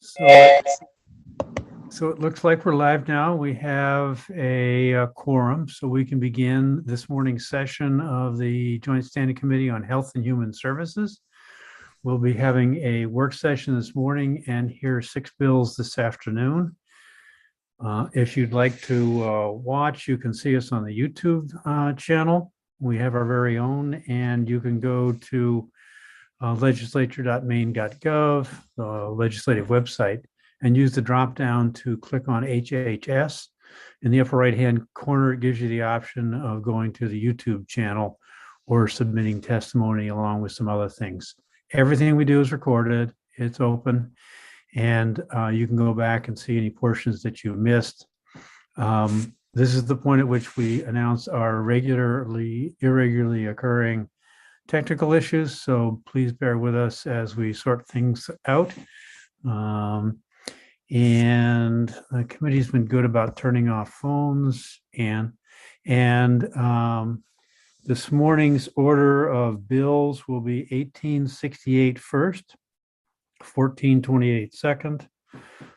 So it looks like we're live now. We have a quorum, so we can begin this morning's session of the Joint Standing Committee on Health and Human Services. We'll be having a work session this morning and hear 6 bills this afternoon. If you'd like to watch, you can see us on the YouTube channel. We have our very own, and you can go to legislature.maine.gov, the legislative website, and use the drop down to click on HHS. In the upper right hand corner, it gives you the option of going to the YouTube channel or submitting testimony along with some other things. Everything we do is recorded, it's open, and you can go back and see any portions that you missed. This is the point at which we announce our irregularly occurring technical issues, so please bear with us as we sort things out. And the committee's been good about turning off phones, and this morning's order of bills will be 1868 first, 1428 second,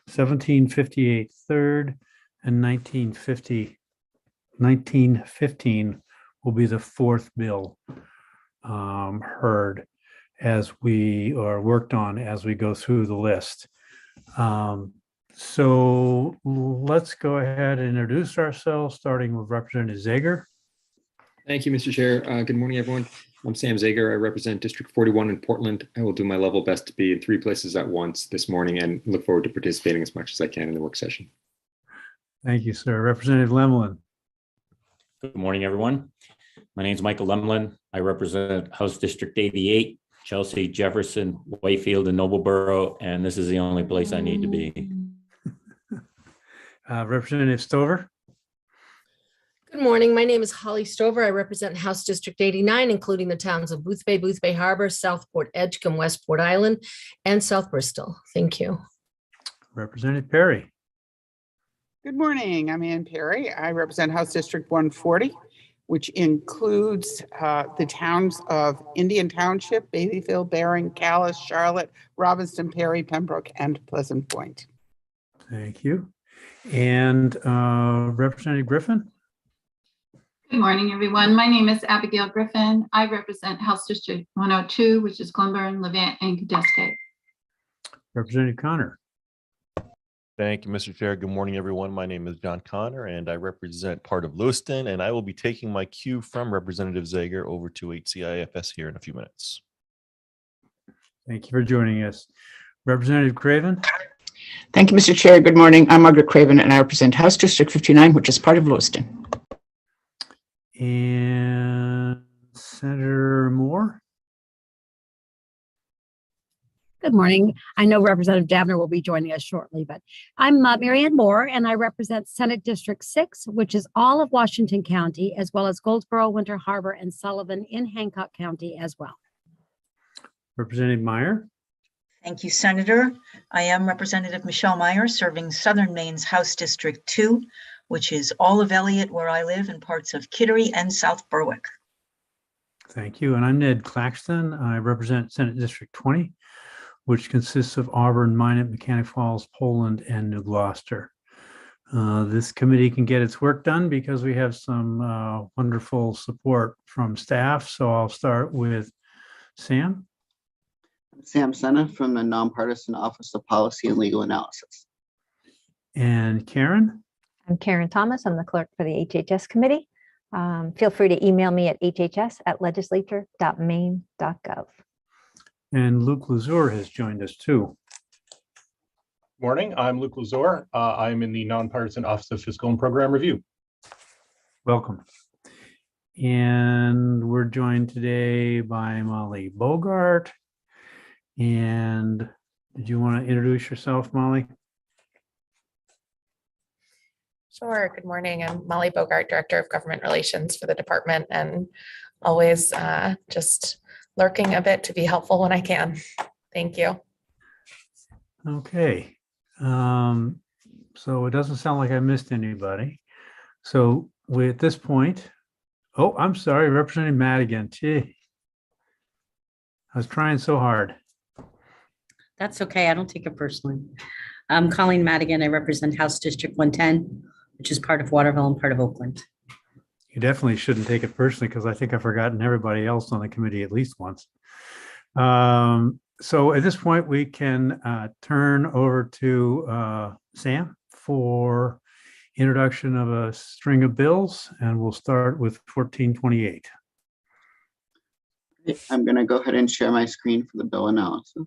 1758 third, and 1915 will be the fourth bill heard as we are worked on as we go through the list. So let's go ahead and introduce ourselves, starting with Representative Zager. Thank you, Mr. Chair. Good morning, everyone. I'm Sam Zager. I represent District 41 in Portland. I will do my level best to be in 3 places at once this morning and look forward to participating as much as I can in the work session. Thank you, sir. Representative Lemlin. Good morning, everyone. My name is Michael Lemlin. I represent House District 88, Chelsea, Jefferson, Whitefield, and Noblesboro, and this is the only place I need to be. Representative Stover. Good morning. My name is Holly Stover. I represent House District 89, including the towns of Boothbay, Boothbay Harbor, Southport, Edgecombe, Westport Island, and South Bristol. Thank you. Representative Perry. Good morning. I'm Ann Perry. I represent House District 140, which includes the towns of Indian Township, Babyville, Bering, Calais, Charlotte, Robbinston, Perry, Pembroke, and Pleasant Point. Thank you. And Representative Griffin. Good morning, everyone. My name is Abigail Griffin. I represent House District 102, which is Glenburn, Levant, and Cadescate. Representative Connor. Thank you, Mr. Chair. Good morning, everyone. My name is John Connor, and I represent part of Lewiston, and I will be taking my cue from Representative Zager over to HCIFS here in a few minutes. Thank you for joining us. Representative Craven. Thank you, Mr. Chair. Good morning. I'm Margaret Craven, and I represent House District 59, which is part of Lewiston. And Senator Moore. Good morning. I know Representative Dabner will be joining us shortly, but I'm Marianne Moore, and I represent Senate District 6, which is all of Washington County, as well as Goldsboro, Winter Harbor, and Sullivan in Hancock County as well. Representative Meyer. Thank you, Senator. I am Representative Michelle Meyer, serving Southern Maine's House District 2, which is all of Elliott, where I live, and parts of Kittery and South Berwick. Thank you. And I'm Ned Claxton. I represent Senate District 20, which consists of Auburn, Minot, Mechanic Falls, Poland, and New Gloucester. This committee can get its work done because we have some wonderful support from staff. So I'll start with Sam. Sam Senna from the Nonpartisan Office of Policy and Legal Analysis. And Karen? I'm Karen Thomas. I'm the clerk for the HHS committee. Feel free to email me at hhs@legislature.maine.gov. And Luke Lazur has joined us too. Morning, I'm Luke Lazur. I'm in the Nonpartisan Office of Fiscal and Program Review. Welcome. And we're joined today by Molly Bogart. And did you want to introduce yourself, Molly? Sure. Good morning. I'm Molly Bogart, Director of Government Relations for the department, and always just lurking a bit to be helpful when I can. Thank you. Okay. So it doesn't sound like I missed anybody. So at this point, oh, I'm sorry, Representative Madigan. Gee, I was trying so hard. That's okay. I don't take it personally. I'm Colleen Madigan. I represent House District 110, which is part of Waterville and part of Oakland. You definitely shouldn't take it personally because I think I've forgotten everybody else on the committee at least once. So at this point, we can turn over to Sam for introduction of a string of bills, and we'll start with 1428. I'm going to go ahead and share my screen for the bill analysis.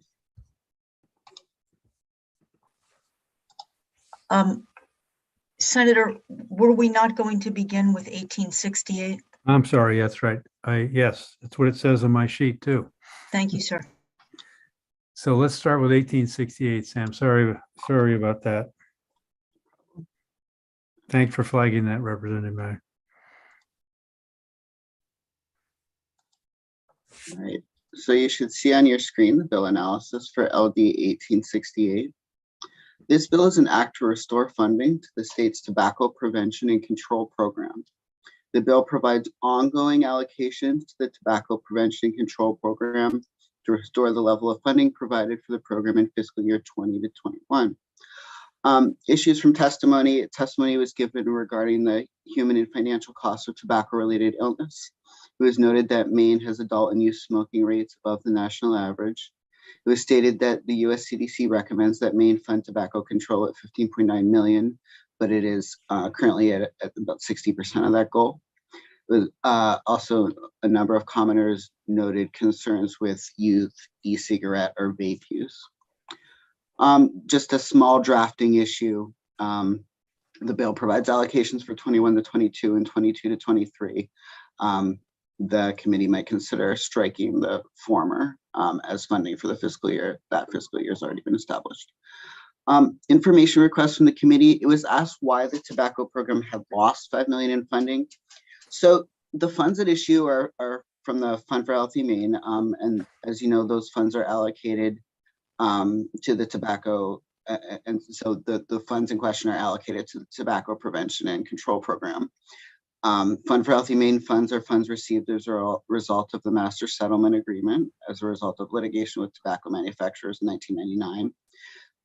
Senator, were we not going to begin with 1868? I'm sorry, that's right. Yes, that's what it says on my sheet too. Thank you, sir. So let's start with 1868, Sam. Sorry about that. Thanks for flagging that, Representative Mack. All right. So you should see on your screen the bill analysis for LD 1868. This bill is an act to restore funding to the state's tobacco prevention and control program. The bill provides ongoing allocations to the tobacco prevention and control program to restore the level of funding provided for the program in fiscal year 20 to 21. Issues from testimony. Testimony was given regarding the human and financial costs of tobacco-related illness. It was noted that Maine has adult and youth smoking rates above the national average. It was stated that the US CDC recommends that Maine fund tobacco control at 15.9 million, but it is currently at about 60% of that goal. Also, a number of commenters noted concerns with youth e-cigarette or vape use. Just a small drafting issue. The bill provides allocations for 21 to 22 and 22 to 23. The committee might consider striking the former as funding for the fiscal year. That fiscal year has already been established. Information requests from the committee. It was asked why the tobacco program had lost $5 million in funding. So the funds at issue are from the Fund for Healthy Maine. And as you know, those funds are allocated to the tobacco. And so the funds in question are allocated to the tobacco prevention and control program. Fund for Healthy Maine funds are funds received as a result of the master settlement agreement as a result of litigation with tobacco manufacturers in 1999.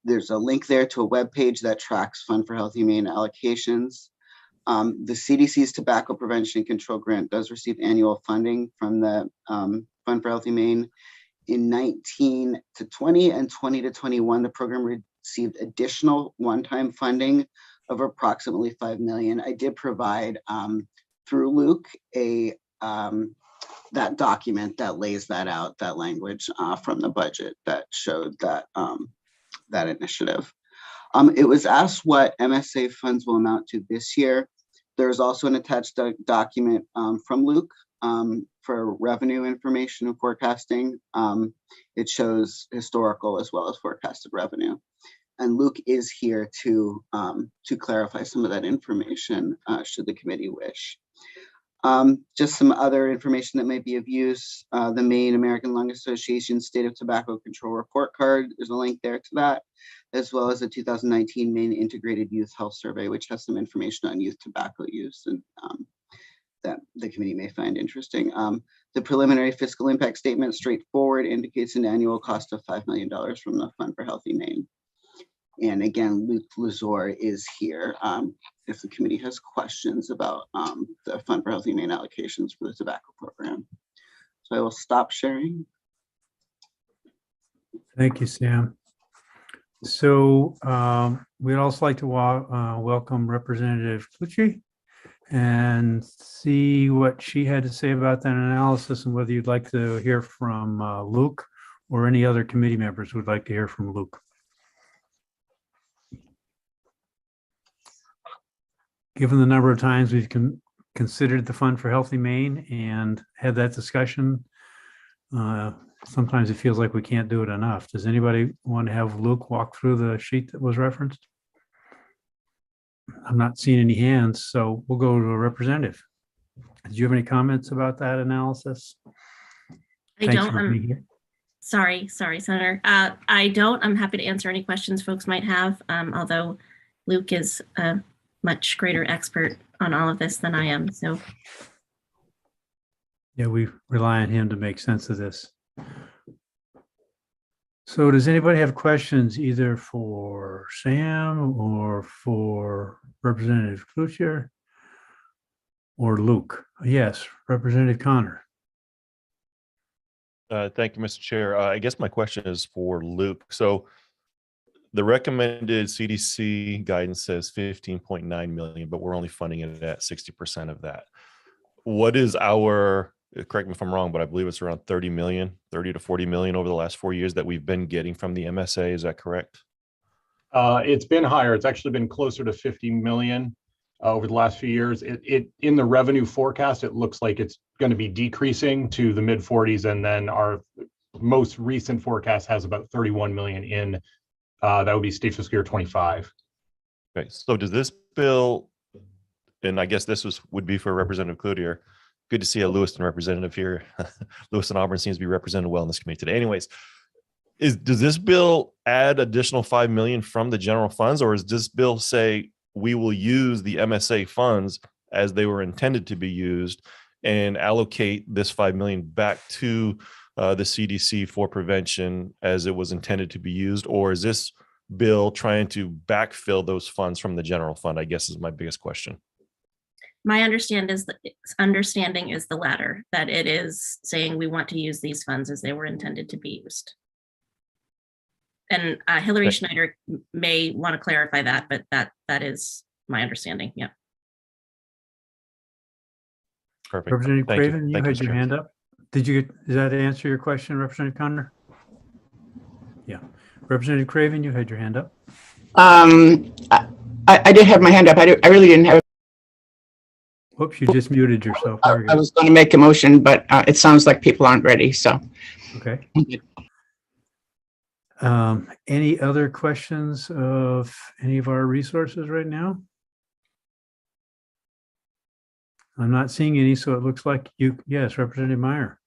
There's a link there to a web page that tracks Fund for Healthy Maine allocations. The CDC's Tobacco Prevention and Control Grant does receive annual funding from the Fund for Healthy Maine. In 19 to 20 and 20 to 21, the program received additional one-time funding of approximately $5 million. I did provide through Luke that document that lays that out, that language from the budget that showed that that initiative. It was asked what MSA funds will amount to this year. There's also an attached document from Luke for revenue information and forecasting. It shows historical as well as forecasted revenue. And Luke is here to clarify some of that information should the committee wish. Just some other information that might be of use. The Maine American Lung Association State of Tobacco Control Report Card, there's a link there to that, as well as the 2019 Maine Integrated Youth Health Survey, which has some information on youth tobacco use and that the committee may find interesting. The preliminary fiscal impact statement, straightforward, indicates an annual cost of $5 million from the Fund for Healthy Maine. And again, Luke Lazar is here if the committee has questions about the Fund for Healthy Maine allocations for the tobacco program. So I will stop sharing. Thank you, Sam. So we'd also like to welcome Representative Clucci and see what she had to say about that analysis and whether you'd like to hear from Luke or any other committee members who would like to hear from Luke. Given the number of times we've considered the Fund for Healthy Maine and had that discussion, sometimes it feels like we can't do it enough. Does anybody want to have Luke walk through the sheet that was referenced? I'm not seeing any hands, so we'll go to a representative. Did you have any comments about that analysis? I don't. Sorry, Senator. I don't. I'm happy to answer any questions folks might have, although Luke is a much greater expert on all of this than I am. So yeah, we rely on him to make sense of this. So does anybody have questions either for Sam or for Representative Cloutier or Luke? Yes, Representative Connor. Thank you, Mr. Chair. I guess my question is for Luke. So the recommended CDC guidance says 15.9 million, but we're only funding it at 60% of that. What is our, correct me if I'm wrong, but I believe it's around 30 to 40 million over the last 4 years that we've been getting from the MSA. Is that correct? It's been higher. It's actually been closer to 50 million over the last few years. It in the revenue forecast, it looks like it's going to be decreasing to the mid 40s, and then our most recent forecast has about 31 million in. That would be state fiscal year 25. Okay, so does this bill, and I guess this would be for Representative Cloutier. Good to see a Lewiston representative here. Lewiston Auburn seems to be represented well in this committee today. Anyways, does this bill add additional 5 million from the general funds, or does this bill say we will use the MSA funds as they were intended to be used and allocate this 5 million back to the CDC for prevention as it was intended to be used? Or is this bill trying to backfill those funds from the general fund, I guess is my biggest question. My understanding is the latter, that it is saying we want to use these funds as they were intended to be used. And Hillary Schneider may want to clarify that, but that is my understanding. Yeah. Perfect. Representative Craven, you had your Chair. hand up. Did that answer your question, Representative Connor? Yeah. Representative Craven, you had your hand up. I did have my hand up. I really didn't have. Whoops, you just muted yourself. There we go. I was going to make a motion, but it sounds like people aren't ready. So. Okay. Any other questions of any of our resources right now? I'm not seeing any, so it looks like you, yes, Representative Meyer.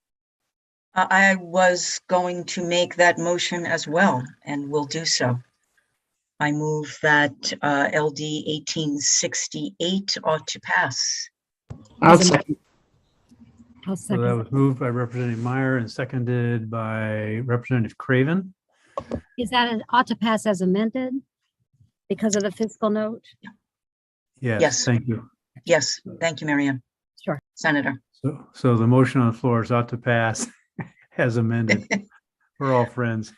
I was going to make that motion as well, and will do so. I move that LD 1868 ought to pass. I'll second. So that was moved by Representative Meyer and seconded by Representative Craven. Is that an ought to pass as amended because of the fiscal note? Yes, Yes. thank you. Yes, thank you, Marianne. Sure. Senator. So the motion on the floor is ought to pass as amended. We're all friends.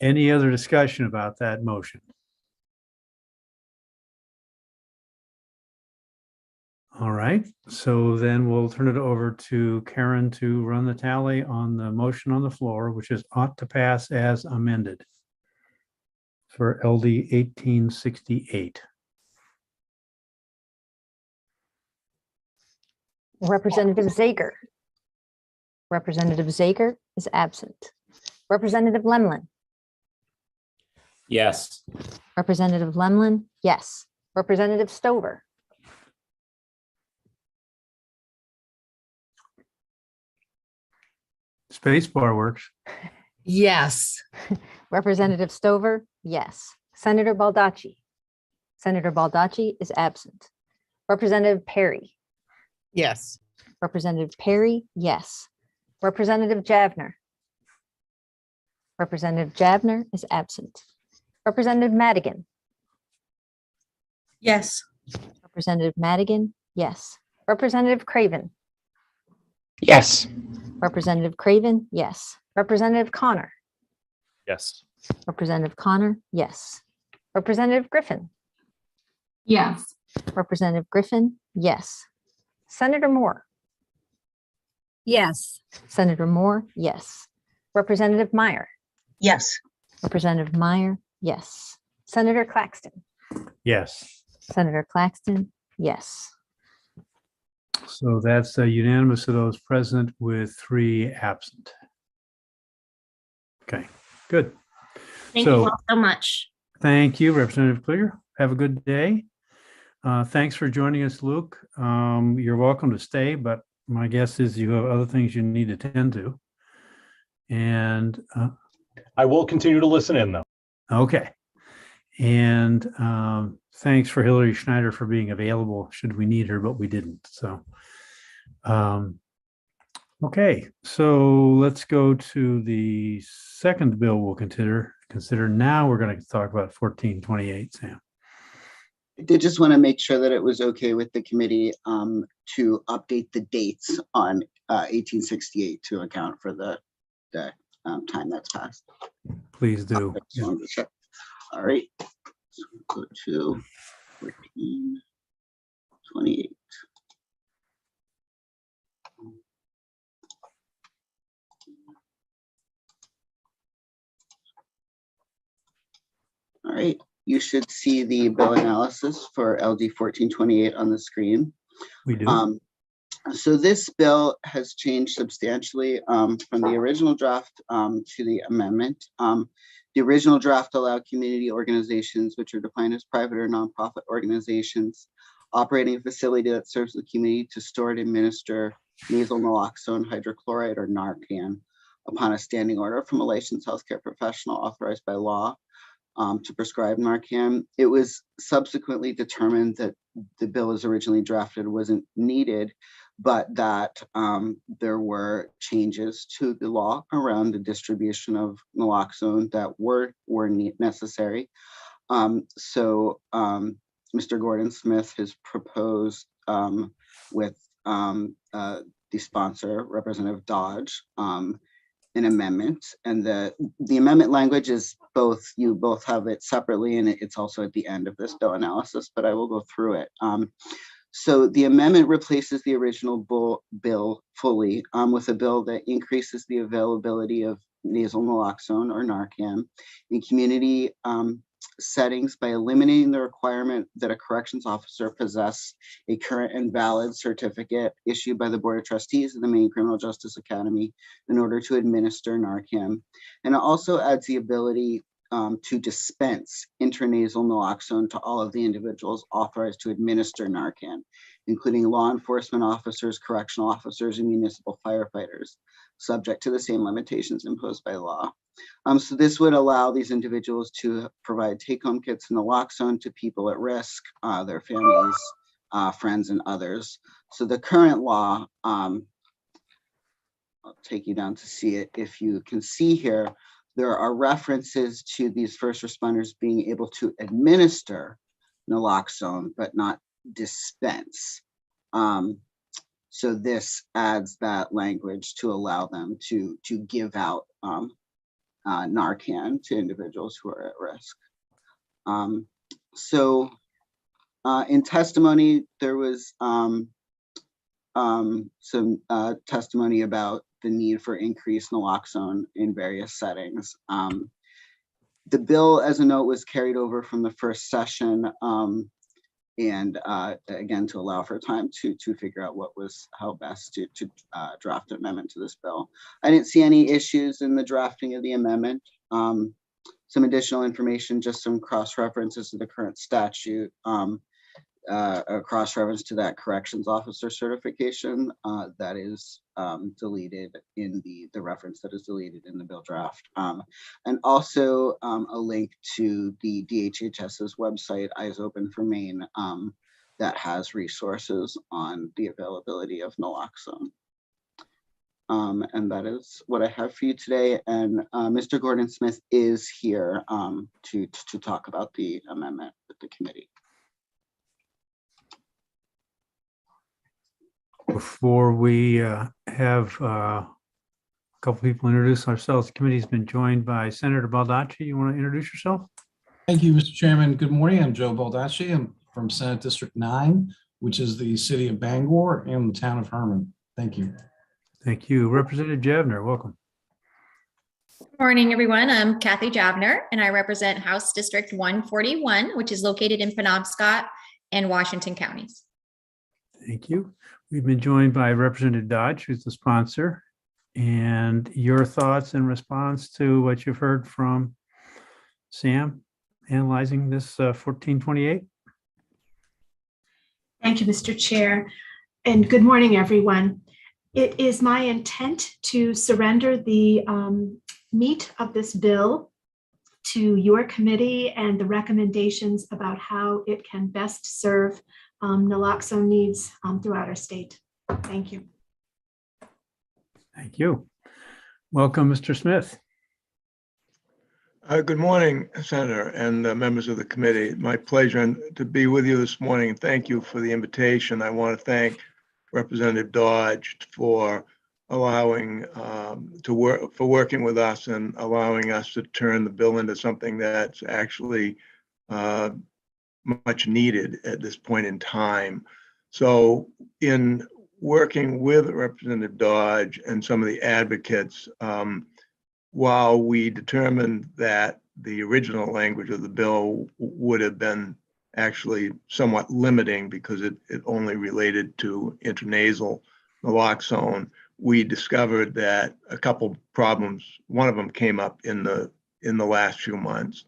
Any other discussion about that motion? All right, so then we'll turn it over to Karen to run the tally on the motion on the floor, which is ought to pass as amended for LD 1868. Representative Zager. Representative Zager is absent. Representative Lemlin. Yes. Representative Lemlin, yes. Representative Stover. Space bar works. Yes. Representative Stover, yes. Senator Baldacci. Senator Baldacci is absent. Representative Perry. Yes. Representative Perry, yes. Representative Javner. Representative Javner is absent. Representative Madigan. Yes. Representative Madigan, yes. Representative Craven. Yes. Representative Craven, yes. Representative Connor. Yes. Representative Connor, yes. Representative Griffin. Yes. Representative Griffin, yes. Senator Moore. Yes. Senator Moore, yes. Representative Meyer. Yes. Representative Meyer, yes. Senator Claxton. Yes. Senator Claxton, yes. So that's unanimous of those present with 3 absent. Okay, good. Thank you all so much. Thank you, Representative Clear. Have a good day. Thanks for joining us, Luke. You're welcome to stay, but my guess is you have other things you need to tend to. And I will continue to listen in, though. okay. And thanks for Hillary Schneider for being available should we need her, but we didn't. So Okay, so let's go to the second bill we'll consider. Now we're going to talk about 1428, Sam. I did just want to make sure that it was okay with the committee to update the dates on 1868 to account for the time that's passed. Please do. Just wanted to check. All right, so we'll go to 1428. All right, you should see the bill analysis for LD 1428 on the screen. We do. So this bill has changed substantially from the original draft to the amendment. The original draft allowed community organizations, which are defined as private or nonprofit organizations, operating a facility that serves the community to store and administer nasal naloxone hydrochloride or Narcan upon a standing order from a licensed healthcare professional authorized by law to prescribe Narcan. It was subsequently determined that the bill as originally drafted wasn't needed, but that there were changes to the law around the distribution of naloxone that were necessary. So Mr. Gordon Smith has proposed with the sponsor, Representative Dodge, an amendment, and the amendment language is you both have it separately, and it's also at the end of this bill analysis, but I will go through it. So the amendment replaces the original bill fully with a bill that increases the availability of nasal naloxone or Narcan in community settings by eliminating the requirement that a corrections officer possess a current and valid certificate issued by the Board of Trustees of the Maine Criminal Justice Academy in order to administer Narcan. And it also adds the ability to dispense intranasal naloxone to all of the individuals authorized to administer Narcan, including law enforcement officers, correctional officers, and municipal firefighters, subject to the same limitations imposed by law. So this would allow these individuals to provide take-home kits and naloxone to people at risk, their families, friends, and others. So the current law, I'll take you down to see it. If you can see here, there are references to these first responders being able to administer naloxone, but not dispense. So this adds that language to allow them to give out Narcan to individuals who are at risk. So in testimony, there was some testimony about the need for increased naloxone in various settings. The bill, as a note, was carried over from the first session, and again, to allow for time to figure out how best to draft an amendment to this bill. I didn't see any issues in the drafting of the amendment. Some additional information, just some cross-references to the current statute, a cross-reference to that corrections officer certification that is deleted in the reference that is deleted in the bill draft. And also a link to the DHHS's website, Eyes Open for Maine, that has resources on the availability of naloxone. And that is what I have for you today. And Mr. Gordon Smith is here to talk about the amendment with the committee. Before we have a couple people introduce ourselves, the committee's been joined by Senator Baldacci. You want to introduce yourself? Thank you, Mr. Chairman. Good morning. I'm Joe Baldacci. I'm from Senate District 9, which is the city of Bangor and the town of Herman. Thank you. Thank you. Representative Javner, welcome. Good morning, everyone. I'm Kathy Javner, and I represent House District 141, which is located in Penobscot and Washington counties. Thank you. We've been joined by Representative Dodge, who's the sponsor, and your thoughts in response to what you've heard from Sam analyzing this 1428. Thank you, Mr. Chair, and good morning, everyone. It is my intent to surrender the meat of this bill to your committee and the recommendations about how it can best serve naloxone needs throughout our state. Thank you. Thank you. Welcome, Mr. Smith. Good morning, Senator and members of the committee. My pleasure to be with you this morning. Thank you for the invitation. I want to thank Representative Dodge for allowing working with us and allowing us to turn the bill into something that's actually much needed at this point in time. So in working with Representative Dodge and some of the advocates, while we determined that the original language of the bill would have been actually somewhat limiting because it only related to intranasal naloxone, we discovered that a couple problems, one of them came up in the last few months.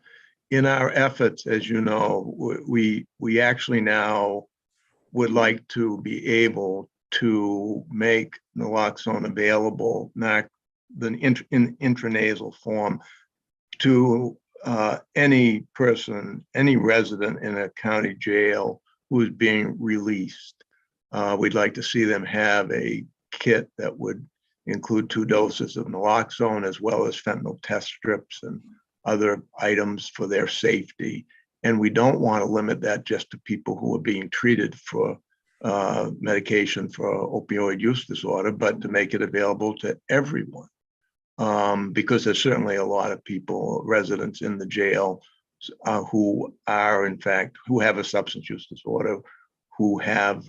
In our efforts, as you know, we actually now would like to be able to make naloxone available, not in intranasal form, to any person, any resident in a county jail who is being released. We'd like to see them have a kit that would include 2 doses of naloxone as well as fentanyl test strips and other items for their safety. And we don't want to limit that just to people who are being treated for medication for opioid use disorder, but to make it available to everyone. Because there's certainly a lot of people, residents in the jail, who are in fact, who have a substance use disorder, who have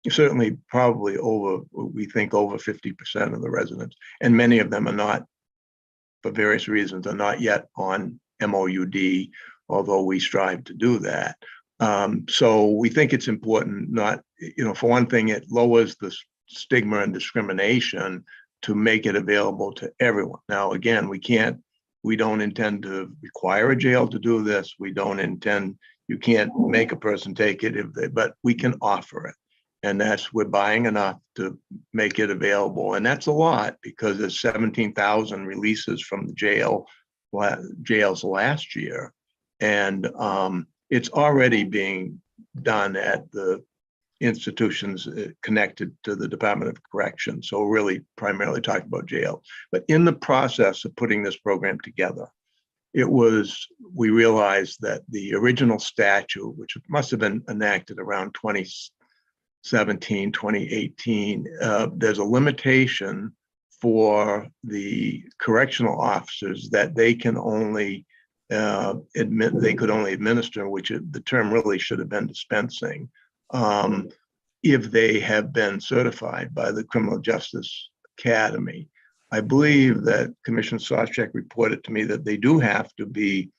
certainly probably we think over 50% of the residents, and many of them are not, for various reasons, are not yet on MOUD, although we strive to do that. So we think it's important, not, for one thing, it lowers the stigma and discrimination to make it available to everyone. Now, again, we don't intend to require a jail to do this. You can't make a person take it but we can offer it. And we're buying enough to make it available. And that's a lot because there's 17,000 releases from the jails last year. And it's already being done at the institutions connected to the Department of Corrections. So really primarily talking about jail. But in the process of putting this program together, we realized that the original statute, which must have been enacted around 2017, 2018, there's a limitation for the correctional officers that they can only administer, which the term really should have been dispensing, if they have been certified by the Criminal Justice Academy. I believe that Commissioner Sawchek reported to me that they do have to be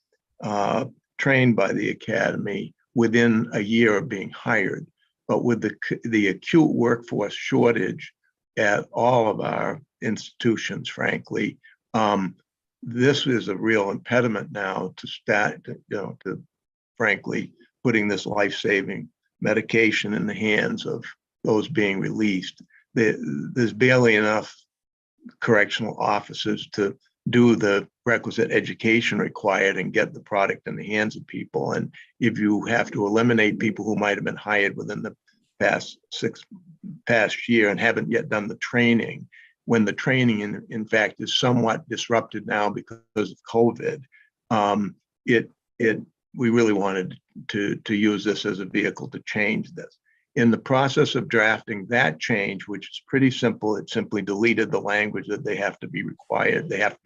trained by the Academy within a year of being hired. But with the acute workforce shortage at all of our institutions, frankly, this is a real impediment now to frankly, putting this life-saving medication in the hands of those being released. There's barely enough correctional officers to do the requisite education required and get the product in the hands of people. And if you have to eliminate people who might have been hired within the past year and haven't yet done the training, when the training in fact is somewhat disrupted now because of COVID, we really wanted to use this as a vehicle to change this. In the process of drafting that change, which is pretty simple, it simply deleted the language that they have to be required, that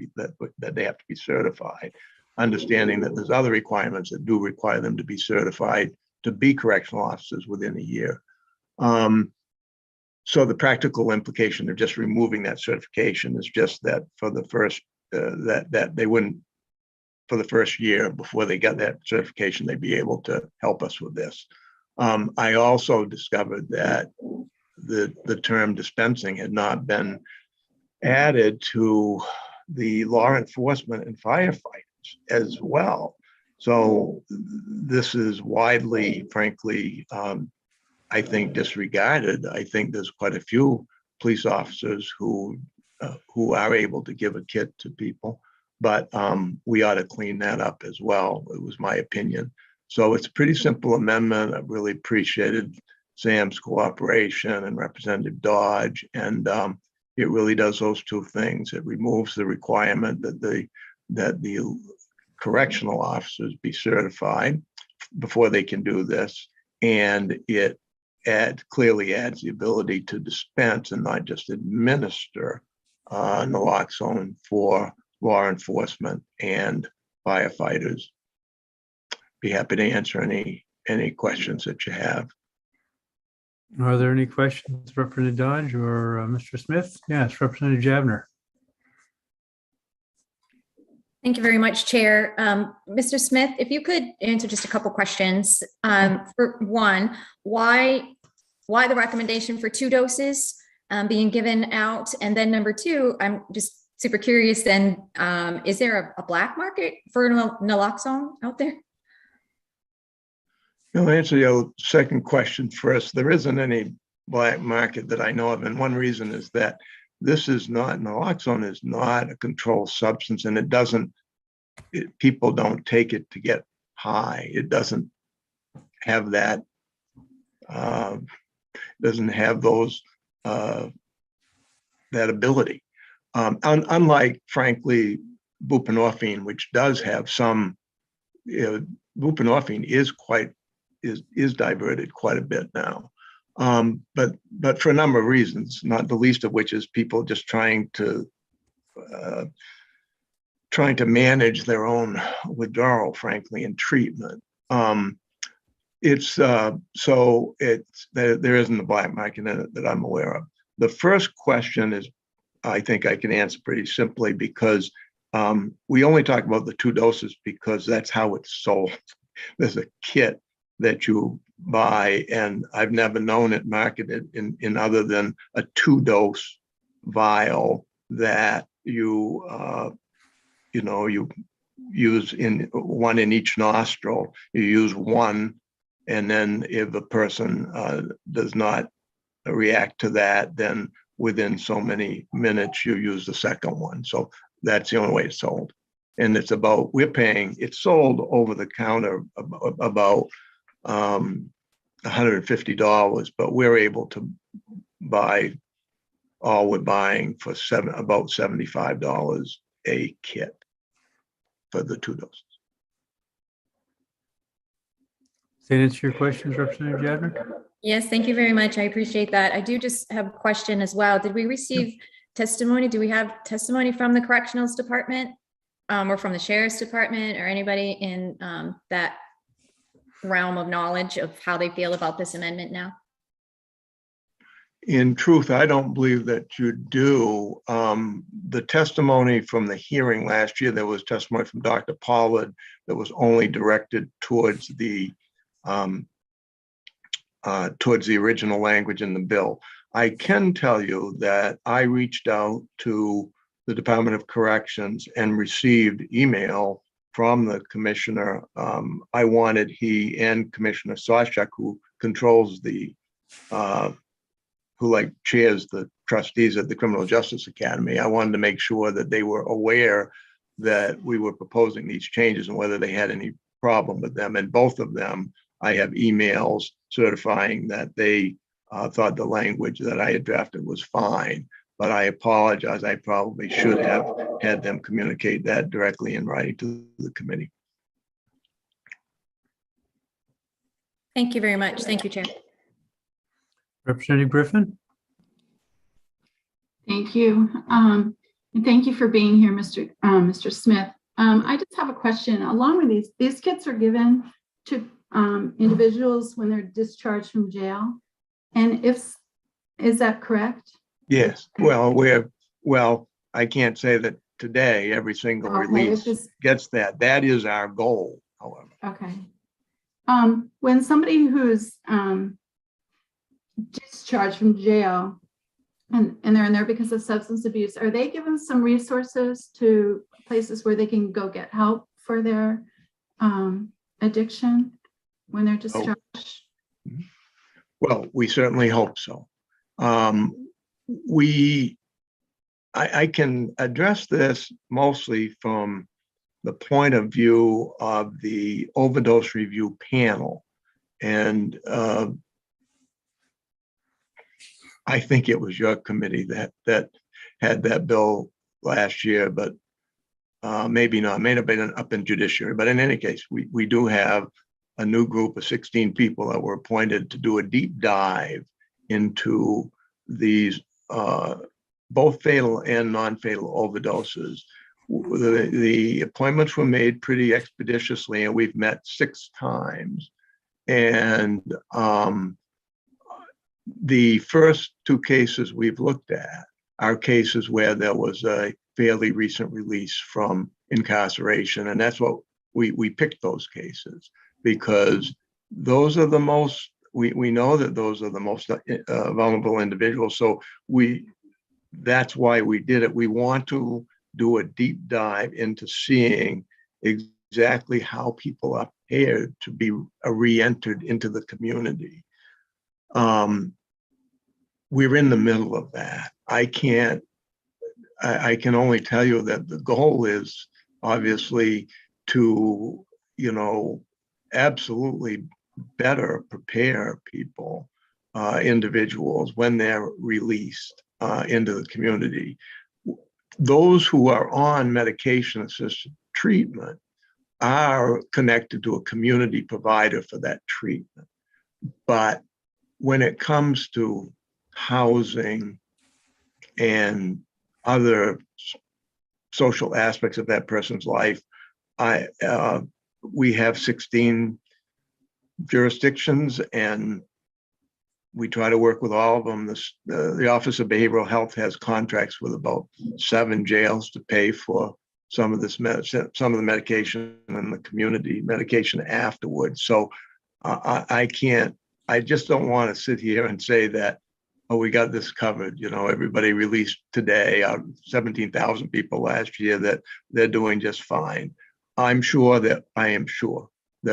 they have to be certified, understanding that there's other requirements that do require them to be certified to be correctional officers within a year. So the practical implication of just removing that certification is just that for the first that they wouldn't, for the first year before they got that certification, they'd be able to help us with this. I also discovered that the term dispensing had not been added to the law enforcement and firefighters as well. So this is widely, frankly, I think, disregarded. I think there's quite a few police officers who are able to give a kit to people, but we ought to clean that up as well. It was my opinion. So it's a pretty simple amendment. I really appreciated Sam's cooperation and Representative Dodge. And it really does those two things. It removes the requirement that the correctional officers be certified before they can do this, and it clearly adds the ability to dispense and not just administer naloxone for law enforcement and firefighters. Be happy to answer any questions that you have. Are there any questions, Representative Dodge or Mr. Smith? Yes, Representative Javner. Thank you very much, Chair. Mr. Smith, if you could answer just a couple questions. For one, why the recommendation for 2 doses being given out? And then number 2, I'm just super curious then, is there a black market for naloxone out there? I'll answer your second question first. There isn't any black market that I know of. And one reason is that naloxone is not a controlled substance, and people don't take it to get high. It doesn't have that, doesn't have those, that ability. Unlike, frankly, buprenorphine, which does have some, buprenorphine is diverted quite a bit now. But for a number of reasons, not the least of which is people just trying to manage their own withdrawal, frankly, and treatment. There isn't a black market in it that I'm aware of. The first question is, I think I can answer pretty simply, because we only talk about the 2 doses because that's how it's sold. There's a kit that you buy, and I've never known it marketed in other than a 2-dose vial that you use one in each nostril. You use one, and then if the person does not react to that, then within so many minutes you use the second one. So that's the only way it's sold. And it's sold over the counter about $150, but we're able to buy all we're buying for about $75 a kit for the 2 doses. Does that answer your questions, Representative Javner? Yes, thank you very much. I appreciate that. I do just have a question as well. Did we receive testimony? Do we have testimony from the Correctionals Department or from the Sheriff's Department or anybody in that realm of knowledge of how they feel about this amendment now? In truth, I don't believe that you do. The testimony from the hearing last year, there was testimony from Dr. Pollard that was only directed towards the original language in the bill. I can tell you that I reached out to the Department of Corrections and received email from the commissioner. I wanted he and Commissioner Sawchuk, who controls who chairs the trustees at the Criminal Justice Academy, I wanted to make sure that they were aware that we were proposing these changes and whether they had any problem with them. And both of them, I have emails certifying that they thought the language that I had drafted was fine. But I apologize. I probably should have had them communicate that directly in writing to the committee. Thank you very much. Thank you, Chair. Representative Griffin? Thank you. And thank you for being here, Mr. Smith. I just have a question. Along with these kits are given to individuals when they're discharged from jail. And is that correct? Yes. Well, I can't say that today every single release gets that. That is our goal, however. Okay. When somebody who's discharged from jail and they're in there because of substance abuse, are they given some resources to places where they can go get help for their addiction when they're discharged? Well, we certainly hope so. I can address this mostly from the point of view of the overdose review panel. And I think it was your committee that had that bill last year, but maybe not, may have been up in judiciary. But in any case, we do have a new group of 16 people that were appointed to do a deep dive into these both fatal and non-fatal overdoses. The appointments were made pretty expeditiously, and we've met 6 times. And the first 2 cases we've looked at are cases where there was a fairly recent release from incarceration. And that's what we picked those cases, because those are the most, we know that those are the most vulnerable individuals. So that's why we did it. We want to do a deep dive into seeing exactly how people are prepared to be re-entered into the community. We're in the middle of that. I can only tell you that the goal is obviously to, absolutely better prepare people, individuals, when they're released into the community. Those who are on medication-assisted treatment are connected to a community provider for that treatment. But when it comes to housing and other social aspects of that person's life, we have 16 jurisdictions, and we try to work with all of them. The Office of Behavioral Health has contracts with about 7 jails to pay for some of the medication and the community medication afterwards. So I just don't want to sit here and say that, oh, we got this covered. Everybody released today, 17,000 people last year, that they're doing just fine. I am sure that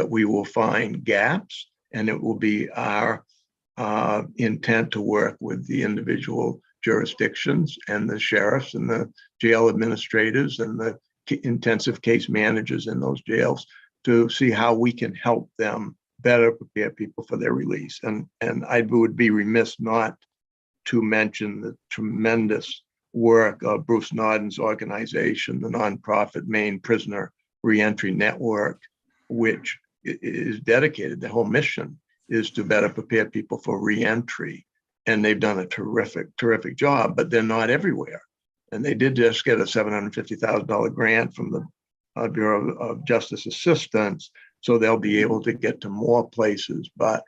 we will find gaps, and it will be our intent to work with the individual jurisdictions and the sheriffs and the jail administrators and the intensive case managers in those jails to see how we can help them better prepare people for their release. And I would be remiss not to mention the tremendous work of Bruce Nodden's organization, the nonprofit Maine Prisoner Reentry Network, which is dedicated. The whole mission is to better prepare people for reentry. And they've done a terrific job, but they're not everywhere. And they did just get a $750,000 grant from the Bureau of Justice Assistance, so they'll be able to get to more places. But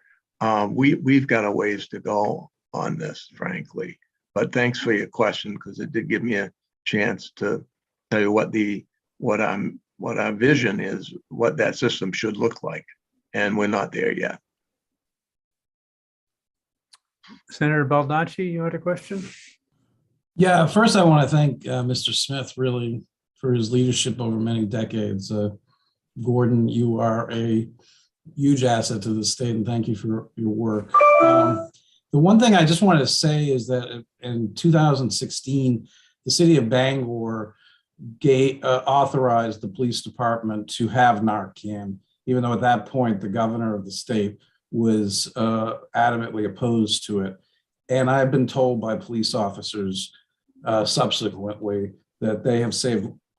we've got a ways to go on this, frankly. But thanks for your question, because it did give me a chance to tell you what our vision is, what that system should look like. And we're not there yet. Senator Baldacci, you had a question? Yeah, first I want to thank Mr. Smith really for his leadership over many decades. Gordon, you are a huge asset to the state, and thank you for your work. The one thing I just wanted to say is that in 2016, the city of Bangor authorized the police department to have Narcan, even though at that point the governor of the state was adamantly opposed to it. And I've been told by police officers subsequently that they have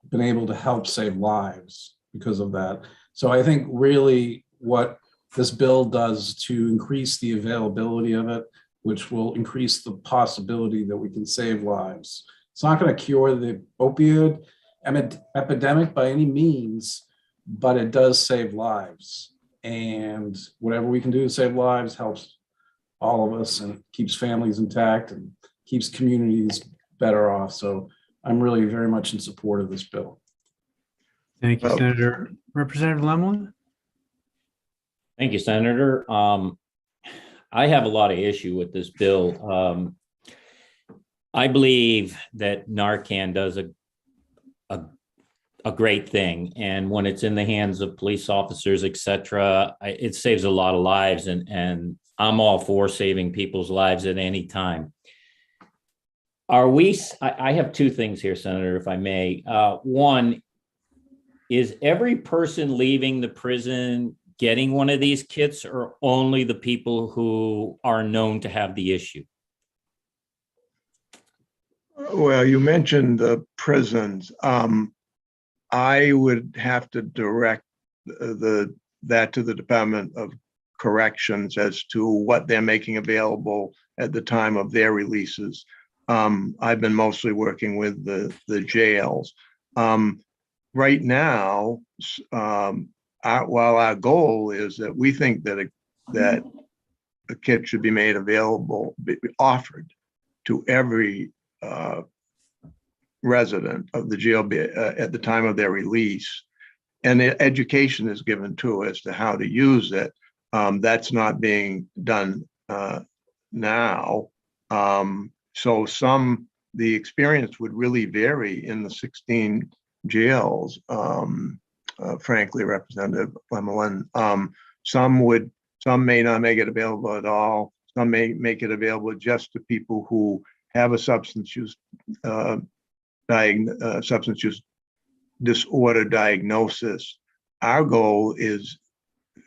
been able to help save lives because of that. So I think really what this bill does to increase the availability of it, which will increase the possibility that we can save lives. It's not going to cure the opioid epidemic by any means, but it does save lives. And whatever we can do to save lives helps all of us and keeps families intact and keeps communities better off. So I'm really very much in support of this bill. Thank you, Senator. Representative Lemlin? Thank you, Senator. I have a lot of issue with this bill. I believe that Narcan does a great thing, and when it's in the hands of police officers, etc., it saves a lot of lives, and I'm all for saving people's lives at any time. I have 2 things here, Senator, if I may. One, is every person leaving the prison getting one of these kits, or only the people who are known to have the issue? Well, you mentioned the prisons. I would have to direct that to the Department of Corrections as to what they're making available at the time of their releases. I've been mostly working with the jails. Right now, while our goal is that we think that a kit should be made available, offered to every resident of the jail at the time of their release, and the education is given to as to how to use it. That's not being done now. So the experience would really vary in the 16 jails, frankly, Representative Lemelin. Some may not make it available at all. Some may make it available just to people who have a substance use disorder diagnosis. Our goal is,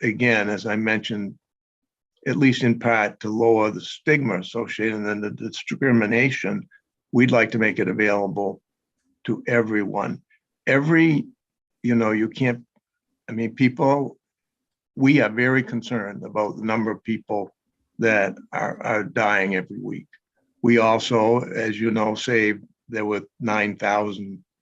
again, as I mentioned, at least in part, to lower the stigma associated and the discrimination. We'd like to make it available to everyone. You can't, people, we are very concerned about the number of people that are dying every week. We also, as you know, say there were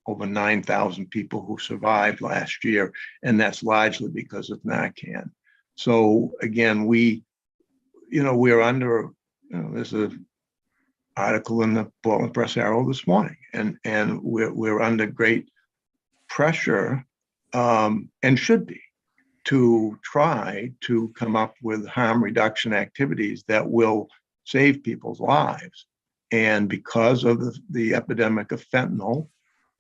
over 9,000 people who survived last year, and that's largely because of Narcan. So again, we're under, there's an article in the Portland Press Herald this morning, and we're under great pressure, and should be, to try to come up with harm reduction activities that will save people's lives. And because of the epidemic of fentanyl,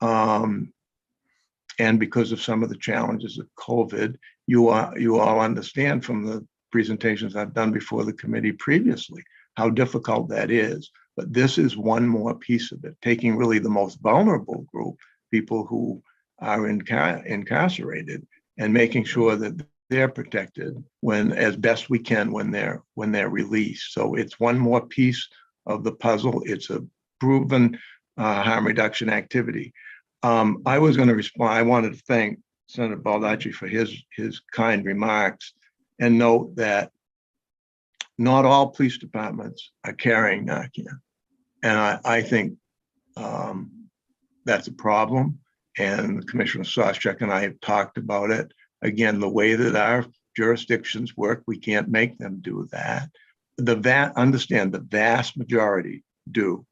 and because of some of the challenges of COVID, you all understand from the presentations I've done before the committee previously how difficult that is. But this is one more piece of it, taking really the most vulnerable group, people who are incarcerated, and making sure that they're protected as best we can when they're released. So it's one more piece of the puzzle. It's a proven harm reduction activity. I was going to respond. I wanted to thank Senator Baldacci for his kind remarks, and note that not all police departments are carrying Narcan. And I think that's a problem. And Commissioner Sawchuk and I have talked about it. Again, the way that our jurisdictions work, we can't make them do that. Understand the vast majority do.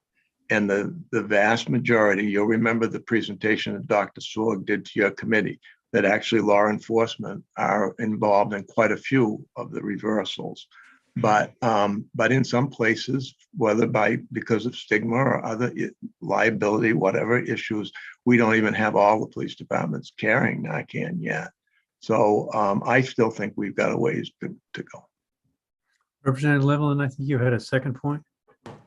And the vast majority, you'll remember the presentation that Dr. Sorg did to your committee, that actually law enforcement are involved in quite a few of the reversals. But in some places, whether because of stigma or other liability, whatever issues, we don't even have all the police departments carrying Narcan yet. So I still think we've got a ways to go. Representative Levelin, I think you had a second point.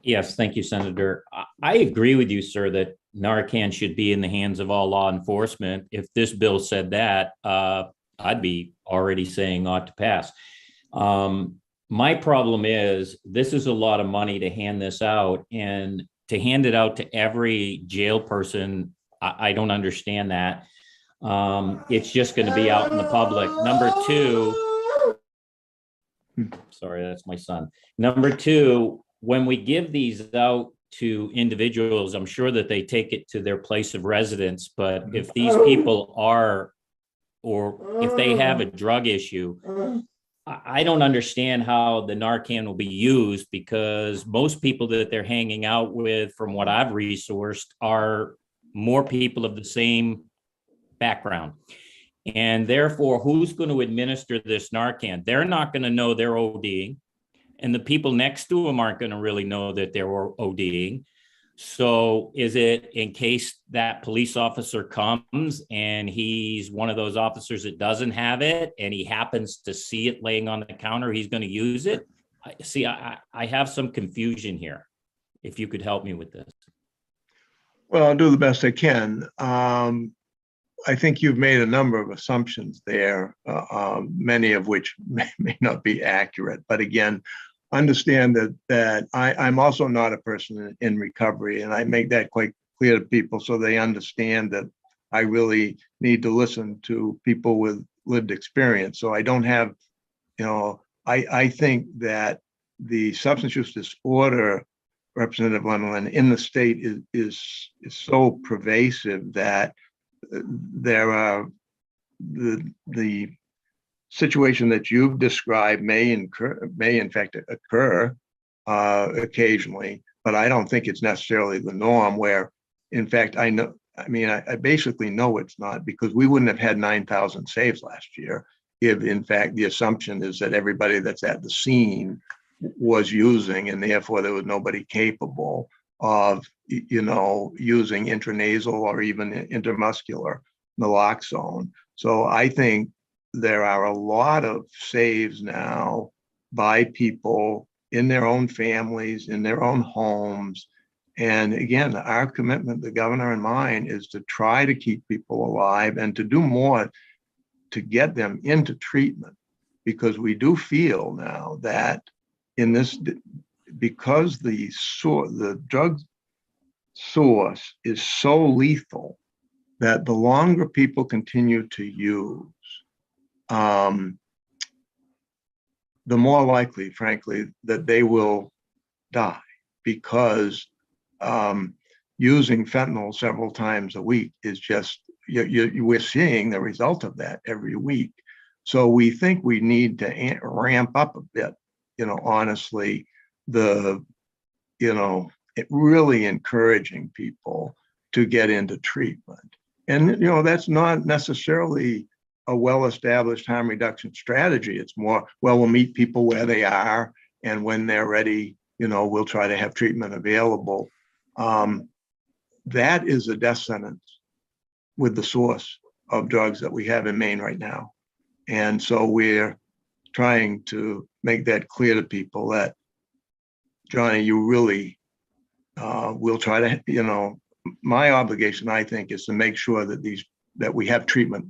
Yes, thank you, Senator. I agree with you, sir, that Narcan should be in the hands of all law enforcement. If this bill said that, I'd be already saying ought to pass. My problem is this is a lot of money to hand this out, and to hand it out to every jail person, I don't understand that. It's just going to be out in the public. Number two, sorry, that's my son. Number two, when we give these out to individuals, I'm sure that they take it to their place of residence. But if these people are, or if they have a drug issue, I don't understand how the Narcan will be used, because most people that they're hanging out with, from what I've resourced, are more people of the same background. And therefore, who's going to administer this Narcan? They're not going to know they're ODing. And the people next to them aren't going to really know that they're ODing. So is it in case that police officer comes and he's one of those officers that doesn't have it and he happens to see it laying on the counter, he's going to use it? I have some confusion here. If you could help me with this. Well, I'll do the best I can. I think you've made a number of assumptions there, many of which may not be accurate. But again, understand that I'm also not a person in recovery, and I make that quite clear to people so they understand that I really need to listen to people with lived experience. So I don't have, I think that the substance use disorder, Representative Lemelin, in the state is so pervasive that there are the situation that you've described may in fact occur occasionally, but I don't think it's necessarily the norm. Where, in fact, I basically know it's not, because we wouldn't have had 9,000 saves last year if, in fact, the assumption is that everybody that's at the scene was using, and therefore there was nobody capable of, using intranasal or even intramuscular naloxone. So I think there are a lot of saves now by people in their own families, in their own homes. And again, our commitment, the governor and mine, is to try to keep people alive and to do more to get them into treatment, because we do feel now that in this, because the drug source is so lethal, that the longer people continue to use, the more likely, frankly, that they will die, because using fentanyl several times a week is just, we're seeing the result of that every week. So we think we need to ramp up a bit, honestly, it really encouraging people to get into treatment. And, that's not necessarily a well-established harm reduction strategy. It's more, well, we'll meet people where they are, and when they're ready, we'll try to have treatment available. That is a death sentence with the source of drugs that we have in Maine right now. And so we're trying to make that clear to people that, Johnny, you really will try to, my obligation, I think, is to make sure that we have treatment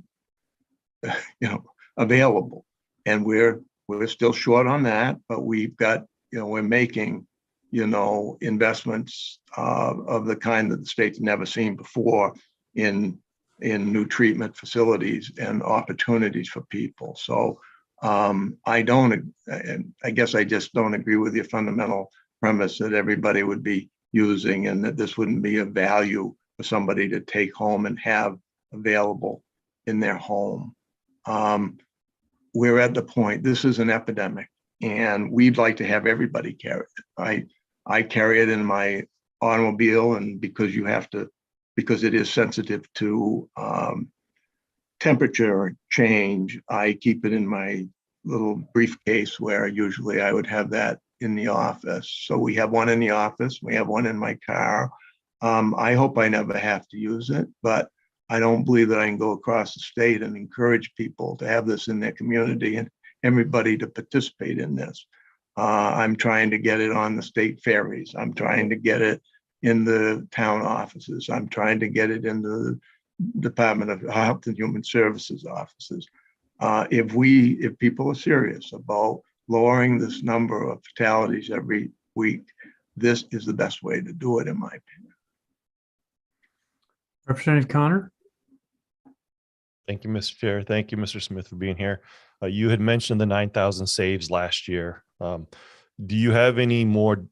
available. And we're still short on that, but we've got, we're making, investments of the kind that the state's never seen before in new treatment facilities and opportunities for people. So I guess I just don't agree with your fundamental premise that everybody would be using, and that this wouldn't be of value for somebody to take home and have available in their home. We're at the point, this is an epidemic, and we'd like to have everybody carry it. I carry it in my automobile, and because it is sensitive to temperature change, I keep it in my little briefcase, where usually I would have that in the office. So we have one in the office, we have one in my car. I hope I never have to use it, but I don't believe that I can go across the state and encourage people to have this in their community and everybody to participate in this. I'm trying to get it on the state ferries. I'm trying to get it in the town offices. I'm trying to get it in the Department of Health and Human Services offices. If people are serious about lowering this number of fatalities every week, this is the best way to do it, in my opinion. Representative Connor? Thank you, Mr. Chair. Thank you, Mr. Smith, for being here. You had mentioned the 9,000 saves last year. Do you have any more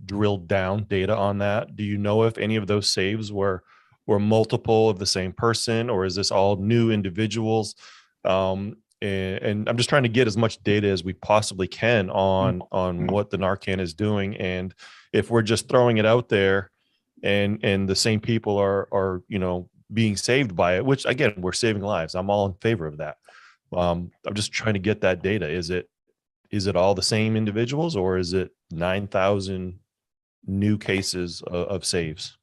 drilled down data on that? Do you know if any of those saves were multiple of the same person, or is this all new individuals? And I'm just trying to get as much data as we possibly can on what the Narcan is doing. And if we're just throwing it out there and the same people are being saved by it, which again, we're saving lives. I'm all in favor of that. I'm just trying to get that data. Is it all the same individuals, or is it 9,000 new cases of saves?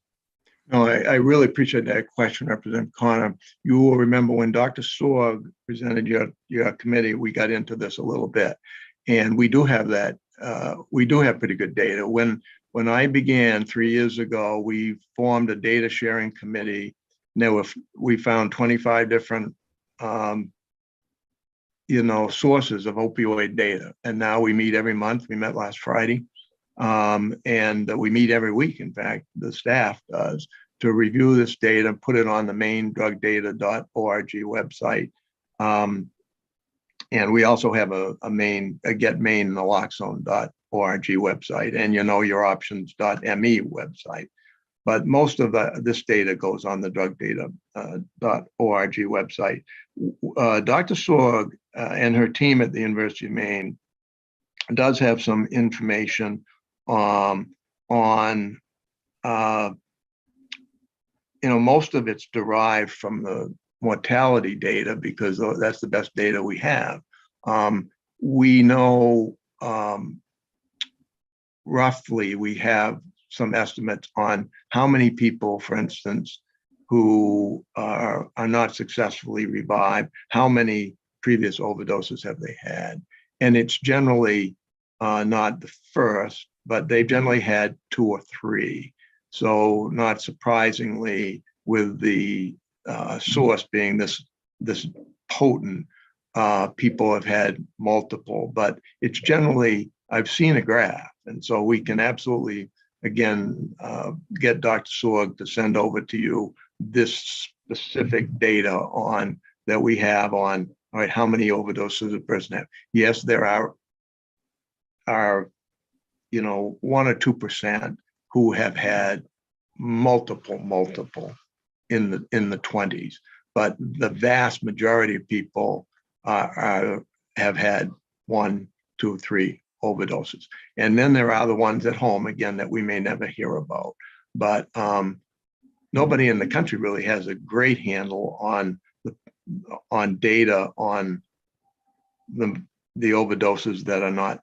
No, I really appreciate that question, Representative Connor. You will remember when Dr. Sorg presented your committee, we got into this a little bit, and we do have that. We do have pretty good data. When I began 3 years ago, we formed a data sharing committee. We found 25 different sources of opioid data. And now we meet every month. We met last Friday. And we meet every week. In fact, the staff does, to review this data, put it on the main drugdata.org website. And we also have a Get Main naloxone.org website, and youroptions.me website. But most of this data goes on the drugdata.org website. Dr. Sorg and her team at the University of Maine does have some information on most of it's derived from the mortality data, because that's the best data we have. We know roughly, we have some estimates on how many people, for instance, who are not successfully revived, how many previous overdoses have they had. And it's generally not the first, but they've generally had 2 or 3. So not surprisingly, with the source being this potent, people have had multiple, but it's generally, I've seen a graph. And so we can absolutely, again, get Dr. Sorg to send over to you this specific data on that we have on, all right, how many overdoses a person have. Yes, there are 1 or 2% who have had multiple in the 20s, but the vast majority of people have had 1, 2, 3 overdoses. And then there are the ones at home, again, that we may never hear about. But nobody in the country really has a great handle on data on the overdoses that are not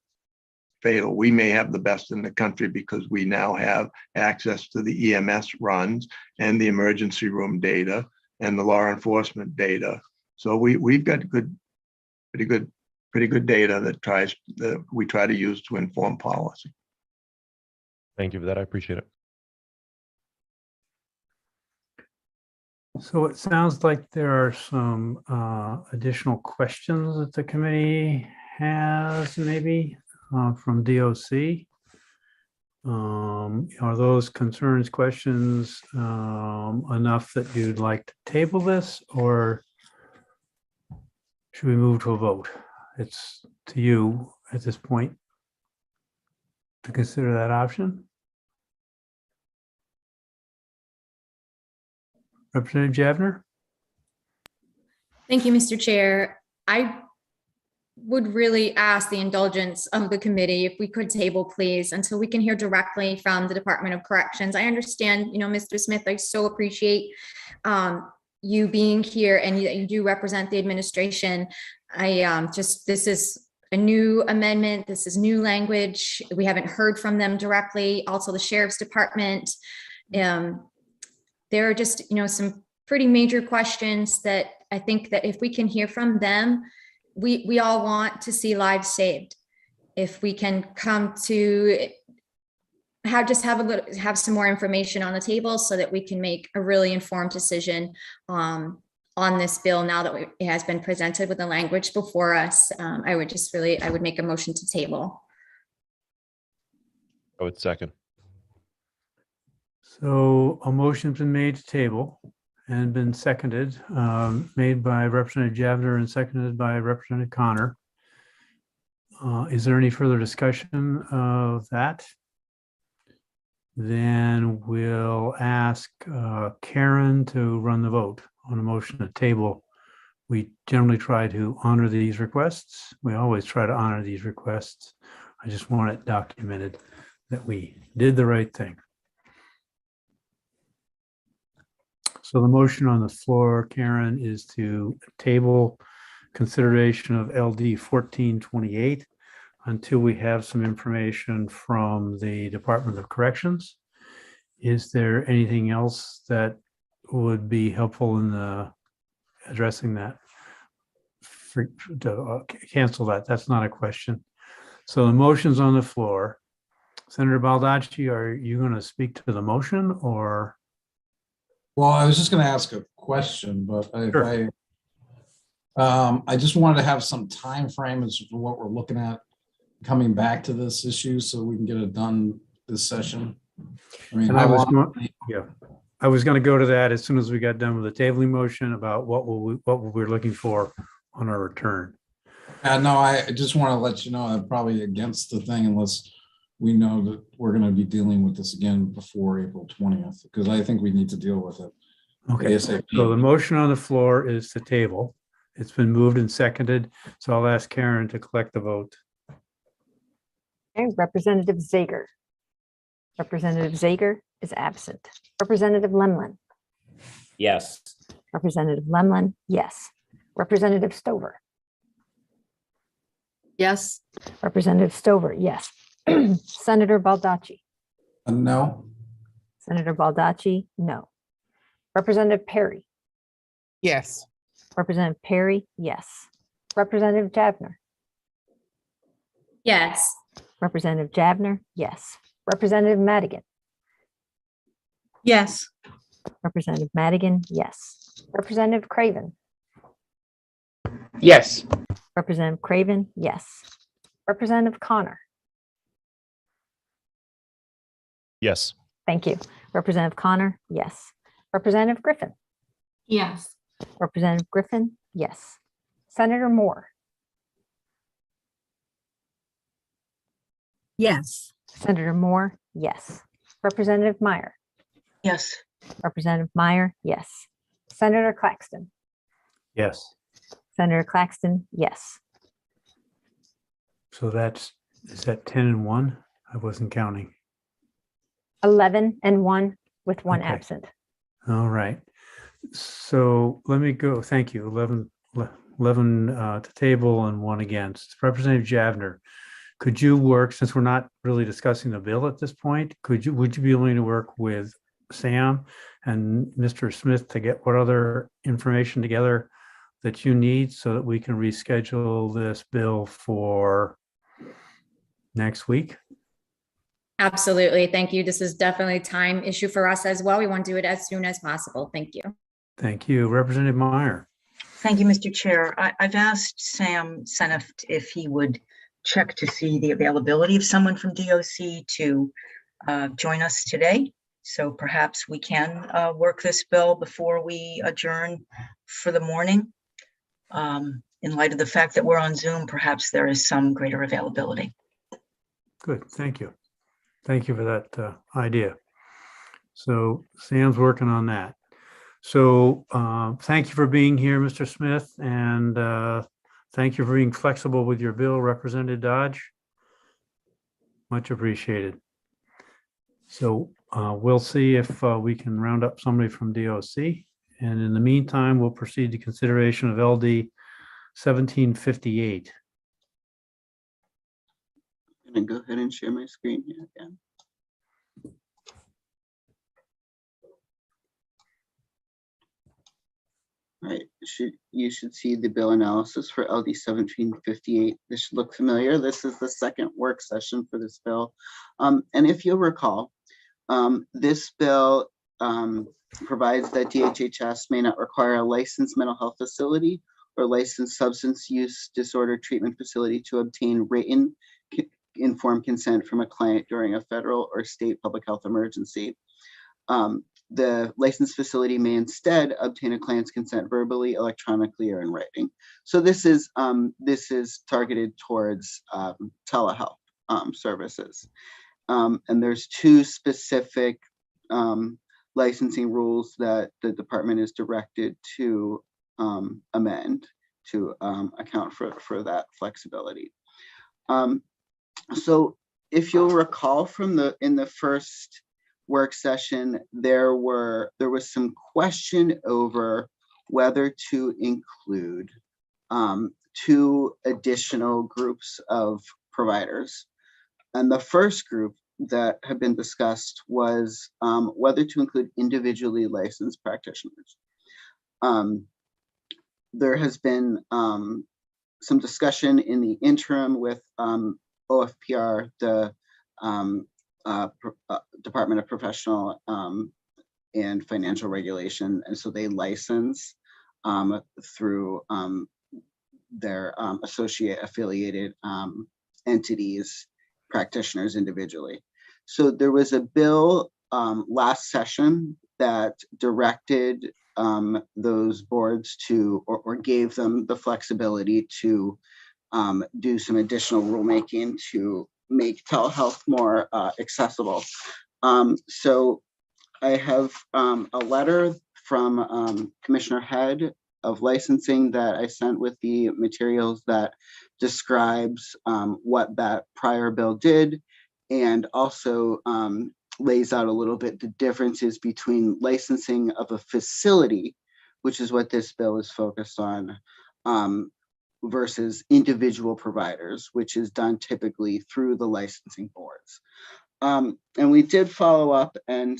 fatal. We may have the best in the country because we now have access to the EMS runs and the emergency room data and the law enforcement data. So we've got pretty good data that we try to use to inform policy. Thank you for that. I appreciate it. So it sounds like there are some additional questions that the committee has, maybe from DOC. Are those concerns, questions enough that you'd like to table this, or should we move to a vote? It's to you at this point to consider that option. Representative Javner? Thank you, Mr. Chair. I would really ask the indulgence of the committee if we could table, please, until we can hear directly from the Department of Corrections. I understand, Mr. Smith, I so appreciate you being here and you do represent the administration. This is a new amendment. This is new language. We haven't heard from them directly. Also, the Sheriff's Department. There are just, some pretty major questions that I think that if we can hear from them, we all want to see lives saved. If we can come to have some more information on the table so that we can make a really informed decision on this bill now that it has been presented with the language before us, I would make a motion to table. I would second. So a motion's been made to table and been seconded, made by Representative Javner and seconded by Representative Connor. Is there any further discussion of that? Then we'll ask Karen to run the vote on a motion to table. We generally try to honor these requests. We always try to honor these requests. I just want it documented that we did the right thing. So the motion on the floor, Karen, is to table consideration of LD 1428 until we have some information from the Department of Corrections. Is there anything else that would be helpful in addressing that? Cancel that. That's not a question. So the motion's on the floor. Senator Baldacci, are you going to speak to the motion, or? Well, I was just going to ask a question, but Sure. I just wanted to have some time frame as to what we're looking at coming back to this issue so we can get it done this session. I mean, And I how was, long- yeah, I was going to go to that as soon as we got done with the tabling motion about what we're looking for on our return. No, I just want to let you know I'm probably against the thing unless we know that we're going to be dealing with this again before April 20th, because I think we need to deal with it. Okay, ASAP. so the motion on the floor is to table. It's been moved and seconded, so I'll ask Karen to collect the vote. Okay, Representative Zager. Representative Zager is absent. Representative Lemlin. Yes. Representative Lemlin, yes. Representative Stover. Yes. Representative Stover, yes. Senator Baldacci. No. Senator Baldacci, no. Representative Perry. Yes. Representative Perry, yes. Representative Javner. Yes. Representative Javner, yes. Representative Madigan. Yes. Representative Madigan, yes. Representative Craven. Yes. Representative Craven, yes. Representative Connor. Yes. Thank you. Representative Connor, yes. Representative Griffin. Yes. Representative Griffin, yes. Senator Moore. Yes. Senator Moore, yes. Representative Meyer. Yes. Representative Meyer, yes. Senator Claxton. Yes. Senator Claxton, yes. So is that 10 and 1? I wasn't counting. 11 and 1 with one Okay. absent. All right. So let me go. Thank you. 11 to table and 1 against. Representative Javner, could you work, since we're not really discussing the bill at this point, would you be willing to work with Sam and Mr. Smith to get what other information together that you need so that we can reschedule this bill for next week? Absolutely. Thank you. This is definitely a time issue for us as well. We want to do it as soon as possible. Thank you. Thank you. Representative Meyer. Thank you, Mr. Chair. I've asked Sam Seneft if he would check to see the availability of someone from DOC to join us today. So perhaps we can work this bill before we adjourn for the morning. In light of the fact that we're on Zoom, perhaps there is some greater availability. Good. Thank you. Thank you for that idea. So Sam's working on that. So thank you for being here, Mr. Smith, and thank you for being flexible with your bill, Representative Dodge. Much appreciated. So we'll see if we can round up somebody from DOC. And in the meantime, we'll proceed to consideration of LD 1758. I'm going to go ahead and share my screen here again. All right, you should see the bill analysis for LD 1758. This should look familiar. This is the second work session for this bill. And if you'll recall, this bill provides that DHHS may not require a licensed mental health facility or licensed substance use disorder treatment facility to obtain written informed consent from a client during a federal or state public health emergency. The licensed facility may instead obtain a client's consent verbally, electronically, or in writing. So this is targeted towards telehealth services. And there's 2 specific licensing rules that the department is directed to amend to account for that flexibility. So if you'll recall from in the first work session, there was some question over whether to include 2 additional groups of providers. And the first group that had been discussed was whether to include individually licensed practitioners. There has been some discussion in the interim with OFPR, the Department of Professional and Financial Regulation, and so they license through their affiliated entities, practitioners individually. So there was a bill last session that directed those boards to, or gave them the flexibility to do some additional rulemaking to make telehealth more accessible. So I have a letter from Commissioner Head of licensing that I sent with the materials that describes what that prior bill did, and also lays out a little bit the differences between licensing of a facility, which is what this bill is focused on, versus individual providers, which is done typically through the licensing boards. And we did follow up, and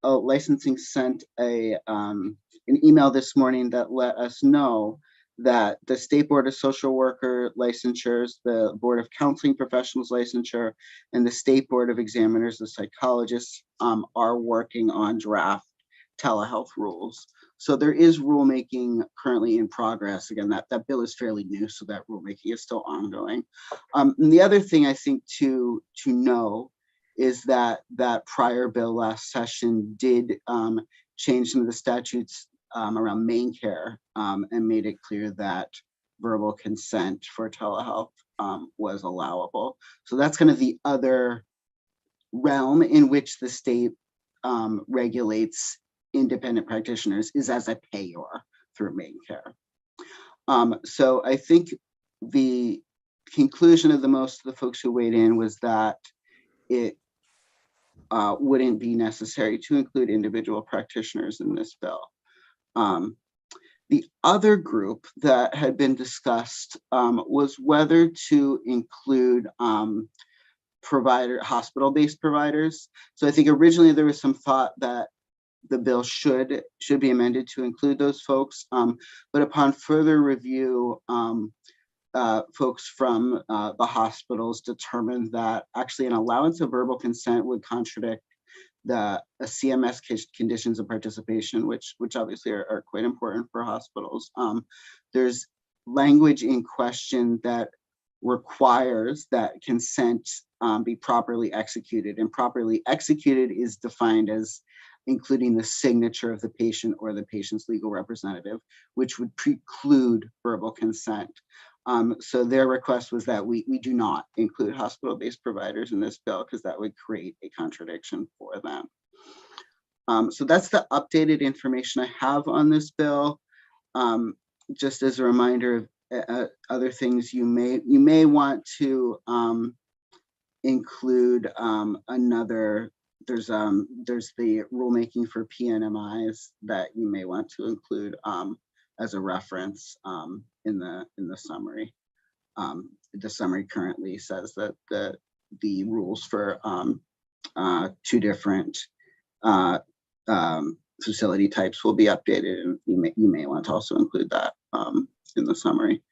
licensing sent an email this morning that let us know that the State Board of Social Worker licensures, the Board of Counseling Professionals licensure, and the State Board of Examiners, the psychologists, are working on draft telehealth rules. So there is rulemaking currently in progress. Again, that bill is fairly new, so that rulemaking is still ongoing. And the other thing I think to know is that prior bill last session did change some of the statutes around main care and made it clear that verbal consent for telehealth was allowable. So that's kind of the other realm in which the state regulates independent practitioners, is as a payor through main care. So I think the conclusion of most of the folks who weighed in was that it wouldn't be necessary to include individual practitioners in this bill. The other group that had been discussed was whether to include hospital-based providers. So I think originally there was some thought that the bill should be amended to include those folks, but upon further review, folks from the hospitals determined that actually an allowance of verbal consent would contradict the CMS conditions of participation, which obviously are quite important for hospitals. There's language in question that requires that consent be properly executed, and properly executed is defined as including the signature of the patient or the patient's legal representative, which would preclude verbal consent. So their request was that we do not include hospital-based providers in this bill because that would create a contradiction for them. So that's the updated information I have on this bill. Just as a reminder of other things you may want to include there's the rulemaking for PNMIs that you may want to include as a reference in the summary. The summary currently says that the rules for 2 different facility types will be updated, and you may want to also include that in the summary.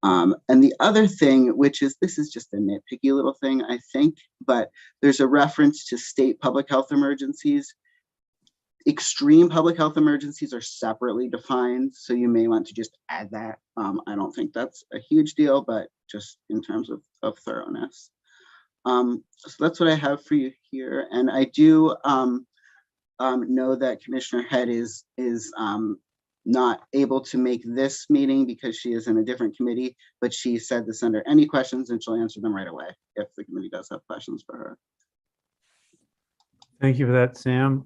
And the other thing, this is just a nitpicky little thing, I think, but there's a reference to state public health emergencies. Extreme public health emergencies are separately defined, so you may want to just add that. I don't think that's a huge deal, but just in terms of thoroughness. So that's what I have for you here. And I do know that Commissioner Head is not able to make this meeting because she is in a different committee, but she said to send her any questions and she'll answer them right away if the committee does have questions for her. Thank you for that, Sam.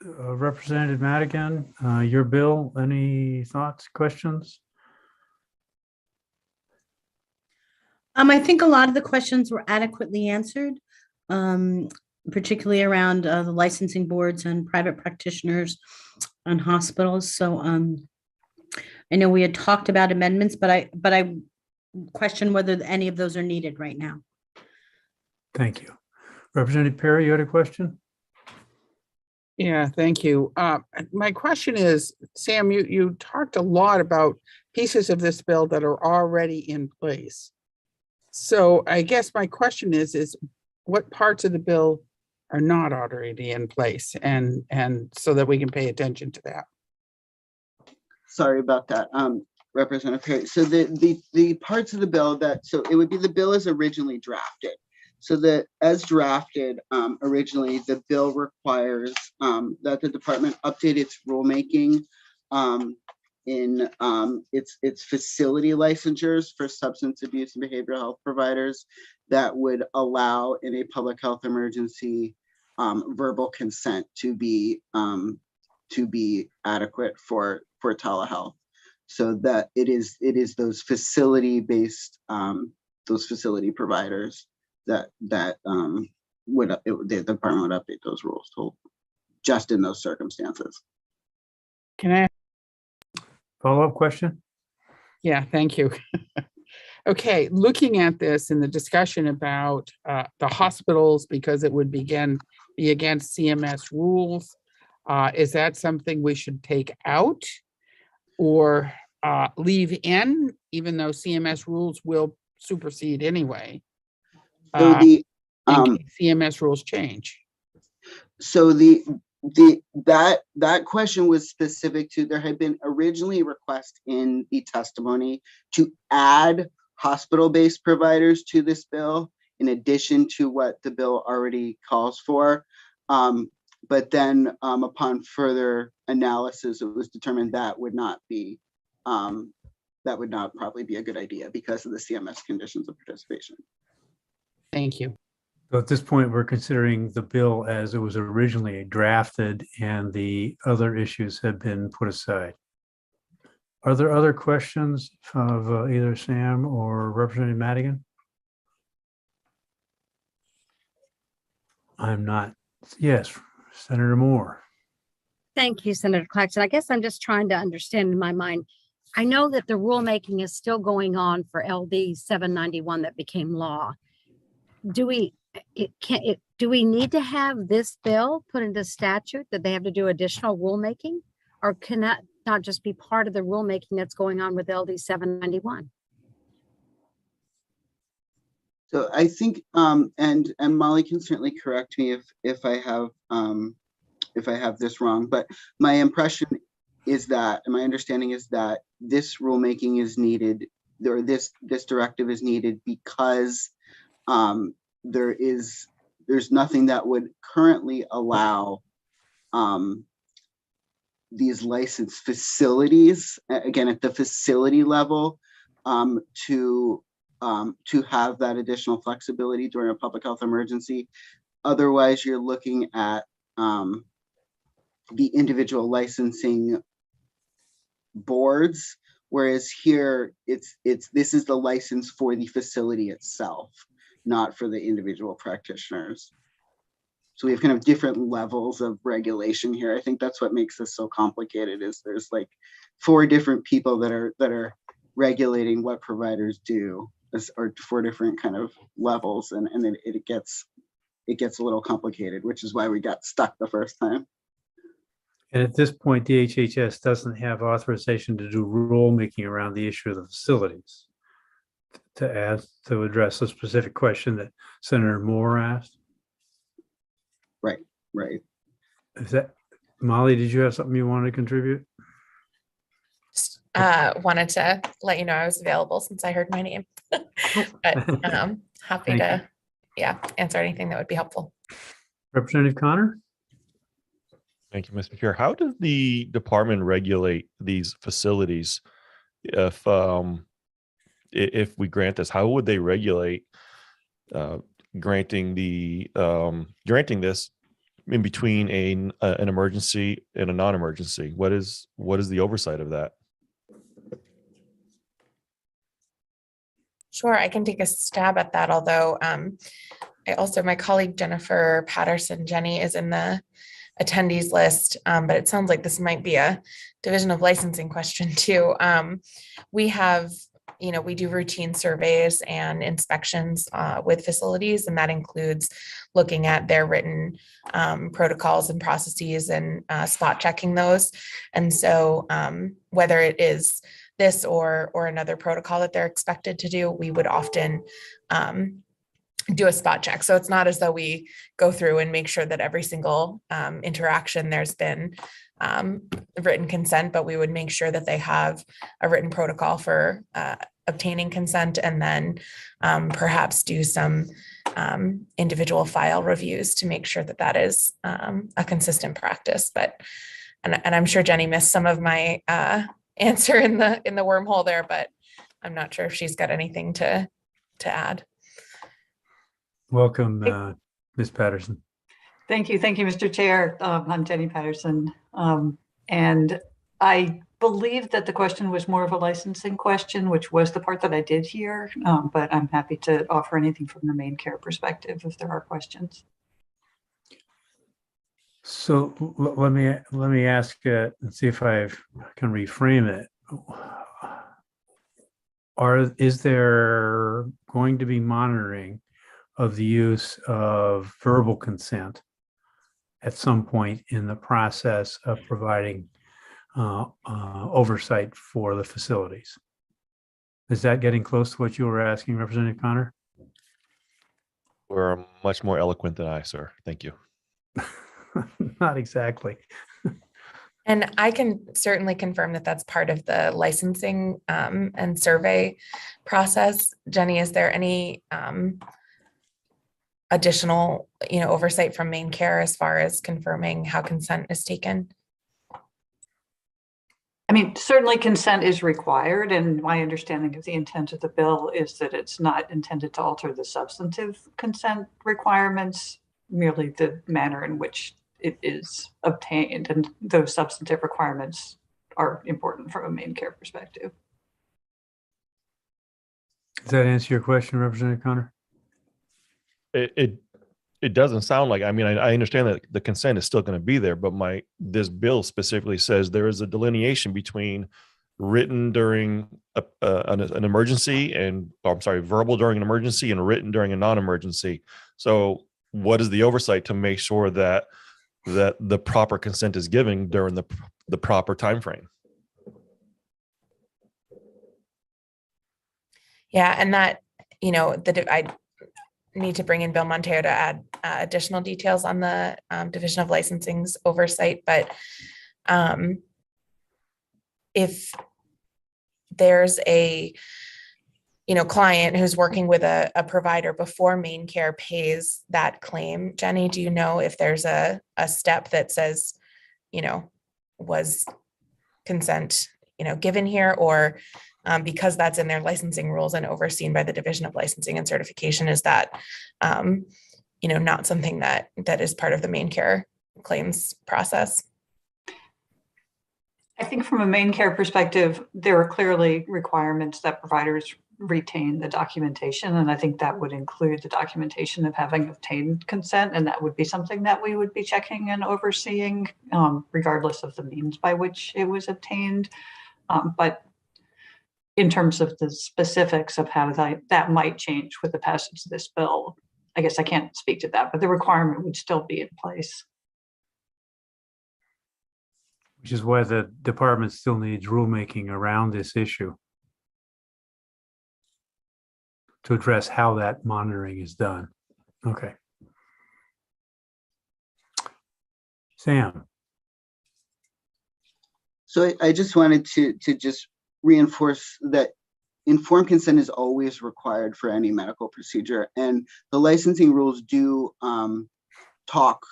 Representative Madigan, your bill, any thoughts, questions? I think a lot of the questions were adequately answered, particularly around the licensing boards and private practitioners and hospitals. So I know we had talked about amendments, but I question whether any of those are needed right now. Thank you. Representative Perry, you had a question? Yeah, thank you. My question is, Sam, you talked a lot about pieces of this bill that are already in place. So I guess my question is what parts of the bill are not already in place, and so that we can pay attention to that. Sorry about that. Representative Perry. So the parts of the bill so it would be the bill as originally drafted. So that as drafted originally, the bill requires that the department update its rulemaking in its facility licensures for substance abuse and behavioral health providers that would allow in a public health emergency verbal consent to be adequate for telehealth. So that it is those facility-based those facility providers that the department would update those rules to just in those circumstances. Can I? Follow-up question? Yeah, thank you. Okay, looking at this in the discussion about the hospitals, because it would be against CMS rules, is that something we should take out or leave in, even though CMS rules will supersede anyway? So in case CMS rules change. So that question was specific to, there had been originally a request in the testimony to add hospital-based providers to this bill in addition to what the bill already calls for. But then upon further analysis, it was determined that would not probably be a good idea because of the CMS conditions of participation. Thank you. So at this point, we're considering the bill as it was originally drafted and the other issues have been put aside. Are there other questions of either Sam or Representative Madigan? I'm not. Yes, Senator Moore. Thank you, Senator Claxton. I guess I'm just trying to understand in my mind. I know that the rulemaking is still going on for LD 791 that became law. Do we need to have this bill put into statute that they have to do additional rulemaking, or can that not just be part of the rulemaking that's going on with LD 791? So I think, and Molly can certainly correct me if I have this wrong, but my impression is that, and my understanding is that this rulemaking is needed, or this directive is needed because there's nothing that would currently allow these licensed facilities, again at the facility level, to have that additional flexibility during a public health emergency. Otherwise, you're looking at the individual licensing boards, whereas here this is the license for the facility itself, not for the individual practitioners. So we have kind of different levels of regulation here. I think that's what makes this so complicated, is there's like 4 different people that are regulating what providers do, or 4 different kind of levels, and then it gets a little complicated, which is why we got stuck the first time. And at this point, the HHS doesn't have authorization to do rulemaking around the issue of the facilities. To address the specific question that Senator Moore asked. Right. Mm-hmm. Is that, Molly, did you have something you wanted to contribute? Just wanted to let you know I was available since I heard my name. But happy to answer anything that would be helpful. Representative Connor? Thank you, Mr. Chair. How does the department regulate these facilities? If we grant this, how would they regulate granting this in between an emergency and a non-emergency? What is the oversight of that? Sure, I can take a stab at that, although my colleague Jennifer Patterson, Jenny, is in the attendees list, but it sounds like this might be a Division of Licensing question too. We do routine surveys and inspections with facilities, and that includes looking at their written protocols and processes and spot checking those. And so whether it is this or another protocol that they're expected to do, we would often do a spot check. So it's not as though we go through and make sure that every single interaction there's been written consent, but we would make sure that they have a written protocol for obtaining consent, and then perhaps do some individual file reviews to make sure that that is a consistent practice. But and I'm sure Jenny missed some of my answer in the wormhole there, but I'm not sure if she's got anything to add. Welcome, Ms. Patterson. Thank you, Mr. Chair. I'm Jenny Patterson, and I believe that the question was more of a licensing question, which was the part that I did hear, but I'm happy to offer anything from the main care perspective if there are questions. So let me ask and see if I can reframe it. Is there going to be monitoring of the use of verbal consent at some point in the process of providing oversight for the facilities? Is that getting close to what you were asking, Representative Connor? We're much more eloquent than I, sir. Thank you. Not exactly. And I can certainly confirm that that's part of the licensing and survey process. Jenny, is there any additional, oversight from main care as far as confirming how consent is taken? I mean, certainly consent is required, and my understanding of the intent of the bill is that it's not intended to alter the substantive consent requirements, merely the manner in which it is obtained, and those substantive requirements are important from a main care perspective. Does that answer your question, Representative Connor? It doesn't sound like, I mean, I understand that the consent is still going to be there, but this bill specifically says there is a delineation between written during an emergency and, verbal during an emergency and written during a non-emergency. So what is the oversight to make sure that the proper consent is given during the proper time frame? Yeah, and that, I need to bring in Bill Monteo to add additional details on the Division of Licensing's oversight. But if there's a client who's working with a provider before main care pays that claim, Jenny, do you know if there's a step that says, was consent, given here, or because that's in their licensing rules and overseen by the Division of Licensing and Certification, is that, not something that is part of the main care claims process? I think from a main care perspective, there are clearly requirements that providers retain the documentation. And I think that would include the documentation of having obtained consent. And that would be something that we would be checking and overseeing, regardless of the means by which it was obtained. But in terms of the specifics of how that might change with the passage of this bill, I guess I can't speak to that, but the requirement would still be in place. Which is why the department still needs rulemaking around this issue to address how that monitoring is done. Okay. Sam. So I just wanted to just reinforce that informed consent is always required for any medical procedure, and the licensing rules do talk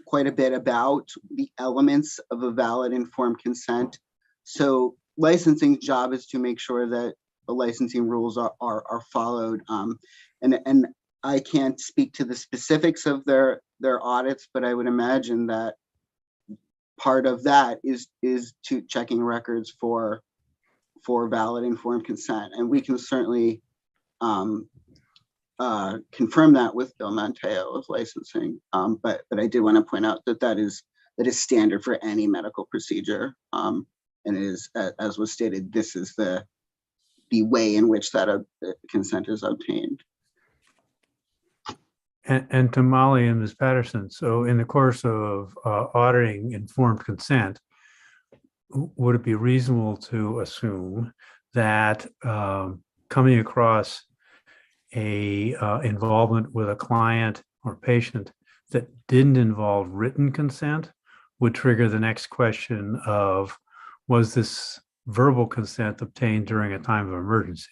quite a bit about the elements of a valid informed consent. So licensing's job is to make sure that the licensing rules are followed. And I can't speak to the specifics of their audits, but I would imagine that part of that is to checking records for valid informed consent. And we can certainly confirm that with Bill Monteo of licensing. But I did want to point out that is standard for any medical procedure. And it is, as was stated, this is the way in which that consent is obtained. And to Molly and Ms. Patterson, so in the course of auditing informed consent, would it be reasonable to assume that coming across a involvement with a client or patient that didn't involve written consent would trigger the next question of, was this verbal consent obtained during a time of emergency?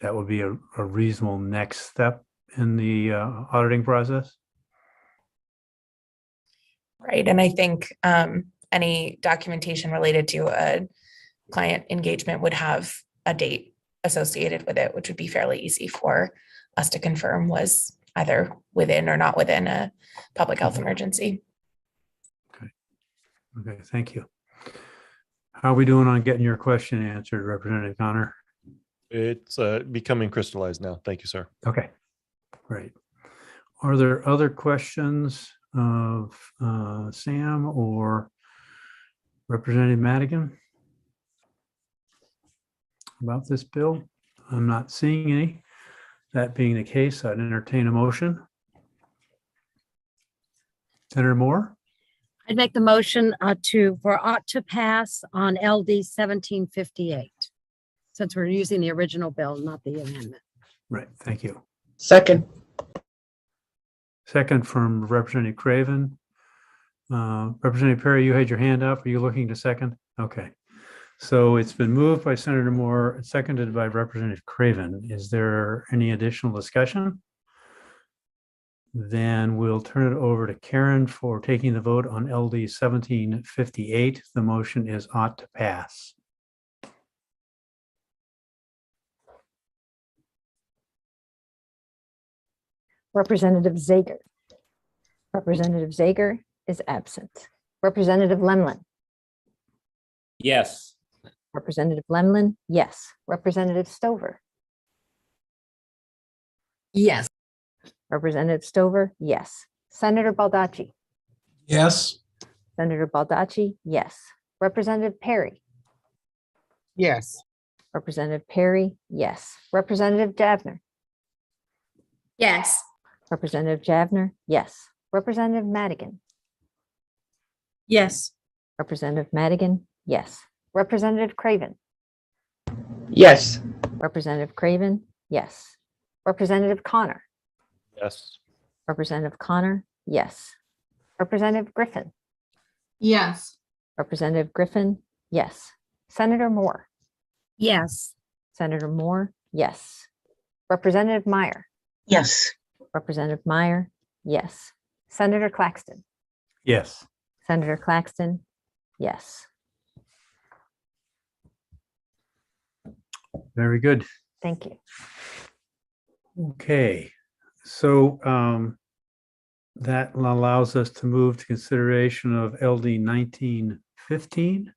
That would be a reasonable next step in the auditing process. Right. And I think any documentation related to a client engagement would have a date associated with it, which would be fairly easy for us to confirm was either within or not within a public health emergency. Okay, thank you. How are we doing on getting your question answered, Representative Connor? It's becoming crystallized now. Thank you, sir. Okay, great. Are there other questions of Sam or Representative Madigan about this bill? I'm not seeing any. That being the case, I'd entertain a motion. Senator Moore? I'd make the motion for ought to pass on LD 1758, since we're using the original bill, not the amendment. Right, thank you. Second. Second from Representative Craven. Representative Perry, you had your hand up. Are you looking to second? Okay. So it's been moved by Senator Moore, seconded by Representative Craven. Is there any additional discussion? Then we'll turn it over to Karen for taking the vote on LD 1758. The motion is ought to pass. Representative Zager. Representative Zager is absent. Representative Lemlin. Yes. Representative Lemlin, yes. Representative Stover. Yes. Representative Stover, yes. Senator Baldacci. Yes. Senator Baldacci, yes. Representative Perry. Yes. Representative Perry, yes. Representative Javner. Yes. Representative Javner, yes. Representative Madigan. Yes. Representative Madigan, yes. Representative Craven. Yes. Representative Craven, yes. Representative Connor. Yes. Representative Connor, yes. Representative Griffin. Yes. Representative Griffin, yes. Senator Moore. Yes. Senator Moore, yes. Representative Meyer. Yes. Representative Meyer, yes. Senator Claxton. Yes. Senator Claxton, yes. Very good. Thank you. Okay, so that allows us to move to consideration of LD 1915.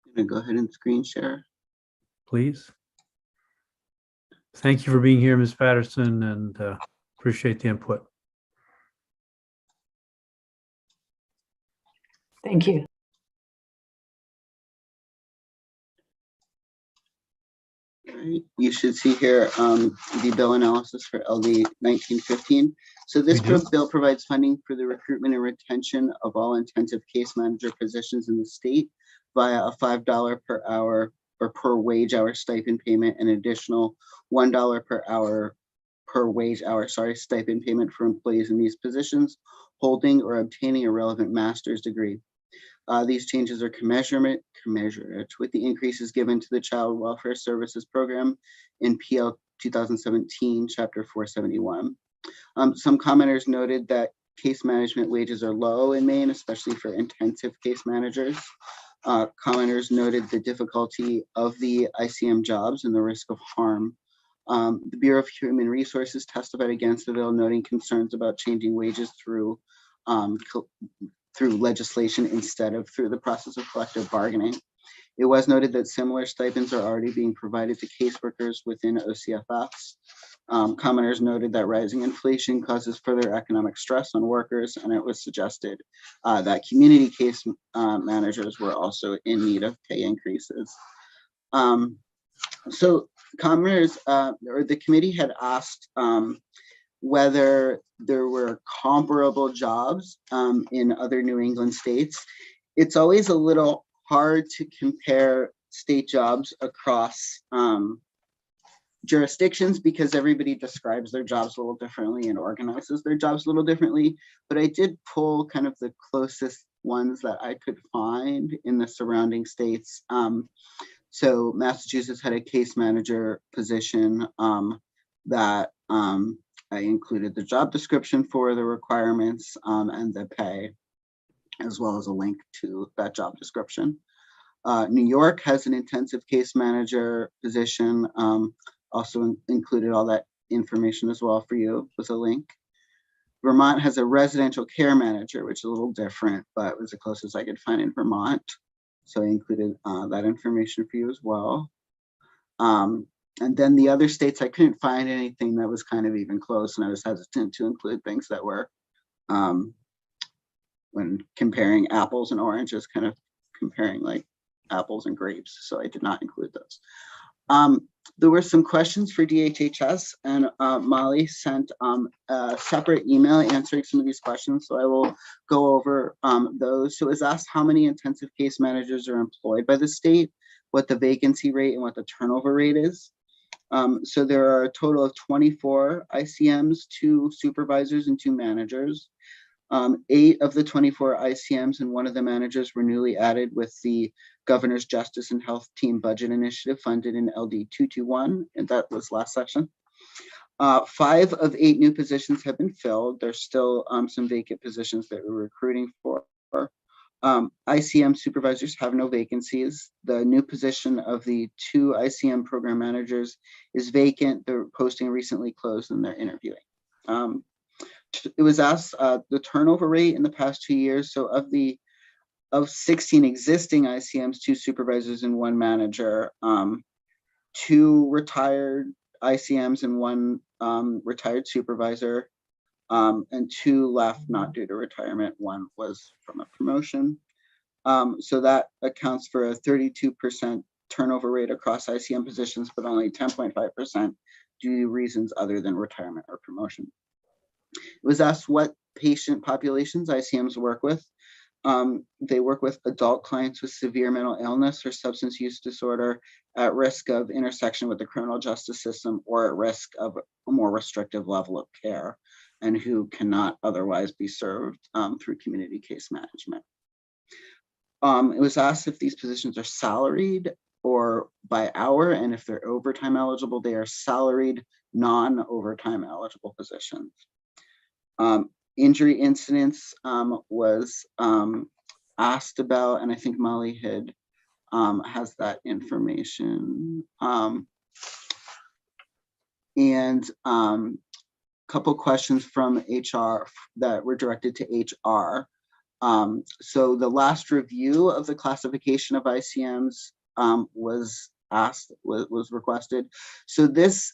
I'm gonna go ahead and screen share. Please. Thank you for being here, Ms. Patterson, and appreciate the input. Thank you. All right, you should see here the bill analysis for LD 1915. So this bill provides funding for the recruitment and retention of all intensive case manager positions in the state via a $5 per hour or per wage hour stipend payment, and additional $1 per hour per wage hour, stipend payment for employees in these positions holding or obtaining a relevant master's degree. These changes are commensurate with the increases given to the Child Welfare Services Program in PL 2017, Chapter 471. Some commenters noted that case management wages are low in Maine, especially for intensive case managers. Commenters noted the difficulty of the ICM jobs and the risk of harm. The Bureau of Human Resources testified against the bill, noting concerns about changing wages through legislation instead of through the process of collective bargaining. It was noted that similar stipends are already being provided to caseworkers within OCFFs. Commenters noted that rising inflation causes further economic stress on workers, and it was suggested that community case managers were also in need of pay increases. So commenters or the committee had asked whether there were comparable jobs in other New England states. It's always a little hard to compare state jobs across jurisdictions because everybody describes their jobs a little differently and organizes their jobs a little differently. But I did pull kind of the closest ones that I could find in the surrounding states. So Massachusetts had a case manager position that I included the job description for, the requirements, and the pay, as well as a link to that job description. New York has an intensive case manager position, also included all that information as well for you with a link. Vermont has a residential care manager, which is a little different, but was the closest I could find in Vermont. So I included that information for you as well. And then the other states, I couldn't find anything that was kind of even close, and I was hesitant to include things that were, when comparing apples and oranges, kind of comparing like apples and grapes. So I did not include those. There were some questions for DHHS, and Molly sent a separate email answering some of these questions. So I will go over those. So it was asked how many intensive case managers are employed by the state, what the vacancy rate and what the turnover rate is. So there are a total of 24 ICMs, 2 supervisors and 2 managers. 8 of the 24 ICMs and 1 of the managers were newly added with the Governor's Justice and Health Team Budget Initiative funded in LD 221, and that was last session. 5 of 8 new positions have been filled. There's still some vacant positions that we're recruiting for. ICM supervisors have no vacancies. The new position of the 2 ICM program managers is vacant. The posting recently closed and they're interviewing. It was asked the turnover rate in the past 2 years. So of 16 existing ICMs, 2 supervisors and 1 manager, 2 retired ICMs and 1 retired supervisor, and 2 left not due to retirement. 1 was from a promotion. So that accounts for a 32% turnover rate across ICM positions, but only 10.5% due to reasons other than retirement or promotion. It was asked what patient populations ICMs work with. They work with adult clients with severe mental illness or substance use disorder at risk of intersection with the criminal justice system or at risk of a more restrictive level of care and who cannot otherwise be served through community case management. It was asked if these positions are salaried or by hour, and if they're overtime eligible. They are salaried, non-overtime eligible positions. Injury incidents was asked about, and I think Molly had has that information. And couple questions from HR that were directed to HR. So the last review of the classification of ICMs was requested. So this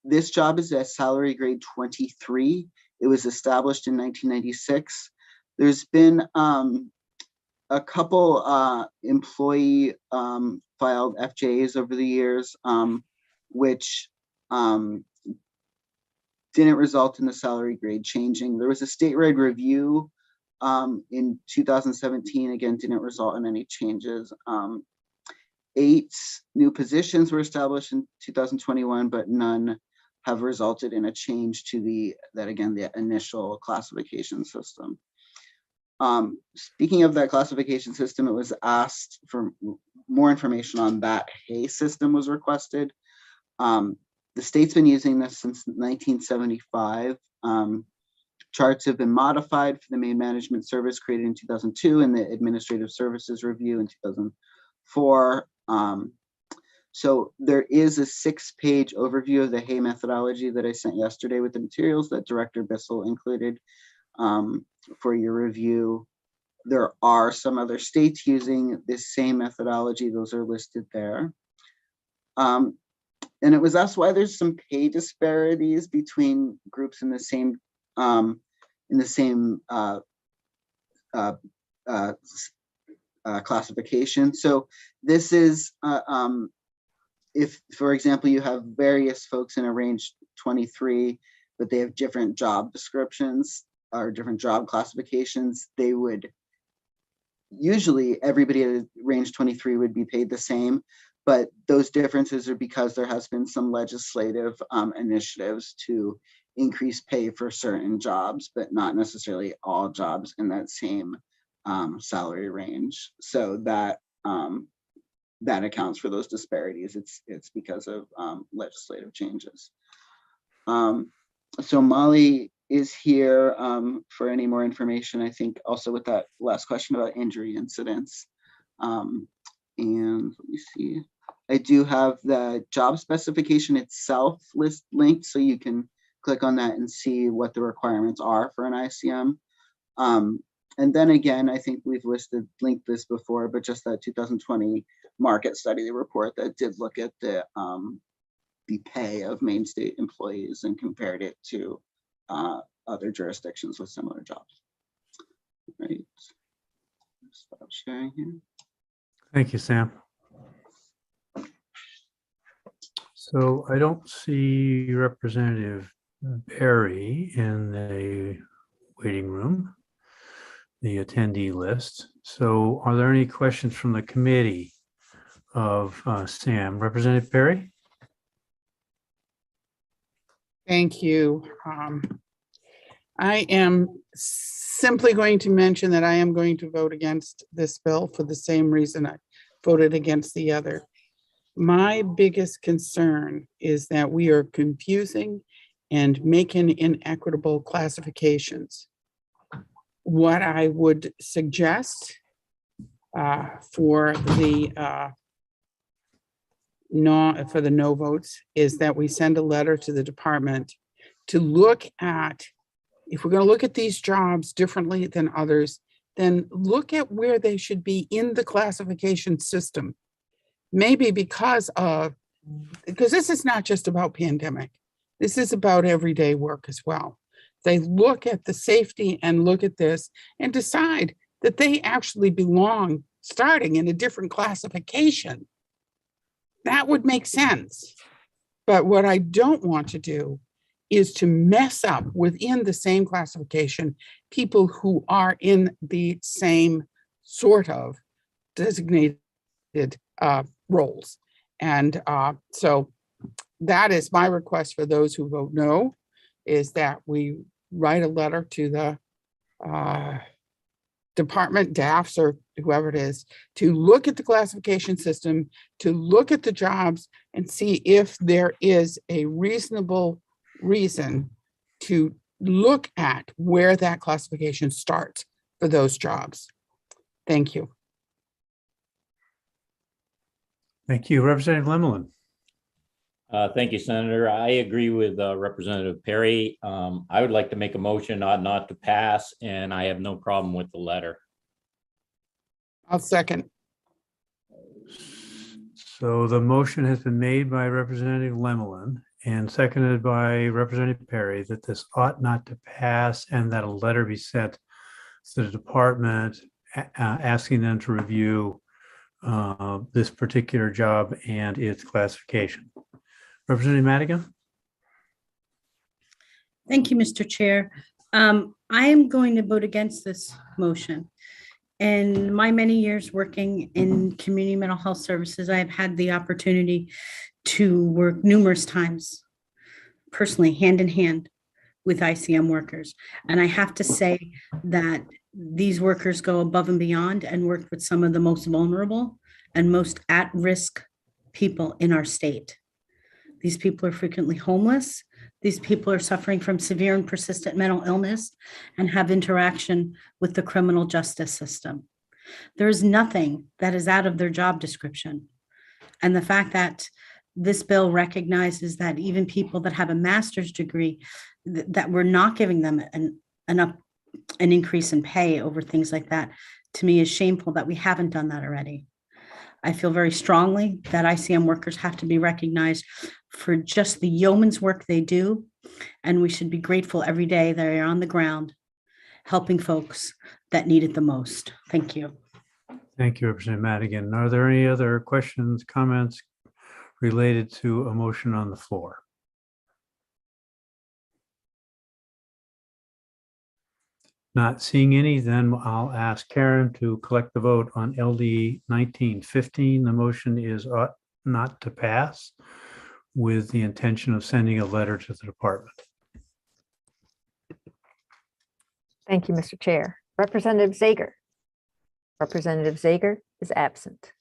this job is a salary grade 23. It was established in 1996. There's been a couple employee filed FJAs over the years, which didn't result in the salary grade changing. There was a statewide review in 2017, again, didn't result in any changes. 8 new positions were established in 2021, but none have resulted in a change to the initial classification system. Speaking of that classification system, it was asked for more information on that HAY system was requested. The state's been using this since 1975. Charts have been modified for the main management service created in 2002 and the administrative services review in 2004. So there is a 6-page overview of the HAY methodology that I sent yesterday with the materials that Director Bissell included for your review. There are some other states using this same methodology. Those are listed there. And it was asked why there's some pay disparities between groups in the same classification. So this is if, for example, you have various folks in a range 23, but they have different job descriptions or different job classifications, they would usually, everybody at range 23 would be paid the same. but those differences are because there has been some legislative initiatives to increase pay for certain jobs, but not necessarily all jobs in that same salary range. So that that accounts for those disparities. It's because of legislative changes. So Molly is here for any more information, I think also with that last question about injury incidents. And let me see, I do have the job specification itself linked, so you can click on that and see what the requirements are for an ICM. And then again, I think we've linked this before, but just that 2020 market study report that did look at the pay of Maine State employees and compared it to other jurisdictions with similar jobs. Right. Stop sharing here. Thank you, Sam. So I don't see Representative Perry in the waiting room, the attendee list. So are there any questions from the committee of Sam? Representative Perry? Thank you. I am simply going to mention that I am going to vote against this bill for the same reason I voted against the other. My biggest concern is that we are confusing and making inequitable classifications. What I would suggest for the no votes is that we send a letter to the department to look at, if we're going to look at these jobs differently than others, then look at where they should be in the classification system. Maybe because this is not just about pandemic. This is about everyday work as well. They look at the safety and look at this and decide that they actually belong starting in a different classification. That would make sense. But what I don't want to do is to mess up within the same classification people who are in the same sort of designated roles. And so that is my request for those who vote no, is that we write a letter to the department, DAFs, or whoever it is, to look at the classification system, to look at the jobs and see if there is a reasonable reason to look at where that classification starts for those jobs. Thank you. Thank you. Representative Lemelin. Thank you, Senator. I agree with Representative Perry. I would like to make a motion not to pass, and I have no problem with the letter. I'll second. So the motion has been made by Representative Lemelin and seconded by Representative Perry that this ought not to pass and that a letter be sent to the department asking them to review this particular job and its classification. Representative Madigan? Thank you, Mr. Chair. I am going to vote against this motion. In my many years working in community mental health services, I have had the opportunity to work numerous times, personally, hand in hand with ICM workers. And I have to say that these workers go above and beyond and work with some of the most vulnerable and most at-risk people in our state. These people are frequently homeless. These people are suffering from severe and persistent mental illness and have interaction with the criminal justice system. There is nothing that is out of their job description. And the fact that this bill recognizes that even people that have a master's degree, that we're not giving them an increase in pay over things like that, to me is shameful that we haven't done that already. I feel very strongly that ICM workers have to be recognized for just the yeoman's work they do. And we should be grateful every day that they are on the ground helping folks that need it the most. Thank you. Thank you, Representative Madigan. Are there any other questions, comments related to a motion on the floor? Not seeing any, then I'll ask Karen to collect the vote on LD 1915. The motion is ought not to pass with the intention of sending a letter to the department. Thank you, Mr. Chair. Representative Zager. Representative Zager is absent.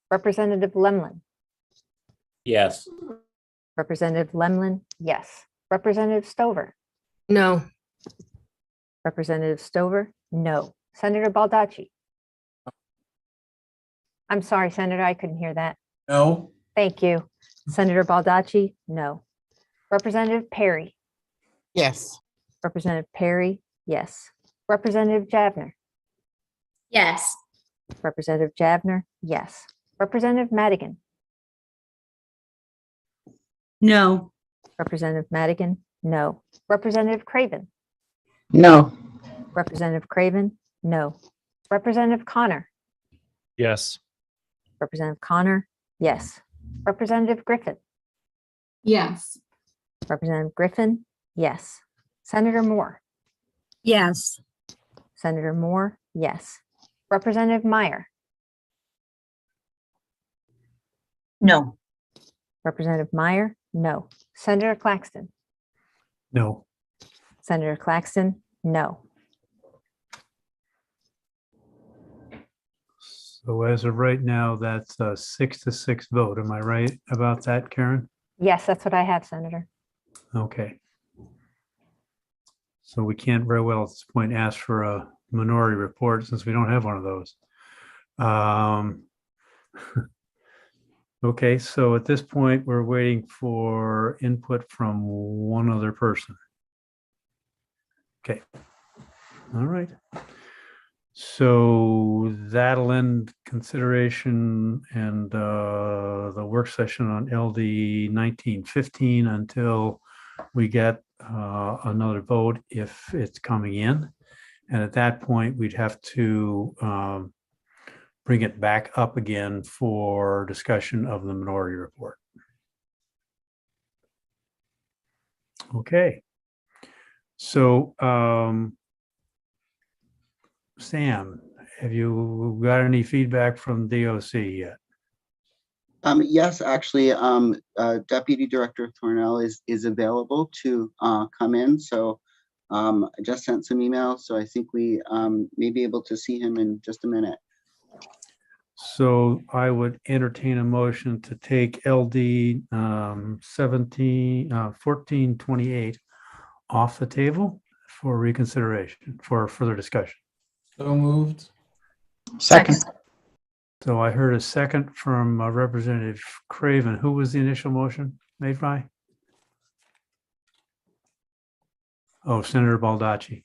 Representative Lemlin. Yes. Representative Lemlin, yes. Representative Stover. No. Representative Stover, no. Senator Baldacci. I'm sorry, Senator, I couldn't hear that. No. Thank you. Senator Baldacci, no. Representative Perry. Yes. Representative Perry, yes. Representative Javner. Yes. Representative Javner, yes. Representative Madigan. No. Representative Madigan, no. Representative Craven. No. Representative Craven, no. Representative Connor. Yes. Representative Connor, yes. Representative Griffin. Yes. Representative Griffin, yes. Senator Moore. Yes. Senator Moore, yes. Representative Meyer. No. Representative Meyer, no. Senator Claxton. No. Senator Claxton, no. So as of right now, that's a 6-6 vote. Am I right about that, Karen? Yes, that's what I have, Senator. Okay. So we can't very well at this point ask for a minority report since we don't have one of those. Okay, so at this point, we're waiting for input from one other person. Okay. All right. So that'll end consideration and the work session on LD 1915 until we get another vote if it's coming in. And at that point, we'd have to bring it back up again for discussion of the minority report. Okay. So Sam, have you got any feedback from DOC yet? Yes, actually, Deputy Director Thornell is available to come in. So I just sent some emails, so I think we may be able to see him in just a minute. So I would entertain a motion to take LD 1428 off the table for reconsideration, for further discussion. So moved. Second. So I heard a second from Representative Craven. Who was the initial motion made by? Oh, Senator Baldacci.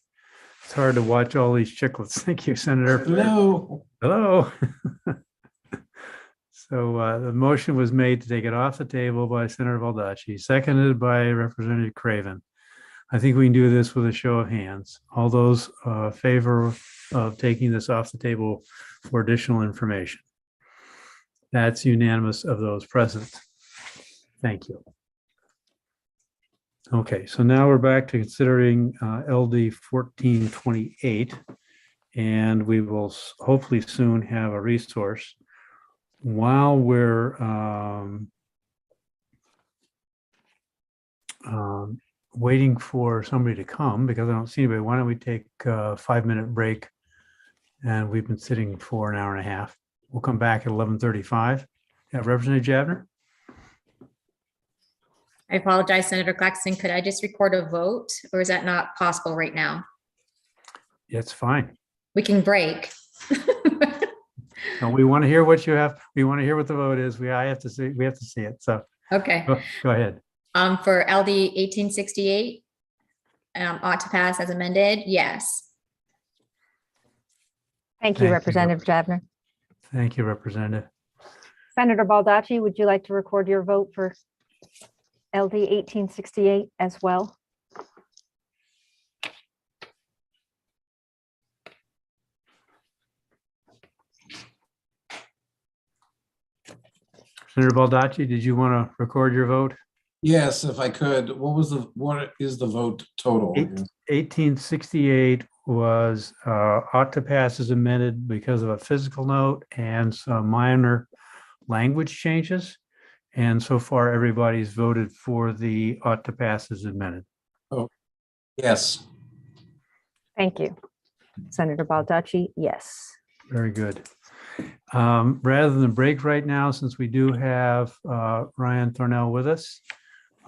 It's hard to watch all these chicklets. Thank you, Senator. Hello. Hello. So the motion was made to take it off the table by Senator Baldacci, seconded by Representative Craven. I think we can do this with a show of hands. All those favor of taking this off the table for additional information. That's unanimous of those present. Thank you. Okay, so now we're back to considering LD 1428, and we will hopefully soon have a resource. While we're waiting for somebody to come, because I don't see anybody, why don't we take a 5-minute break? And we've been sitting for an hour and a half. We'll come back at 11:35. Yeah, Representative Javner? I apologize, Senator Claxton. Could I just record a vote, or is that not possible right now? It's fine. We can break. No, we want to hear what you have. We want to hear what the vote is. We have to see it. So Okay. go ahead. For LD 1868, ought to pass as amended, yes. Thank Thank you, you, Representative Javner. Thank you, Representative. Senator Baldacci, would you like to record your vote for LD 1868 as well? Senator Baldacci, did you want to record your vote? Yes, if I could. What is the vote total? 1868 was ought to pass as amended because of a physical note and some minor language changes. And so far, everybody's voted for the ought to pass as amended. Oh, yes. Thank you. Senator Baldacci, yes. Very good. Rather than break right now, since we do have Ryan Thornell with us,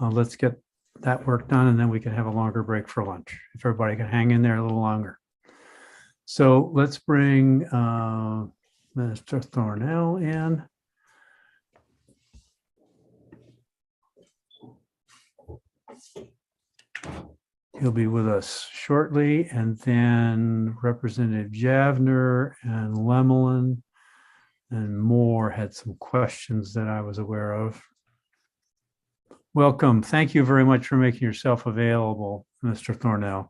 let's get that work done and then we can have a longer break for lunch, if everybody can hang in there a little longer. So let's bring Mr. Thornell in. He'll be with us shortly, and then Representative Javner and Lemelin and Moore had some questions that I was aware of. Welcome. Thank you very much for making yourself available, Mr. Thornell.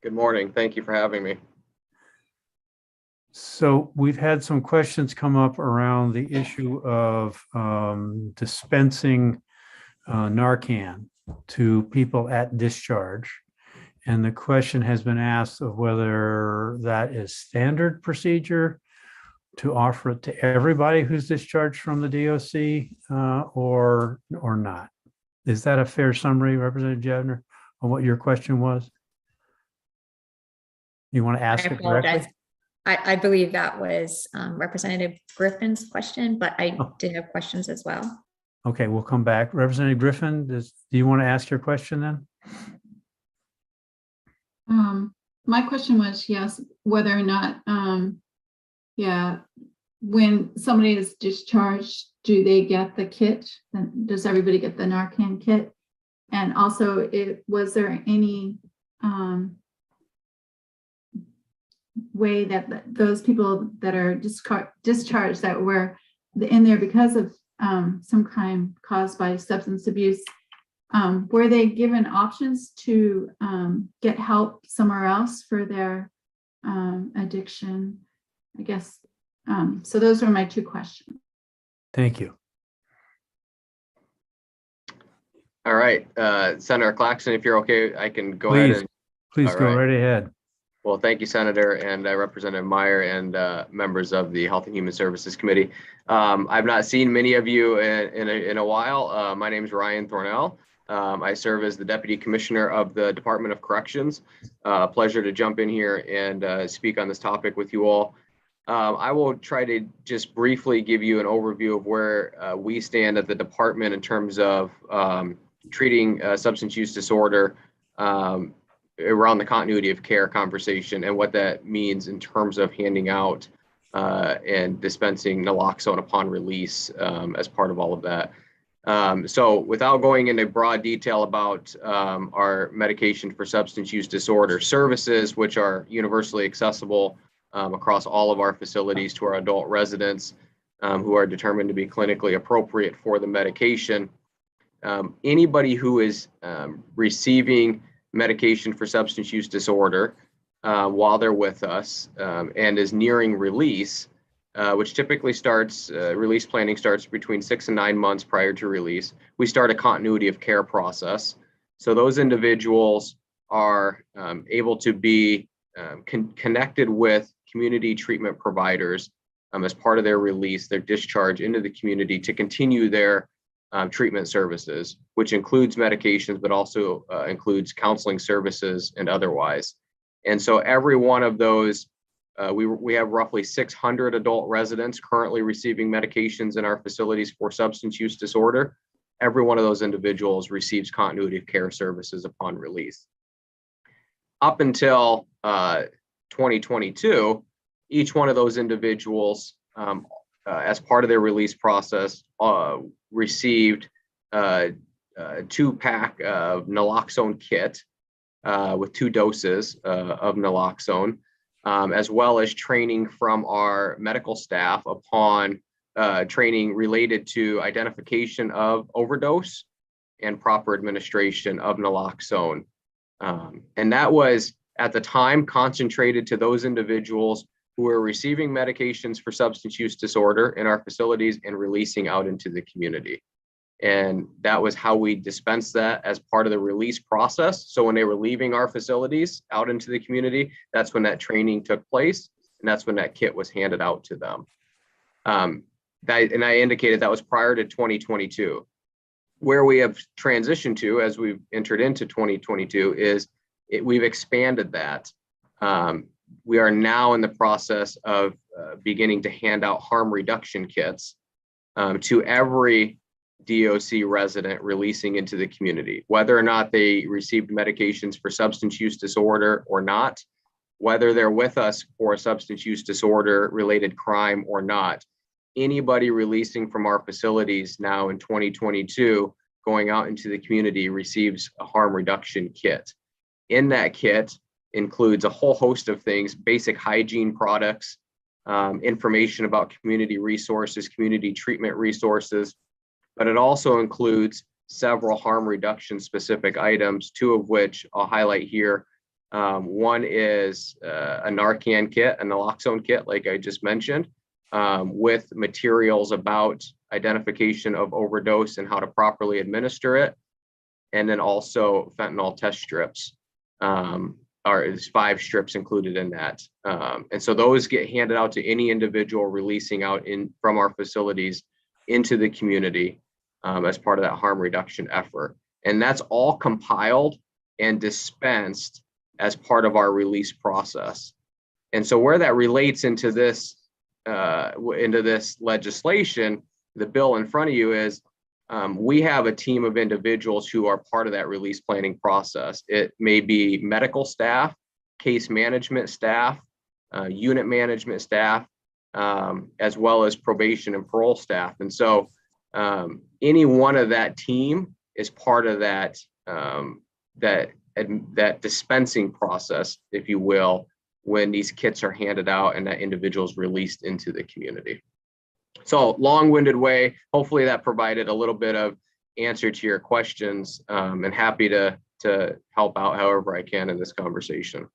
Good morning. Thank you for having me. So we've had some questions come up around the issue of dispensing Narcan to people at discharge. And the question has been asked of whether that is standard procedure to offer it to everybody who's discharged from the DOC or not. Is that a fair summary, Representative Javner, on what your question was? You want to ask it directly? I believe that was Representative Griffin's question, but I did have questions as well. Okay, we'll come back. Representative Griffin, do you want to ask your question then? My question was, yes, whether or not, when somebody is discharged, do they get the kit? And does everybody get the Narcan kit? And also, was there any way that those people that are discharged that were in there because of some crime caused by substance abuse, were they given options to get help somewhere else for their addiction? I guess, so those are my two questions. Thank you. All right, Senator Claxton, if you're okay, I can go ahead and. Please go right ahead. Well, thank you, Senator, and Representative Meyer and members of the Health and Human Services Committee. I've not seen many of you in a while. My name is Ryan Thornell. I serve as the Deputy Commissioner of the Department of Corrections. Pleasure to jump in here and speak on this topic with you all. I will try to just briefly give you an overview of where we stand at the department in terms of treating substance use disorder around the continuity of care conversation and what that means in terms of handing out and dispensing naloxone upon release as part of all of that. So without going into broad detail about our medication for substance use disorder services, which are universally accessible across all of our facilities to our adult residents who are determined to be clinically appropriate for the medication, anybody who is receiving medication for substance use disorder while they're with us and is nearing release, which typically starts, release planning starts between 6 and 9 months prior to release. We start a continuity of care process. So those individuals are able to be connected with community treatment providers as part of their release, their discharge into the community to continue their treatment services, which includes medications, but also includes counseling services and otherwise. And so every one of those, we have roughly 600 adult residents currently receiving medications in our facilities for substance use disorder. Every one of those individuals receives continuity of care services upon release. Up until 2022, each one of those individuals, as part of their release process, received a 2-pack of naloxone kit with 2 doses of naloxone, as well as training from our medical staff upon training related to identification of overdose and proper administration of naloxone. And that was at the time concentrated to those individuals who are receiving medications for substance use disorder in our facilities and releasing out into the community. And that was how we dispensed that as part of the release process. So when they were leaving our facilities out into the community, that's when that training took place. And that's when that kit was handed out to them. and I indicated that was prior to 2022. Where we have transitioned to as we've entered into 2022 is we've expanded that. We are now in the process of beginning to hand out harm reduction kits to every DOC resident releasing into the community, whether or not they received medications for substance use disorder or not, whether they're with us for a substance use disorder related crime or not. Anybody releasing from our facilities now in 2022 going out into the community receives a harm reduction kit. In that kit includes a whole host of things, basic hygiene products, information about community resources, community treatment resources, but it also includes several harm reduction specific items, two of which I'll highlight here. One is a Narcan kit, a naloxone kit, like I just mentioned, with materials about identification of overdose and how to properly administer it. And then also fentanyl test strips. There's 5 strips included in that. And so those get handed out to any individual releasing out from our facilities into the community as part of that harm reduction effort. And that's all compiled and dispensed as part of our release process. And so where that relates into this legislation, the bill in front of you is we have a team of individuals who are part of that release planning process. It may be medical staff, case management staff, unit management staff, as well as probation and parole staff. And so any one of that team is part of that dispensing process, if you will, when these kits are handed out and that individual's released into the community. So long-winded way, hopefully that provided a little bit of answer to your questions, and happy to help out however I can in this conversation.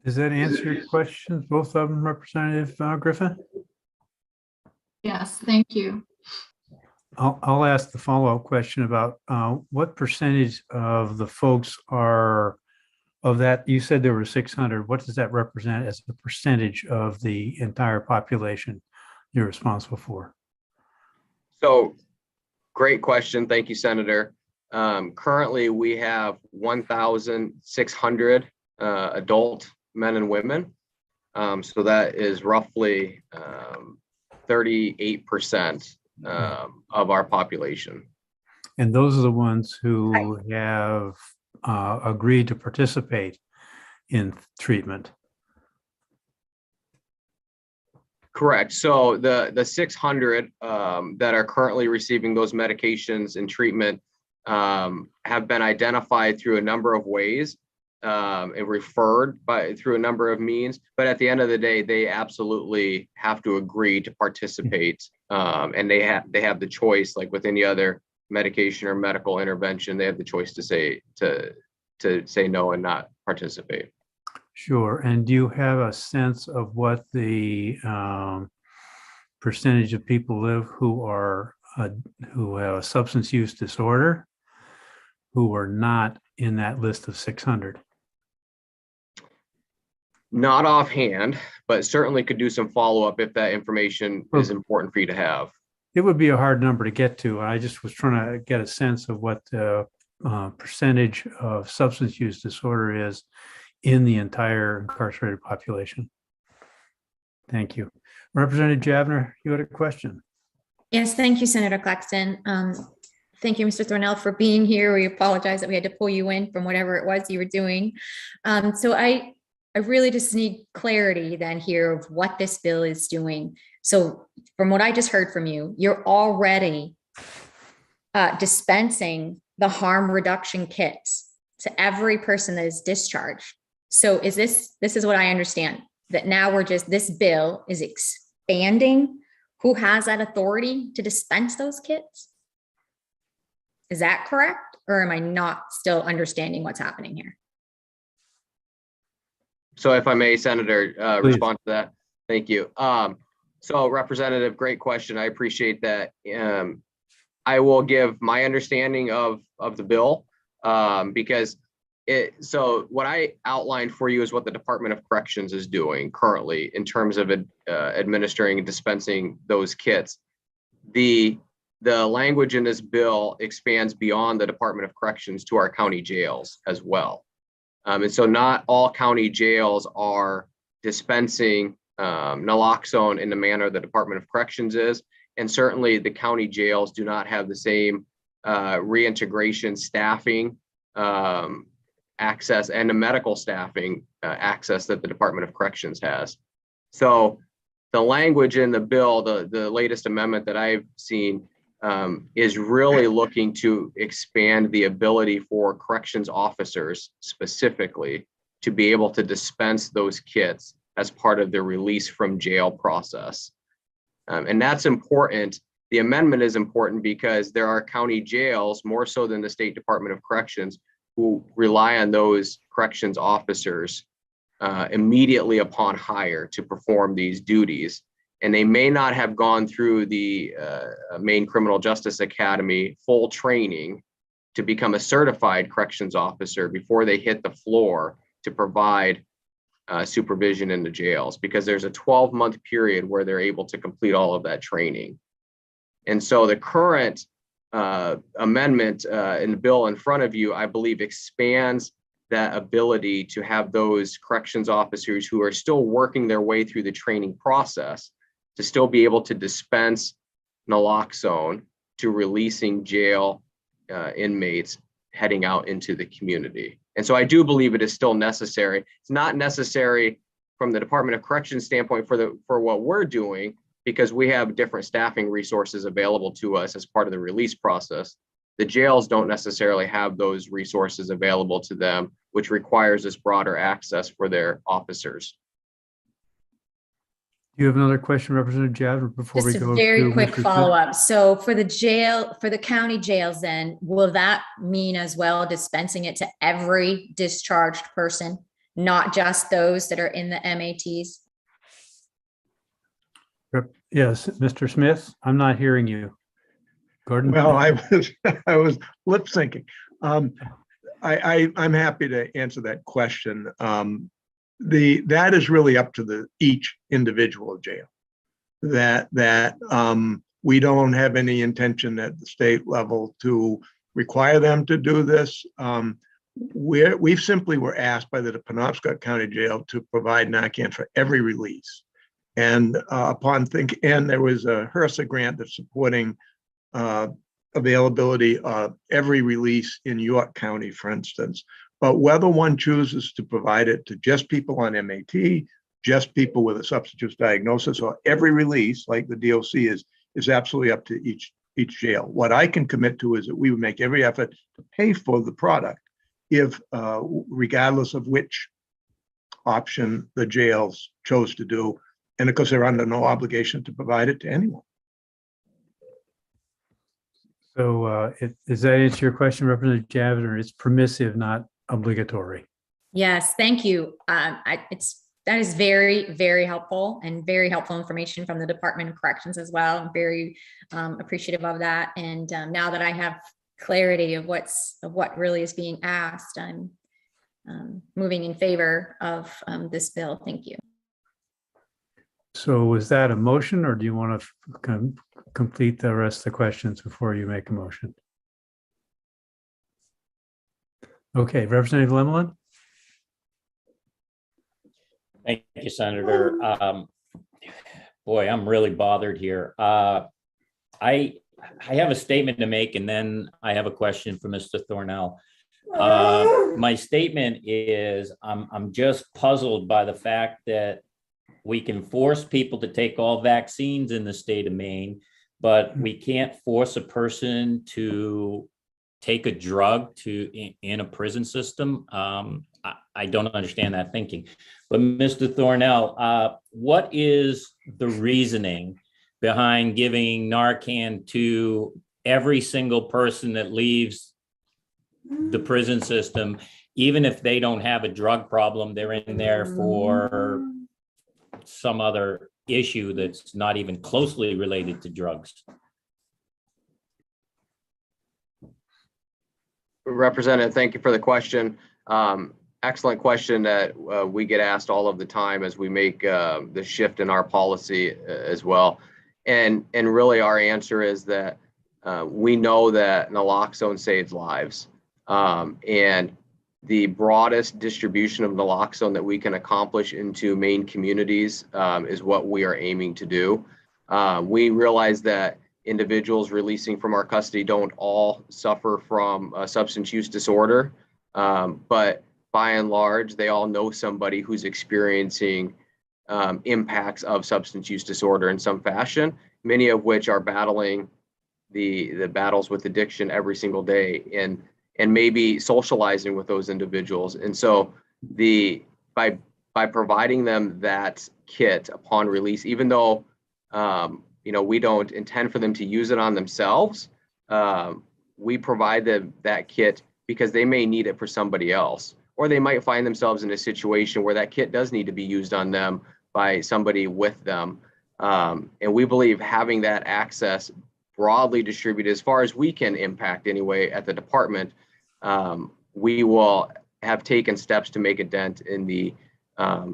Does that answer your questions, both of them, Representative Griffin? Yes, thank you. I'll ask the follow-up question about what percentage of the folks are of that. You said there were 600. What does that represent as a percentage of the entire population you're responsible for? So great question. Thank you, Senator. Currently, we have 1,600 adult men and women. So that is roughly 38% of our population. And those are the ones who have agreed to participate in treatment. Correct. So the 600 that are currently receiving those medications and treatment have been identified through a number of ways and referred through a number of means. But at the end of the day, they absolutely have to agree to participate, and they have the choice, like with any other medication or medical intervention, they have the choice to say no and not participate. Sure. And do you have a sense of what the percentage of people live who have a substance use disorder who are not in that list of 600? Not offhand, but certainly could do some follow-up if that information is important for you to have. It would be a hard number to get to. I just was trying to get a sense of what the percentage of substance use disorder is in the entire incarcerated population. Thank you. Representative Javner, you had a question. Yes, thank you, Senator Claxton. Thank you, Mr. Thornell, for being here. We apologize that we had to pull you in from whatever it was you were doing. So I really just need clarity then here of what this bill is doing. So from what I just heard from you, you're already dispensing the harm reduction kits to every person that is discharged. So this is what I understand, that now this bill is expanding who has that authority to dispense those kits? Is that correct? Or am I not still understanding what's happening here? So if I may, Senator, respond to that. Thank you. So Representative, great question. I appreciate that. I will give my understanding of the bill because So what I outlined for you is what the Department of Corrections is doing currently in terms of administering and dispensing those kits. The language in this bill expands beyond the Department of Corrections to our county jails as well. And so not all county jails are dispensing naloxone in the manner the Department of Corrections is. And certainly the county jails do not have the same reintegration staffing access and the medical staffing access that the Department of Corrections has. So the language in the bill, the latest amendment that I've seen, is really looking to expand the ability for corrections officers specifically to be able to dispense those kits as part of their release from jail process. And that's important. The amendment is important because there are county jails, more so than the State Department of Corrections, who rely on those corrections officers immediately upon hire to perform these duties. And they may not have gone through the Maine Criminal Justice Academy full training to become a certified corrections officer before they hit the floor to provide supervision in the jails, because there's a 12-month period where they're able to complete all of that training. And so the current amendment in the bill in front of you, I believe, expands that ability to have those corrections officers who are still working their way through the training process to still be able to dispense naloxone to releasing jail inmates heading out into the community. And so I do believe it is still necessary. It's not necessary from the Department of Corrections standpoint for what we're doing, because we have different staffing resources available to us as part of the release process. The jails don't necessarily have those resources available to them, which requires this broader access for their officers. Do you have another question, Representative Javner, before we Just go a to very quick Mr. Smith? follow-up. So for the county jails, then, will that mean as well dispensing it to every discharged person, not just those that are in the MATs? Yes, Mr. Smith, I'm not hearing you. Gordon? Well, I was lip syncing. I'm happy to answer that question. That is really up to each individual jail. That we don't have any intention at the state level to require them to do this. We simply were asked by the Penobscot County Jail to provide Narcan for every release. And and there was a HRSA grant that's supporting availability of every release in York County, for instance. But whether one chooses to provide it to just people on MAT, just people with a substance use diagnosis, or every release, like the DOC is absolutely up to each jail. What I can commit to is that we would make every effort to pay for the product, if regardless of which option the jails chose to do. And of course, they're under no obligation to provide it to anyone. So does that answer your question, Representative Javner? It's permissive, not obligatory. Yes, thank you. That is very, very helpful, and very helpful information from the Department of Corrections as well. I'm very appreciative of that. And now that I have clarity of what really is being asked, I'm moving in favor of this bill. Thank you. So was that a motion, or do you want to complete the rest of the questions before you make a motion? Okay, Representative Lemelin. Thank you, Senator. Boy, I'm really bothered here. I have a statement to make, and then I have a question for Mr. Thornell. My statement is I'm just puzzled by the fact that we can force people to take all vaccines in the state of Maine, but we can't force a person to take a drug in a prison system. I don't understand that thinking. But Mr. Thornell, what is the reasoning behind giving Narcan to every single person that leaves the prison system, even if they don't have a drug problem? They're in there for some other issue that's not even closely related to drugs. Representative, thank you for the question. Excellent question that we get asked all of the time as we make the shift in our policy as well. And really our answer is that we know that naloxone saves lives. And the broadest distribution of naloxone that we can accomplish into Maine communities is what we are aiming to do. We realize that individuals releasing from our custody don't all suffer from a substance use disorder, but by and large, they all know somebody who's experiencing impacts of substance use disorder in some fashion, many of which are battling the battles with addiction every single day and maybe socializing with those individuals. And so by providing them that kit upon release, even though we don't intend for them to use it on themselves, we provide them that kit because they may need it for somebody else, or they might find themselves in a situation where that kit does need to be used on them by somebody with them. And we believe having that access broadly distributed, as far as we can impact anyway at the department, we will have taken steps to make a dent in the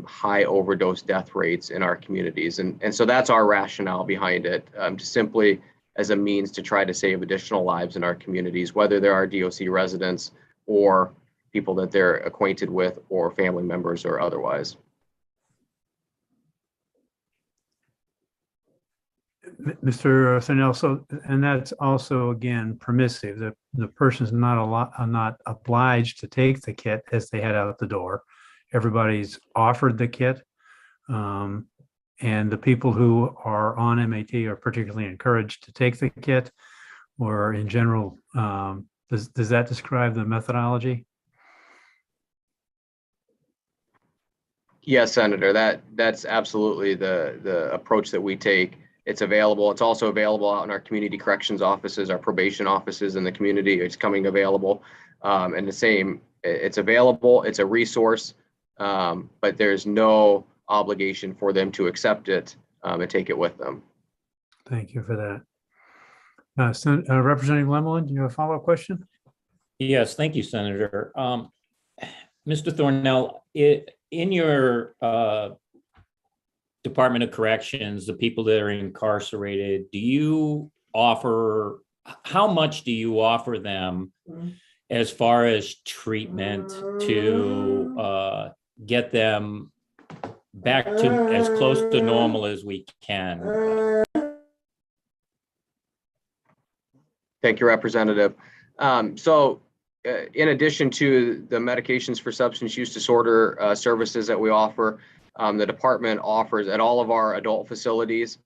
high overdose death rates in our communities. And so that's our rationale behind it, just simply as a means to try to save additional lives in our communities, whether there are DOC residents or people that they're acquainted with or family members or otherwise. Mr. Thornell, so, and that's also, again, permissive. The person's not obliged to take the kit as they head out the door. Everybody's offered the kit. And the people who are on MAT are particularly encouraged to take the kit, or in general, does that describe the methodology? Yes, Senator, that's absolutely the approach that we take. It's available. It's also available out in our community corrections offices, our probation offices in the community. It's coming available. And the same, it's available, it's a resource, but there's no obligation for them to accept it and take it with them. Thank you for that. Representative Lemelin, do you have a follow-up question? Yes, thank you, Senator. Mr. Thornell, in your Department of Corrections, the people that are incarcerated, how much do you offer them as far as treatment to get them back to as close to normal as we can? Thank you, Representative. In addition to the medications for substance use disorder services that we offer, the department offers at all of our adult facilities,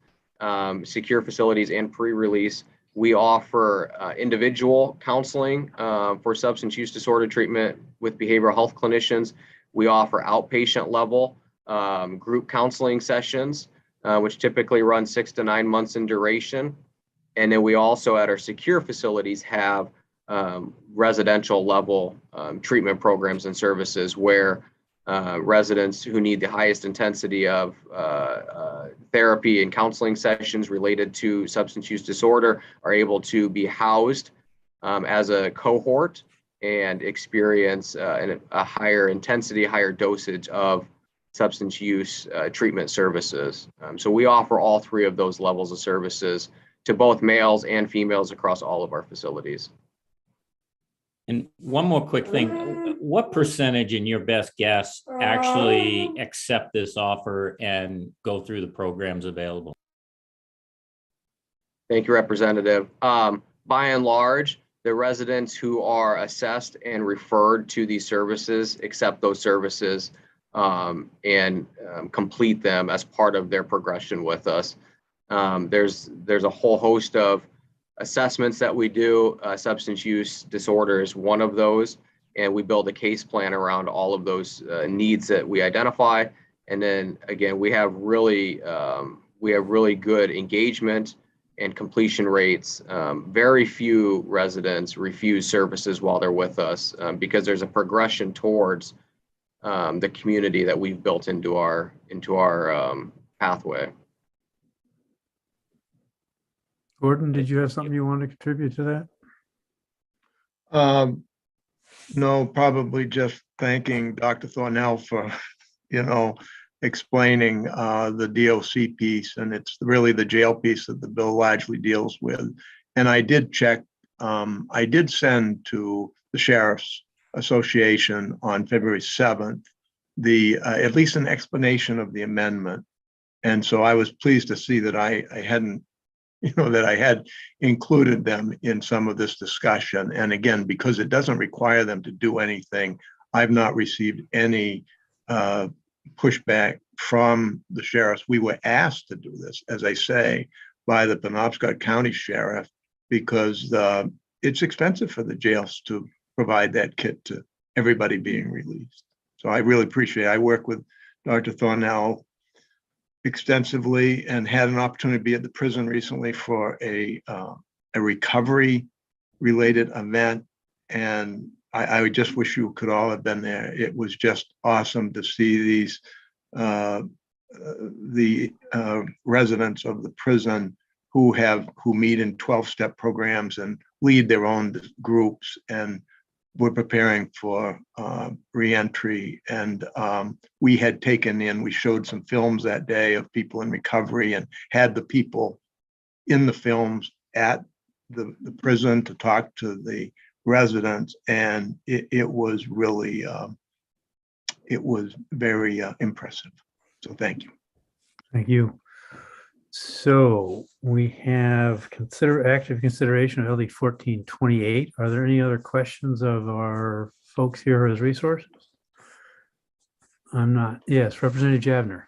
secure facilities and pre-release, we offer individual counseling for substance use disorder treatment with behavioral health clinicians. We offer outpatient level group counseling sessions, which typically run 6 to 9 months in duration. And then we also at our secure facilities have residential level treatment programs and services where residents who need the highest intensity of therapy and counseling sessions related to substance use disorder are able to be housed as a cohort and experience a higher intensity, higher dosage of substance use treatment services. So we offer all three of those levels of services to both males and females across all of our facilities. And one more quick thing, what percentage in your best guess actually accept this offer and go through the programs available? Thank you, Representative. By and large, the residents who are assessed and referred to these services accept those services and complete them as part of their progression with us. There's a whole host of assessments that we do. Substance use disorder is one of those, and we build a case plan around all of those needs that we identify. And then again, we have really good engagement and completion rates. Very few residents refuse services while they're with us because there's a progression towards the community that we've built into our pathway. Gordon, did you have something you want to contribute to that? No, probably just thanking Dr. Thornell for, explaining the DOC piece, and it's really the jail piece that the bill largely deals with. And I did check, I did send to the Sheriff's Association on February 7th, at least an explanation of the amendment. And so I was pleased to see that I hadn't, that I had included them in some of this discussion. And again, because it doesn't require them to do anything, I've not received any pushback from the sheriffs. We were asked to do this, as I say, by the Penobscot County Sheriff, because it's expensive for the jails to provide that kit to everybody being released. So I really appreciate it. I work with Dr. Thornell extensively and had an opportunity to be at the prison recently for a recovery related event. And I just wish you could all have been there. It was just awesome to see these, the residents of the prison who meet in 12-step programs and lead their own groups, and we're preparing for reentry. And we showed some films that day of people in recovery and had the people in the films at the prison to talk to the residents. And it was really, it was very impressive. So thank you. Thank you. So we have active consideration of LD 1428. Are there any other questions of our folks here as resources? I'm not. Yes, Representative Javner,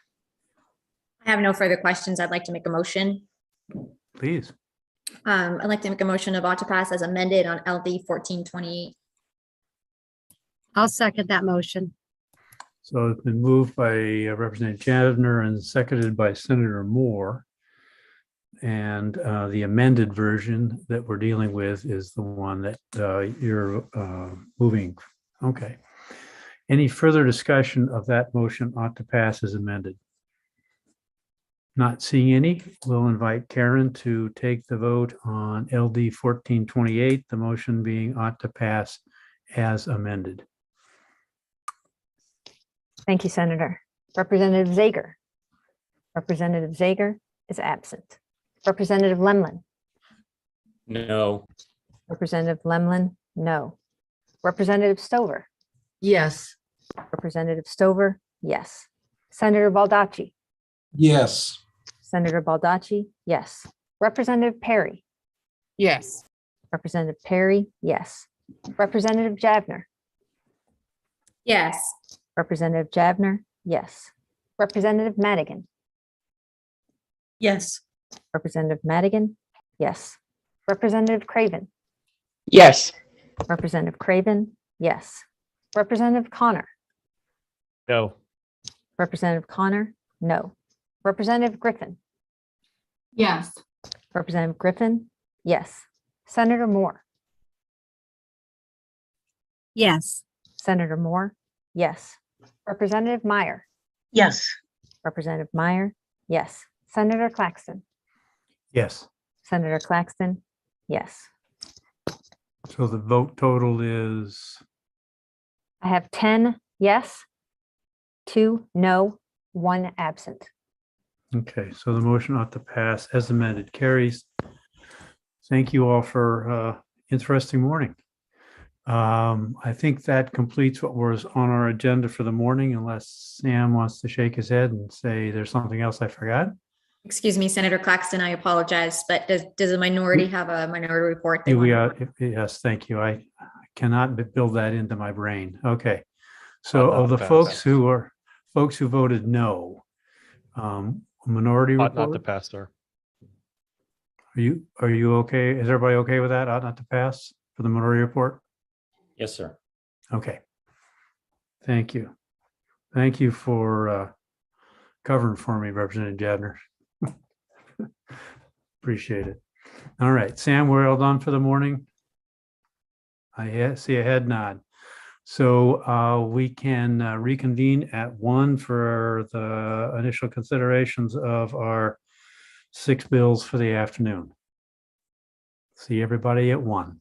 I have no further questions. I'd like to make a motion. please. I'd like to make a motion of ought to pass as amended on LD 1428. I'll second that motion. So it's been moved by Representative Javner and seconded by Senator Moore. And the amended version that we're dealing with is the one that you're moving. Okay. Any further discussion of that motion ought to pass as amended? Not seeing any, we'll invite Karen to take the vote on LD 1428, the motion being ought to pass as amended. Thank you, Senator. Representative Zager. Representative Zager is absent. Representative Lemlin. No. Representative Lemlin, no. Representative Stover. Yes. Representative Stover, yes. Senator Baldacci. Yes. Senator Baldacci, yes. Representative Perry. Yes. Representative Perry, yes. Representative Javner. Yes. Representative Javner, yes. Representative Madigan. Yes. Representative Madigan, yes. Representative Craven. Yes. Representative Craven, yes. Representative Connor. No. Representative Connor, no. Representative Griffin. Yes. Representative Griffin, yes. Senator Moore. Yes. Senator Moore, yes. Representative Meyer. Yes. Representative Meyer, yes. Senator Claxton. Yes. Senator Claxton, yes. So the vote total is, I have 10 yes, 2 no, 1 absent. okay, so the motion ought to pass as amended carries. Thank you all for interesting morning. I think that completes what was on our agenda for the morning, unless Sam wants to shake his head and say there's something else I forgot. Excuse me, Senator Claxton, I apologize, but does a minority have a minority report? they We want are, yes, thank you. I cannot build that into my brain. Okay. So Ought not of the to pass. folks who voted no, minority Ought not to report, pass, sir. are you okay? Is everybody okay with that? Ought not to pass for the minority report? Yes, sir. Okay. Thank you. Thank you for covering for me, Representative Javner. Appreciate it. All right, Sam, we're all done for the morning. I see a head nod. So we can reconvene at 1 for the initial considerations of our 6 bills for the afternoon. See everybody at 1.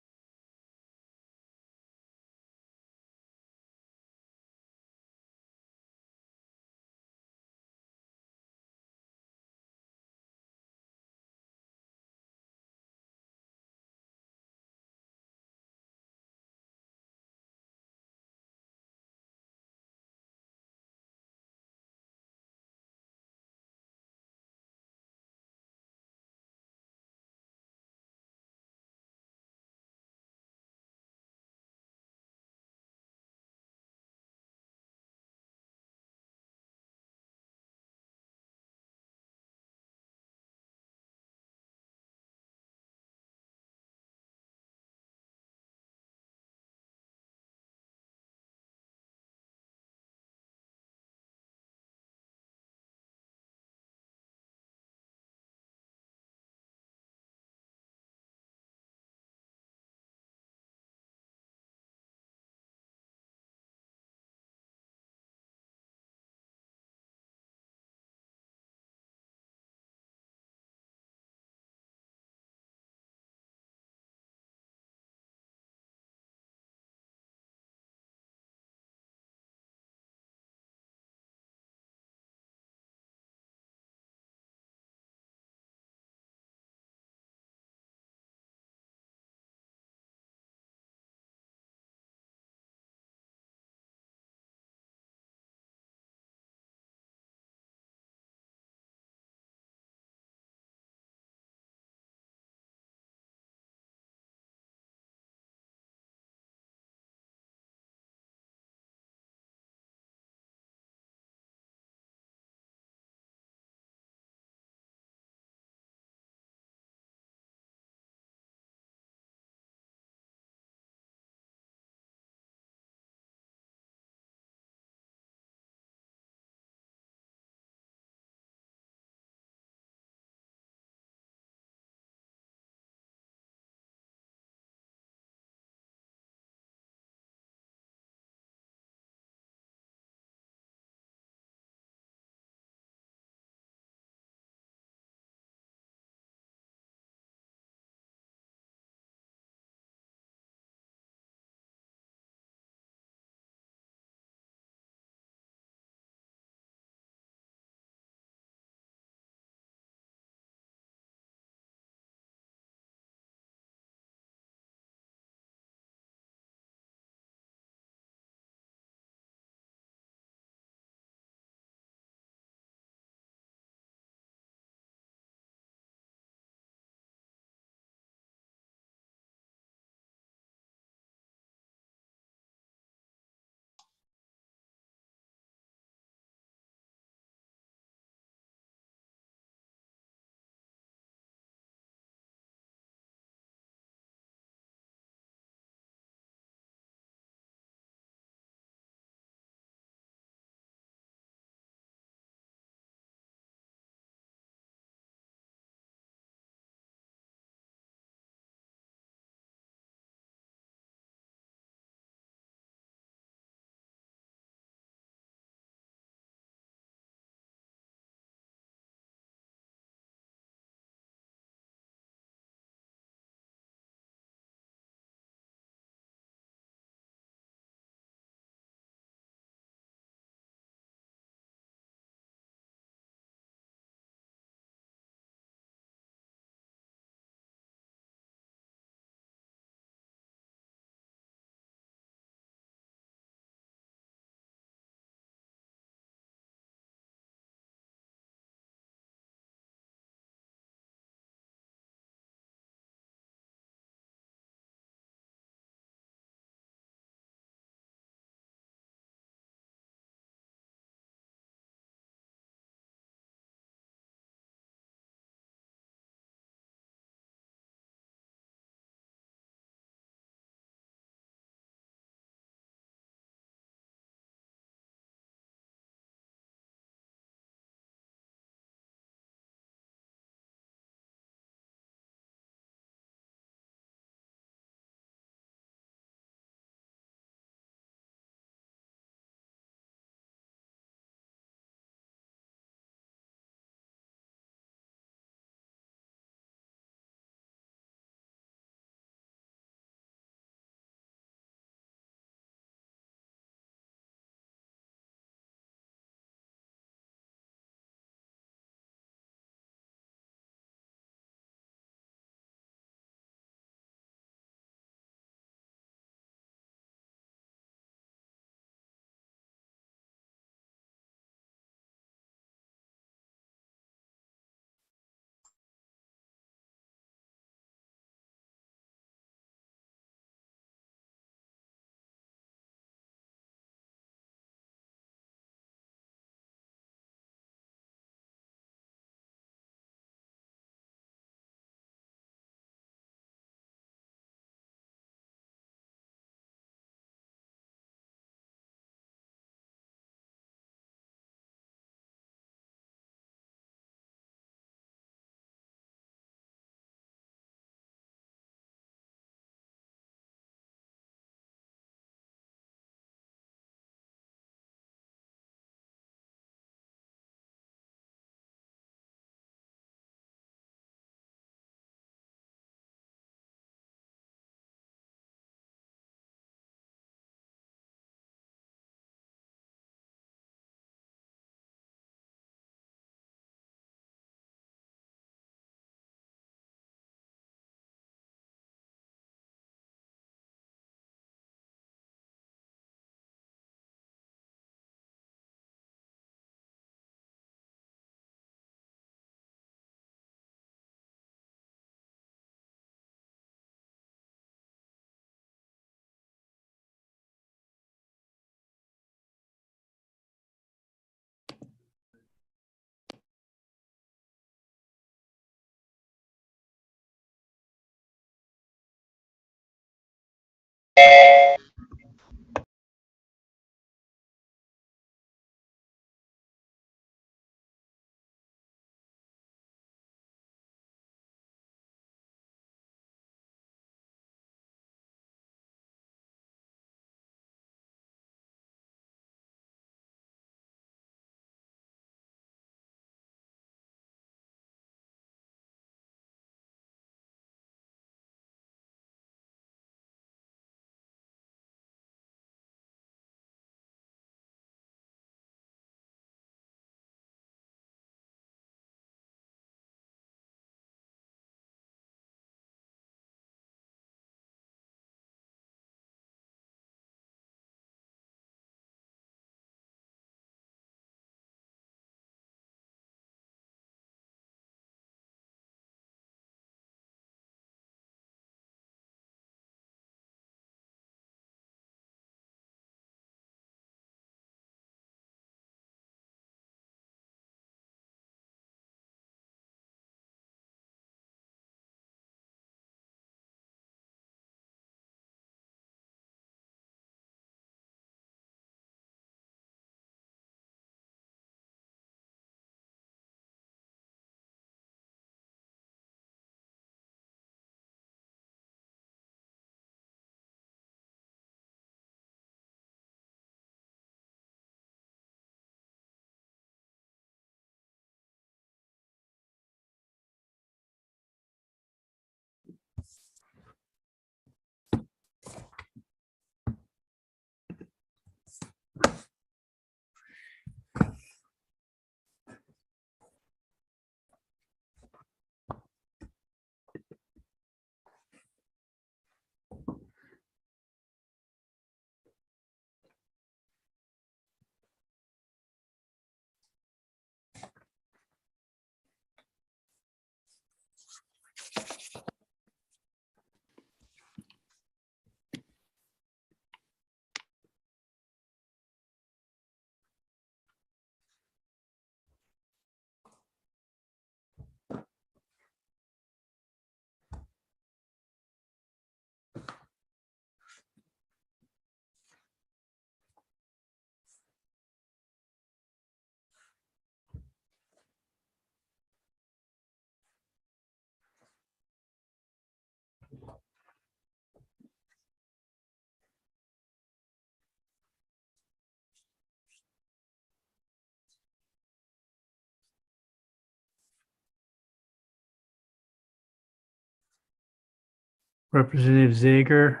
Representative Zager,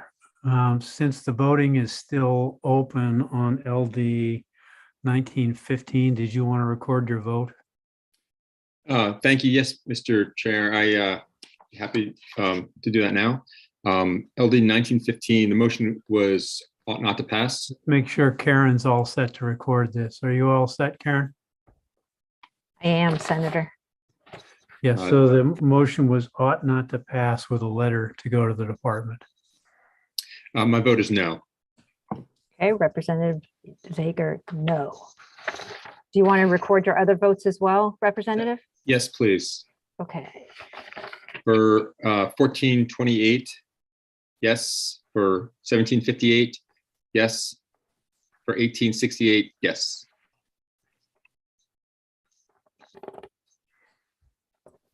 since the voting is still open on LD 1915, did you want to record your vote? Thank you. Yes, Mr. Chair, I happy to do that now. LD 1915, the motion was ought not to pass. Make sure Karen's all set to record this. Are you all set, Karen? I am, Senator. Yes, so the motion was ought not to pass with a letter to go to the department. My vote is no. Okay, Representative Zager, no. Do you want to record your other votes as well, Representative? Yes, please. Okay. For 1428, yes. For 1758, yes. For 1868, yes.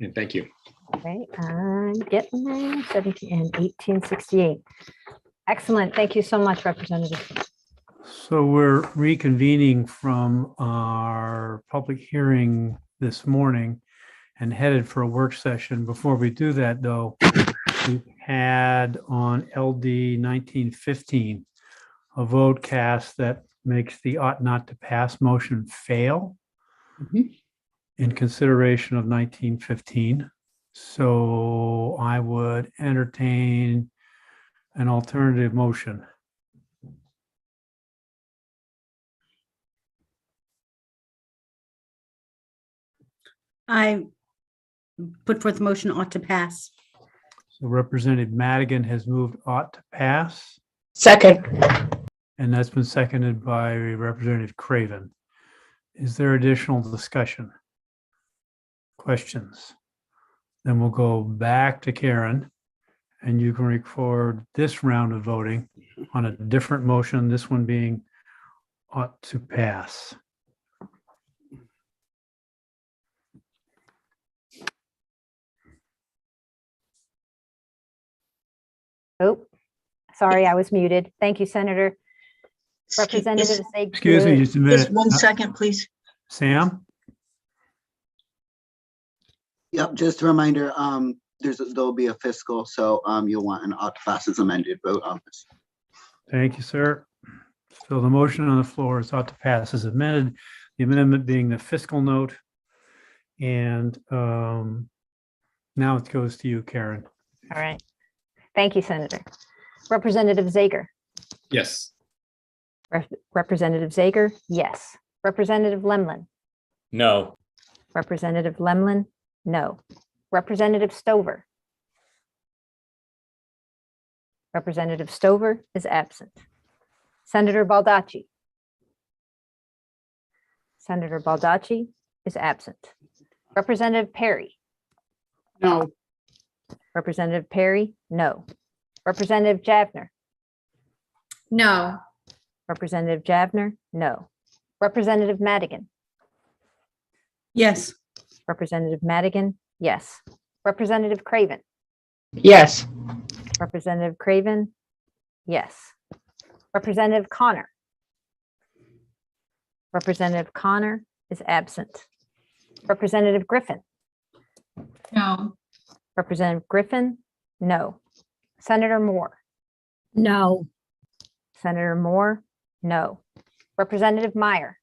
And thank you. Okay, I'm getting there, 17 and 1868. Excellent. Thank you so much, Representative. So we're reconvening from our public hearing this morning and headed for a work session. Before we do that, though, we had on LD 1915 a vote cast that makes the ought not to pass motion fail in consideration of 1915. So I would entertain an alternative motion. I put forth the motion ought to pass. So Representative Madigan has moved ought to pass. Second. And that's been seconded by Representative Craven. Is there additional discussion? Questions? Then we'll go back to Karen And you can record this round of voting on a different motion, this one being ought to pass. Oh, sorry, I was muted. Thank you, Senator. Excuse- Representative Zager. Excuse me just a minute. Just 1 second, please. Sam? Yep, just a reminder, there'll be a fiscal, so you'll want an ought to pass as amended vote on this. Thank you, sir. So the motion on the floor is ought to pass as amended, the amendment being the fiscal note. And now it goes to you, Karen. All right. Thank you, Senator. Representative Zager. Yes. Representative Zager, yes. Representative Lemlin. No. Representative Lemlin, no. Representative Stover. Representative Stover is absent. Senator Baldacci. Senator Baldacci is absent. Representative Perry. No. Representative Perry, no. Representative Javner. No. Representative Javner, no. Representative Madigan. Yes. Representative Madigan, yes. Representative Craven. Yes. Representative Craven, yes. Representative Connor. Representative Connor is absent. Representative Griffin. No. Representative Griffin, no. Senator Moore. No. Senator Moore, no. Representative Meyer.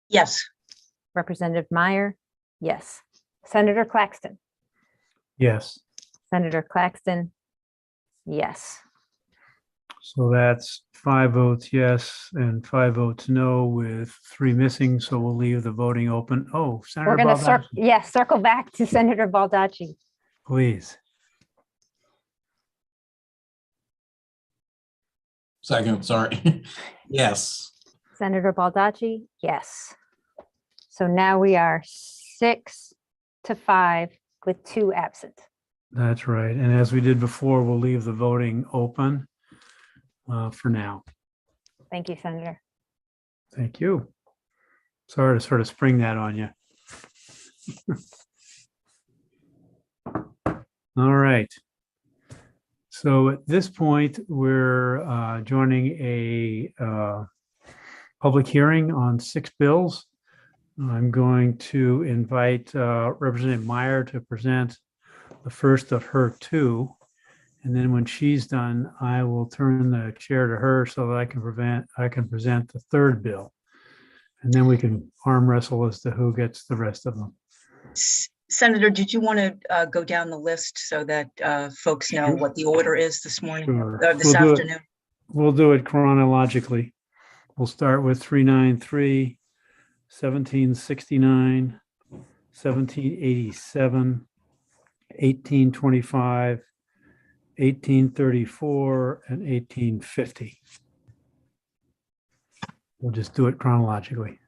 Yes. Representative Meyer, yes. Senator Claxton. Yes. Senator Claxton, yes. So that's 5 votes yes and 5 votes no with 3 missing. So we'll leave the voting open. Oh, We're Senator going to Baldacci, circle back to Senator Baldacci. please. Second, sorry. Yes. Senator Baldacci, yes. So now we are 6 to 5 with 2 absent. That's right. And as we did before, we'll leave the voting open for now. Thank you, Senator. Thank you. Sorry to sort of spring that on you. All right. So at this point, we're joining a public hearing on 6 bills. I'm going to invite Representative Meyer to present the first of her 2. And then when she's done, I will turn the chair to her so that I can present the 3rd bill. And then we can arm wrestle as to who gets the rest of them. Senator, did you want to go down the list so that folks know what the order is this morning, Sure. or this afternoon? We'll do it chronologically. We'll start with 393, 1769, 1787, 1825, 1834, and 1850. We'll just do it chronologically.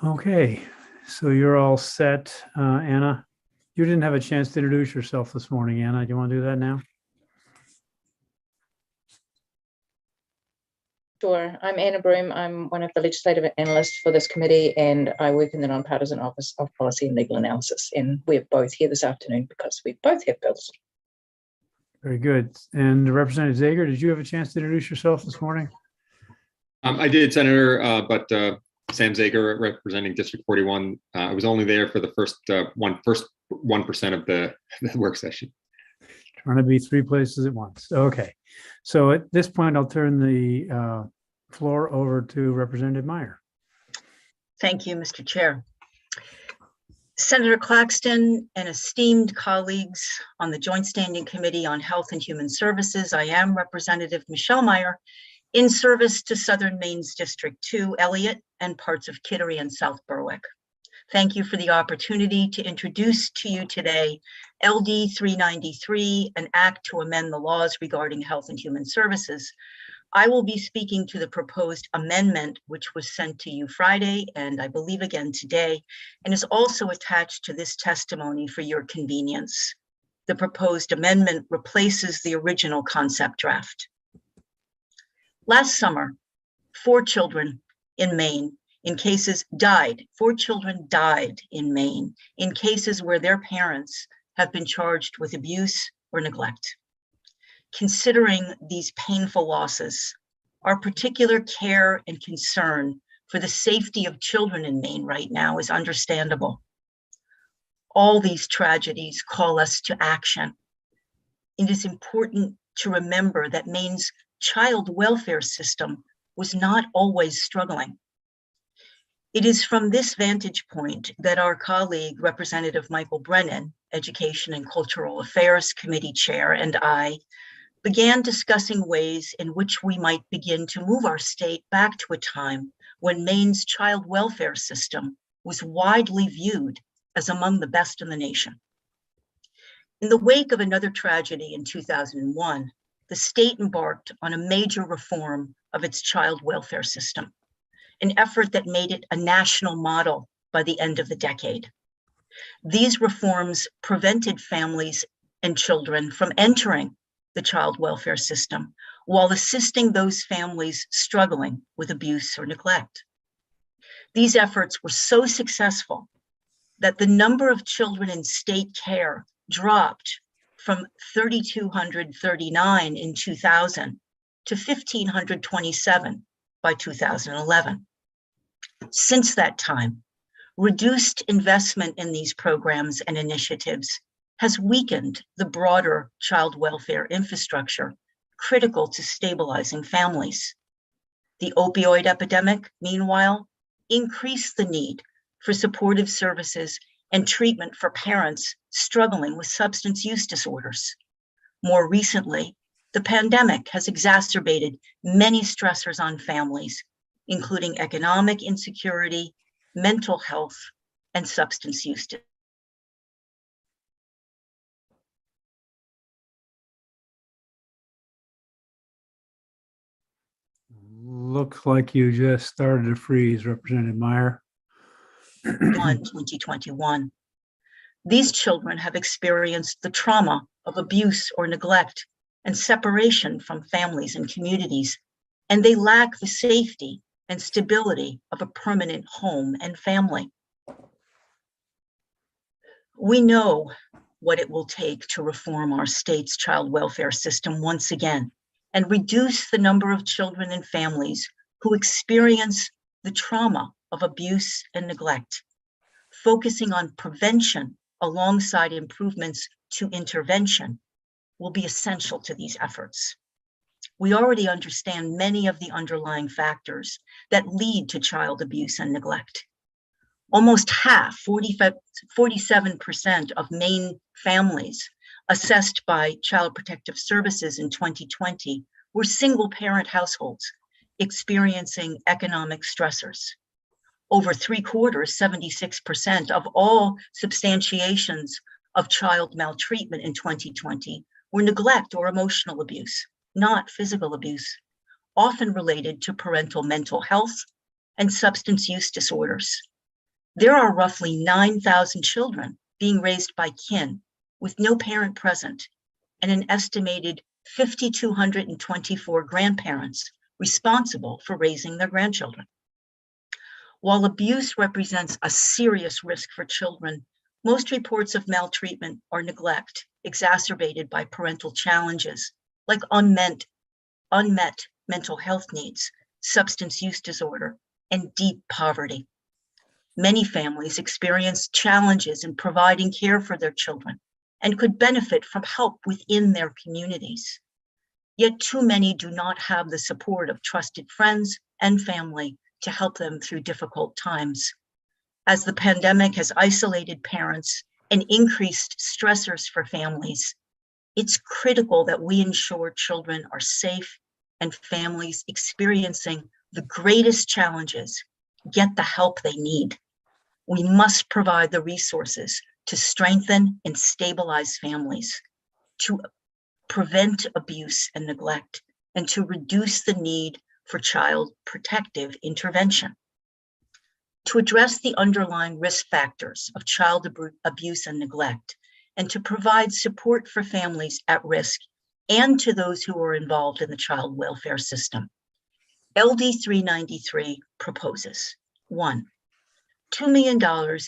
Okay, so you're all set. Anna, you didn't have a chance to introduce yourself this morning, Anna. Do you want to do that now? Sure. I'm Anna Broom. I'm one of the legislative analysts for this committee, and I work in the Nonpartisan Office of Policy and Legal Analysis. And we're both here this afternoon because we both have bills. Very good. And Representative Zager, did you have a chance to introduce yourself this morning? I did, Senator, but Sam Zager representing District 41. I was only there for the first 1% of the work session. Trying to be 3 places at once. Okay. So at this point, I'll turn the floor over to Representative Meyer. Thank you, Mr. Chair. Senator Claxton and esteemed colleagues on the Joint Standing Committee on Health and Human Services, I am Representative Michelle Meyer in service to Southern Maine's District 2, Elliott, and parts of Kittery and South Berwick. Thank you for the opportunity to introduce to you today LD 393, an act to amend the laws regarding health and human services, I will be speaking to the proposed amendment, which was sent to you Friday, and I believe again today, and is also attached to this testimony for your convenience. The proposed amendment replaces the original concept draft. Last summer, 4 children in Maine in cases died. 4 children died in Maine in cases where their parents have been charged with abuse or neglect. Considering these painful losses, our particular care and concern for the safety of children in Maine right now is understandable. All these tragedies call us to action. It is important to remember that Maine's child welfare system was not always struggling. It is from this vantage point that our colleague, Representative Michael Brennan, Education and Cultural Affairs Committee Chair, and I began discussing ways in which we might begin to move our state back to a time when Maine's child welfare system was widely viewed as among the best in the nation. In the wake of another tragedy in 2001, the state embarked on a major reform of its child welfare system, an effort that made it a national model by the end of the decade. These reforms prevented families and children from entering the child welfare system while assisting those families struggling with abuse or neglect. These efforts were so successful that the number of children in state care dropped from 3,239 in 2000 to 1,527 by 2011. Since that time, reduced investment in these programs and initiatives has weakened the broader child welfare infrastructure critical to stabilizing families. The opioid epidemic, meanwhile, increased the need for supportive services and treatment for parents struggling with substance use disorders. More recently, the pandemic has exacerbated many stressors on families, including economic insecurity, mental health, and substance use. Looks like you just started to freeze, Representative Meyer. 2021. These children have experienced the trauma of abuse or neglect and separation from families and communities, and they lack the safety and stability of a permanent home and family. We know what it will take to reform our state's child welfare system once again and reduce the number of children and families who experience the trauma of abuse and neglect. Focusing on prevention alongside improvements to intervention will be essential to these efforts. We already understand many of the underlying factors that lead to child abuse and neglect. Almost half, 47% of Maine families assessed by Child Protective Services in 2020 were single parent households experiencing economic stressors. Over 3/4, 76% of all substantiations of child maltreatment in 2020 were neglect or emotional abuse, not physical abuse, often related to parental mental health and substance use disorders. There are roughly 9,000 children being raised by kin with no parent present and an estimated 5,224 grandparents responsible for raising their grandchildren. While abuse represents a serious risk for children, most reports of maltreatment or neglect exacerbated by parental challenges like unmet mental health needs, substance use disorder, and deep poverty. Many families experience challenges in providing care for their children and could benefit from help within their communities. Yet too many do not have the support of trusted friends and family to help them through difficult times. As the pandemic has isolated parents and increased stressors for families, it's critical that we ensure children are safe and families experiencing the greatest challenges get the help they need. We must provide the resources to strengthen and stabilize families, to prevent abuse and neglect, and to reduce the need for child protective intervention. To address the underlying risk factors of child abuse and neglect, and to provide support for families at risk and to those who are involved in the child welfare system. LD 393 proposes 1, $2 million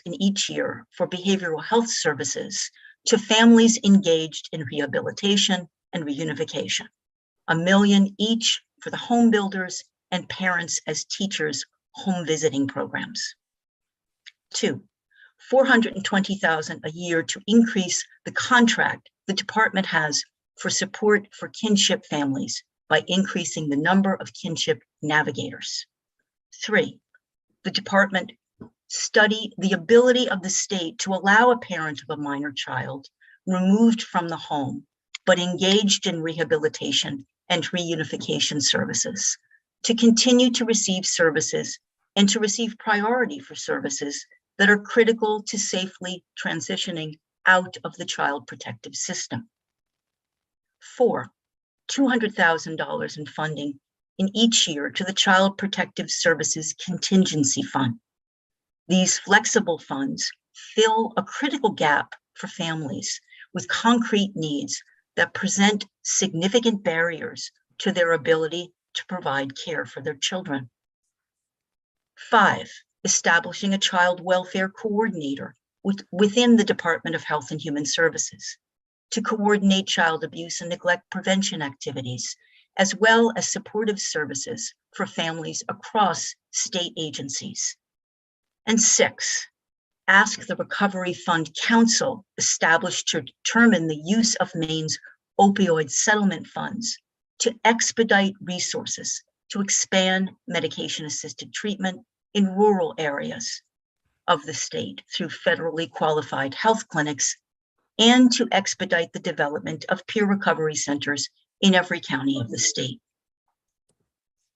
in each year for behavioral health services to families engaged in rehabilitation and reunification, $1 million each for the home builders and parents as teachers home visiting programs. 2, $420,000 a year to increase the contract the department has for support for kinship families by increasing the number of kinship navigators. 3, the department study the ability of the state to allow a parent of a minor child removed from the home but engaged in rehabilitation and reunification services to continue to receive services and to receive priority for services that are critical to safely transitioning out of the child protective system. 4, $200,000 in funding in each year to the Child Protective Services Contingency Fund. These flexible funds fill a critical gap for families with concrete needs that present significant barriers to their ability to provide care for their children. 5, establishing a child welfare coordinator within the Department of Health and Human Services to coordinate child abuse and neglect prevention activities, as well as supportive services for families across state agencies. And 6, ask the Recovery Fund Council established to determine the use of Maine's opioid settlement funds to expedite resources to expand medication-assisted treatment in rural areas of the state through federally qualified health clinics, and to expedite the development of peer recovery centers in every county of the state.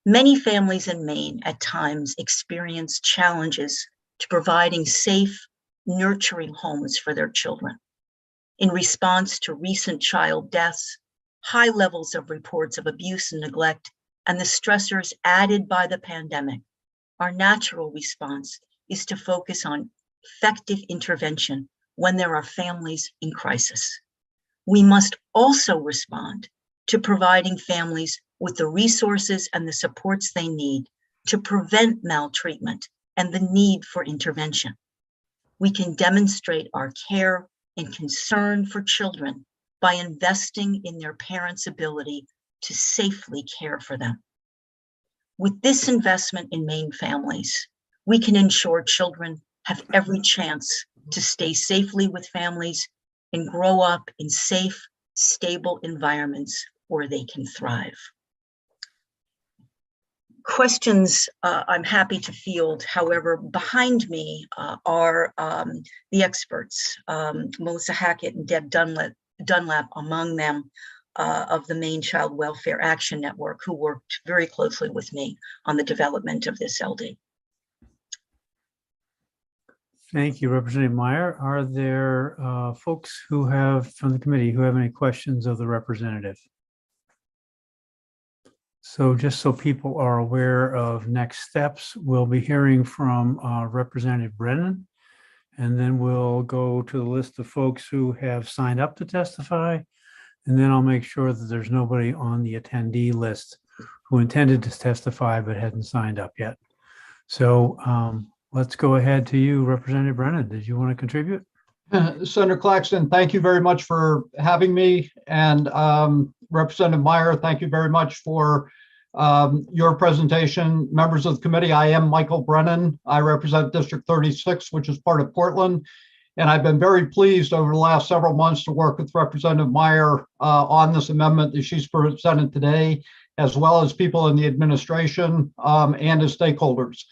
Many families in Maine at times experience challenges to providing safe, nurturing homes for their children. In response to recent child deaths, high levels of reports of abuse and neglect, and the stressors added by the pandemic, our natural response is to focus on effective intervention when there are families in crisis. We must also respond to providing families with the resources and the supports they need to prevent maltreatment and the need for intervention. We can demonstrate our care and concern for children by investing in their parents' ability to safely care for them. With this investment in Maine families, we can ensure children have every chance to stay safely with families and grow up in safe, stable environments where they can thrive. Questions I'm happy to field. However, behind me are the experts, Melissa Hackett and Deb Dunlap among them, of the Maine Child Welfare Action Network, who worked very closely with me on the development of this LD. Thank you, Representative Meyer. Are there folks who have, from the committee, who have any questions of the representative? So just so people are aware of next steps, we'll be hearing from Representative Brennan, and then we'll go to the list of folks who have signed up to testify. And then I'll make sure that there's nobody on the attendee list who intended to testify but hadn't signed up yet. So let's go ahead to you, Representative Brennan. Did you want to contribute? Senator Claxton, thank you very much for having me. And Representative Meyer, thank you very much for your presentation. Members of the committee, I am Michael Brennan. I represent District 36, which is part of Portland. And I've been very pleased over the last several months to work with Representative Meyer on this amendment that she's presented today, as well as people in the administration and as stakeholders.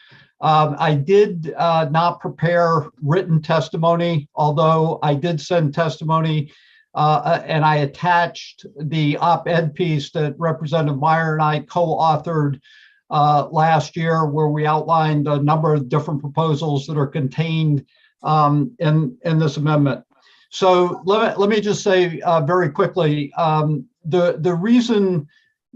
I did not prepare written testimony, although I did send testimony and I attached the op-ed piece that Representative Meyer and I co-authored last year, where we outlined a number of different proposals that are contained in this amendment. So let me just say very quickly, the reason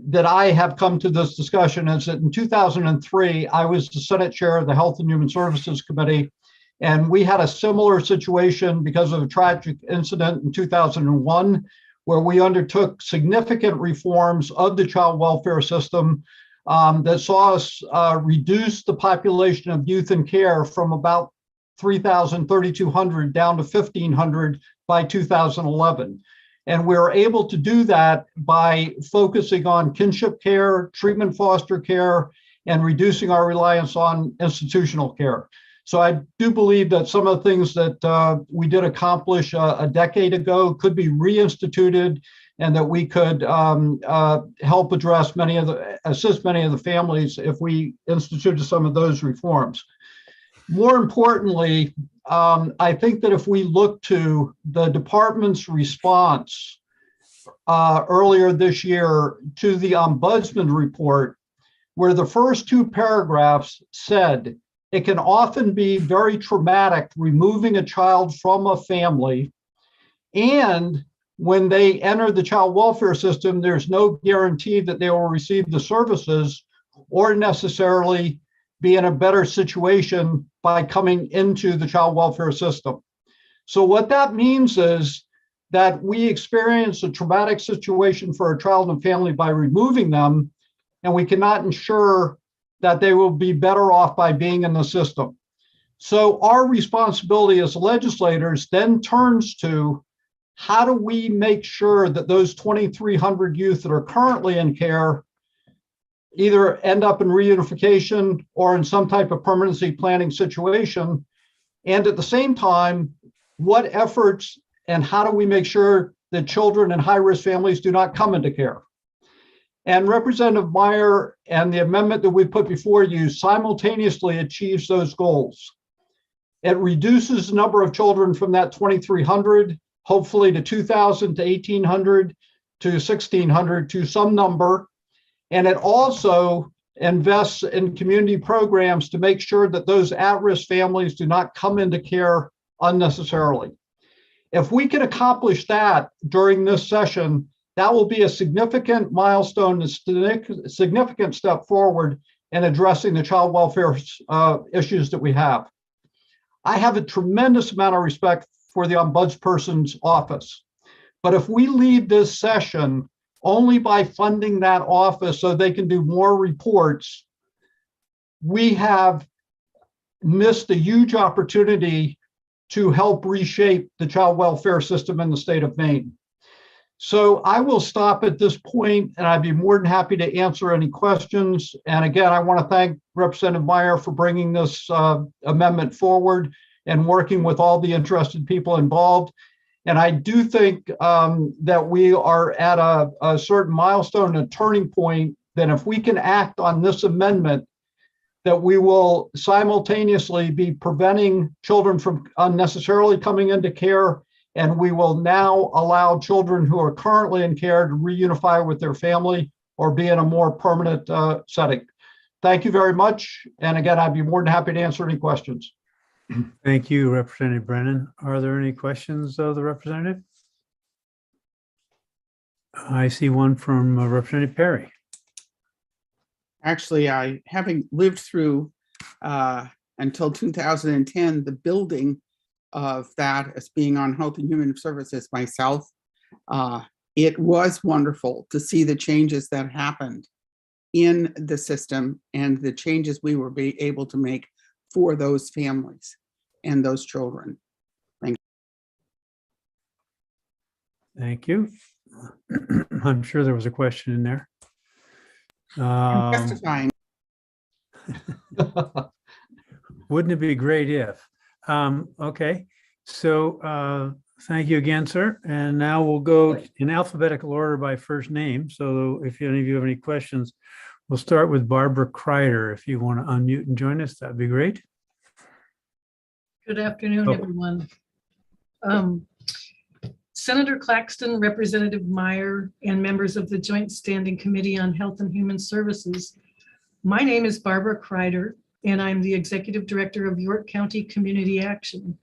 that I have come to this discussion is that in 2003, I was the Senate Chair of the Health and Human Services Committee, and we had a similar situation because of a tragic incident in 2001, where we undertook significant reforms of the child welfare system that saw us reduce the population of youth in care from about 3,200 down to 1,500 by 2011. And we were able to do that by focusing on kinship care, treatment foster care, and reducing our reliance on institutional care. So I do believe that some of the things that we did accomplish a decade ago could be reinstituted, and that we could help assist many of the families if we instituted some of those reforms. More importantly, I think that if we look to the department's response earlier this year to the ombudsman report, where the first two paragraphs said, it can often be very traumatic removing a child from a family, and when they enter the child welfare system, there's no guarantee that they will receive the services or necessarily be in a better situation by coming into the child welfare system. So what that means is that we experience a traumatic situation for a child and family by removing them, and we cannot ensure that they will be better off by being in the system. So our responsibility as legislators then turns to, how do we make sure that those 2,300 youth that are currently in care either end up in reunification or in some type of permanency planning situation? And at the same time, what efforts and how do we make sure that children in high-risk families do not come into care? And Representative Meyer and the amendment that we put before you simultaneously achieves those goals. It reduces the number of children from that 2,300, hopefully to 2,000 to 1,800 to 1,600 to some number. And it also invests in community programs to make sure that those at-risk families do not come into care unnecessarily. If we can accomplish that during this session, that will be a significant milestone, a significant step forward in addressing the child welfare issues that we have. I have a tremendous amount of respect for the ombudsperson's office, but if we leave this session only by funding that office so they can do more reports, we have missed a huge opportunity to help reshape the child welfare system in the state of Maine. So I will stop at this point, and I'd be more than happy to answer any questions. And again, I want to thank Representative Meyer for bringing this amendment forward and working with all the interested people involved. And I do think that we are at a certain milestone, a turning point, that if we can act on this amendment, that we will simultaneously be preventing children from unnecessarily coming into care, and we will now allow children who are currently in care to reunify with their family or be in a more permanent setting. Thank you very much. And again, I'd be more than happy to answer any questions. Thank you, Representative Brennan. Are there any questions of the representative? I see one from Representative Perry. Actually, having lived through until 2010, the building of that as being on Health and Human Services myself, it was wonderful to see the changes that happened in the system and the changes we were able to make for those families and those children. Thank you. Thank you. I'm sure there was a question in there. I'm testifying. Wouldn't it be great if? Okay, so thank you again, sir. And now we'll go in alphabetical order by first name. So if any of you have any questions, we'll start with Barbara Kreider. If you want to unmute and join us, that'd be great. Good afternoon, everyone. Senator Claxton, Representative Meyer, and members of the Joint Standing Committee on Health and Human Services. My name is Barbara Kreider, and I'm the Executive Director of York County Community Action.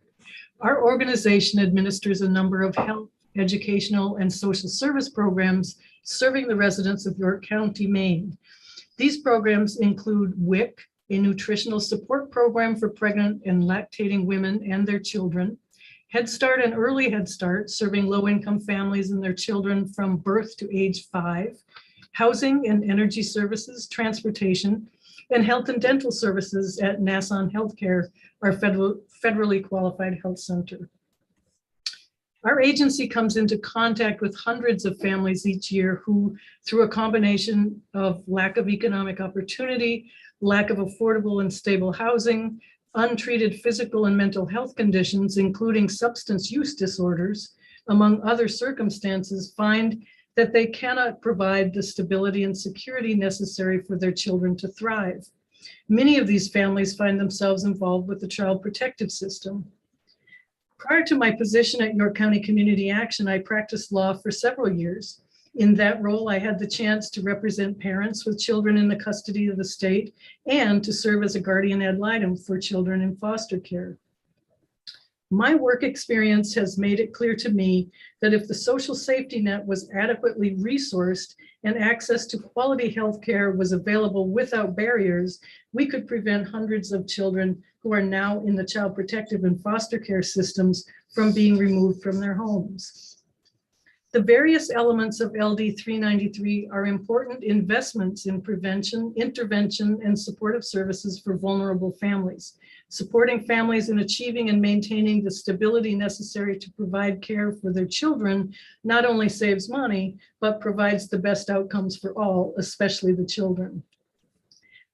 Our organization administers a number of health, educational, and social service programs serving the residents of York County, Maine. These programs include WIC, a nutritional support program for pregnant and lactating women and their children, Head Start and Early Head Start, serving low-income families and their children from birth to age 5, housing and energy services, transportation, and health and dental services at Nassau Healthcare, our federally qualified health center. Our agency comes into contact with hundreds of families each year who, through a combination of lack of economic opportunity, lack of affordable and stable housing, untreated physical and mental health conditions, including substance use disorders, among other circumstances, find that they cannot provide the stability and security necessary for their children to thrive. Many of these families find themselves involved with the Child Protective System. Prior to my position at York County Community Action, I practiced law for several years. In that role, I had the chance to represent parents with children in the custody of the state and to serve as a guardian ad litem for children in foster care. My work experience has made it clear to me that if the social safety net was adequately resourced and access to quality health care was available without barriers, we could prevent hundreds of children who are now in the child protective and foster care systems from being removed from their homes. The various elements of LD 393 are important investments in prevention, intervention, and supportive services for vulnerable families. Supporting families in achieving and maintaining the stability necessary to provide care for their children not only saves money, but provides the best outcomes for all, especially the children.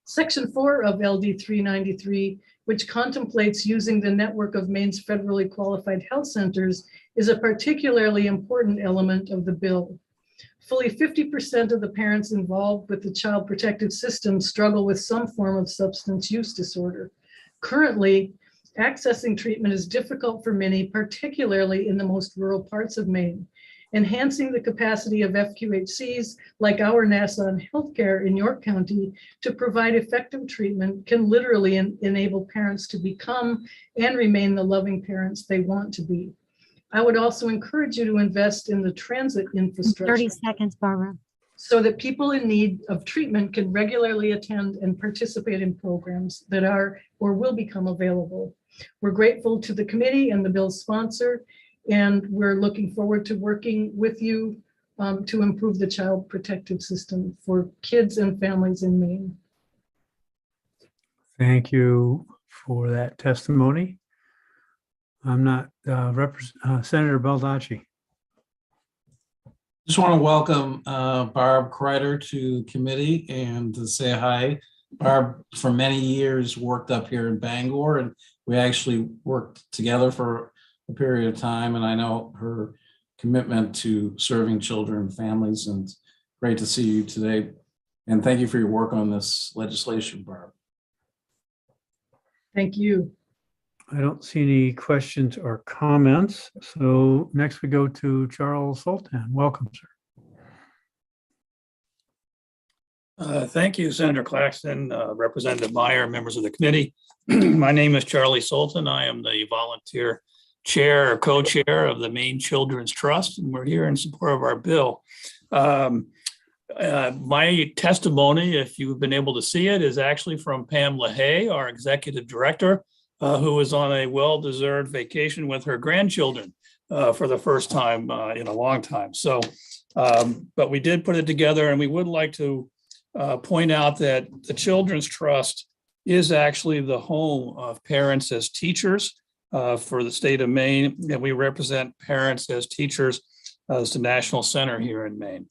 Section 4 of LD 393, which contemplates using the network of Maine's federally qualified health centers, is a particularly important element of the bill. Fully 50% of the parents involved with the child protective system struggle with some form of substance use disorder. Currently, accessing treatment is difficult for many, particularly in the most rural parts of Maine. Enhancing the capacity of FQHCs like our Nassau Healthcare in York County to provide effective treatment can literally enable parents to become and remain the loving parents they want to be. I would also encourage you to invest in the transit infrastructure. 30 seconds, Barbara. So that people in need of treatment can regularly attend and participate in programs that are or will become available. We're grateful to the committee and the bill's sponsor, and we're looking forward to working with you to improve the child protective system for kids and families in Maine. Thank you for that testimony. I'm not Senator Baldacci. Just want to welcome Barb Kreider to the committee and to say hi. Barb, for many years, worked up here in Bangor, and we actually worked together for a period of time, and I know her commitment to serving children and families, and great to see you today. And thank you for your work on this legislation, Barb. Thank you. I don't see any questions or comments. So next we go to Charles Sultan. Welcome, sir. Thank you, Senator Claxton, Representative Meyer, members of the committee. My name is Charlie Sultan. I am the volunteer chair or co-chair of the Maine Children's Trust, and we're here in support of our bill. My testimony, if you've been able to see it, is actually from Pam LaHaye, our executive director, who was on a well-deserved vacation with her grandchildren for the first time in a long time. So, but we did put it together, and we would like to point out that the Children's Trust is actually the home of parents as teachers for the state of Maine, and we represent parents as teachers as the national center here in Maine.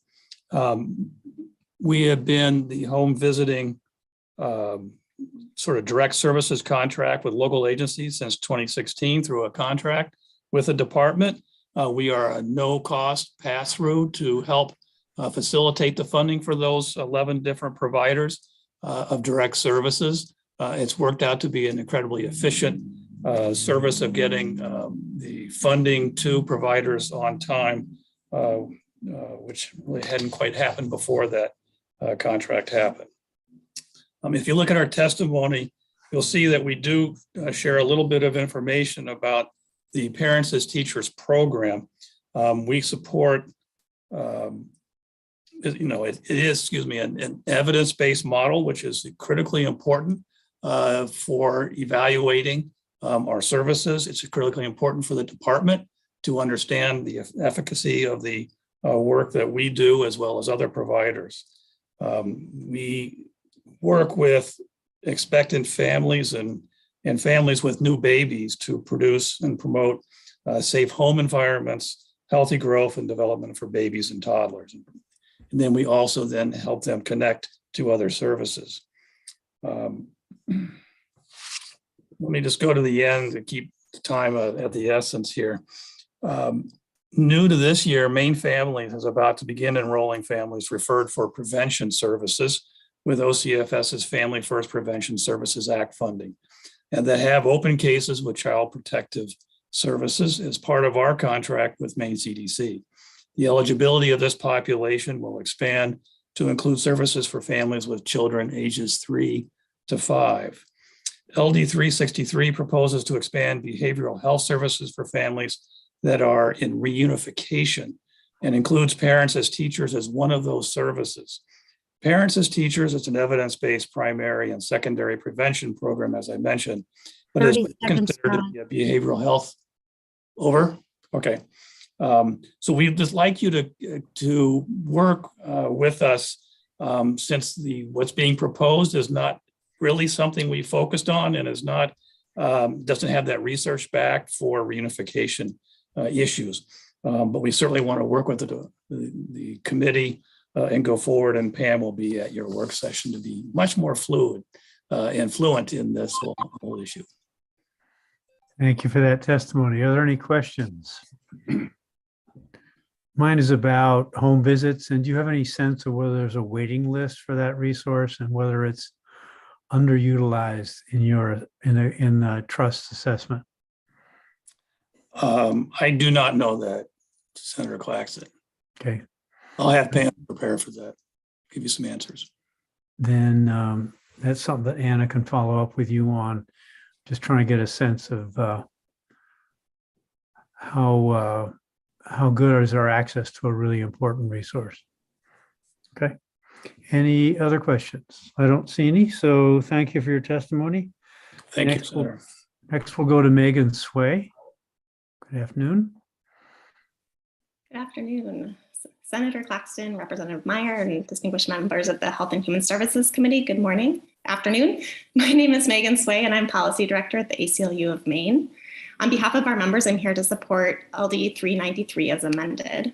We have been the home visiting sort of direct services contract with local agencies since 2016 through a contract with the department. We are a no-cost pass-through to help facilitate the funding for those 11 different providers of direct services. It's worked out to be an incredibly efficient service of getting the funding to providers on time, which really hadn't quite happened before that contract happened. If you look at our testimony, you'll see that we do share a little bit of information about the Parents as Teachers program. We support it is, excuse me, an evidence-based model, which is critically important for evaluating our services. It's critically important for the department to understand the efficacy of the work that we do, as well as other providers. We work with expectant families and families with new babies to produce and promote safe home environments, healthy growth and development for babies and toddlers. And then we also then help them connect to other services. Let me just go to the end to keep the time at the essence here. New to this year, Maine Families is about to begin enrolling families referred for prevention services with OCFS's Family First Prevention Services Act funding, and that have open cases with Child Protective Services as part of our contract with Maine CDC. The eligibility of this population will expand to include services for families with children ages 3 to 5. LD 363 proposes to expand behavioral health services for families that are in reunification and includes parents as teachers as one of those services. Parents as teachers, it's an evidence-based primary and secondary prevention program, as I mentioned, but is considered to be a behavioral health. Over? Okay. So we'd just like you to work with us since what's being proposed is not really something we focused on and is not, doesn't have that research back for reunification issues. But we certainly want to work with the committee and go forward, and Pam will be at your work session to be much more fluid and fluent in this whole issue. Thank you for that testimony. Are there any questions? Mine is about home visits. And do you have any sense of whether there's a waiting list for that resource and whether it's underutilized in the trust assessment? I do not know that, Senator Claxton. Okay. I'll have Pam prepare for that, give you some answers. Then that's something that Anna can follow up with you on. Just trying to get a sense of how good is our access to a really important resource. Okay. Any other questions? I don't see any. So thank you for your testimony. Thank you, Senator. Next, we'll go to Megan Sway. Good afternoon. Good afternoon, Senator Claxton, Representative Meyer, and distinguished members of the Health and Human Services Committee. Good morning, afternoon. My name is Megan Sway, and I'm Policy Director at the ACLU of Maine. On behalf of our members, I'm here to support LD 393 as amended.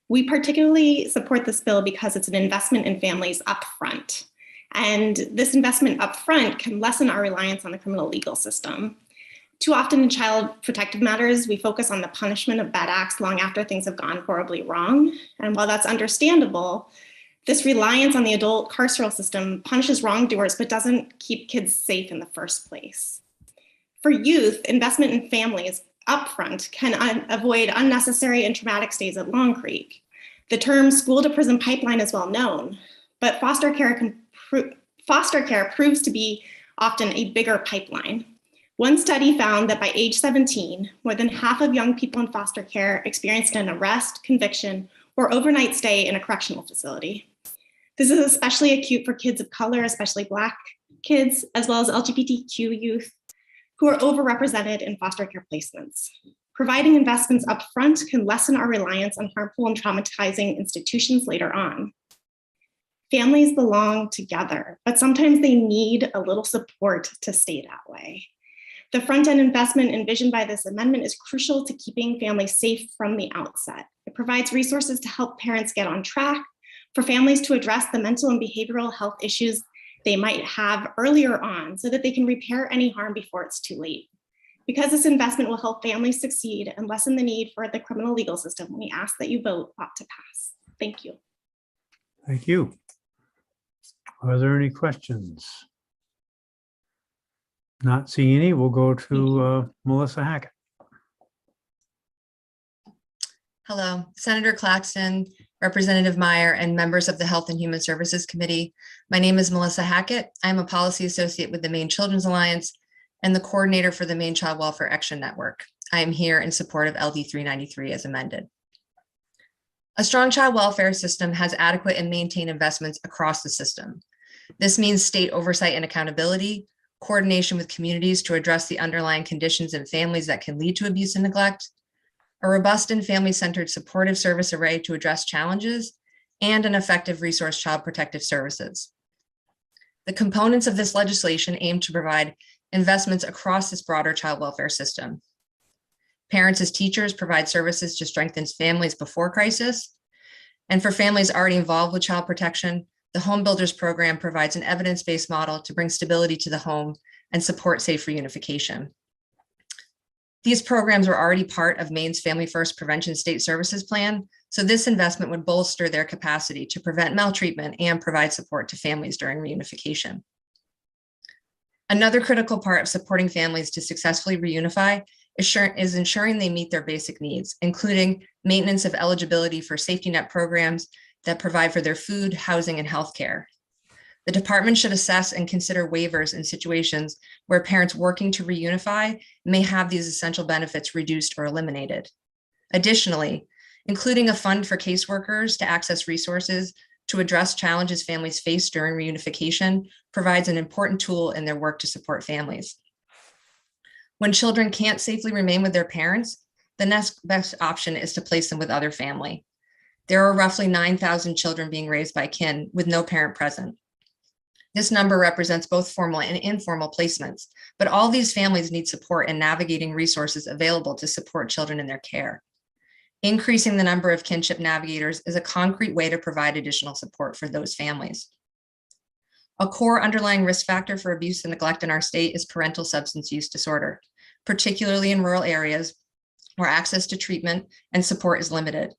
We particularly support this bill because it's an investment in families upfront. And this investment upfront can lessen our reliance on the criminal legal system. Too often in child protective matters, we focus on the punishment of bad acts long after things have gone horribly wrong. And while that's understandable, this reliance on the adult carceral system punishes wrongdoers, but doesn't keep kids safe in the first place. For youth, investment in families upfront can avoid unnecessary and traumatic stays at Long Creek. The term school to prison pipeline is well known, but foster care proves to be often a bigger pipeline. One study found that by age 17, more than half of young people in foster care experienced an arrest, conviction, or overnight stay in a correctional facility. This is especially acute for kids of color, especially Black kids, as well as LGBTQ youth who are overrepresented in foster care placements. Providing investments upfront can lessen our reliance on harmful and traumatizing institutions later on. Families belong together, but sometimes they need a little support to stay that way. The front-end investment envisioned by this amendment is crucial to keeping families safe from the outset. It provides resources to help parents get on track, for families to address the mental and behavioral health issues they might have earlier on so that they can repair any harm before it's too late. Because this investment will help families succeed and lessen the need for the criminal legal system, we ask that you vote ought to pass. Thank you. Thank you. Are there any questions? Not seeing any, we'll go to Melissa Hackett. Hello, Senator Claxton, Representative Meyer, and members of the Health and Human Services Committee. My name is Melissa Hackett. I'm a policy associate with the Maine Children's Alliance and the coordinator for the Maine Child Welfare Action Network. I am here in support of LD 393 as amended. A strong child welfare system has adequate and maintained investments across the system. This means state oversight and accountability, coordination with communities to address the underlying conditions in families that can lead to abuse and neglect, a robust and family-centered supportive service array to address challenges, and an effective resource child protective services. The components of this legislation aim to provide investments across this broader child welfare system. Parents as teachers provide services to strengthen families before crisis. And for families already involved with child protection, the Home Builders Program provides an evidence-based model to bring stability to the home and support safe reunification. These programs were already part of Maine's Family First Prevention State Services Plan, so this investment would bolster their capacity to prevent maltreatment and provide support to families during reunification. Another critical part of supporting families to successfully reunify is ensuring they meet their basic needs, including maintenance of eligibility for safety net programs that provide for their food, housing, and healthcare. The department should assess and consider waivers in situations where parents working to reunify may have these essential benefits reduced or eliminated. Additionally, including a fund for caseworkers to access resources to address challenges families face during reunification provides an important tool in their work to support families. When children can't safely remain with their parents, the next best option is to place them with other family. There are roughly 9,000 children being raised by kin with no parent present. This number represents both formal and informal placements, but all these families need support in navigating resources available to support children in their care. Increasing the number of kinship navigators is a concrete way to provide additional support for those families. A core underlying risk factor for abuse and neglect in our state is parental substance use disorder, particularly in rural areas where access to treatment and support is limited.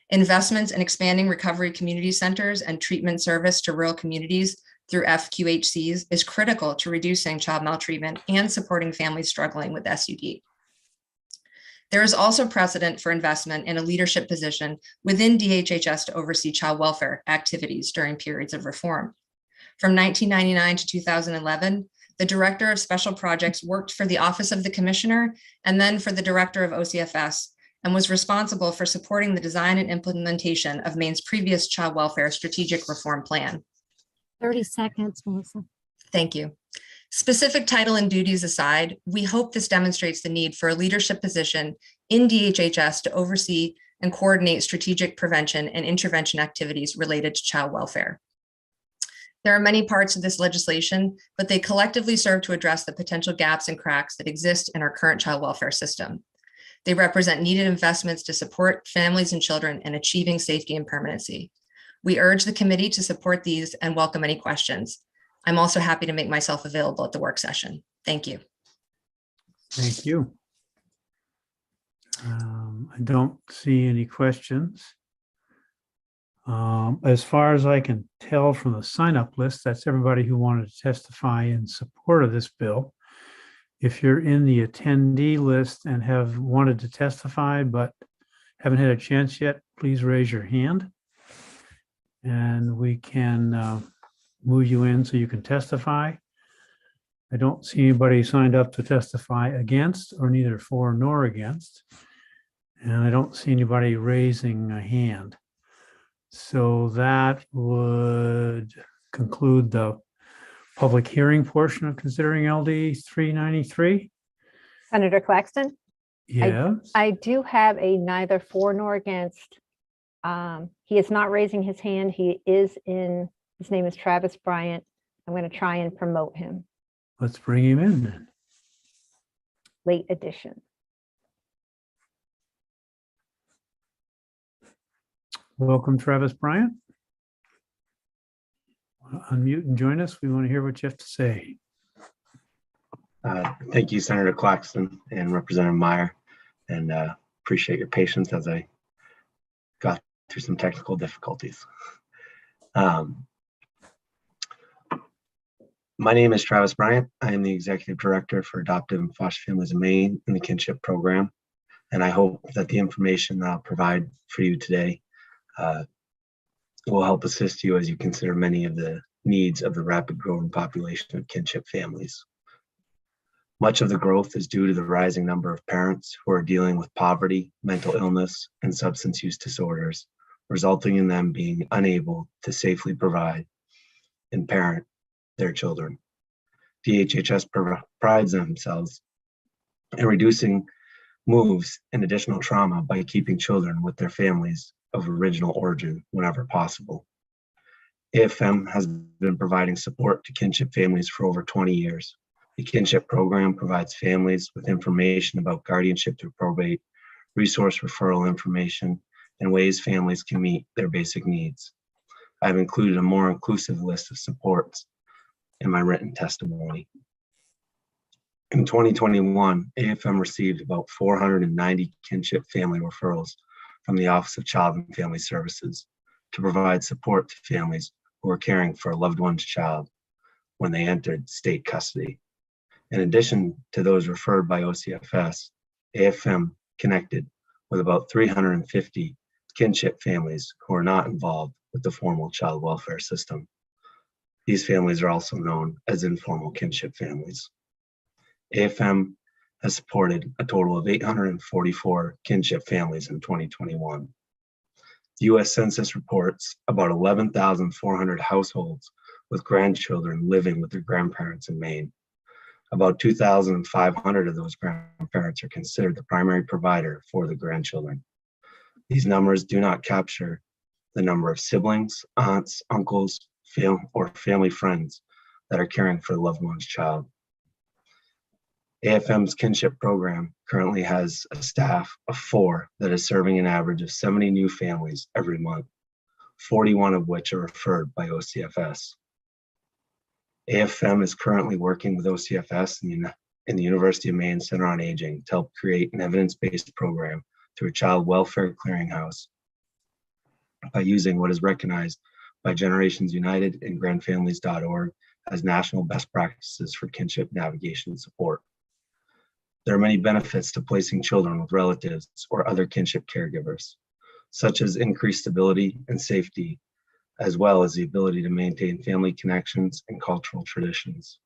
Investments in expanding recovery community centers and treatment service to rural communities through FQHCs is critical to reducing child maltreatment and supporting families struggling with SUD. There is also precedent for investment in a leadership position within DHHS to oversee child welfare activities during periods of reform. From 1999 to 2011, the Director of Special Projects worked for the Office of the Commissioner and then for the Director of OCFS, and was responsible for supporting the design and implementation of Maine's previous child welfare strategic reform plan. 30 seconds, Melissa. Thank you. Specific title and duties aside, we hope this demonstrates the need for a leadership position in DHHS to oversee and coordinate strategic prevention and intervention activities related to child welfare. There are many parts of this legislation, but they collectively serve to address the potential gaps and cracks that exist in our current child welfare system. They represent needed investments to support families and children in achieving safety and permanency. We urge the committee to support these and welcome any questions. I'm also happy to make myself available at the work session. Thank you. Thank you. I don't see any questions. As far as I can tell from the sign-up list, that's everybody who wanted to testify in support of this bill. If you're in the attendee list and have wanted to testify but haven't had a chance yet, please raise your hand and we can move you in so you can testify. I don't see anybody signed up to testify against, or neither for nor against. And I don't see anybody raising a hand. So that would conclude the public hearing portion of considering LD 393. Senator Claxton? Yes. I do have a neither for nor against. He is not raising his hand. His name is Travis Bryant. I'm going to try and promote him. Let's bring him in then. Late addition. Welcome, Travis Bryant. Unmute and join us. We want to hear what you have to say. Thank you, Senator Claxton and Representative Meyer, and appreciate your patience as I got through some technical difficulties. My name is Travis Bryant. I am the Executive Director for Adoptive and Foster Families in Maine in the Kinship Program, and I hope that the information I'll provide for you today will help assist you as you consider many of the needs of the rapid growing population of kinship families. Much of the growth is due to the rising number of parents who are dealing with poverty, mental illness, and substance use disorders, resulting in them being unable to safely provide and parent their children. DHHS prides themselves in reducing moves and additional trauma by keeping children with their families of original origin whenever possible. AFM has been providing support to kinship families for over 20 years. The kinship program provides families with information about guardianship through probate, resource referral information, and ways families can meet their basic needs. I've included a more inclusive list of supports in my written testimony. In 2021, AFM received about 490 kinship family referrals from the Office of Child and Family Services to provide support to families who are caring for a loved one's child when they entered state custody. In addition to those referred by OCFS, AFM connected with about 350 kinship families who are not involved with the formal child welfare system. These families are also known as informal kinship families. AFM has supported a total of 844 kinship families in 2021. The US Census reports about 11,400 households with grandchildren living with their grandparents in Maine. About 2,500 of those grandparents are considered the primary provider for the grandchildren. These numbers do not capture the number of siblings, aunts, uncles, or family friends that are caring for the loved one's child. AFM's kinship program currently has a staff of 4 that is serving an average of 70 new families every month, 41 of which are referred by OCFS. AFM is currently working with OCFS and the University of Maine Center on Aging to help create an evidence-based program through a child welfare clearinghouse by using what is recognized by Generations United and grandfamilies.org as national best practices for kinship navigation support. There are many benefits to placing children with relatives or other kinship caregivers, such as increased stability and safety, as well as the ability to maintain family connections and cultural traditions.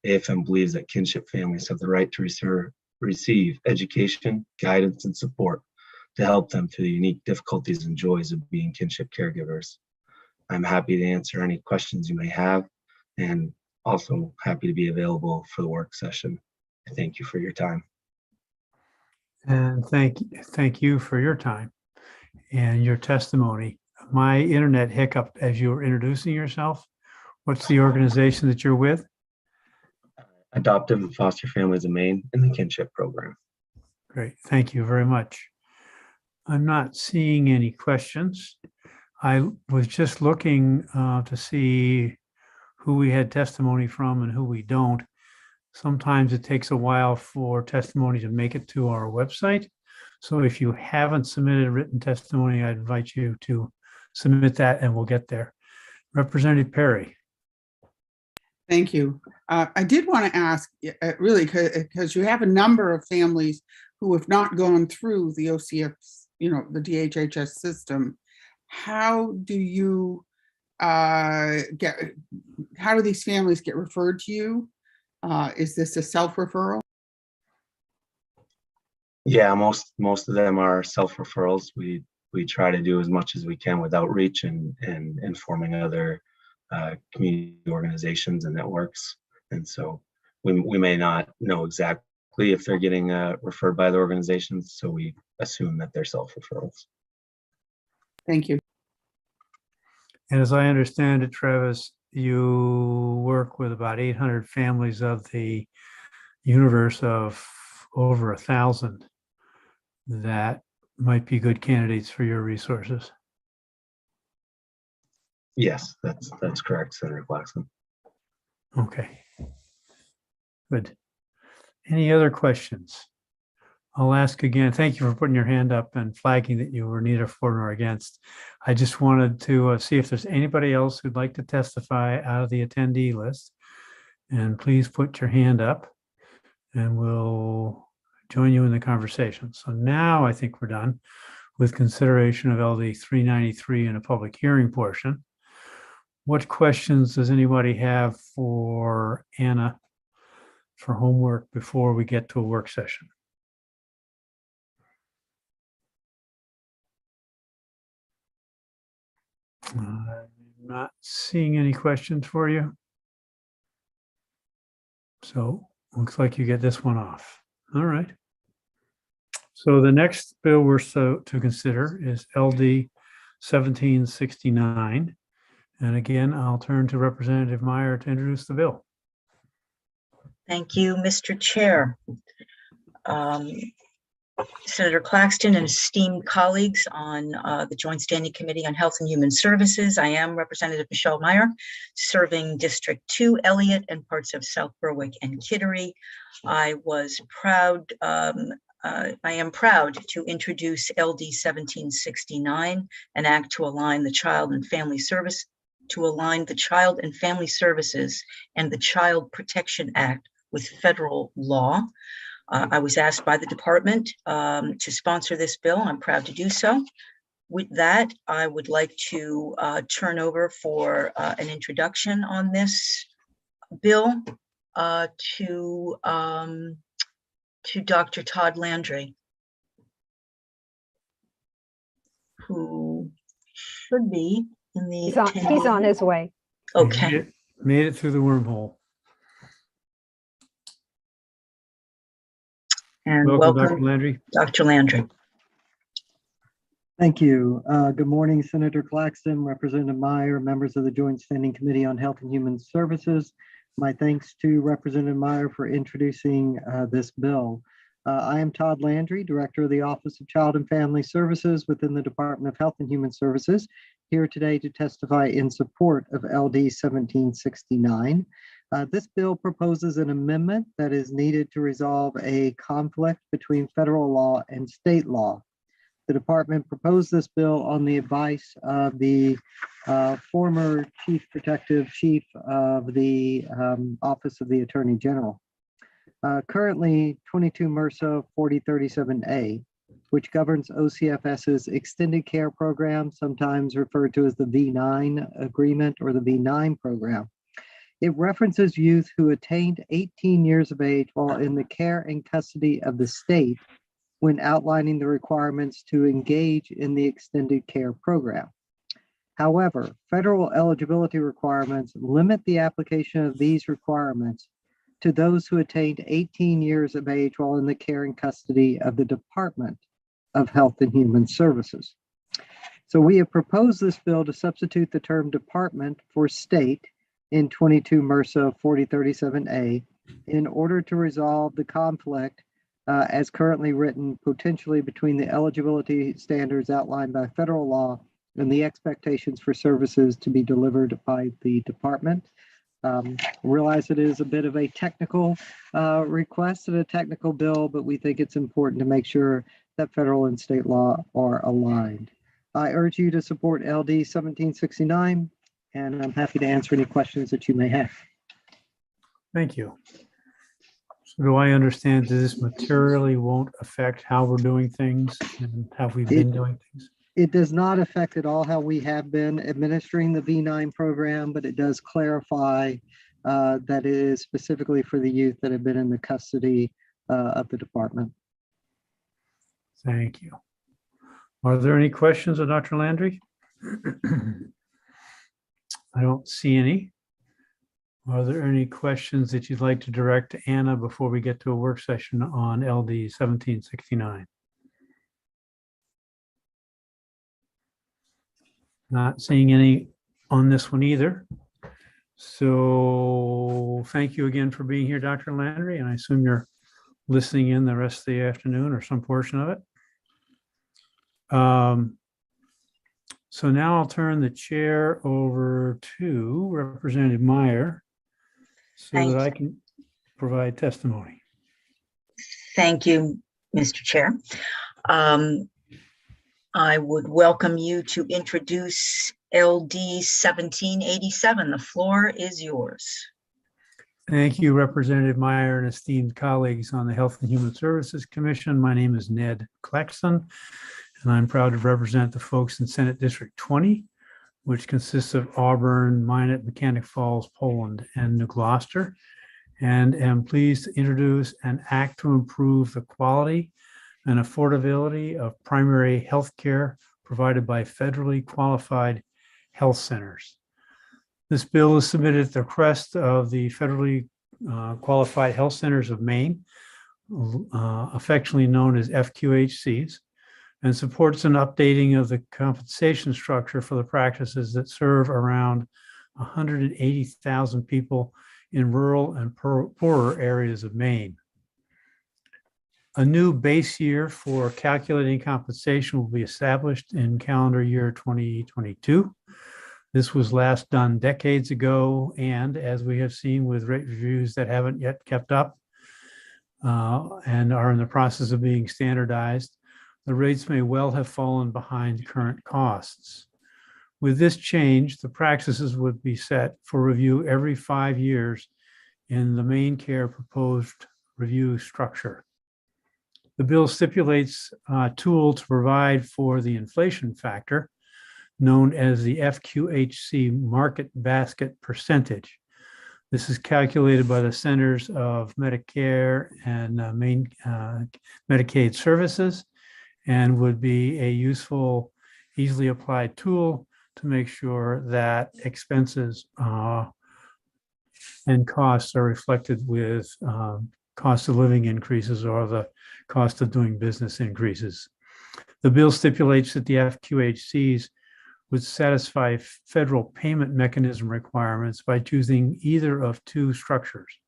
AFM believes that kinship families have the right to receive education, guidance, and support to help them through the unique difficulties and joys of being kinship caregivers. I'm happy to answer any questions you may have, and also happy to be available for the work session. Thank you for your time. And thank you for your time and your testimony. My internet hiccuped as you were introducing yourself. What's the organization that you're with? Adoptive and Foster Families of Maine in the kinship program. Great, thank you very much. I'm not seeing any questions. I was just looking to see who we had testimony from and who we don't. Sometimes it takes a while for testimony to make it to our website. So if you haven't submitted written testimony, I invite you to submit that and we'll get there. Representative Perry. Thank you. I did want to ask, really, because you have a number of families who have not gone through the OCFS, the DHHS system. How do you how do these families get referred to you? Is this a self-referral? Yeah, most of them are self-referrals. We try to do as much as we can with outreach and informing other community organizations and networks. And so we may not know exactly if they're getting referred by the organizations, so we assume that they're self-referrals. Thank you. And as I understand it, Travis, you work with about 800 families of the universe of over 1,000 that might be good candidates for your resources. Yes, that's correct, Senator Claxton. Okay, good. Any other questions? I'll ask again. Thank you for putting your hand up and flagging that you were neither for nor against. I just wanted to see if there's anybody else who'd like to testify out of the attendee list. And please put your hand up and we'll join you in the conversation. So now I think we're done with consideration of LD 393 in a public hearing portion. What questions does anybody have for Anna for homework before we get to a work session? I'm not seeing any questions for you. So looks like you get this one off. All right. So the next bill we're to consider is LD 1769. And again, I'll turn to Representative Meyer to introduce the bill. Thank you, Mr. Chair. Senator Claxton and esteemed colleagues on the Joint Standing Committee on Health and Human Services. I am Representative Michelle Meyer, serving District 2, Elliott, and parts of South Berwick and Kittery. I am proud to introduce LD 1769, an act to align the Child and Family Services and the Child Protection Act with federal law. I was asked by the department to sponsor this bill. I'm proud to do so. With that, I would like to turn over for an introduction on this bill to Dr. Todd Landry, who should be in the He's on his way. Okay. Made it through the wormhole. And welcome, Dr. Landry. Dr. Landry. Thank you. Good morning, Senator Claxton, Representative Meyer, members of the Joint Standing Committee on Health and Human Services. My thanks to Representative Meyer for introducing this bill. I am Todd Landry, Director of the Office of Child and Family Services within the Department of Health and Human Services, here today to testify in support of LD 1769. This bill proposes an amendment that is needed to resolve a conflict between federal law and state law. The department proposed this bill on the advice of the former Protective Chief of the Office of the Attorney General. Currently, 22 MRSA 4037A, which governs OCFS's extended care program, sometimes referred to as the V9 agreement or the V9 program. It references youth who attained 18 years of age while in the care and custody of the state when outlining the requirements to engage in the extended care program. However, federal eligibility requirements limit the application of these requirements to those who attained 18 years of age while in the care and custody of the Department of Health and Human Services. So we have proposed this bill to substitute the term department for state in 22 MRSA 4037A in order to resolve the conflict as currently written potentially between the eligibility standards outlined by federal law and the expectations for services to be delivered by the department. Realize it is a bit of a technical request and a technical bill, but we think it's important to make sure that federal and state law are aligned. I urge you to support LD 1769, and I'm happy to answer any questions that you may have. Thank you. So do I understand that this materially won't affect how we're doing things and how we've been doing things? It does not affect at all how we have been administering the V9 program, but it does clarify that it is specifically for the youth that have been in the custody of the department. Thank you. Are there any questions of Dr. Landry? I don't see any. Are there any questions that you'd like to direct to Anna before we get to a work session on LD 1769? Not seeing any on this one either. So thank you again for being here, Dr. Landry, and I assume you're listening in the rest of the afternoon or some portion of it. So now I'll turn the chair over to Representative Meyer so that I can provide testimony. Thank you, Mr. Chair. I would welcome you to introduce LD 1787. The floor is yours. Thank you, Representative Meyer and esteemed colleagues on the Health and Human Services Commission. My name is Ned Claxton, and I'm proud to represent the folks in Senate District 20, which consists of Auburn, Minot, Mechanic Falls, Poland, and New Gloucester, and am pleased to introduce an act to improve the quality and affordability of primary health care provided by federally qualified health centers. This bill is submitted at the request of the federally qualified health centers of Maine, affectionately known as FQHCs, and supports an updating of the compensation structure for the practices that serve around 180,000 people in rural and poorer areas of Maine. A new base year for calculating compensation will be established in calendar year 2022. This was last done decades ago, and as we have seen with rate reviews that haven't yet kept up and are in the process of being standardized, the rates may well have fallen behind current costs. With this change, the practices would be set for review every 5 years in the main care proposed review structure. The bill stipulates a tool to provide for the inflation factor, known as the FQHC market basket percentage. This is calculated by the Centers of Medicare and Medicaid Services and would be a useful, easily applied tool to make sure that expenses and costs are reflected with cost of living increases or the cost of doing business increases. The bill stipulates that the FQHCs would satisfy federal payment mechanism requirements by choosing either of two structures: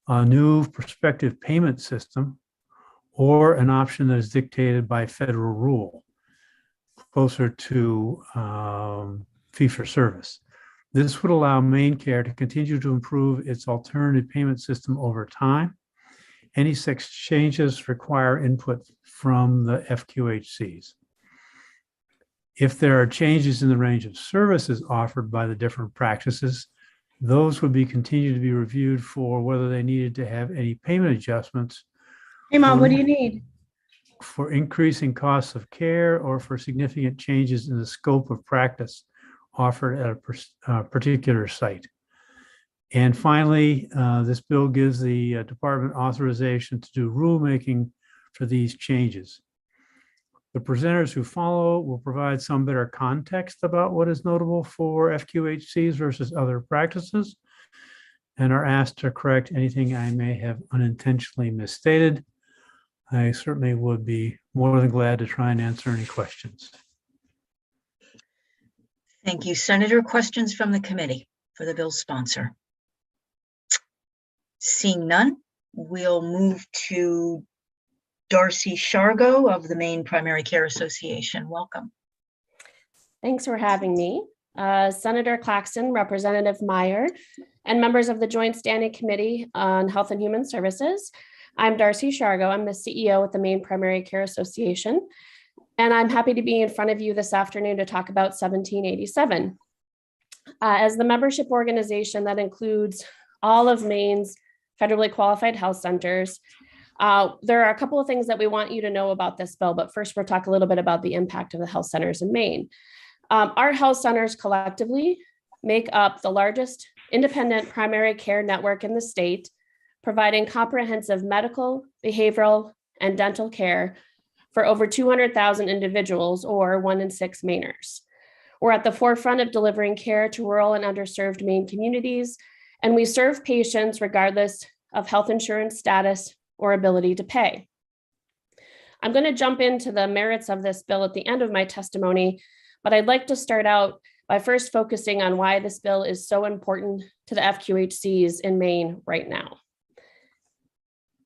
a new prospective payment system or an option that is dictated by federal rule, closer to fee-for-service. This would allow Maine Care to continue to improve its alternative payment system over time. Any such changes require input from the FQHCs. If there are changes in the range of services offered by the different practices, those would be continued to be reviewed for whether they needed to have any payment adjustments. Hey, Mom, what do you need? For increasing costs of care or for significant changes in the scope of practice offered at a particular site. And finally, this bill gives the department authorization to do rulemaking for these changes. The presenters who follow will provide some better context about what is notable for FQHCs versus other practices and are asked to correct anything I may have unintentionally misstated. I certainly would be more than glad to try and answer any questions. Thank you, Senator. Questions from the committee for the bill's sponsor? Seeing none, we'll move to Darcy Shargo of the Maine Primary Care Association. Welcome. Thanks for having me. Senator Claxton, Representative Meyer, and members of the Joint Standing Committee on Health and Human Services. I'm Darcy Shargo. I'm the CEO at the Maine Primary Care Association, and I'm happy to be in front of you this afternoon to talk about 1787. As the membership organization that includes all of Maine's federally qualified health centers, there are a couple of things that we want you to know about this bill, but first we'll talk a little bit about the impact of the health centers in Maine. Our health centers collectively make up the largest independent primary care network in the state, providing comprehensive medical, behavioral, and dental care for over 200,000 individuals, or 1 in 6 Mainers. We're at the forefront of delivering care to rural and underserved Maine communities, and we serve patients regardless of health insurance status or ability to pay. I'm going to jump into the merits of this bill at the end of my testimony, but I'd like to start out by first focusing on why this bill is so important to the FQHCs in Maine right now.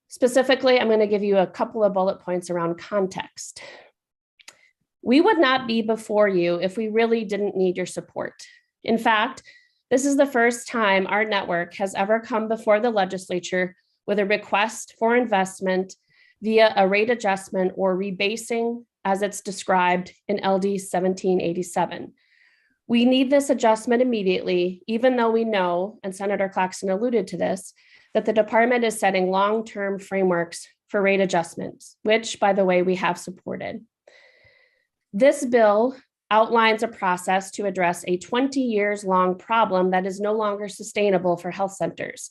Specifically, I'm going to give you a couple of bullet points around context. We would not be before you if we really didn't need your support. In fact, this is the first time our network has ever come before the legislature with a request for investment via a rate adjustment or rebasing as it's described in LD 1787. We need this adjustment immediately, even though we know, and Senator Claxton alluded to this, that the department is setting long-term frameworks for rate adjustments, which, by the way, we have supported. This bill outlines a process to address a 20 years long problem that is no longer sustainable for health centers.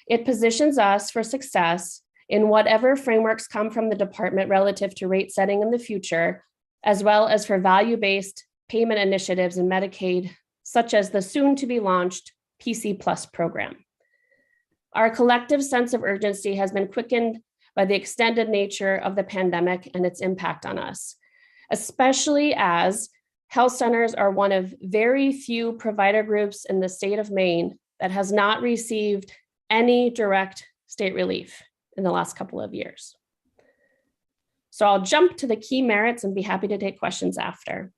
It positions us for success in whatever frameworks come from the department relative to rate setting in the future, as well as for value-based payment initiatives in Medicaid, such as the soon-to-be launched PC Plus program. Our collective sense of urgency has been quickened by the extended nature of the pandemic and its impact on us, especially as health centers are one of very few provider groups in the state of Maine that has not received any direct state relief in the last couple of years. So I'll jump to the key merits and be happy to take questions after.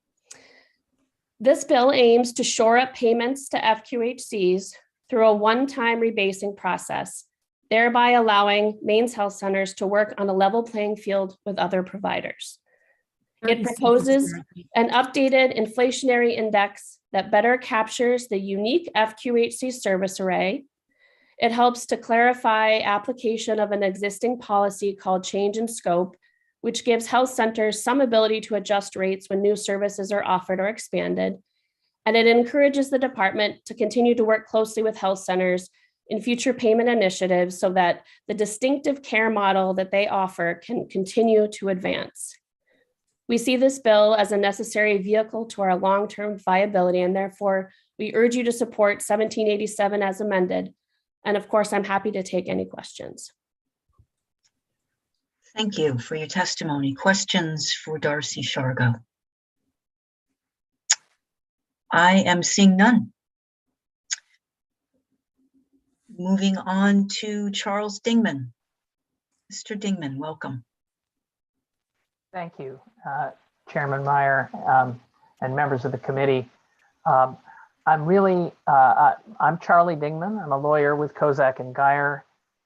This bill aims to shore up payments to FQHCs through a one-time rebasing process, thereby allowing Maine's health centers to work on a level playing field with other providers. It proposes an updated inflationary index that better captures the unique FQHC service array. It helps to clarify application of an existing policy called change in scope, which gives health centers some ability to adjust rates when new services are offered or expanded. And it encourages the department to continue to work closely with health centers in future payment initiatives so that the distinctive care model that they offer can continue to advance. We see this bill as a necessary vehicle to our long-term viability, and therefore we urge you to support 1787 as amended. And of course, I'm happy to take any questions. Thank you for your testimony. Questions for Darcy Shargo? I am seeing none. Moving on to Charles Dingman. Mr. Dingman, welcome. Thank you, Chairman Meyer and members of the committee. I'm Charlie Dingman. I'm a lawyer with Kozak and Geyer,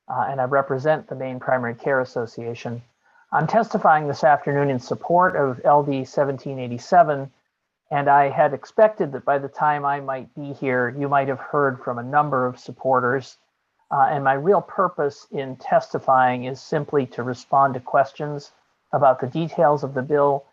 and I represent the Maine Primary Care Association. I'm testifying this afternoon in support of LD 1787, and I had expected that by the time I might be here, you might have heard from a number of supporters. And my real purpose in testifying is simply to respond to questions about the details of the bill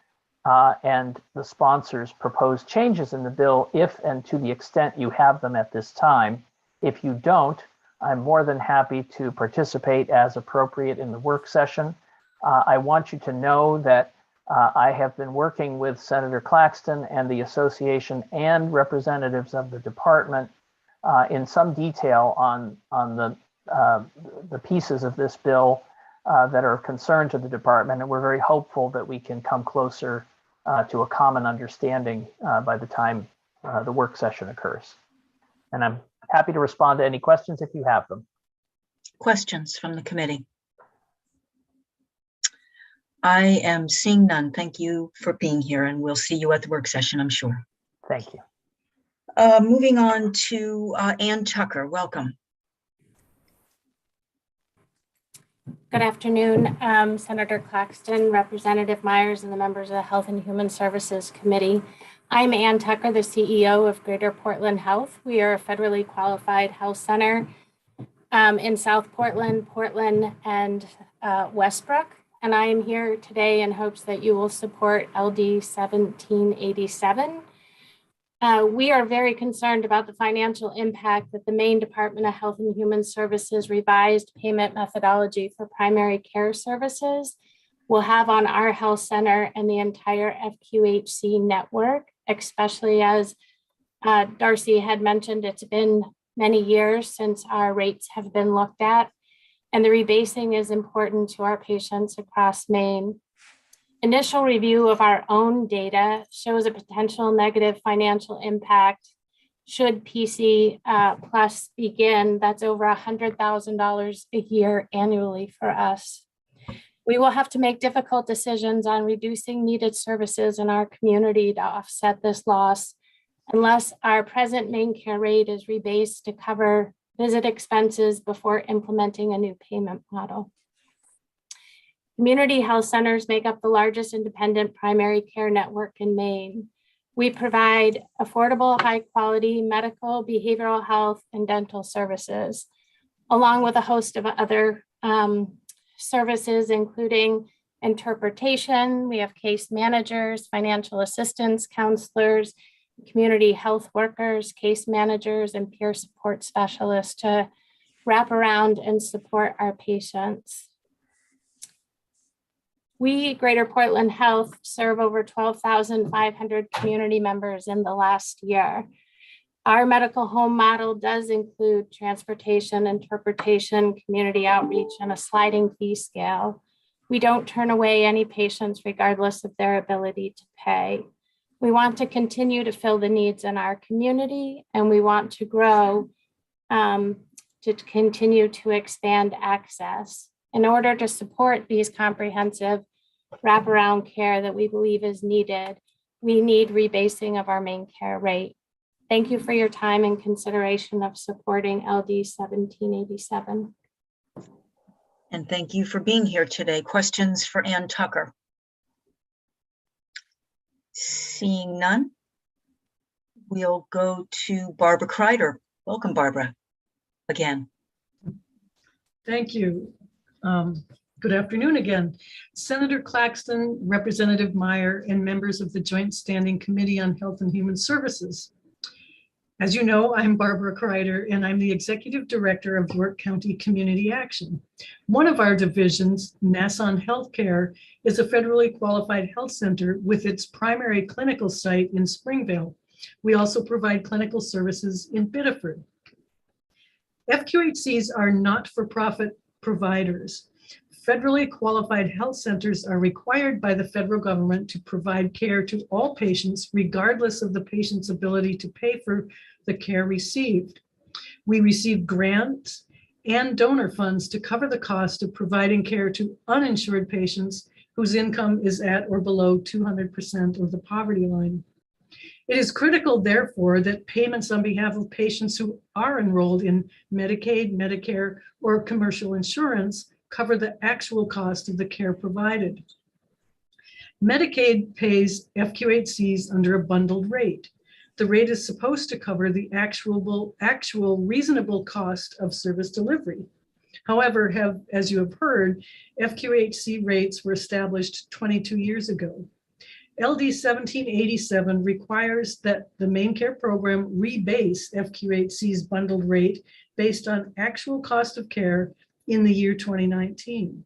and the sponsors' proposed changes in the bill, if and to the extent you have them at this time. If you don't, I'm more than happy to participate as appropriate in the work session. I want you to know that I have been working with Senator Claxton and the association and representatives of the department in some detail on the pieces of this bill that are of concern to the department, and we're very hopeful that we can come closer to a common understanding by the time the work session occurs. And I'm happy to respond to any questions if you have them. Questions from the committee? I am seeing none. Thank you for being here, and we'll see you at the work session, I'm sure. Thank you. Moving on to Ann Tucker, welcome. Good afternoon, Senator Claxton, Representative Myers, and the members of the Health and Human Services Committee. I'm Ann Tucker, the CEO of Greater Portland Health. We are a federally qualified health center in South Portland, Portland, and Westbrook. And I am here today in hopes that you will support LD 1787. We are very concerned about the financial impact that the Maine Department of Health and Human Services revised payment methodology for primary care services will have on our health center and the entire FQHC network, especially as Darcy had mentioned, it's been many years since our rates have been looked at, and the rebasing is important to our patients across Maine. Initial review of our own data shows a potential negative financial impact should PC Plus begin. That's over $100,000 a year annually for us. We will have to make difficult decisions on reducing needed services in our community to offset this loss, unless our present main care rate is rebased to cover visit expenses before implementing a new payment model. Community health centers make up the largest independent primary care network in Maine. We provide affordable, high-quality medical, behavioral health, and dental services, along with a host of other services, including interpretation. We have case managers, financial assistants, counselors, community health workers, case managers, and peer support specialists to wrap around and support our patients. We, Greater Portland Health, serve over 12,500 community members in the last year. Our medical home model does include transportation, interpretation, community outreach, and a sliding fee scale. We don't turn away any patients regardless of their ability to pay. We want to continue to fill the needs in our community, and we want to grow to continue to expand access. In order to support these comprehensive wraparound care that we believe is needed, we need rebasing of our main care rate. Thank you for your time and consideration of supporting LD 1787. And thank you for being here today. Questions for Ann Tucker? Seeing none, we'll go to Barbara Kreider. Welcome, Barbara, again. Thank you. Good afternoon again. Senator Claxton, Representative Meyer, and members of the Joint Standing Committee on Health and Human Services. As you know, I'm Barbara Kreider, and I'm the Executive Director of York County Community Action. One of our divisions, Nassau Healthcare, is a federally qualified health center with its primary clinical site in Springville. We also provide clinical services in Biddeford. FQHCs are not-for-profit providers. Federally qualified health centers are required by the federal government to provide care to all patients, regardless of the patient's ability to pay for the care received. We receive grants and donor funds to cover the cost of providing care to uninsured patients whose income is at or below 200% of the poverty line. It is critical, therefore, that payments on behalf of patients who are enrolled in Medicaid, Medicare, or commercial insurance cover the actual cost of the care provided. Medicaid pays FQHCs under a bundled rate. The rate is supposed to cover the actual reasonable cost of service delivery. However, as you have heard, FQHC rates were established 22 years ago. LD 1787 requires that the main care program rebase FQHC's bundled rate based on actual cost of care in the year 2019.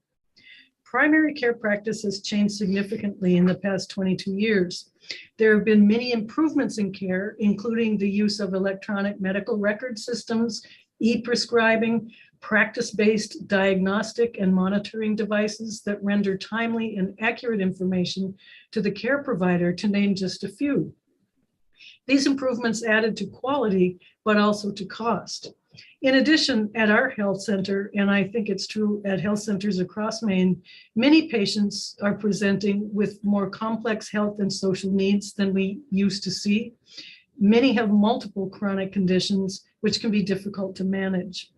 Primary care practice has changed significantly in the past 22 years. There have been many improvements in care, including the use of electronic medical record systems, e-prescribing, practice-based diagnostic and monitoring devices that render timely and accurate information to the care provider, to name just a few. These improvements added to quality, but also to cost. In addition, at our health center, and I think it's true at health centers across Maine, many patients are presenting with more complex health and social needs than we used to see. Many have multiple chronic conditions, which can be difficult to manage.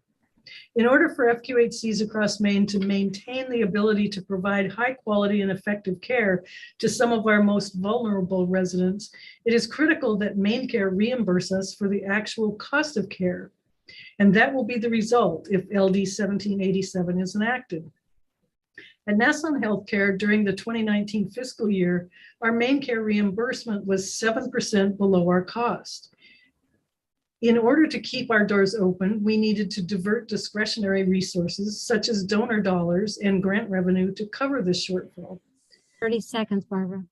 In order for FQHCs across Maine to maintain the ability to provide high quality and effective care to some of our most vulnerable residents, it is critical that MaineCare reimburse us for the actual cost of care. And that will be the result if LD 1787 is enacted. At Nassau Healthcare during the 2019 fiscal year, our MaineCare reimbursement was 7% below our cost. In order to keep our doors open, we needed to divert discretionary resources such as donor dollars and grant revenue to cover this shortfall. 30 seconds, Barbara.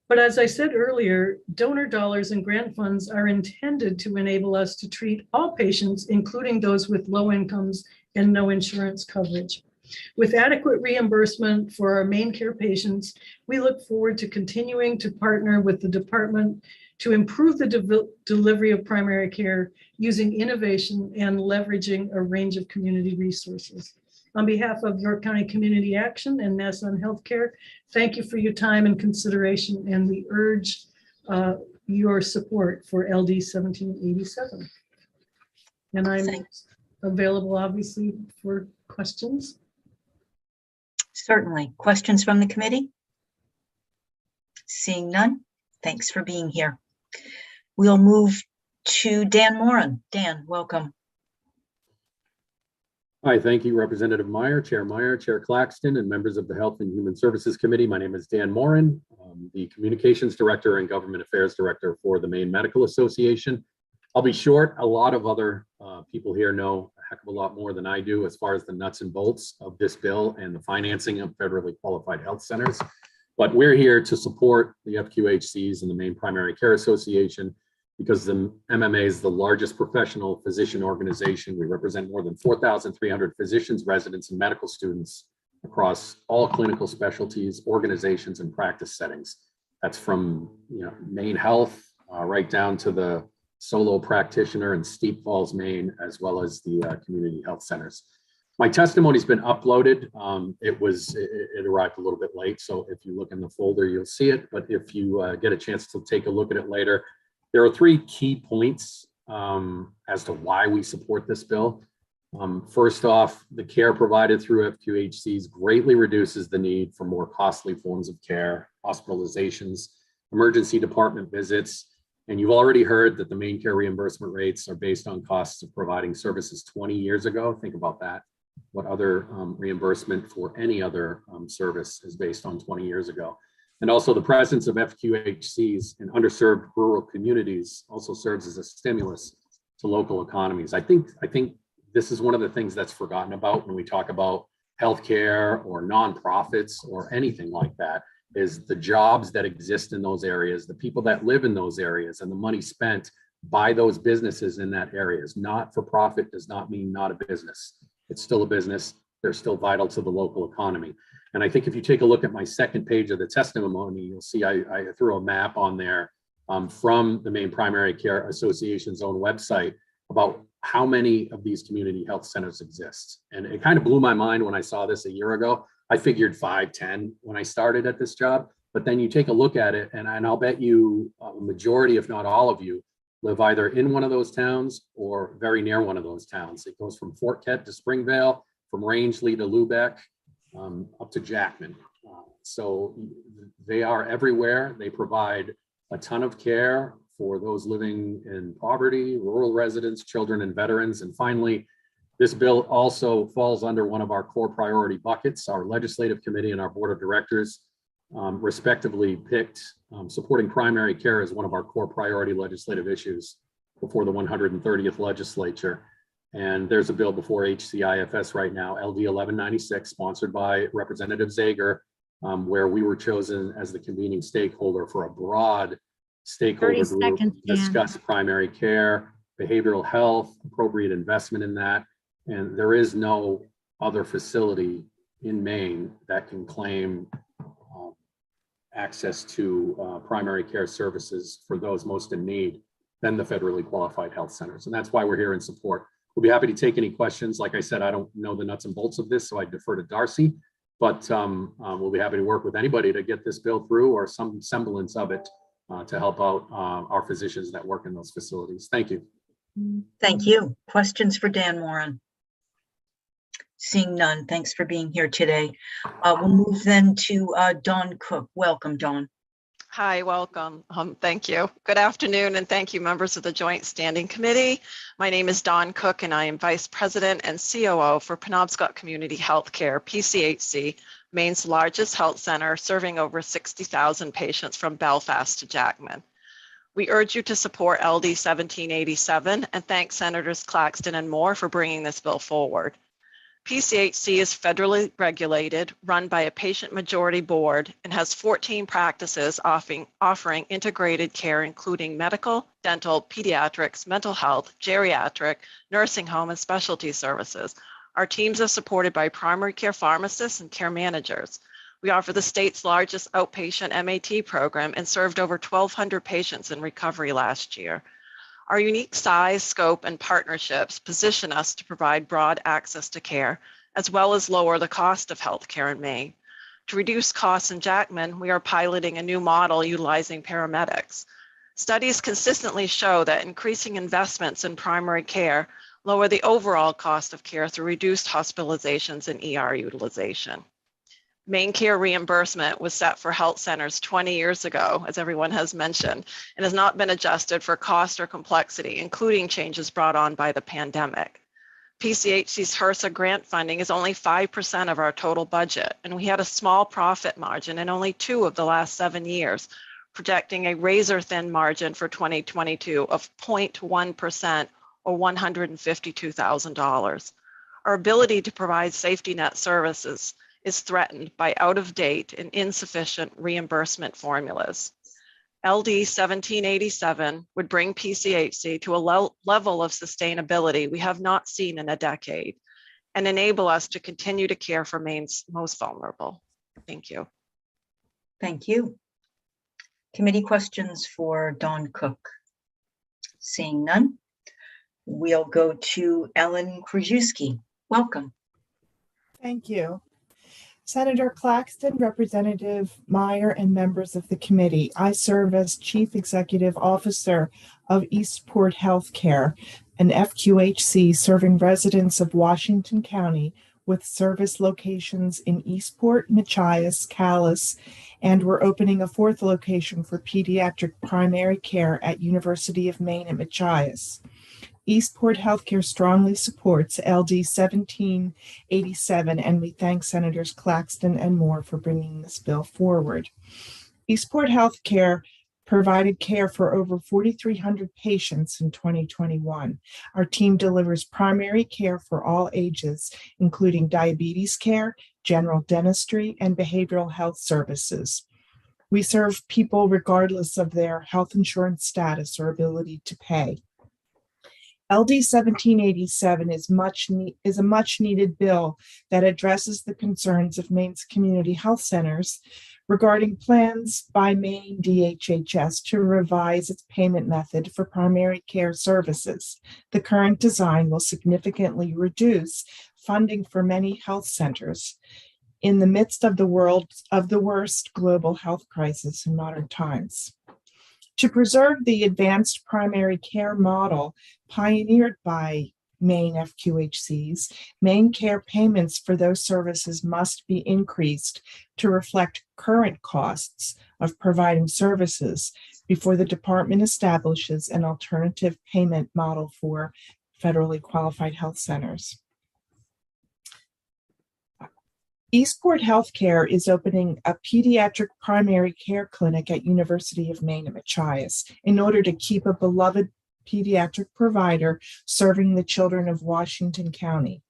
But as I said earlier, donor dollars and grant funds are intended to enable us to treat all patients, including those with low incomes and no insurance coverage. With adequate reimbursement for our MaineCare patients, we look forward to continuing to partner with the department to improve the delivery of primary care using innovation and leveraging a range of community resources. On behalf of York County Community Action and Nassau Healthcare, thank you for your time and consideration, and we urge your support for LD 1787. And I'm available, obviously, for questions. Certainly. Questions from the committee? Seeing none, thanks for being here. We'll move to Dan Moran. Dan, welcome. Hi, thank you, Representative Meyer, Chair Claxton, and members of the Health and Human Services Committee. My name is Dan Moran, the Communications Director and Government Affairs Director for the Maine Medical Association. I'll be short. A lot of other people here know heck of a lot more than I do as far as the nuts and bolts of this bill and the financing of federally qualified health centers. But we're here to support the FQHCs and the Maine Primary Care Association because the MMA is the largest professional physician organization. We represent more than 4,300 physicians, residents, and medical students across all clinical specialties, organizations, and practice settings. That's from Maine Health right down to the solo practitioner in Steep Falls, Maine, as well as the community health centers. My testimony's been uploaded. It arrived a little bit late, so if you look in the folder, you'll see it. But if you get a chance to take a look at it later, there are 3 key points as to why we support this bill. First off, the care provided through FQHCs greatly reduces the need for more costly forms of care, hospitalizations, emergency department visits. And you've already heard that the Maine care reimbursement rates are based on costs of providing services 20 years ago. Think about that. What other reimbursement for any other service is based on 20 years ago. And also the presence of FQHCs in underserved rural communities also serves as a stimulus to local economies. I think this is one of the things that's forgotten about when we talk about healthcare or nonprofits or anything like that, is the jobs that exist in those areas, the people that live in those areas, and the money spent by those businesses in that area. Not for profit does not mean not a business. It's still a business. They're still vital to the local economy. And I think if you take a look at my second page of the testimony, you'll see I threw a map on there from the Maine Primary Care Association's own website about how many of these community health centers exist. And it kind of blew my mind when I saw this a year ago. I figured 5, 10 when I started at this job, but then you take a look at it and I'll bet you a majority, if not all of you, live either in one of those towns or very near one of those towns. It goes from Fort Kett to Springvale, from Rangeley to Lubec, up to Jackman. So they are everywhere. They provide a ton of care for those living in poverty, rural residents, children, and veterans. And finally, this bill also falls under one of our core priority buckets. Our legislative committee and our board of directors respectively picked supporting primary care as one of our core priority legislative issues before the 130th legislature. And there's a bill before HCIFS right now, LD 1196, sponsored by Representative Zager, where we were chosen as the convening stakeholder for a broad stakeholder group to discuss primary care, behavioral health, appropriate investment in that. And there is no other facility in Maine that can claim access to primary care services for those most in need than the federally qualified health centers. And that's why we're here in support. We'll be happy to take any questions. Like I said, I don't know the nuts and bolts of this, so I defer to Darcy, but we'll be happy to work with anybody to get this bill through or some semblance of it to help out our physicians that work in those facilities. Thank you. Thank you. Questions for Dan Moran? Seeing none, thanks for being here today. We'll move then to Dawn Cook. Welcome, Dawn. Hi, welcome. Thank you. Good afternoon, and thank you, members of the Joint Standing Committee. My name is Dawn Cook, and I am Vice President and COO for Penobscot Community Healthcare, PCHC, Maine's largest health center, serving over 60,000 patients from Belfast to Jackman. We urge you to support LD 1787 and thank Senators Claxton and Moore for bringing this bill forward. PCHC is federally regulated, run by a patient majority board, and has 14 practices offering integrated care, including medical, dental, pediatrics, mental health, geriatric, nursing home, and specialty services. Our teams are supported by primary care pharmacists and care managers. We offer the state's largest outpatient MAT program and served over 1,200 patients in recovery last year. Our unique size, scope, and partnerships position us to provide broad access to care, as well as lower the cost of healthcare in Maine. To reduce costs in Jackman, we are piloting a new model utilizing paramedics. Studies consistently show that increasing investments in primary care lower the overall cost of care through reduced hospitalizations and ER utilization. Maine care reimbursement was set for health centers 20 years ago, as everyone has mentioned, and has not been adjusted for cost or complexity, including changes brought on by the pandemic. PCHC's HRSA grant funding is only 5% of our total budget, and we had a small profit margin in only 2 of the last 7 years, projecting a razor-thin margin for 2022 of 0.1% or $152,000. Our ability to provide safety net services is threatened by out-of-date and insufficient reimbursement formulas. LD 1787 would bring PCHC to a level of sustainability we have not seen in a decade and enable us to continue to care for Maine's most vulnerable. Thank you. Thank you. Committee questions for Dawn Cook? Seeing none, we'll go to Ellen Krajewski. Welcome. Thank you. Senator Claxton, Representative Meyer, and members of the committee. I serve as Chief Executive Officer of Eastport Healthcare, an FQHC serving residents of Washington County with service locations in Eastport, Machias, Calais, and we're opening a 4th location for pediatric primary care at University of Maine at Machias. Eastport Healthcare strongly supports LD 1787, and we thank Senators Claxton and Moore for bringing this bill forward. Eastport Healthcare provided care for over 4,300 patients in 2021. Our team delivers primary care for all ages, including diabetes care, general dentistry, and behavioral health services. We serve people regardless of their health insurance status or ability to pay. LD 1787 is a much needed bill that addresses the concerns of Maine's community health centers regarding plans by Maine DHHS to revise its payment method for primary care services. The current design will significantly reduce funding for many health centers in the midst of the worst global health crisis in modern times. To preserve the advanced primary care model pioneered by Maine FQHCs, Maine care payments for those services must be increased to reflect current costs of providing services before the department establishes an alternative payment model for federally qualified health centers. Eastport Healthcare is opening a pediatric primary care clinic at University of Maine at Machias in order to keep a beloved pediatric provider serving the children of Washington County.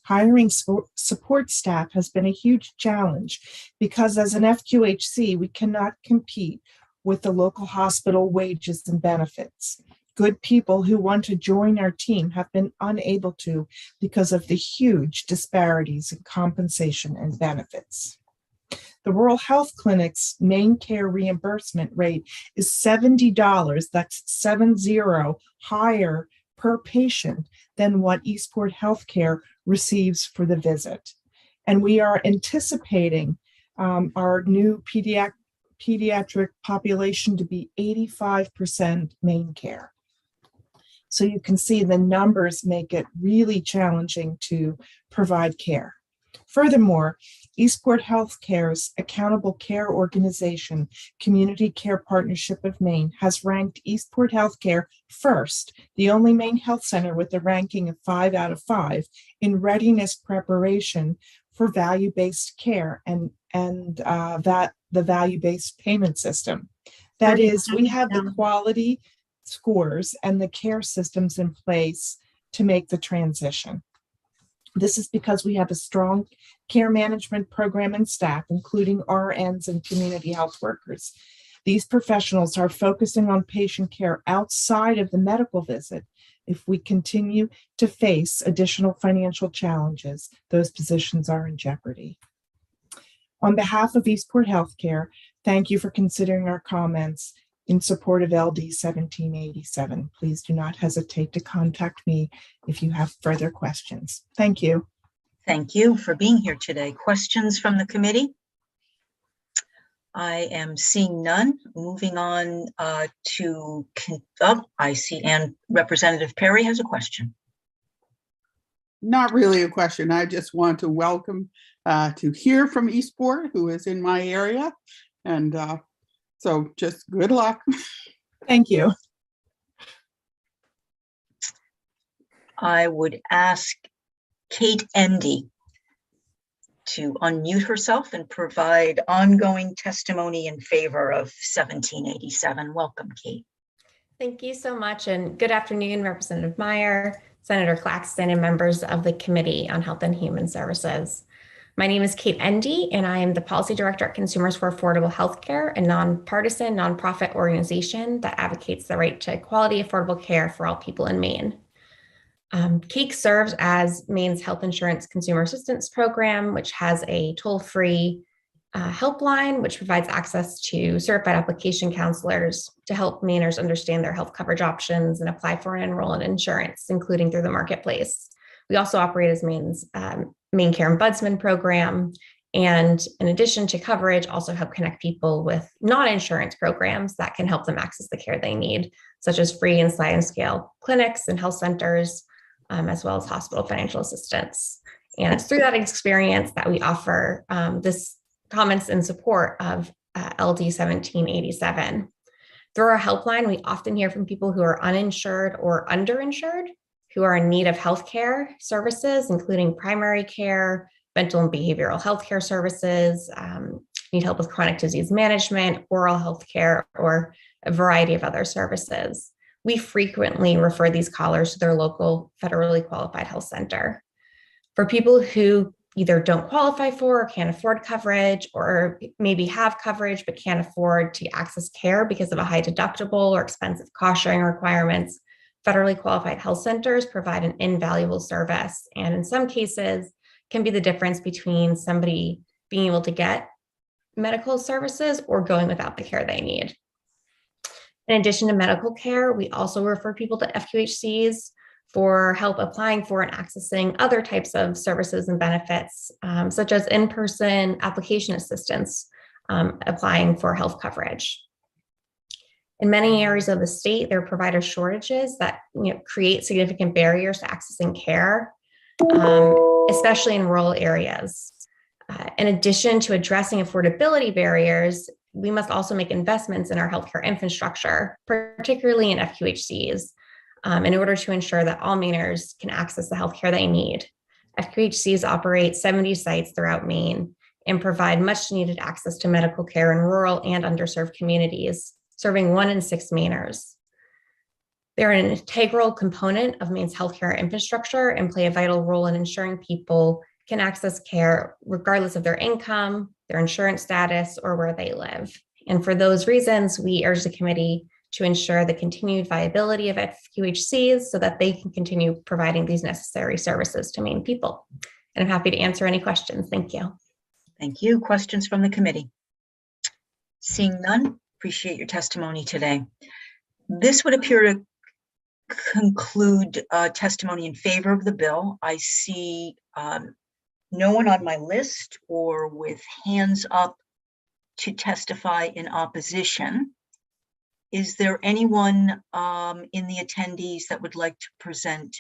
Hiring support staff has been a huge challenge because as an FQHC, we cannot compete with the local hospital wages and benefits. Good people who want to join our team have been unable to because of the huge disparities in compensation and benefits. The rural health clinic's Maine care reimbursement rate is $70, that's 70 higher per patient than what Eastport Healthcare receives for the visit. And we are anticipating our new pediatric population to be 85% Maine care. So you can see the numbers make it really challenging to provide care. Furthermore, Eastport Healthcare's Accountable Care Organization, Community Care Partnership of Maine, has ranked Eastport Healthcare first, the only Maine health center with a ranking of 5 out of 5 in readiness preparation for value-based care and the value-based payment system. That is, we have the quality scores and the care systems in place to make the transition. This is because we have a strong care management program and staff, including RNs and community health workers. These professionals are focusing on patient care outside of the medical visit. If we continue to face additional financial challenges, those positions are in jeopardy. On behalf of Eastport Healthcare, thank you for considering our comments in support of LD 1787. Please do not hesitate to contact me if you have further questions. Thank you. Thank you for being here today. Questions from the committee? I am seeing none. Moving on I see, and Representative Perry has a question. Not really a question. I just want to welcome to hear from Eastport, who is in my area. And so just good luck. Thank you. I would ask Kate Endy to unmute herself and provide ongoing testimony in favor of 1787. Welcome, Kate. Thank you so much, and good afternoon, Representative Meyer, Senator Claxton, and members of the Committee on Health and Human Services. My name is Kate Endy, and I am the Policy Director at Consumers for Affordable Healthcare, a nonpartisan nonprofit organization that advocates the right to quality, affordable care for all people in Maine. CAIC serves as Maine's health insurance consumer assistance program, which has a toll-free helpline, which provides access to certified application counselors to help Mainers understand their health coverage options and apply for and enroll in insurance, including through the marketplace. We also operate as Maine's Maine Care Ombudsman program, and in addition to coverage, also help connect people with non-insurance programs that can help them access the care they need, such as free and sliding scale clinics and health centers, as well as hospital financial assistance. And it's through that experience that we offer this comments in support of LD 1787. Through our helpline, we often hear from people who are uninsured or underinsured, who are in need of healthcare services, including primary care, mental and behavioral health care services, need help with chronic disease management, oral health care, or a variety of other services. We frequently refer these callers to their local federally qualified health center. For people who either don't qualify for or can't afford coverage, or maybe have coverage but can't afford to access care because of a high deductible or expensive cost sharing requirements, federally qualified health centers provide an invaluable service, and in some cases can be the difference between somebody being able to get medical services or going without the care they need. In addition to medical care, we also refer people to FQHCs for help applying for and accessing other types of services and benefits, such as in-person application assistance, applying for health coverage. In many areas of the state, there are provider shortages that create significant barriers to accessing care, especially in rural areas. In addition to addressing affordability barriers, we must also make investments in our healthcare infrastructure, particularly in FQHCs, in order to ensure that all Mainers can access the healthcare they need. FQHCs operate 70 sites throughout Maine and provide much needed access to medical care in rural and underserved communities, serving 1 in 6 Mainers. They're an integral component of Maine's healthcare infrastructure and play a vital role in ensuring people can access care regardless of their income, their insurance status, or where they live. And for those reasons, we urge the committee to ensure the continued viability of FQHCs so that they can continue providing these necessary services to Maine people. And I'm happy to answer any questions. Thank you. Thank you. Questions from the committee? Seeing none, appreciate your testimony today. This would appear to conclude testimony in favor of the bill. I see no one on my list or with hands up to testify in opposition. Is there anyone in the attendees that would like to present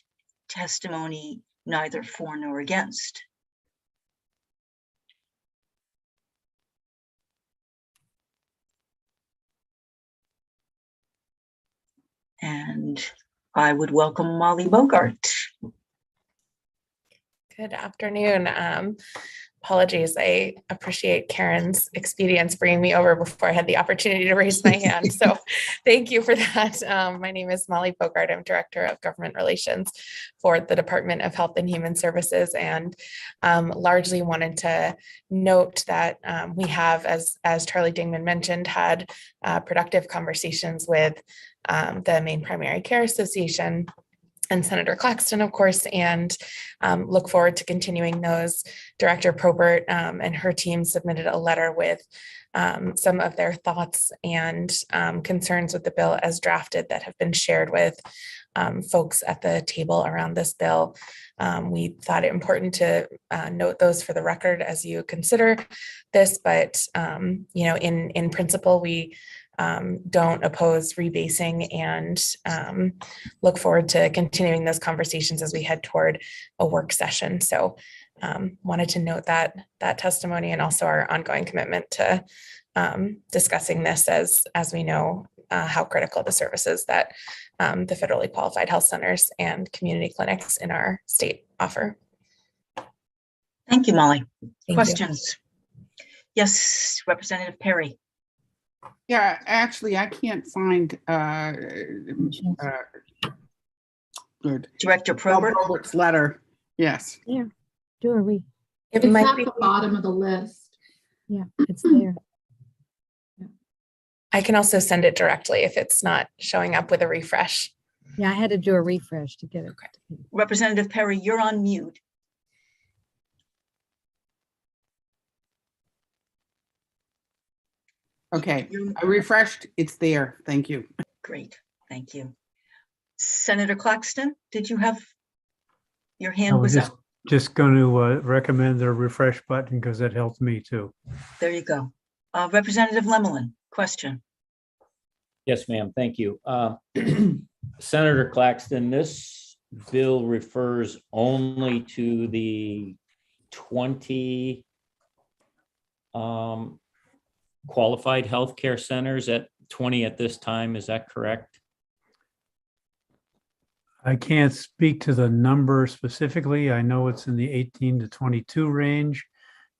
testimony neither for nor against? And I would welcome Molly Bogart. Good afternoon. Apologies, I appreciate Karen's expedience bringing me over before I had the opportunity to raise my hand. So thank you for that. My name is Molly Bogart. I'm Director of Government Relations for the Department of Health and Human Services, and largely wanted to note that we have, as Charlie Dingman mentioned, had productive conversations with the Maine Primary Care Association and Senator Claxton, of course, and look forward to continuing those. Director Probert and her team submitted a letter with some of their thoughts and concerns with the bill as drafted that have been shared with folks at the table around this bill. We thought it important to note those for the record as you consider this, but in principle, we don't oppose rebasing and look forward to continuing those conversations as we head toward a work session. So wanted to note that testimony and also our ongoing commitment to discussing this as we know how critical the services that the federally qualified health centers and community clinics in our state offer. Thank you, Molly. Thank Questions? you. Yes, Representative Perry. Yeah, actually, I can't find good. Director Probert? Probert's letter. Yes. Yeah, do a re. It It's might at be, the bottom of the list. Yeah, it's there. I can also send it directly if it's not showing up with a refresh. Yeah, I had to do a refresh to get it. Representative Perry, you're on mute. Okay, I refreshed. It's there. Thank you. Great, thank you. Senator Claxton, did you have, your I hand was was up? just going to recommend the refresh button because that helped me too. There you go. Representative Lemelin, question. Yes, ma'am. Thank you. Senator Claxton, this bill refers only to the 20 qualified healthcare centers, at 20 at this time. Is that correct? I can't speak to the number specifically. I know it's in the 18 to 22 range,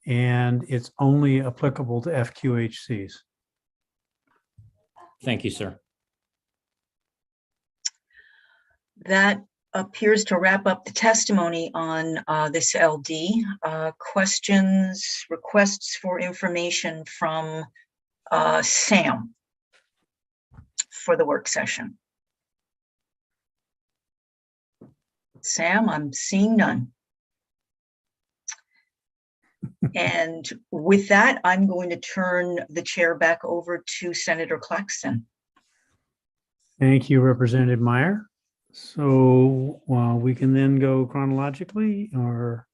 and it's only applicable to FQHCs. Thank you, sir. That appears to wrap up the testimony on this LD. Questions, requests for information from Sam for the work session. Sam, I'm seeing none. And with that, I'm going to turn the chair back over to Senator Claxton. Thank you, Representative Meyer. So we can then go chronologically or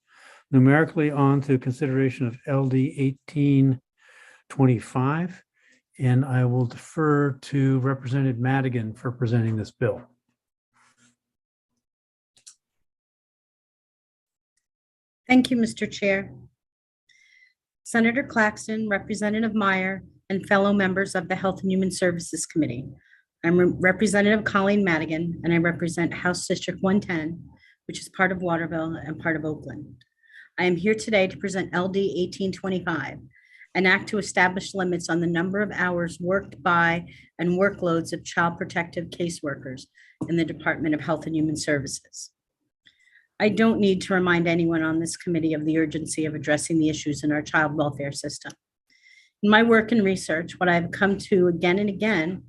numerically on to consideration of LD 1825. And I will defer to Representative Madigan for presenting this bill. Thank you, Mr. Chair. Senator Claxton, Representative Meyer, and fellow members of the Health and Human Services Committee. I'm Representative Colleen Madigan, and I represent House District 110, which is part of Waterville and part of Oakland. I am here today to present LD 1825, an act to establish limits on the number of hours worked by and workloads of child protective caseworkers in the Department of Health and Human Services. I don't need to remind anyone on this committee of the urgency of addressing the issues in our child welfare system. In my work and research, what I've come to again and again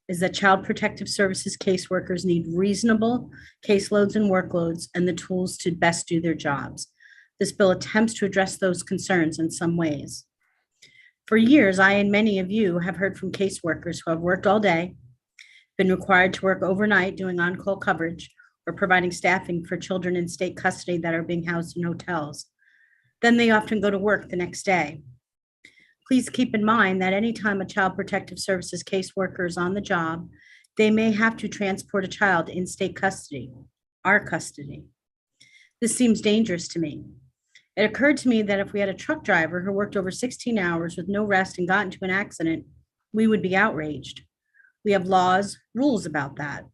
is that child protective services caseworkers need reasonable caseloads and workloads and the tools to best do their jobs. This bill attempts to address those concerns in some ways. For years, I and many of you have heard from caseworkers who have worked all day, been required to work overnight doing on-call coverage, or providing staffing for children in state custody that are being housed in hotels. Then they often go to work the next day. Please keep in mind that anytime a child protective services caseworker is on the job, they may have to transport a child in state custody, our custody. This seems dangerous to me. It occurred to me that if we had a truck driver who worked over 16 hours with no rest and got into an accident, we would be outraged. We have laws, rules about that.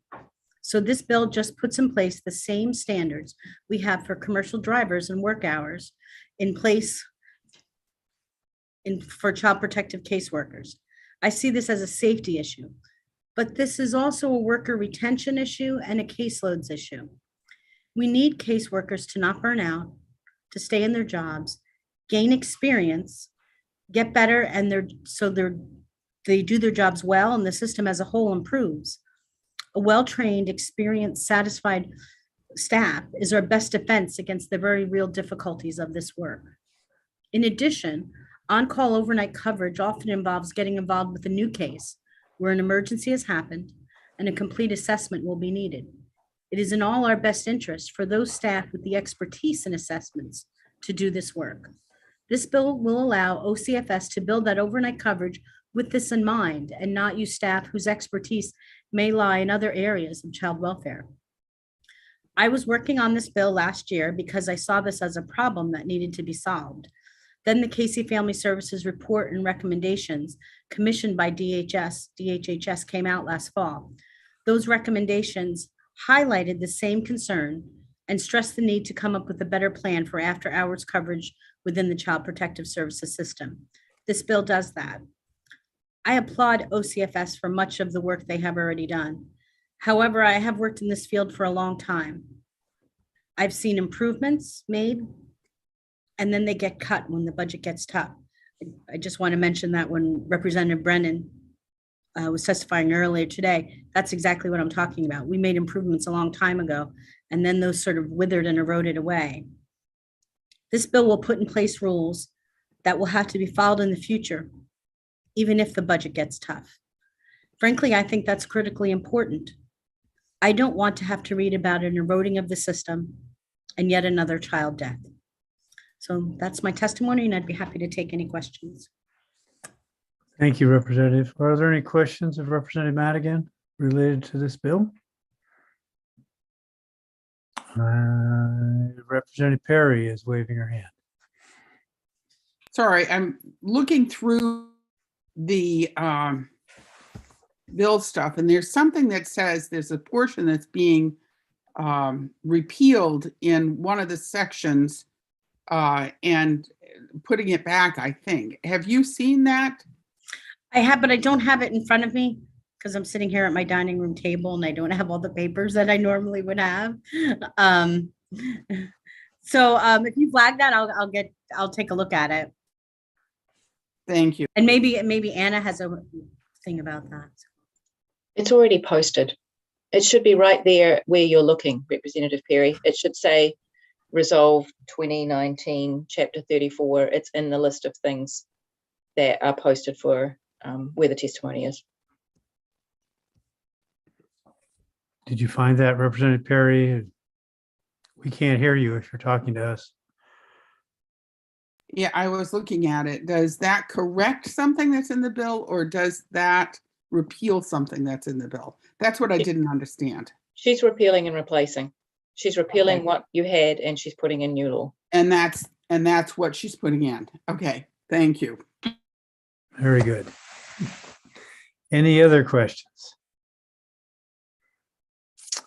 So this bill just puts in place the same standards we have for commercial drivers and work hours in place for child protective caseworkers. I see this as a safety issue, but this is also a worker retention issue and a caseloads issue. We need caseworkers to not burn out, to stay in their jobs, gain experience, get better, and they do their jobs well, and the system as a whole improves. A well-trained, experienced, satisfied staff is our best defense against the very real difficulties of this work. In addition, on-call overnight coverage often involves getting involved with a new case where an emergency has happened and a complete assessment will be needed. It is in all our best interest for those staff with the expertise in assessments to do this work. This bill will allow OCFS to build that overnight coverage with this in mind and not use staff whose expertise may lie in other areas of child welfare. I was working on this bill last year because I saw this as a problem that needed to be solved. Then the Casey Family Services report and recommendations commissioned by DHHS came out last fall. Those recommendations highlighted the same concern and stressed the need to come up with a better plan for after-hours coverage within the Child Protective Services system. This bill does that. I applaud OCFS for much of the work they have already done. However, I have worked in this field for a long time. I've seen improvements made, and then they get cut when the budget gets tough. I just want to mention that when Representative Brennan was testifying earlier today, that's exactly what I'm talking about. We made improvements a long time ago, and then those sort of withered and eroded away. This bill will put in place rules that will have to be followed in the future, even if the budget gets tough. Frankly, I think that's critically important. I don't want to have to read about an eroding of the system and yet another child death. So that's my testimony, and I'd be happy to take any questions. Thank you, Representative. Are there any questions of Representative Madigan related to this bill? Representative Perry is waving her hand. Sorry, I'm looking through the bill stuff, and there's something that says there's a portion that's being repealed in one of the sections and putting it back, I think. Have you seen that? I have, but I don't have it in front of me because I'm sitting here at my dining room table and I don't have all the papers that I normally would have. So if you flag that, I'll take a look at it. Thank you. And maybe Anna has a thing about that. It's already posted. It should be right there where you're looking, Representative Perry. It should say Resolve 2019, Chapter 34. It's in the list of things that are posted for where the testimony is. Did you find that, Representative Perry? We can't hear you if you're talking to us. Yeah, I was looking at it. Does that correct something that's in the bill, or does that repeal something that's in the bill? That's what I didn't understand. She's repealing and replacing. She's repealing what you had and she's putting in new law. And that's what she's putting in. Okay, thank you. Very good. Any other questions?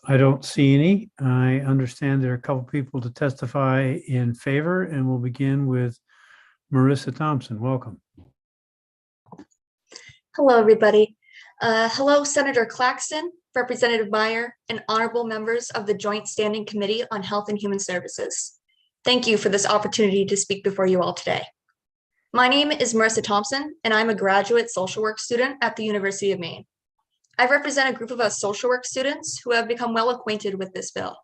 I don't see any. I understand there are a couple people to testify in favor, and we'll begin with Marissa Thompson. Welcome. Hello, everybody. Hello, Senator Claxton, Representative Meyer, and honorable members of the Joint Standing Committee on Health and Human Services. Thank you for this opportunity to speak before you all today. My name is Marissa Thompson, and I'm a graduate social work student at the University of Maine. I represent a group of us social work students who have become well acquainted with this bill.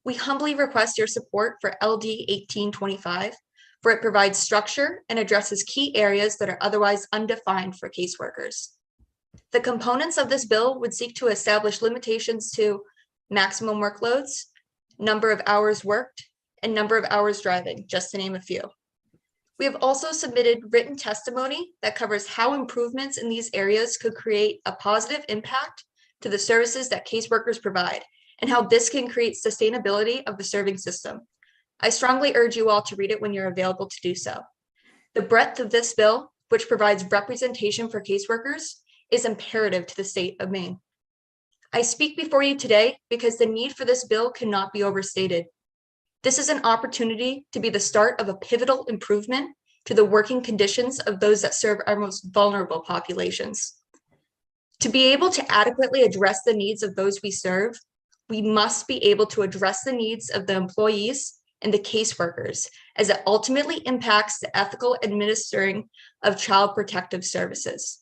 We humbly request your support for LD 1825, for it provides structure and addresses key areas that are otherwise undefined for caseworkers. The components of this bill would seek to establish limitations to maximum workloads, number of hours worked, and number of hours driving, just to name a few. We have also submitted written testimony that covers how improvements in these areas could create a positive impact to the services that caseworkers provide, and how this can create sustainability of the serving system. I strongly urge you all to read it when you're available to do so. The breadth of this bill, which provides representation for caseworkers, is imperative to the state of Maine. I speak before you today because the need for this bill cannot be overstated. This is an opportunity to be the start of a pivotal improvement to the working conditions of those that serve our most vulnerable populations. To be able to adequately address the needs of those we serve, we must be able to address the needs of the employees and the caseworkers, as it ultimately impacts the ethical administering of child protective services.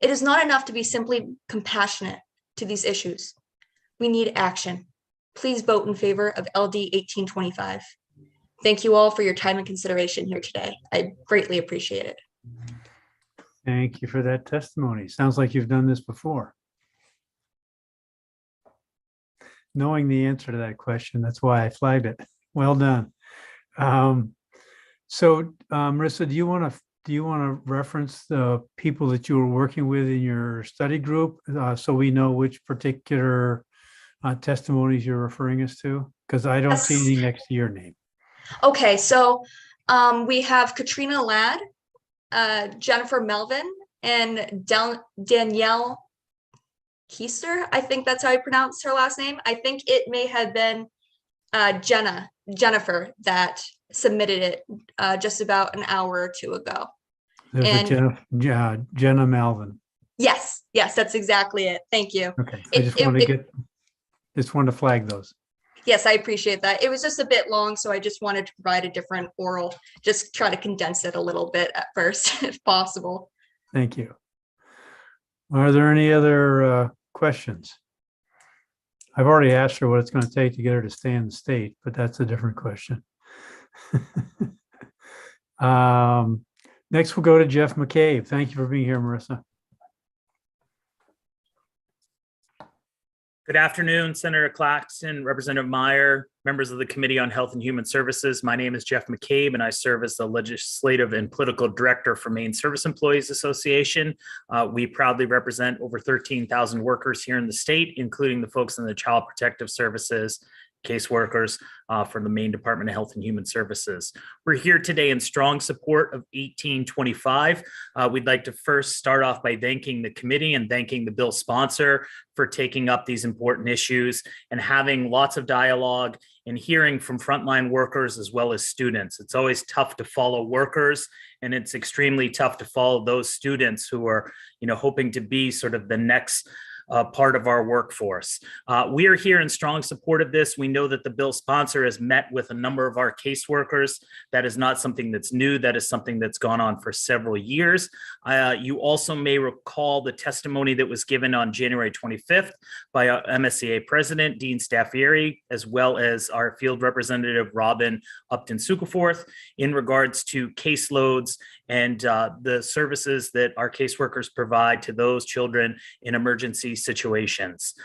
It is not enough to be simply compassionate to these issues. We need action. Please vote in favor of LD 1825. Thank you all for your time and consideration here today. I greatly appreciate it. Thank you for that testimony. Sounds like you've done this before. Knowing the answer to that question, that's why I flagged it. Well done. Marissa, do you want to reference the people that you were working with in your study group so we know which particular testimonies you're referring us to? Because I don't see anything next to your name. Okay, so we have Katrina Ladd, Jennifer Melvin, and Danielle Keister. I think that's how I pronounced her last name. I think it may have been Jennifer that submitted it just about an hour or two ago. There's a And Jenna Malvin. yes, that's exactly it. Thank you. Okay, I just wanted to flag those. Yes, I appreciate that. It was just a bit long, so I just wanted to provide a different oral, just try to condense it a little bit at first, if possible. Thank you. Are there any other questions? I've already asked her what it's going to take to get her to stay in the state, but that's a different question. Next, we'll go to Jeff McCabe. Thank you for being here, Marissa. Good afternoon, Senator Claxton, Representative Meyer, members of the Committee on Health and Human Services. My name is Jeff McCabe, and I serve as the Legislative and Political Director for Maine Service Employees Association. We proudly represent over 13,000 workers here in the state, including the folks in the Child Protective Services, caseworkers for the Maine Department of Health and Human Services. We're here today in strong support of 1825. We'd like to first start off by thanking the committee and thanking the bill sponsor for taking up these important issues and having lots of dialogue and hearing from frontline workers as well as students. It's always tough to follow workers, and it's extremely tough to follow those students who are, hoping to be sort of the next part of our workforce. We are here in strong support of this. We know that the bill sponsor has met with a number of our caseworkers. That is not something that's new. That is something that's gone on for several years. You also may recall the testimony that was given on January 25th by our MSCA President, Dean Staffieri, as well as our field representative, Robin Upton-Sukeforth, in regards to caseloads and the services that our caseworkers provide to those children in emergency situations.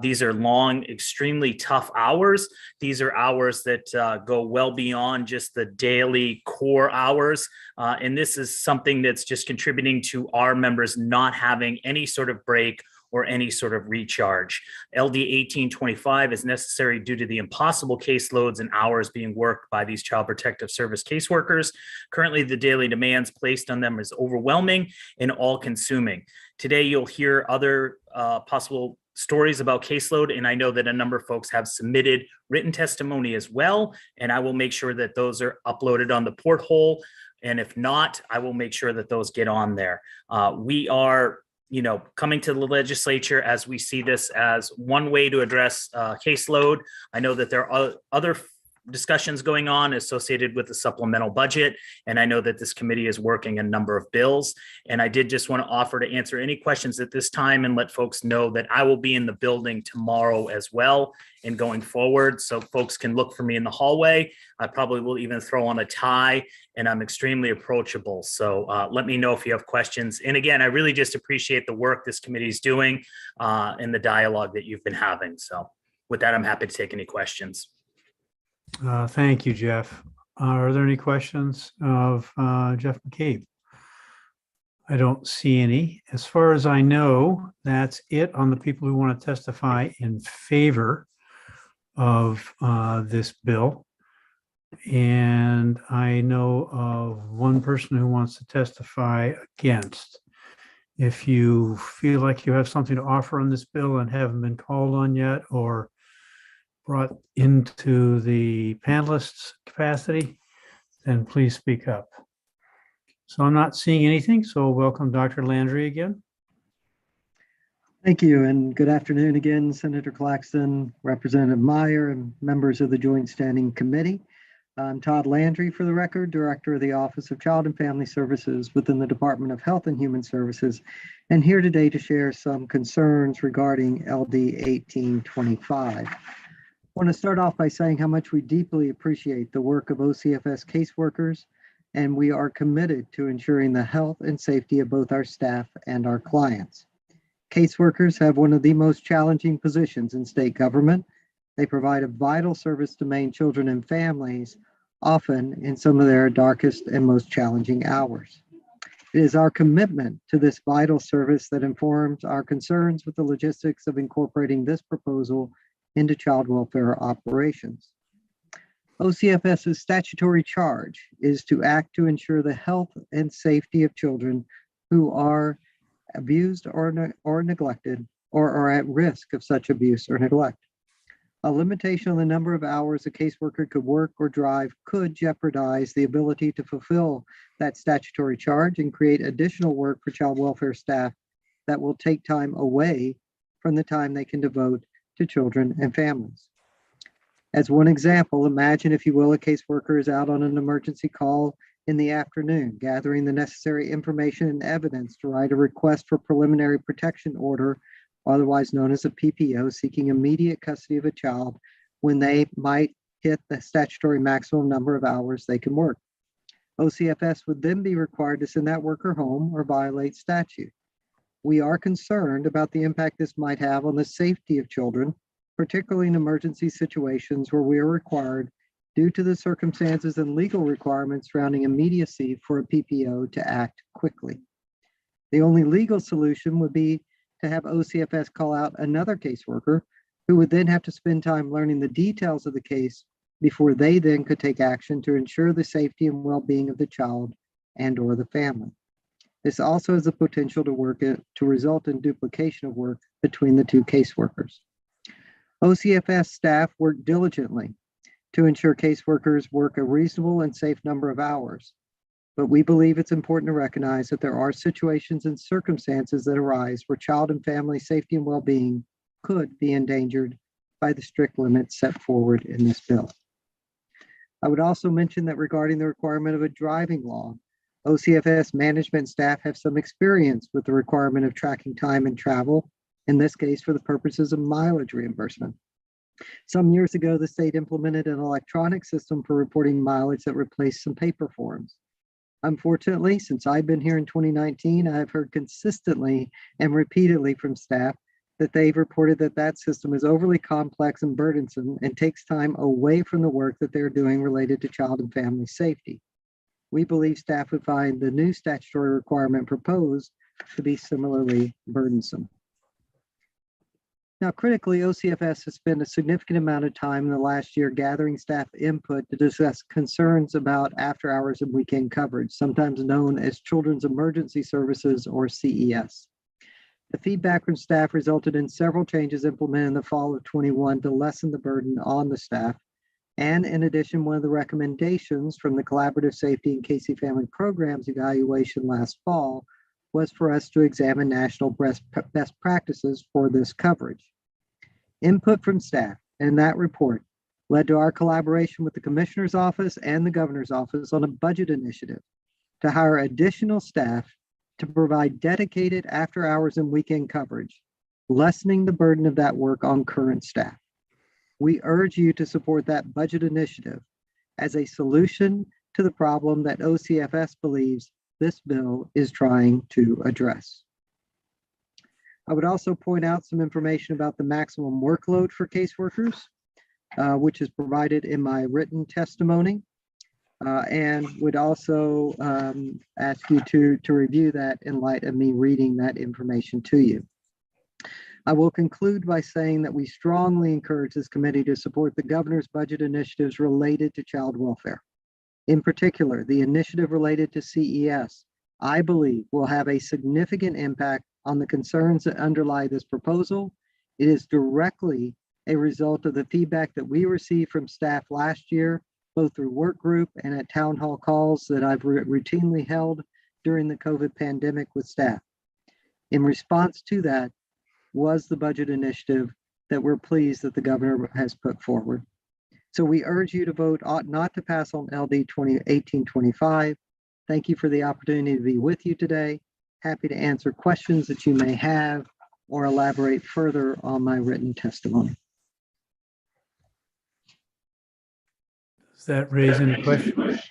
These are long, extremely tough hours. These are hours that go well beyond just the daily core hours. And this is something that's just contributing to our members not having any sort of break or any sort of recharge. LD 1825 is necessary due to the impossible caseloads and hours being worked by these Child Protective Service caseworkers. Currently, the daily demands placed on them is overwhelming and all-consuming. Today, you'll hear other possible stories about caseload, and I know that a number of folks have submitted written testimony as well, and I will make sure that those are uploaded on the porthole, and if not, I will make sure that those get on there. We are coming to the legislature as we see this as one way to address caseload. I know that there are other discussions going on associated with the supplemental budget, and I know that this committee is working a number of bills. And I did just want to offer to answer any questions at this time and let folks know that I will be in the building tomorrow as well and going forward, so folks can look for me in the hallway. I probably will even throw on a tie, and I'm extremely approachable. So let me know if you have questions. And again, I really just appreciate the work this committee is doing and the dialogue that you've been having. So with that, I'm happy to take any questions. Thank you, Jeff. Are there any questions of Jeff McCabe? I don't see any. As far as I know, that's it on the people who want to testify in favor of this bill. And I know of one person who wants to testify against. If you feel like you have something to offer on this bill and haven't been called on yet or brought into the panelists capacity, then please speak up. So I'm not seeing anything, so welcome Dr. Landry again. Thank you, and good afternoon again, Senator Claxton, Representative Meyer, and members of the Joint Standing Committee. I'm Todd Landry, for the record, Director of the Office of Child and Family Services within the Department of Health and Human Services, and here today to share some concerns regarding LD 1825. I want to start off by saying how much we deeply appreciate the work of OCFS caseworkers, and we are committed to ensuring the health and safety of both our staff and our clients. Caseworkers have one of the most challenging positions in state government. They provide a vital service to Maine children and families, often in some of their darkest and most challenging hours. It is our commitment to this vital service that informs our concerns with the logistics of incorporating this proposal into child welfare operations. OCFS's statutory charge is to act to ensure the health and safety of children who are abused or neglected or are at risk of such abuse or neglect. A limitation on the number of hours a caseworker could work or drive could jeopardize the ability to fulfill that statutory charge and create additional work for child welfare staff that will take time away from the time they can devote to children and families. As one example, imagine, if you will, a caseworker is out on an emergency call in the afternoon, gathering the necessary information and evidence to write a request for preliminary protection order, otherwise known as a PPO, seeking immediate custody of a child when they might hit the statutory maximum number of hours they can work. OCFS would then be required to send that worker home or violate statute. We are concerned about the impact this might have on the safety of children, particularly in emergency situations where we are required, due to the circumstances and legal requirements surrounding immediacy, for a PPO to act quickly. The only legal solution would be to have OCFS call out another caseworker who would then have to spend time learning the details of the case before they then could take action to ensure the safety and well-being of the child and or the family. This also has the potential to result in duplication of work between the two caseworkers. OCFS staff work diligently to ensure caseworkers work a reasonable and safe number of hours, but we believe it's important to recognize that there are situations and circumstances that arise where child and family safety and well-being could be endangered by the strict limits set forward in this bill. I would also mention that regarding the requirement of a driving law, OCFS management staff have some experience with the requirement of tracking time and travel, in this case for the purposes of mileage reimbursement. Some years ago, the state implemented an electronic system for reporting mileage that replaced some paper forms. Unfortunately, since I've been here in 2019, I have heard consistently and repeatedly from staff that they've reported that that system is overly complex and burdensome and takes time away from the work that they're doing related to child and family safety. We believe staff would find the new statutory requirement proposed to be similarly burdensome. Now, critically, OCFS has spent a significant amount of time in the last year gathering staff input to discuss concerns about after hours and weekend coverage, sometimes known as Children's Emergency Services, or CES. The feedback from staff resulted in several changes implemented in the fall of 21 to lessen the burden on the staff. And in addition, one of the recommendations from the Collaborative Safety and Casey Family Programs evaluation last fall was for us to examine national best practices for this coverage. Input from staff and that report led to our collaboration with the Commissioner's Office and the Governor's Office on a budget initiative to hire additional staff to provide dedicated after hours and weekend coverage, lessening the burden of that work on current staff. We urge you to support that budget initiative as a solution to the problem that OCFS believes this bill is trying to address. I would also point out some information about the maximum workload for caseworkers, which is provided in my written testimony, and would also ask you to review that in light of me reading that information to you. I will conclude by saying that we strongly encourage this committee to support the governor's budget initiatives related to child welfare. In particular, the initiative related to CES, I believe, will have a significant impact on the concerns that underlie this proposal. It is directly a result of the feedback that we received from staff last year, both through work group and at town hall calls that I've routinely held during the COVID pandemic with staff. In response to that was the budget initiative that we're pleased that the governor has put forward. So we urge you to vote ought not to pass on LD 1825. Thank you for the opportunity to be with you today. Happy to answer questions that you may have or elaborate further on my written testimony. Does that raise any questions?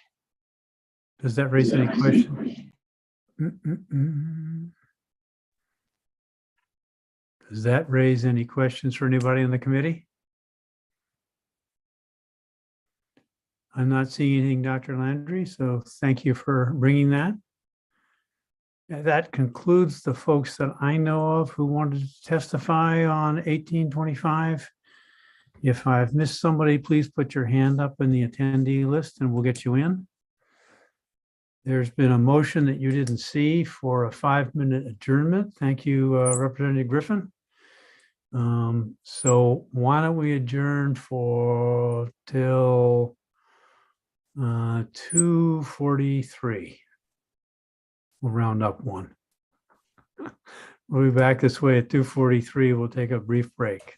Does that raise any questions? Does that raise any questions for anybody in the committee? I'm not seeing anything, Dr. Landry, so thank you for bringing that. That concludes the folks that I know of who wanted to testify on 1825. If I've missed somebody, please put your hand up in the attendee list and we'll get you in. There's been a motion that you didn't see for a 5-minute adjournment. Thank you, Representative Griffin. So why don't we adjourn for till 2:43? We'll round up one. We'll be back this way at 2:43. We'll take a brief break.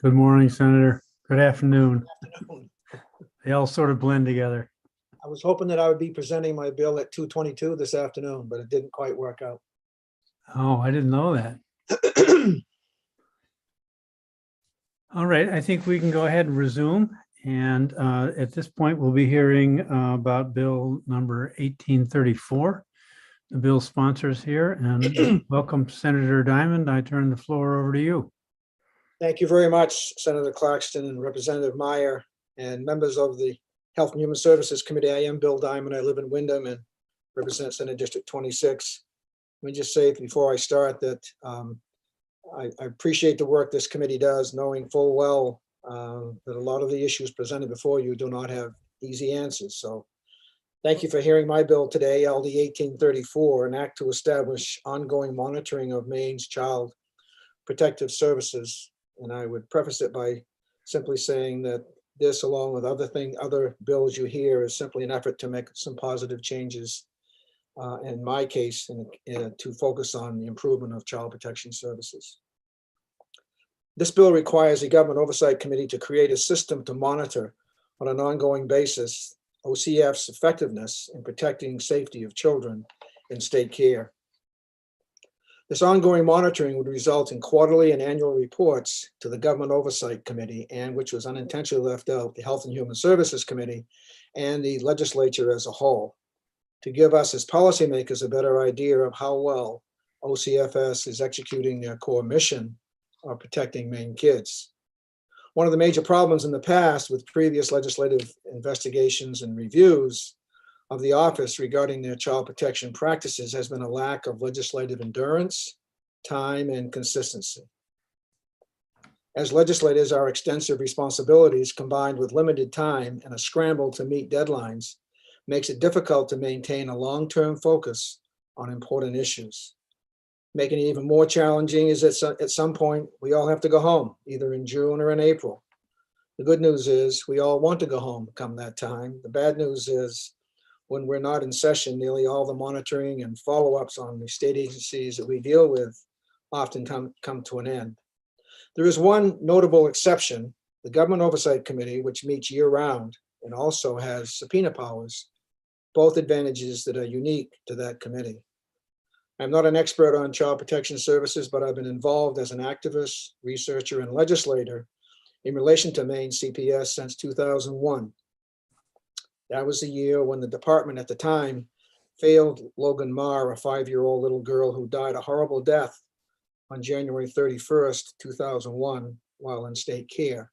Good morning, Senator. Good afternoon. They all sort of blend together. I was hoping that I would be presenting my bill at 2:22 this afternoon, but it didn't quite work out. Oh, I didn't know that. All right, I think we can go ahead and resume. And at this point, we'll be hearing about Bill number 1834. The bill sponsors here, and welcome Senator Diamond. I turn the floor over to you. Thank you very much, Senator Claxton and Representative Meyer and members of the Health and Human Services Committee. I am Bill Diamond. I live in Wyndham and represent Senate District 26. Let me just say before I start that I appreciate the work this committee does, knowing full well that a lot of the issues presented before you do not have easy answers. So thank you for hearing my bill today, LD 1834, an act to establish ongoing monitoring of Maine's child protective services. And I would preface it by simply saying that this, along with other bills you hear, is simply an effort to make some positive changes, in my case, to focus on the improvement of child protection services. This bill requires the Government Oversight Committee to create a system to monitor on an ongoing basis OCF's effectiveness in protecting safety of children in state care. This ongoing monitoring would result in quarterly and annual reports to the Government Oversight Committee, and which was unintentionally left out, the Health and Human Services Committee and the legislature as a whole, to give us as policymakers a better idea of how well OCFS is executing their core mission of protecting Maine kids. One of the major problems in the past with previous legislative investigations and reviews of the office regarding their child protection practices has been a lack of legislative endurance, time, and consistency. As legislators, our extensive responsibilities combined with limited time and a scramble to meet deadlines makes it difficult to maintain a long-term focus on important issues. Making it even more challenging is that at some point, we all have to go home, either in June or in April. The good news is we all want to go home come that time. The bad news is when we're not in session, nearly all the monitoring and follow-ups on the state agencies that we deal with often come to an end. There is one notable exception, the Government Oversight Committee, which meets year-round and also has subpoena powers, both advantages that are unique to that committee. I'm not an expert on child protection services, but I've been involved as an activist, researcher, and legislator in relation to Maine CPS since 2001. That was the year when the department at the time failed Logan Marr, a 5-year-old little girl who died a horrible death on January 31st, 2001, while in state care.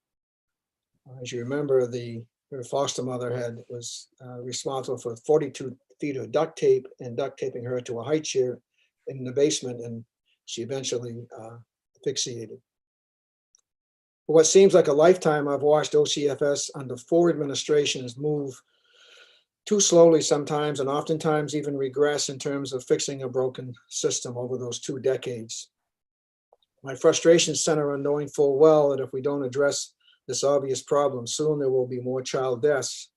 As you remember, her foster mother was responsible for 42 feet of duct tape and duct taping her to a high chair in the basement, and she eventually asphyxiated. For what seems like a lifetime, I've watched OCFS under 4 administrations move too slowly sometimes, and oftentimes even regress in terms of fixing a broken system over those 2 decades. My frustrations center on knowing full well that if we don't address this obvious problem, soon there will be more child deaths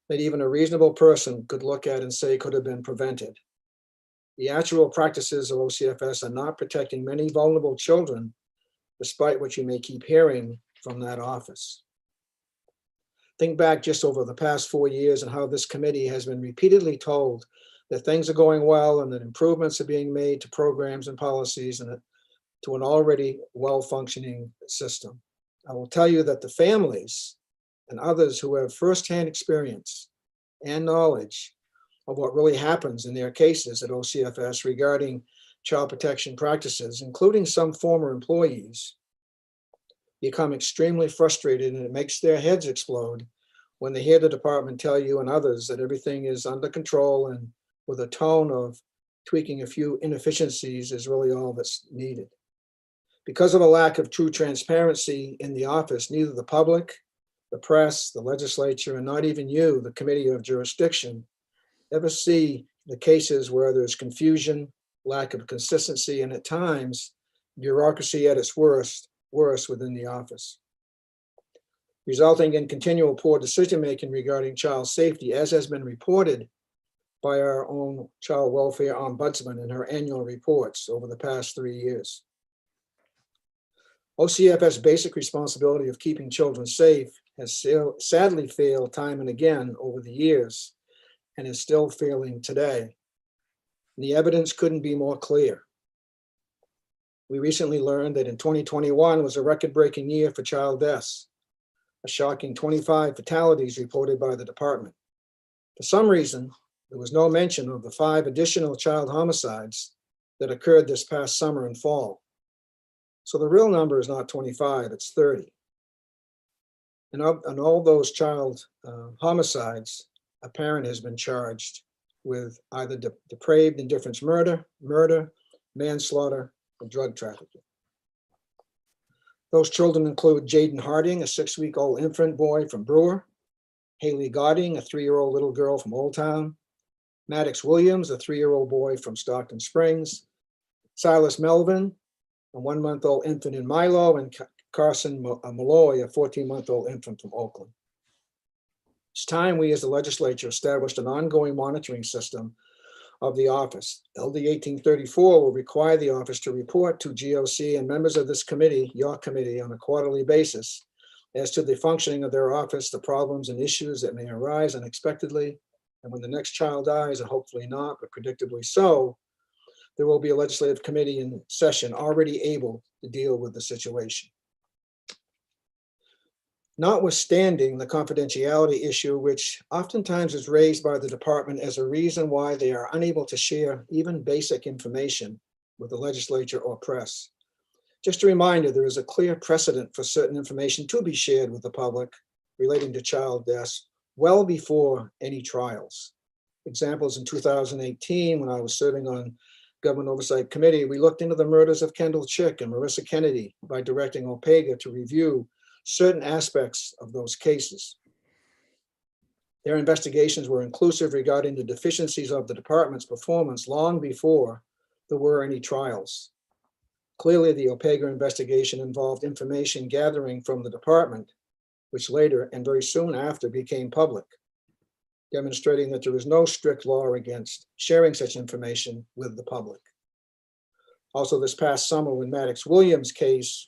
that even a reasonable person could look at and say could have been prevented. The actual practices of OCFS are not protecting many vulnerable children, despite what you may keep hearing from that office. Think back just over the past 4 years and how this committee has been repeatedly told that things are going well and that improvements are being made to programs and policies and to an already well-functioning system. I will tell you that the families and others who have firsthand experience and knowledge of what really happens in their cases at OCFS regarding child protection practices, including some former employees, become extremely frustrated, and it makes their heads explode when they hear the department tell you and others that everything is under control and with a tone of tweaking a few inefficiencies is really all that's needed. Because of a lack of true transparency in the office, neither the public, the press, the legislature, and not even you, the committee of jurisdiction, ever see the cases where there's confusion, lack of consistency, and at times, bureaucracy at its worst within the office, resulting in continual poor decision-making regarding child safety, as has been reported by our own child welfare ombudsman in her annual reports over the past 3 years. OCFS' basic responsibility of keeping children safe has sadly failed time and again over the years and is still failing today. The evidence couldn't be more clear. We recently learned that in 2021 was a record-breaking year for child deaths, a shocking 25 fatalities reported by the department. For some reason, there was no mention of the 5 additional child homicides that occurred this past summer and fall. So the real number is not 25, it's 30. And all those child homicides, a parent has been charged with either depraved indifference murder, manslaughter, or drug trafficking. Those children include Jaden Harding, a 6-week-old infant boy from Brewer, Haley Godding, a 3-year-old little girl from Old Town, Maddox Williams, a 3-year-old boy from Stockton Springs, Silas Melvin, a 1-month-old infant in Milo, and Carson Malloy, a 14-month-old infant from Oakland. It's time we as the legislature established an ongoing monitoring system of the office. LD 1834 will require the office to report to GOC and members of this committee, your committee, on a quarterly basis as to the functioning of their office, the problems and issues that may arise unexpectedly. And when the next child dies, and hopefully not, but predictably so, there will be a legislative committee in session already able to deal with the situation. Notwithstanding the confidentiality issue, which oftentimes is raised by the department as a reason why they are unable to share even basic information with the legislature or press. Just a reminder, there is a clear precedent for certain information to be shared with the public relating to child deaths well before any trials. Examples in 2018, when I was serving on Government Oversight Committee, we looked into the murders of Kendall Chick and Marissa Kennedy by directing OPEGA to review certain aspects of those cases. Their investigations were inclusive regarding the deficiencies of the department's performance long before there were any trials. Clearly, the OPEGA investigation involved information gathering from the department, which later and very soon after became public, demonstrating that there is no strict law against sharing such information with the public. Also, this past summer, when Maddox Williams' case,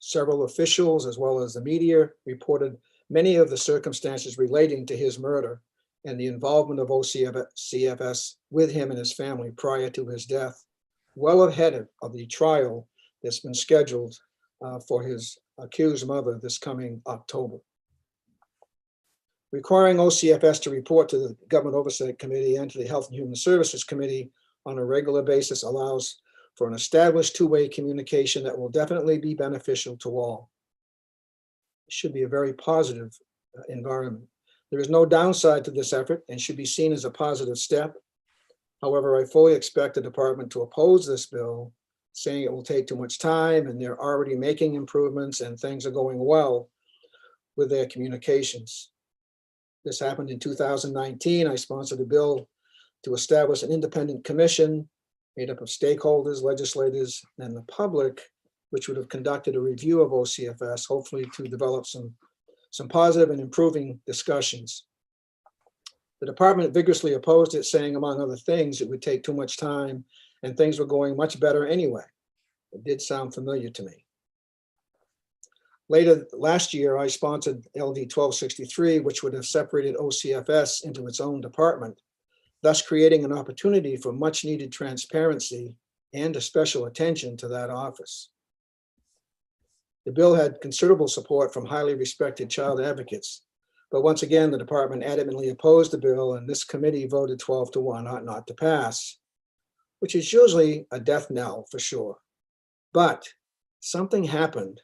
several officials, as well as the media, reported many of the circumstances relating to his murder and the involvement of OCFS with him and his family prior to his death, well ahead of the trial that's been scheduled for his accused mother this coming October. Requiring OCFS to report to the Government Oversight Committee and to the Health and Human Services Committee on a regular basis allows for an established two-way communication that will definitely be beneficial to all. It should be a very positive environment. There is no downside to this effort and should be seen as a positive step. However, I fully expect the department to oppose this bill, saying it will take too much time and they're already making improvements and things are going well with their communications. This happened in 2019. I sponsored a bill to establish an independent commission made up of stakeholders, legislators, and the public, which would have conducted a review of OCFS, hopefully to develop some positive and improving discussions. The department vigorously opposed it, saying, among other things, it would take too much time and things were going much better anyway. It did sound familiar to me. Later last year, I sponsored LD 1263, which would have separated OCFS into its own department, thus creating an opportunity for much needed transparency and a special attention to that office. The bill had considerable support from highly respected child advocates, but once again, the department adamantly opposed the bill and this committee voted 12-1 not to pass, which is usually a death knell for sure. But something happened,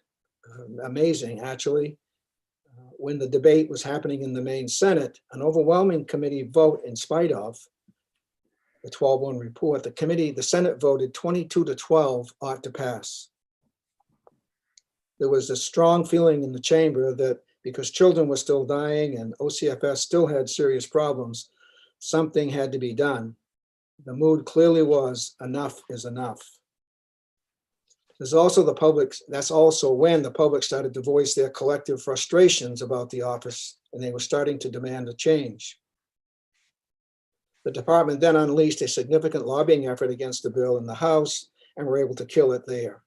amazing actually, when the debate was happening in the main Senate, an overwhelming committee vote in spite of the 12-1 report, the Senate voted 22-12 ought to pass. There was a strong feeling in the chamber that because children were still dying and OCFS still had serious problems, something had to be done. The mood clearly was enough is enough. There's also the public, that's also when the public started to voice their collective frustrations about the office and they were starting to demand a change. The department then unleashed a significant lobbying effort against the bill in the House and were able to kill it there.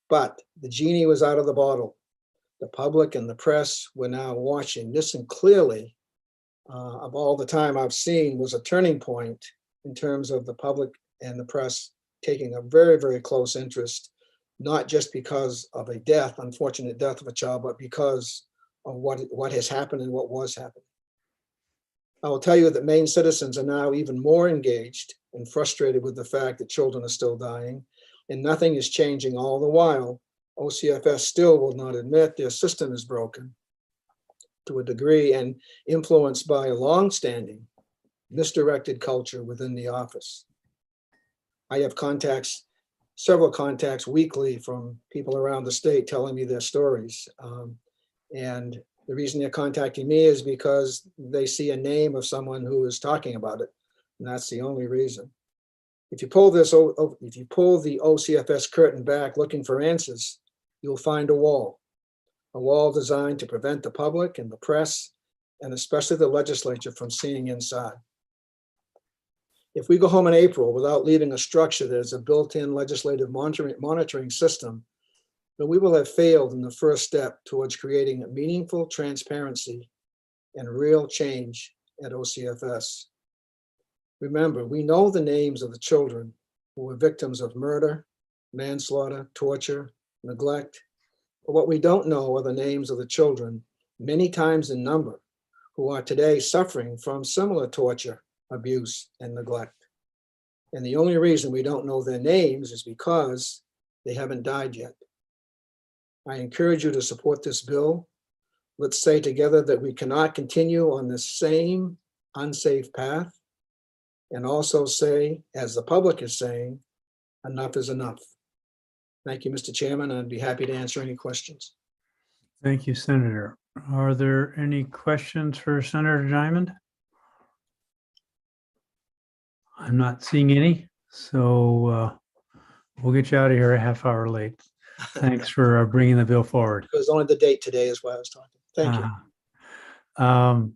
But the genie was out of the bottle. The public and the press were now watching this, and clearly, of all the time I've seen, was a turning point in terms of the public and the press taking a very, very close interest, not just because of a death, unfortunate death of a child, but because of what has happened and what was happening. I will tell you that Maine citizens are now even more engaged and frustrated with the fact that children are still dying, and nothing is changing. All the while, OCFS still will not admit their system is broken to a degree and influenced by a long-standing misdirected culture within the office. I have several contacts weekly from people around the state telling me their stories. And the reason they're contacting me is because they see a name of someone who is talking about it. And that's the only reason. If you pull the OCFS curtain back looking for answers, you'll find a wall designed to prevent the public and the press, and especially the legislature, from seeing inside. If we go home in April without leaving a structure that is a built-in legislative monitoring system, then we will have failed in the first step towards creating a meaningful transparency and real change at OCFS. Remember, we know the names of the children who were victims of murder, manslaughter, torture, neglect, but what we don't know are the names of the children, many times in number, who are today suffering from similar torture, abuse, and neglect. And the only reason we don't know their names is because they haven't died yet. I encourage you to support this bill. Let's say together that we cannot continue on this same unsafe path, and also say, as the public is saying, enough is enough. Thank you, Mr. Chairman. I'd be happy to answer any questions. Thank you, Senator. Are there any questions for Senator Diamond? I'm not seeing any, so we'll get you out of here a half hour late. Thanks for bringing the bill forward. It was only the date today is why I was talking. Thank you.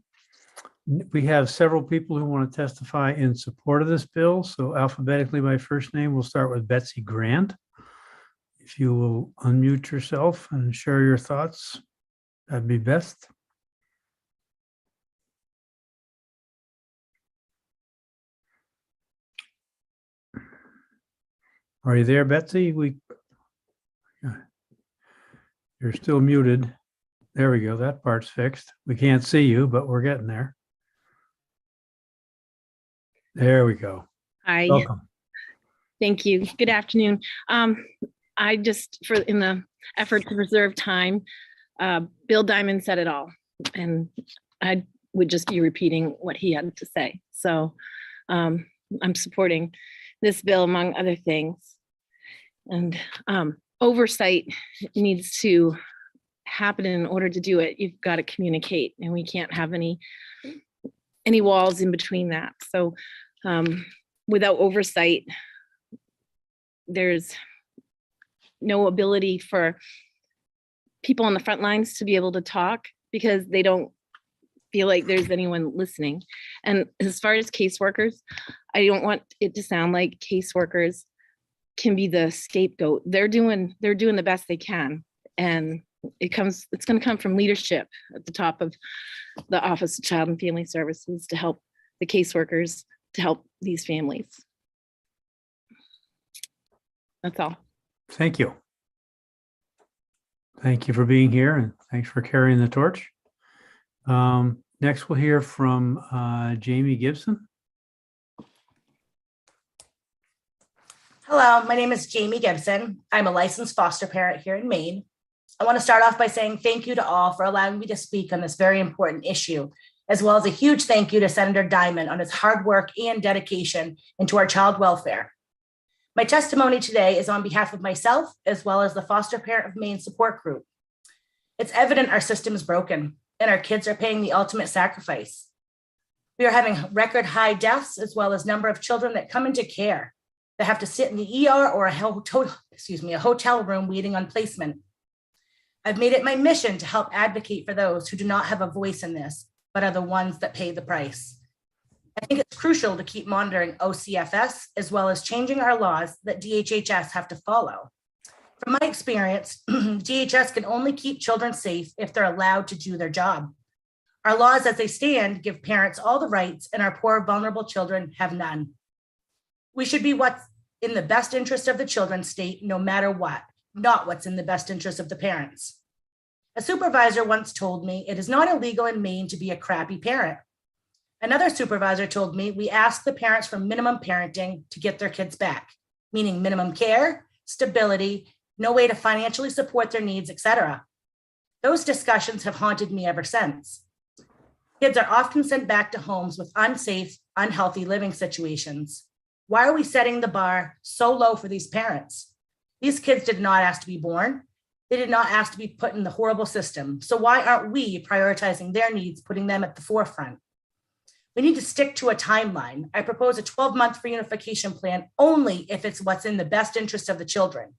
We have several people who want to testify in support of this bill. So alphabetically by first name, we'll start with Betsy Grant. If you will unmute yourself and share your thoughts, that'd be best. Are you there, Betsy? You're still muted. There we go. That part's fixed. We can't see you, but we're getting there. There we go. Hi. Welcome. Thank you. Good afternoon. I just, in the effort to preserve time, Bill Diamond said it all, and I would just be repeating what he had to say. So I'm supporting this bill, among other things. And oversight needs to happen. In order to do it, you've got to communicate, and we can't have any walls in between that. So without oversight, there's no ability for people on the front lines to be able to talk because they don't feel like there's anyone listening. And as far as caseworkers, I don't want it to sound like caseworkers can be the scapegoat. They're doing the best they can. And it's going to come from leadership at the top of the Office of Child and Family Services to help the caseworkers to help these families. That's all. Thank you. Thank you for being here, and thanks for carrying the torch. Next, we'll hear from Jamie Gibson. Hello, my name is Jamie Gibson. I'm a licensed foster parent here in Maine. I want to start off by saying thank you to all for allowing me to speak on this very important issue, as well as a huge thank you to Senator Diamond on his hard work and dedication into our child welfare. My testimony today is on behalf of myself, as well as the Foster Parent of Maine support group. It's evident our system is broken and our kids are paying the ultimate sacrifice. We are having record high deaths, as well as number of children that come into care that have to sit in the ER or a hotel room waiting on placement. I've made it my mission to help advocate for those who do not have a voice in this, but are the ones that pay the price. I think it's crucial to keep monitoring OCFS, as well as changing our laws that DHHS have to follow. From my experience, DHS can only keep children safe if they're allowed to do their job. Our laws as they stand give parents all the rights, and our poor, vulnerable children have none. We should be what's in the best interest of the children's state, no matter what, not what's in the best interest of the parents. A supervisor once told me it is not illegal in Maine to be a crappy parent. Another supervisor told me we ask the parents for minimum parenting to get their kids back, meaning minimum care, stability, no way to financially support their needs, etc. Those discussions have haunted me ever since. Kids are often sent back to homes with unsafe, unhealthy living situations. Why are we setting the bar so low for these parents? These kids did not ask to be born. They did not ask to be put in the horrible system. So why aren't we prioritizing their needs, putting them at the forefront? We need to stick to a timeline. I propose a 12-month reunification plan only if it's what's in the best interest of the children.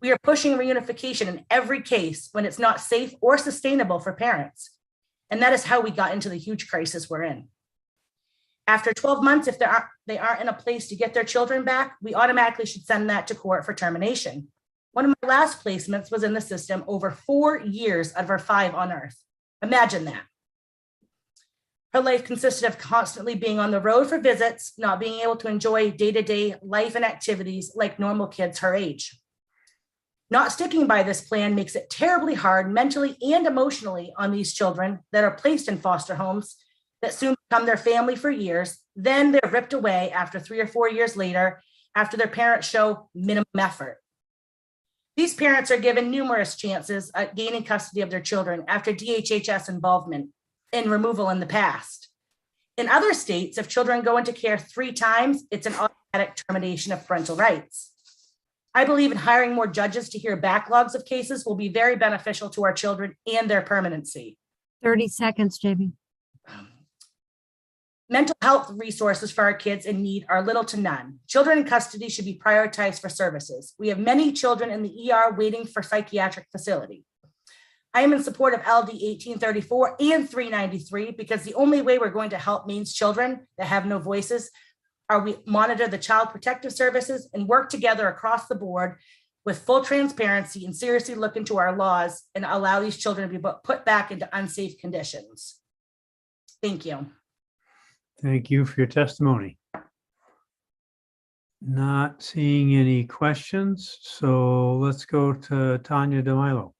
We are pushing reunification in every case when it's not safe or sustainable for parents. And that is how we got into the huge crisis we're in. After 12 months, if they aren't in a place to get their children back, we automatically should send that to court for termination. One of my last placements was in the system over 4 years out of her 5 on earth. Imagine that. Her life consisted of constantly being on the road for visits, not being able to enjoy day-to-day life and activities like normal kids her age. Not sticking by this plan makes it terribly hard mentally and emotionally on these children that are placed in foster homes that soon become their family for years. Then they're ripped away after 3 or 4 years later, after their parents show minimum effort. These parents are given numerous chances at gaining custody of their children after DHHS involvement and removal in the past. In other states, if children go into care 3 times, it's an automatic termination of parental rights. I believe in hiring more judges to hear backlogs of cases will be very beneficial to our children and their permanency. 30 seconds, Jamie. Mental health resources for our kids in need are little to none. Children in custody should be prioritized for services. We have many children in the ER waiting for psychiatric facility. I am in support of LD 1834 and 393 because the only way we're going to help Maine's children that have no voices are we monitor the child protective services and work together across the board with full transparency and seriously look into our laws and allow these children to be put back into unsafe conditions. Thank you. Thank you for your testimony. Not seeing any questions, so let's go to Tanya DeMilo.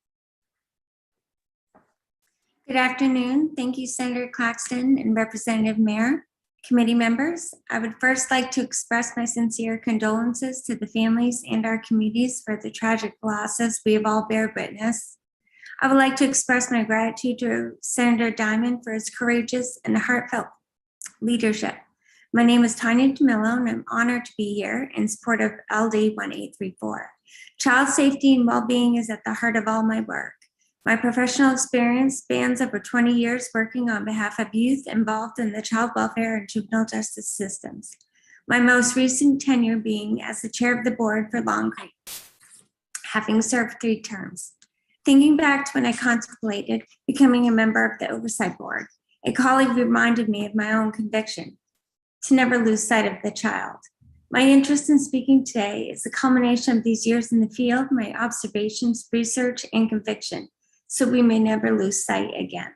Good afternoon. Thank you, Senator Claxton and Representative Mayer, committee members. I would first like to express my sincere condolences to the families and our communities for the tragic losses we have all bear witness. I would like to express my gratitude to Senator Diamond for his courageous and heartfelt leadership. My name is Tanya DeMillo, and I'm honored to be here in support of LD 1834. Child safety and well-being is at the heart of all my work. My professional experience spans over 20 years working on behalf of youth involved in the child welfare and juvenile justice systems. My most recent tenure being as the chair of the board for Long Creek, having served 3 terms. Thinking back to when I contemplated becoming a member of the oversight board, a colleague reminded me of my own conviction to never lose sight of the child. My interest in speaking today is a culmination of these years in the field, my observations, research, and conviction, so we may never lose sight again.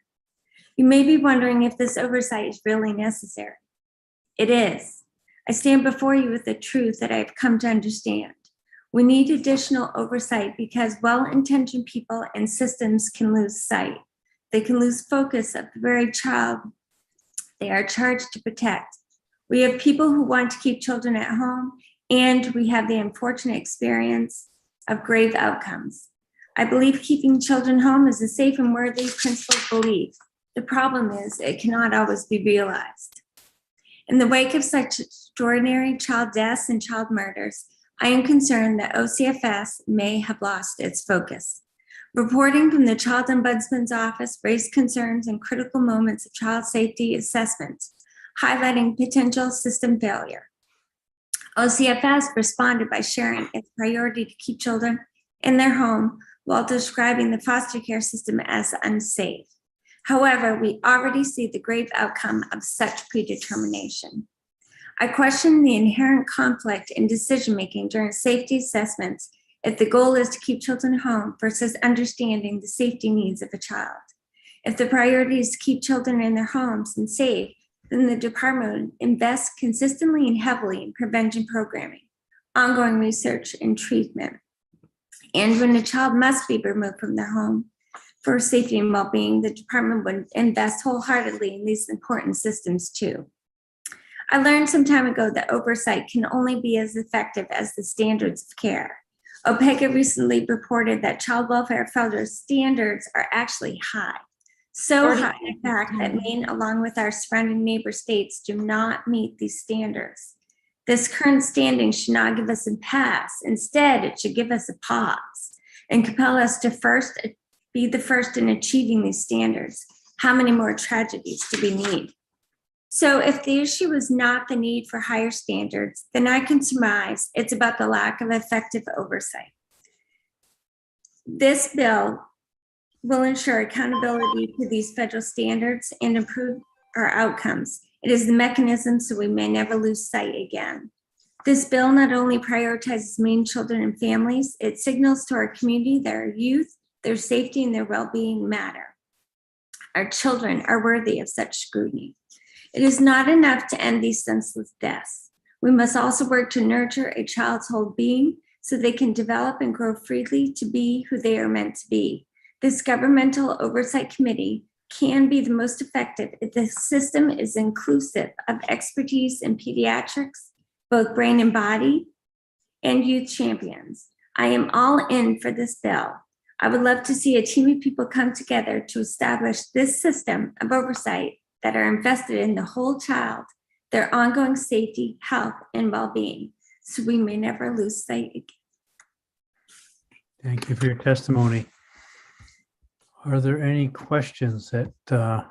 You may be wondering if this oversight is really necessary. It is. I stand before you with the truth that I've come to understand. We need additional oversight because well-intentioned people and systems can lose sight. They can lose focus of the very child they are charged to protect. We have people who want to keep children at home, and we have the unfortunate experience of grave outcomes. I believe keeping children home is a safe and worthy principled belief. The problem is it cannot always be realized. In the wake of such extraordinary child deaths and child murders, I am concerned that OCFS may have lost its focus. Reporting from the Child Ombudsman's Office raised concerns and critical moments of child safety assessments, highlighting potential system failure. OCFS responded by sharing its priority to keep children in their home while describing the foster care system as unsafe. However, we already see the grave outcome of such predetermination. I question the inherent conflict in decision-making during safety assessments if the goal is to keep children home versus understanding the safety needs of a child. If the priority is to keep children in their homes and safe, then the department invests consistently and heavily in prevention programming, ongoing research, and treatment. And when a child must be removed from their home for safety and well-being, the department would invest wholeheartedly in these important systems too. I learned some time ago that oversight can only be as effective as the standards of care. OPEGA recently reported that child welfare federal standards are actually high. So high, in fact, that Maine, along with our surrounding neighbor states, do not meet these standards. This current standing should not give us a pass. Instead, it should give us a pause and compel us to be the first in achieving these standards. How many more tragedies do we need? So if the issue is not the need for higher standards, then I can surmise it's about the lack of effective oversight. This bill will ensure accountability to these federal standards and improve our outcomes. It is the mechanism so we may never lose sight again. This bill not only prioritizes Maine children and families, it signals to our community that our youth, their safety, and their well-being matter. Our children are worthy of such scrutiny. It is not enough to end these senseless deaths. We must also work to nurture a child's whole being so they can develop and grow freely to be who they are meant to be. This governmental oversight committee can be the most effective if the system is inclusive of expertise in pediatrics, both brain and body, and youth champions. I am all in for this bill. I would love to see a team of people come together to establish this system of oversight that are invested in the whole child, their ongoing safety, health, and well-being, so we may never lose sight again. Thank you for your testimony. Are there any questions that are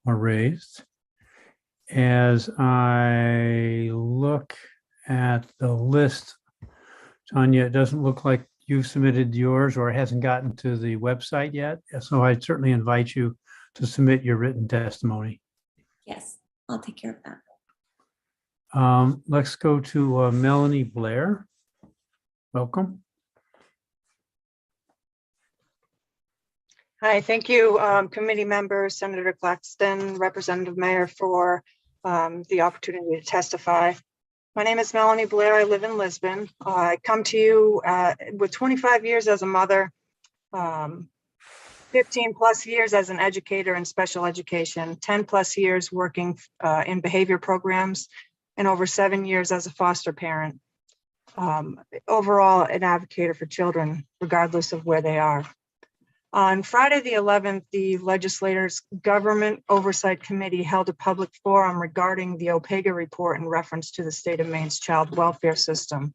raised? As I look at the list, Tanya, it doesn't look like you've submitted yours or it hasn't gotten to the website yet. So I certainly invite you to submit your written testimony. Yes, I'll take care of that. Let's go to Melanie Blair. Welcome. Hi, thank you, committee members, Senator Claxton, Representative Mayer, for the opportunity to testify. My name is Melanie Blair. I live in Lisbon. I come to you with 25 years as a mother, 15 plus years as an educator in special education, 10 plus years working in behavior programs, and over 7 years as a foster parent. Overall, an advocate for children, regardless of where they are. On Friday the 11th, the legislators' Government Oversight Committee held a public forum regarding the OPEGA report in reference to the state of Maine's child welfare system.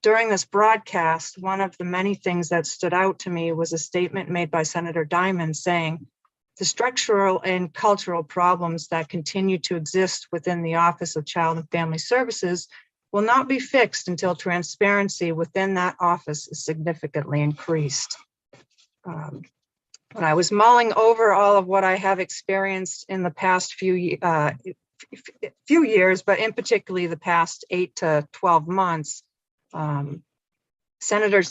During this broadcast, one of the many things that stood out to me was a statement made by Senator Diamond saying, the structural and cultural problems that continue to exist within the Office of Child and Family Services will not be fixed until transparency within that office is significantly increased. When I was mulling over all of what I have experienced in the past few years, but in particularly the past 8 to 12 months, Senator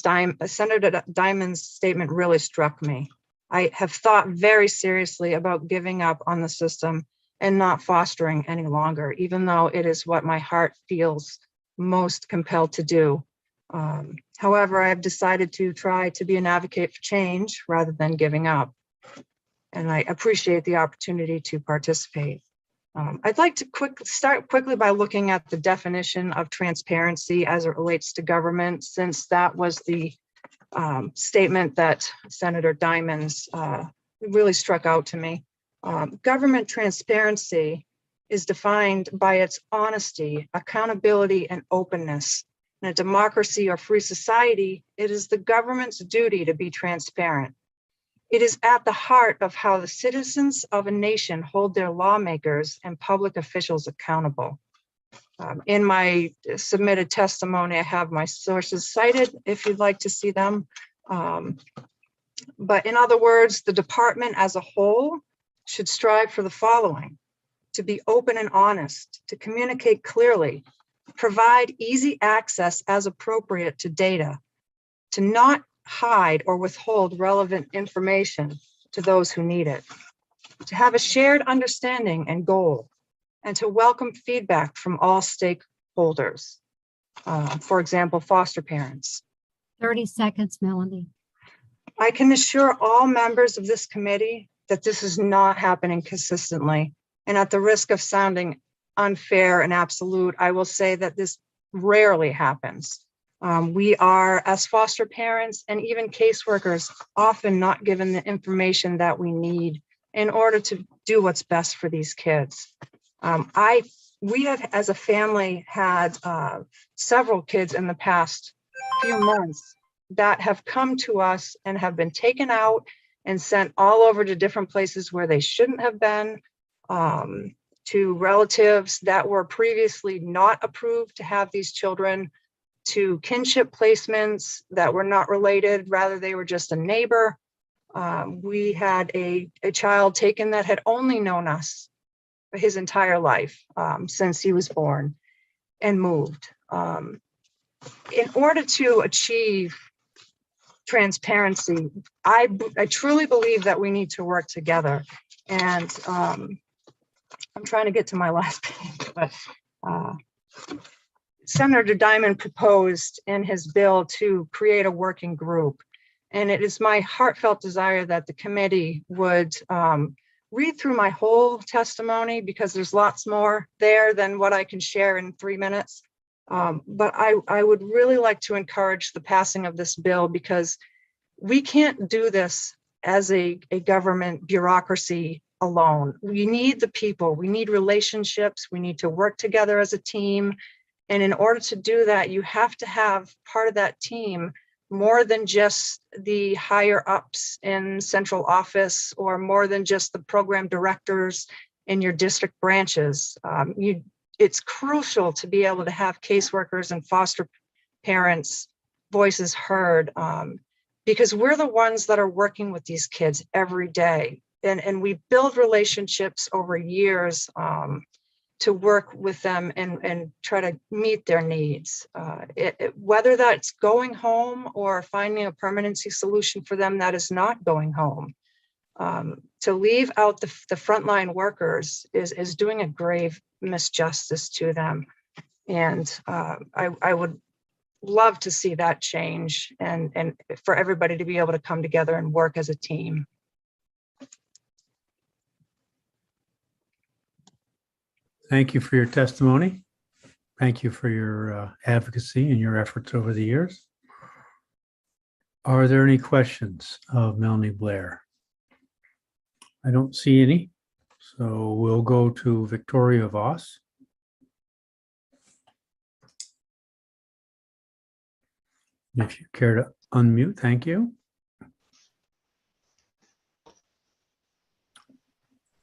Diamond's statement really struck me. I have thought very seriously about giving up on the system and not fostering any longer, even though it is what my heart feels most compelled to do. However, I have decided to try to be an advocate for change rather than giving up. And I appreciate the opportunity to participate. I'd like to start quickly by looking at the definition of transparency as it relates to government, since that was the statement that Senator Diamond's really struck out to me. Government transparency is defined by its honesty, accountability, and openness. In a democracy or free society, it is the government's duty to be transparent. It is at the heart of how the citizens of a nation hold their lawmakers and public officials accountable. In my submitted testimony, I have my sources cited if you'd like to see them. But in other words, the department as a whole should strive for the following: to be open and honest, to communicate clearly, provide easy access as appropriate to data, to not hide or withhold relevant information to those who need it, to have a shared understanding and goal, and to welcome feedback from all stakeholders. For example, foster parents. 30 seconds, Melanie. I can assure all members of this committee that this is not happening consistently. And at the risk of sounding unfair and absolute, I will say that this rarely happens. We are, as foster parents and even caseworkers, often not given the information that we need in order to do what's best for these kids. We have, as a family, had several kids in the past few months that have come to us and have been taken out and sent all over to different places where they shouldn't have been, to relatives that were previously not approved to have these children, to kinship placements that were not related, rather they were just a neighbor. We had a child taken that had only known us his entire life, since he was born, and moved. In order to achieve transparency, I truly believe that we need to work together. And I'm trying to get to my last page, but Senator Diamond proposed in his bill to create a working group. And it is my heartfelt desire that the committee would read through my whole testimony, because there's lots more there than what I can share in 3 minutes. But I would really like to encourage the passing of this bill, because we can't do this as a government bureaucracy alone. We need the people, we need relationships, we need to work together as a team. And in order to do that, you have to have part of that team more than just the higher ups in central office, or more than just the program directors in your district branches. It's crucial to be able to have caseworkers and foster parents' voices heard, because we're the ones that are working with these kids every day. And we build relationships over years to work with them and try to meet their needs. Whether that's going home or finding a permanency solution for them that is not going home. To leave out the frontline workers is doing a grave misjustice to them. And I would love to see that change, and for everybody to be able to come together and work as a team. Thank you for your testimony. Thank you for your advocacy and your efforts over the years. Are there any questions of Melanie Blair? I don't see any, so we'll go to Victoria Voss. If you care to unmute, thank you.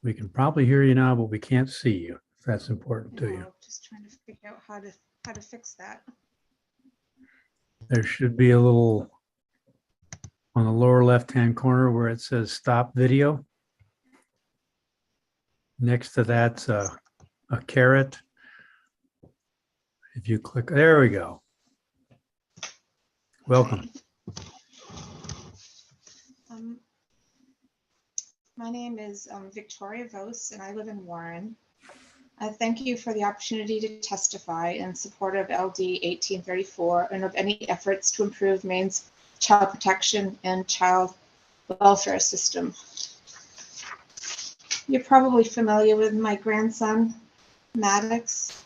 We can probably hear you now, but we can't see you. If that's important to you. Just trying to figure out how to fix that. There should be a little on the lower left-hand corner where it says stop video. Next to that's a caret. If you click, there we go. Welcome. My name is Victoria Vos, and I live in Warren. I thank you for the opportunity to testify in support of LD 1834 and of any efforts to improve Maine's child protection and child welfare system. You're probably familiar with my grandson, Maddox,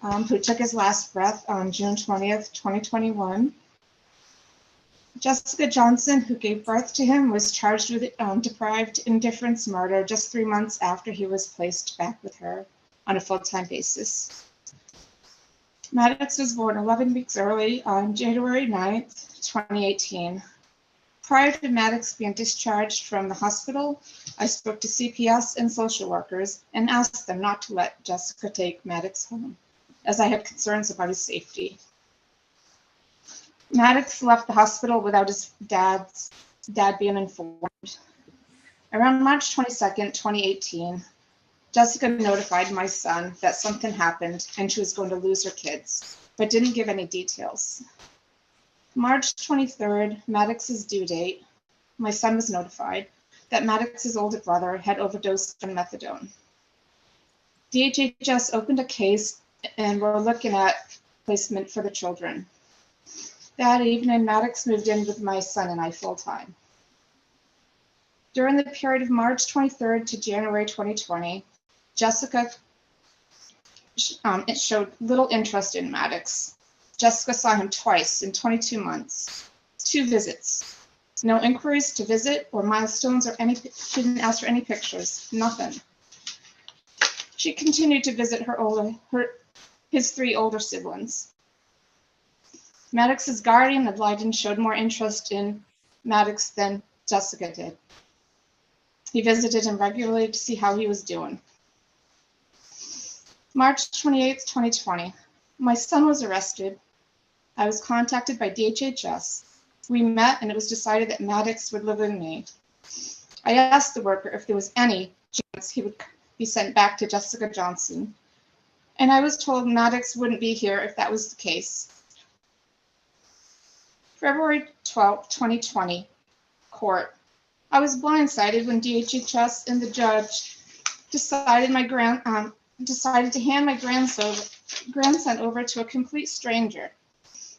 who took his last breath on June 20th, 2021. Jessica Johnson, who gave birth to him, was charged with deprived indifference murder just 3 months after he was placed back with her on a full-time basis. Maddox was born 11 weeks early on January 9th, 2018. Prior to Maddox being discharged from the hospital, I spoke to CPS and social workers and asked them not to let Jessica take Maddox home, as I had concerns about his safety. Maddox left the hospital without his dad being informed. Around March 22nd, 2018, Jessica notified my son that something happened and she was going to lose her kids, but didn't give any details. March 23rd, Maddox's due date, my son was notified that Maddox's older brother had overdosed on methadone. DHHS opened a case and we're looking at placement for the children. That evening, Maddox moved in with my son and I full-time. During the period of March 23rd to January 2020, Jessica it showed little interest in Maddox. Jessica saw him twice in 22 months, 2 visits. No inquiries to visit or milestones or any, she didn't ask for any pictures, nothing. She continued to visit his 3 older siblings. Maddox's guardian ad litem showed more interest in Maddox than Jessica did. He visited him regularly to see how he was doing. March 28th, 2020, my son was arrested. I was contacted by DHHS. We met and it was decided that Maddox would live with me. I asked the worker if there was any chance he would be sent back to Jessica Johnson, and I was told Maddox wouldn't be here if that was the case. February 12th, 2020, court. I was blindsided when DHHS and the judge decided to hand my grandson over to a complete stranger.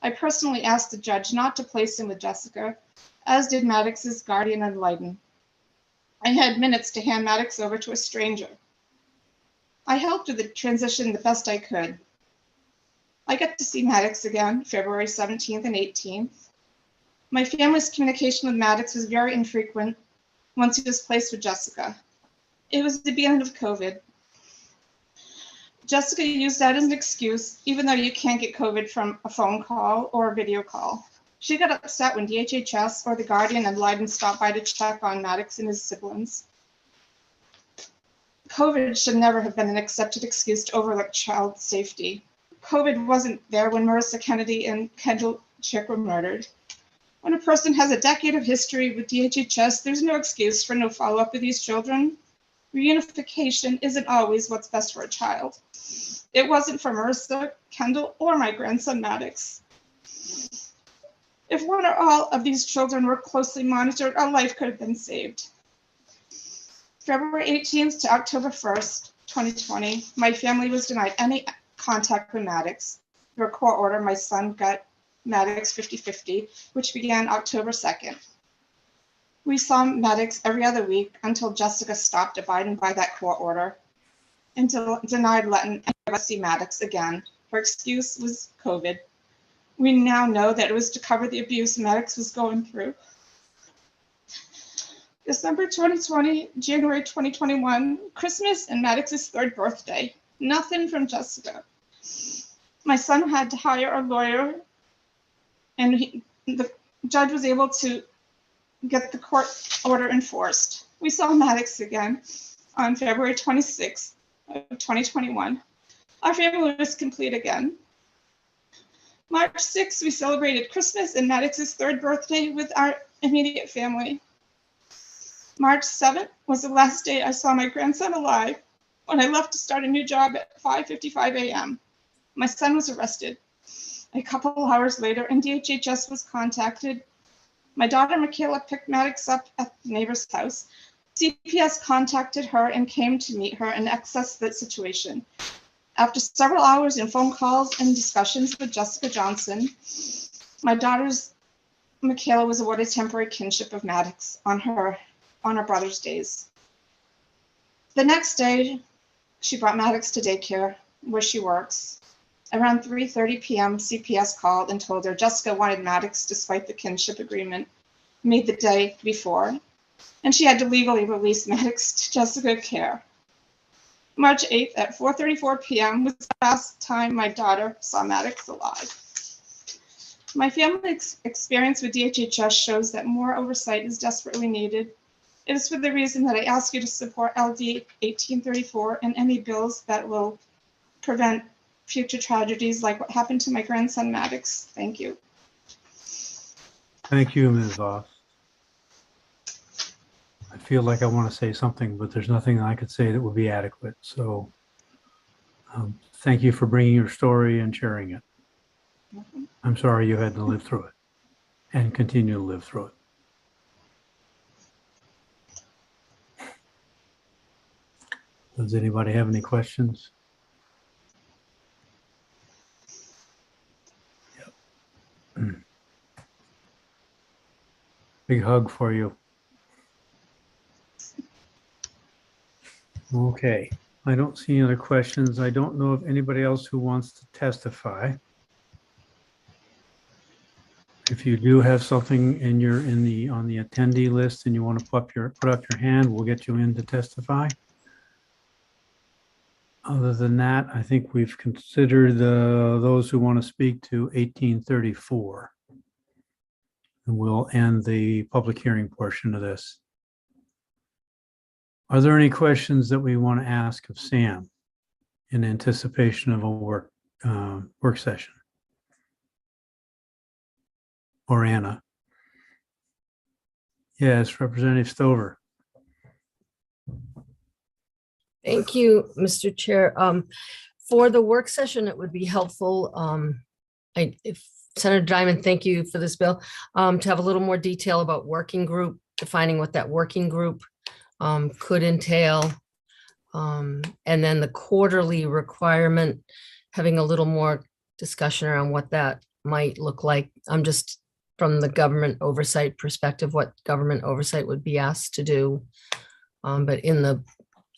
I personally asked the judge not to place him with Jessica, as did Maddox's guardian ad litem. I had minutes to hand Maddox over to a stranger. I helped with the transition the best I could. I got to see Maddox again, February 17th and 18th. My family's communication with Maddox was very infrequent once he was placed with Jessica. It was the beginning of COVID. Jessica used that as an excuse, even though you can't get COVID from a phone call or a video call. She got upset when DHHS or the guardian ad litem stopped by to check on Maddox and his siblings. COVID should never have been an accepted excuse to overlook child safety. COVID wasn't there when Marissa Kennedy and Kendall Chick were murdered. When a person has a decade of history with DHHS, there's no excuse for no follow-up with these children. Reunification isn't always what's best for a child. It wasn't for Marissa, Kendall, or my grandson Maddox. If one or all of these children were closely monitored, a life could have been saved. February 18th to October 1st, 2020, my family was denied any contact with Maddox. Through a court order, my son got Maddox 50-50, which began October 2nd. We saw Maddox every other week until Jessica stopped abiding by that court order and denied letting any of us see Maddox again. Her excuse was COVID. We now know that it was to cover the abuse Maddox was going through. December 2020, January 2021, Christmas and Maddox's 3rd birthday. Nothing from Jessica. My son had to hire a lawyer, and the judge was able to get the court order enforced. We saw Maddox again on February 26th of 2021. Our family was complete again. March 6th, we celebrated Christmas and Maddox's 3rd birthday with our immediate family. March 7th was the last day I saw my grandson alive when I left to start a new job at 5:55 a.m. My son was arrested. A couple hours later, and DHHS was contacted. My daughter Michaela picked Maddox up at the neighbor's house. CPS contacted her and came to meet her and assess the situation. After several hours in phone calls and discussions with Jessica Johnson, my daughter's Michaela was awarded temporary kinship of Maddox on her brother's days. The next day, she brought Maddox to daycare where she works. Around 3:30 p.m., CPS called and told her Jessica wanted Maddox despite the kinship agreement made the day before, and she had to legally release Maddox to Jessica care. March 8th at 4:34 p.m. was the last time my daughter saw Maddox alive. My family experience with DHHS shows that more oversight is desperately needed. It is for the reason that I ask you to support LD 1834 and any bills that will prevent future tragedies like what happened to my grandson Maddox. Thank you. Thank you, Ms. Voss. I feel like I want to say something, but there's nothing I could say that would be adequate. So thank you for bringing your story and sharing it. I'm sorry you had to live through it. and continue to live through it. Does anybody have any questions? Yep. Big hug for you. Okay, I don't see any other questions. I don't know of anybody else who wants to testify. If you do have something and you're on the attendee list and you want to put up your hand, we'll get you in to testify. Other than that, I think we've considered those who want to speak to 1834. And we'll end the public hearing portion of this. Are there any questions that we want to ask of Sam in anticipation of a work session? Or Anna? Yes, Representative Stover. Thank you, Mr. Chair. For the work session, it would be helpful, if Senator Diamond, thank you for this bill, to have a little more detail about working group, defining what that working group could entail. And then the quarterly requirement, having a little more discussion around what that might look like. I'm just from the government oversight perspective, what government oversight would be asked to do. But in the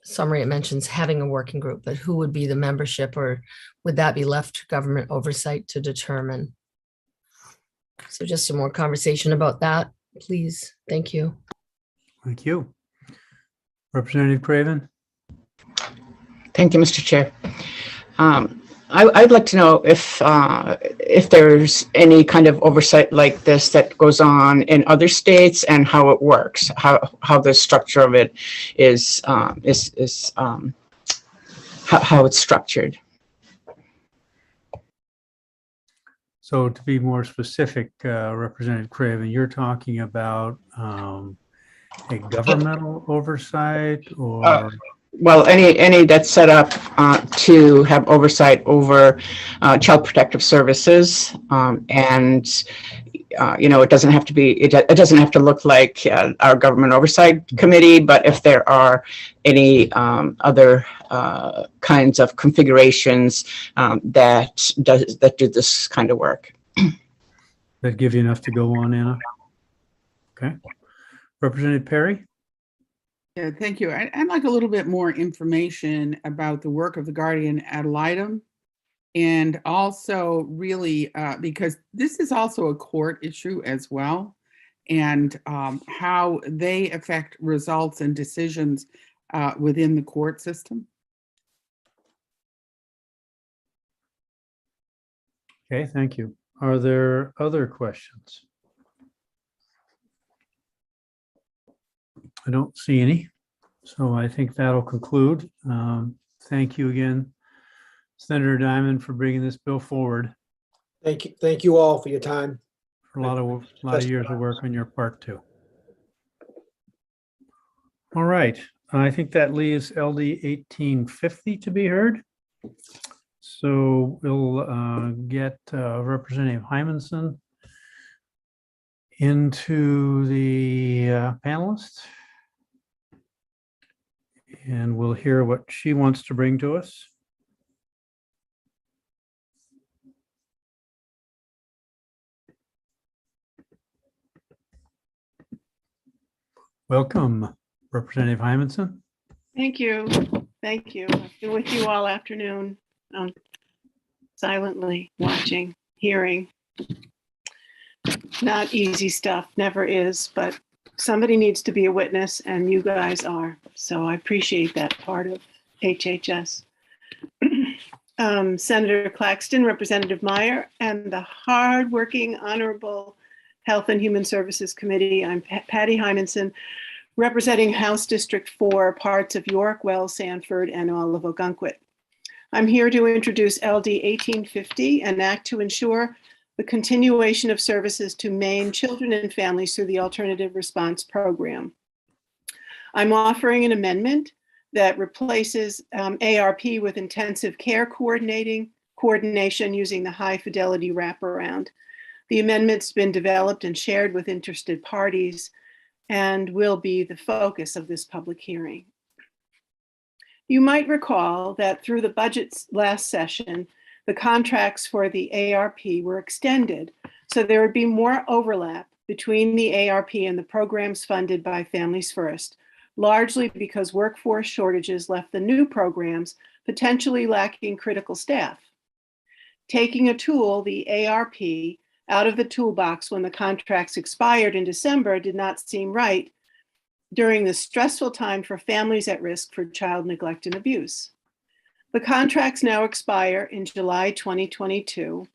summary, it mentions having a working group, but who would be the membership, or would that be left to government oversight to determine? So just some more conversation about that, please. Thank you. Thank you. Representative Craven. Thank you, Mr. Chair. I'd like to know if there's any kind of oversight like this that goes on in other states and how it works, how the structure of it is how it's structured. So to be more specific, Representative Craven, you're talking about a governmental oversight or? Well, any that's set up to have oversight over child protective services, and it doesn't have to be. It doesn't have to look like our government oversight committee. But if there are any other kinds of configurations that do this kind of work, that give you enough to go on, Anna. Okay, Representative Perry. Yeah, thank you. I'd like a little bit more information about the work of the guardian ad litem, and also really because this is also a court issue as well, and how they affect results and decisions within the court system. Okay, thank you. Are there other questions? I don't see any, so I think that'll conclude. Thank you again, Senator Diamond, for bringing this bill forward. Thank you all for your time. For a lot of years of work on your part too. All right, I think that leaves LD 1850 to be heard. So we'll get Representative Hymanson into the panelist. And we'll hear what she wants to bring to us. Welcome, Representative Hymanson. Thank you. Thank you. I've been with you all afternoon, silently watching, hearing. Not easy stuff, never is, but somebody needs to be a witness, and you guys are. So I appreciate that part of HHS. Senator Claxton, Representative Meyer, and the hardworking, honorable Health and Human Services Committee. I'm Patty Hymanson, representing House District 4, parts of York, Wells, Sanford, and all of Ogunquit. I'm here to introduce LD 1850, an act to ensure the continuation of services to Maine children and families through the Alternative Response Program. I'm offering an amendment that replaces ARP with intensive care coordination using the high fidelity wraparound. The amendment's been developed and shared with interested parties and will be the focus of this public hearing. You might recall that through the budget's last session, the contracts for the ARP were extended, so there would be more overlap between the ARP and the programs funded by Families First, largely because workforce shortages left the new programs potentially lacking critical staff. Taking a tool, the ARP, out of the toolbox when the contracts expired in December did not seem right during the stressful time for families at risk for child neglect and abuse. The contracts now expire in July 2022,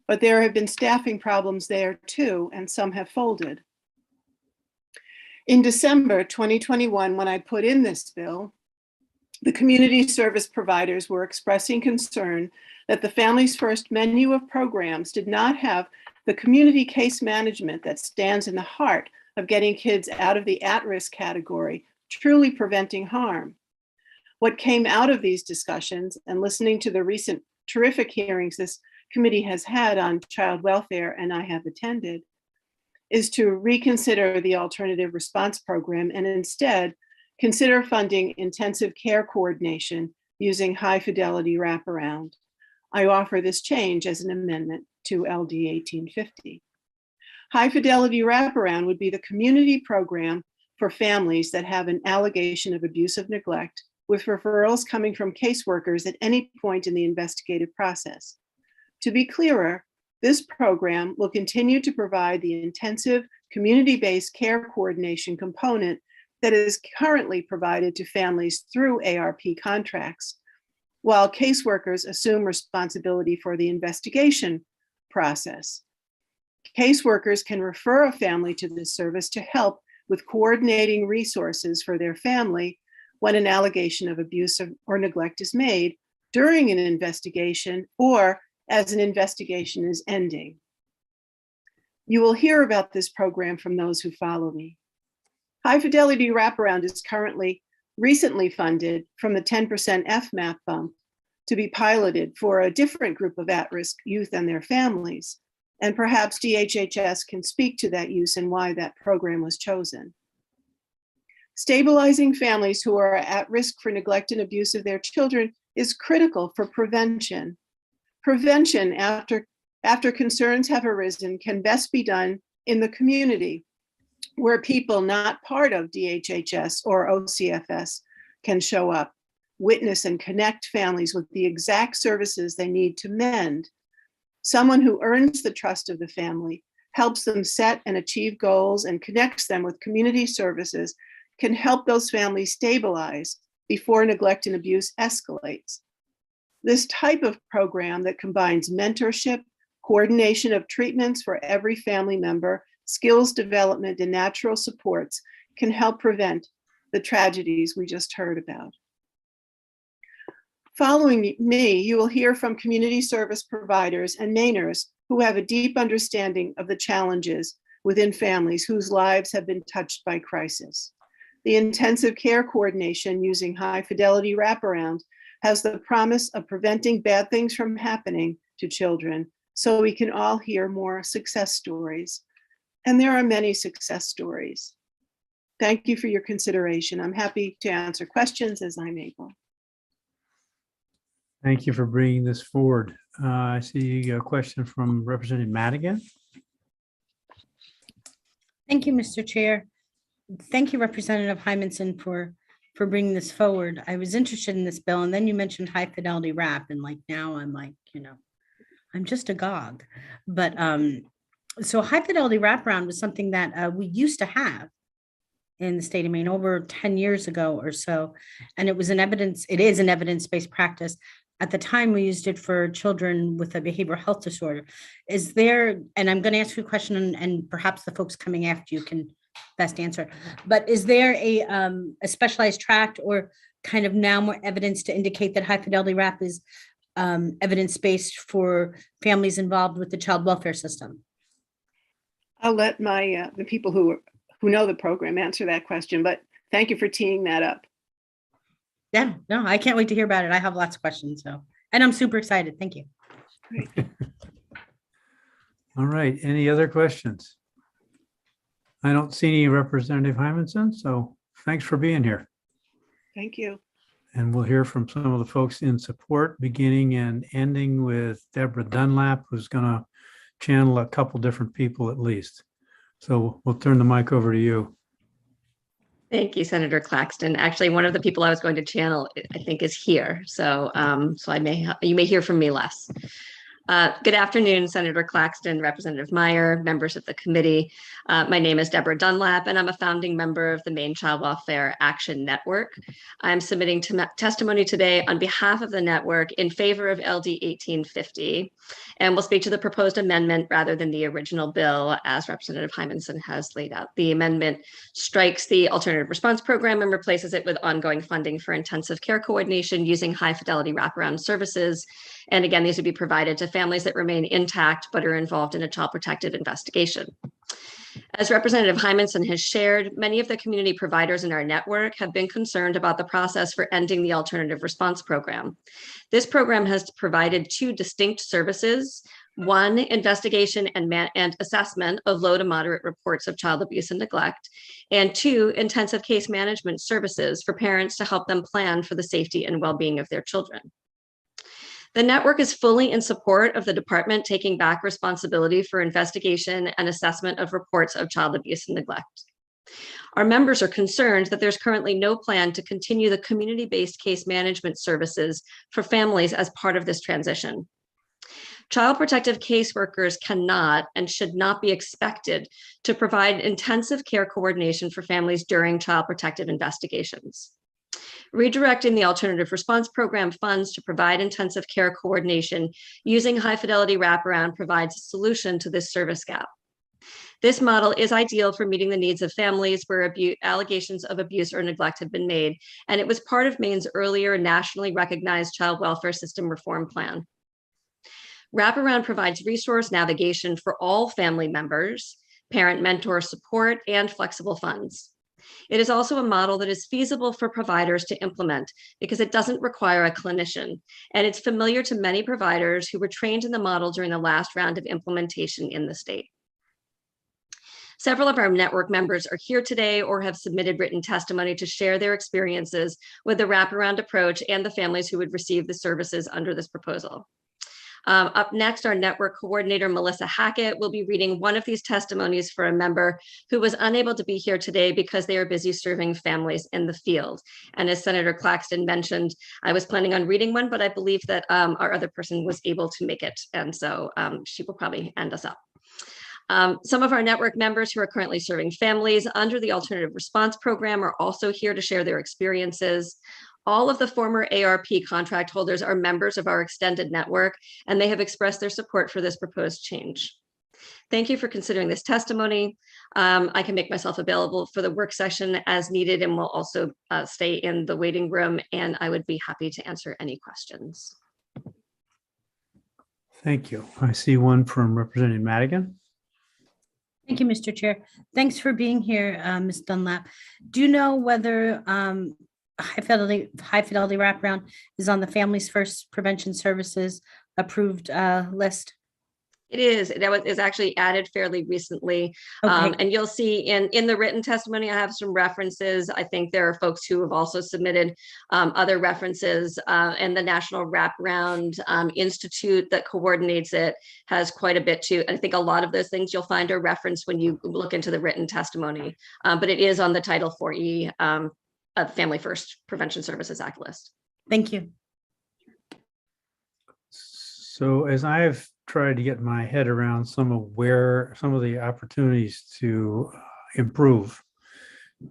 but there have been staffing problems there too, and some have folded. In December 2021, when I put in this bill, the community service providers were expressing concern that the Families First menu of programs did not have the community case management that stands in the heart of getting kids out of the at-risk category, truly preventing harm. What came out of these discussions and listening to the recent terrific hearings this committee has had on child welfare, and I have attended, is to reconsider the alternative response program and instead consider funding intensive care coordination using high fidelity wraparound. I offer this change as an amendment to LD 1850. High fidelity wraparound would be the community program for families that have an allegation of abusive neglect, with referrals coming from caseworkers at any point in the investigative process. To be clearer, this program will continue to provide the intensive community-based care coordination component that is currently provided to families through ARP contracts, while caseworkers assume responsibility for the investigation process. Caseworkers can refer a family to this service to help with coordinating resources for their family when an allegation of abuse or neglect is made during an investigation or as an investigation is ending. You will hear about this program from those who follow me. High fidelity wraparound is recently funded from the 10% FMAP bump to be piloted for a different group of at-risk youth and their families. And perhaps DHHS can speak to that use and why that program was chosen. Stabilizing families who are at risk for neglect and abuse of their children is critical for prevention. Prevention after concerns have arisen can best be done in the community, where people not part of DHHS or OCFS can show up, witness and connect families with the exact services they need to mend. Someone who earns the trust of the family, helps them set and achieve goals, and connects them with community services can help those families stabilize before neglect and abuse escalates. This type of program that combines mentorship, coordination of treatments for every family member, skills development, and natural supports can help prevent the tragedies we just heard about. Following me, you will hear from community service providers and Mainers who have a deep understanding of the challenges within families whose lives have been touched by crisis. The intensive care coordination using high fidelity wraparound has the promise of preventing bad things from happening to children, so we can all hear more success stories. And there are many success stories. Thank you for your consideration. I'm happy to answer questions as I'm able. Thank you for bringing this forward. I see a question from Representative Madigan. Thank you, Mr. Chair. Thank you, Representative Hymanson, for bringing this forward. I was interested in this bill, and then you mentioned high fidelity wrap, and like now I'm like, I'm just agog. But so high fidelity wraparound was something that we used to have in the state of Maine over 10 years ago or so, and it is an evidence-based practice. At the time, we used it for children with a behavioral health disorder. Is there, and I'm going to ask you a question, and perhaps the folks coming after you can best answer, but is there a specialized tract or kind of now more evidence to indicate that high fidelity wrap is evidence-based for families involved with the child welfare system? I'll let my the people who know the program answer that question, but thank you for teeing that up. Yeah, no, I can't wait to hear about it. I have lots of questions, and I'm super excited. Thank you. Great. All right, any other questions? I don't see any Representative Hymanson, so thanks for being here. Thank you. And we'll hear from some of the folks in support, beginning and ending with Deborah Dunlap, who's going to channel a couple different people at least. So we'll turn the mic over to you. Thank you, Senator Claxton. Actually, one of the people I was going to channel, I think, is here. So, you may hear from me less. Good afternoon, Senator Claxton, Representative Meyer, members of the committee. My name is Deborah Dunlap, and I'm a founding member of the Maine Child Welfare Action Network. I'm submitting testimony today on behalf of the network in favor of LD 1850, and will speak to the proposed amendment rather than the original bill, as Representative Hymanson has laid out. The amendment strikes the Alternative Response Program and replaces it with ongoing funding for intensive care coordination using high-fidelity wraparound services. And again, these would be provided to families that remain intact but are involved in a child protective investigation. As Representative Hymanson has shared, many of the community providers in our network have been concerned about the process for ending the Alternative Response Program. This program has provided two distinct services: one, investigation and assessment of low to moderate reports of child abuse and neglect, and two, intensive case management services for parents to help them plan for the safety and well-being of their children. The network is fully in support of the department taking back responsibility for investigation and assessment of reports of child abuse and neglect. Our members are concerned that there's currently no plan to continue the community-based case management services for families as part of this transition. Child protective caseworkers cannot and should not be expected to provide intensive care coordination for families during child protective investigations. Redirecting the Alternative Response Program funds to provide intensive care coordination using high-fidelity wraparound provides a solution to this service gap. This model is ideal for meeting the needs of families where allegations of abuse or neglect have been made, and it was part of Maine's earlier nationally recognized child welfare system reform plan. Wraparound provides resource navigation for all family members, parent mentor support, and flexible funds. It is also a model that is feasible for providers to implement because it doesn't require a clinician, and it's familiar to many providers who were trained in the model during the last round of implementation in the state. Several of our network members are here today or have submitted written testimony to share their experiences with the wraparound approach and the families who would receive the services under this proposal. Up next, our network coordinator, Melissa Hackett, will be reading one of these testimonies for a member who was unable to be here today because they are busy serving families in the field. And as Senator Claxton mentioned, I was planning on reading one, but I believe that our other person was able to make it. And so she will probably end us up. Some of our network members who are currently serving families under the Alternative Response Program are also here to share their experiences. All of the former ARP contract holders are members of our extended network, and they have expressed their support for this proposed change. Thank you for considering this testimony. I can make myself available for the work session as needed, and will also stay in the waiting room, and I would be happy to answer any questions. Thank you. I see one from Representative Madigan. Thank you, Mr. Chair. Thanks for being here, Ms. Dunlap. Do you know whether high fidelity wraparound is on the Families First Prevention Services approved list? It is. That is actually added fairly recently. Okay. And you'll see in the written testimony, I have some references. I think there are folks who have also submitted other references, and the National Wraparound Institute that coordinates it has quite a bit too. And I think a lot of those things you'll find are referenced when you look into the written testimony, but it is on the Title 4E of Family First Prevention Services Act list. Thank you. So as I've tried to get my head around some of the opportunities to improve,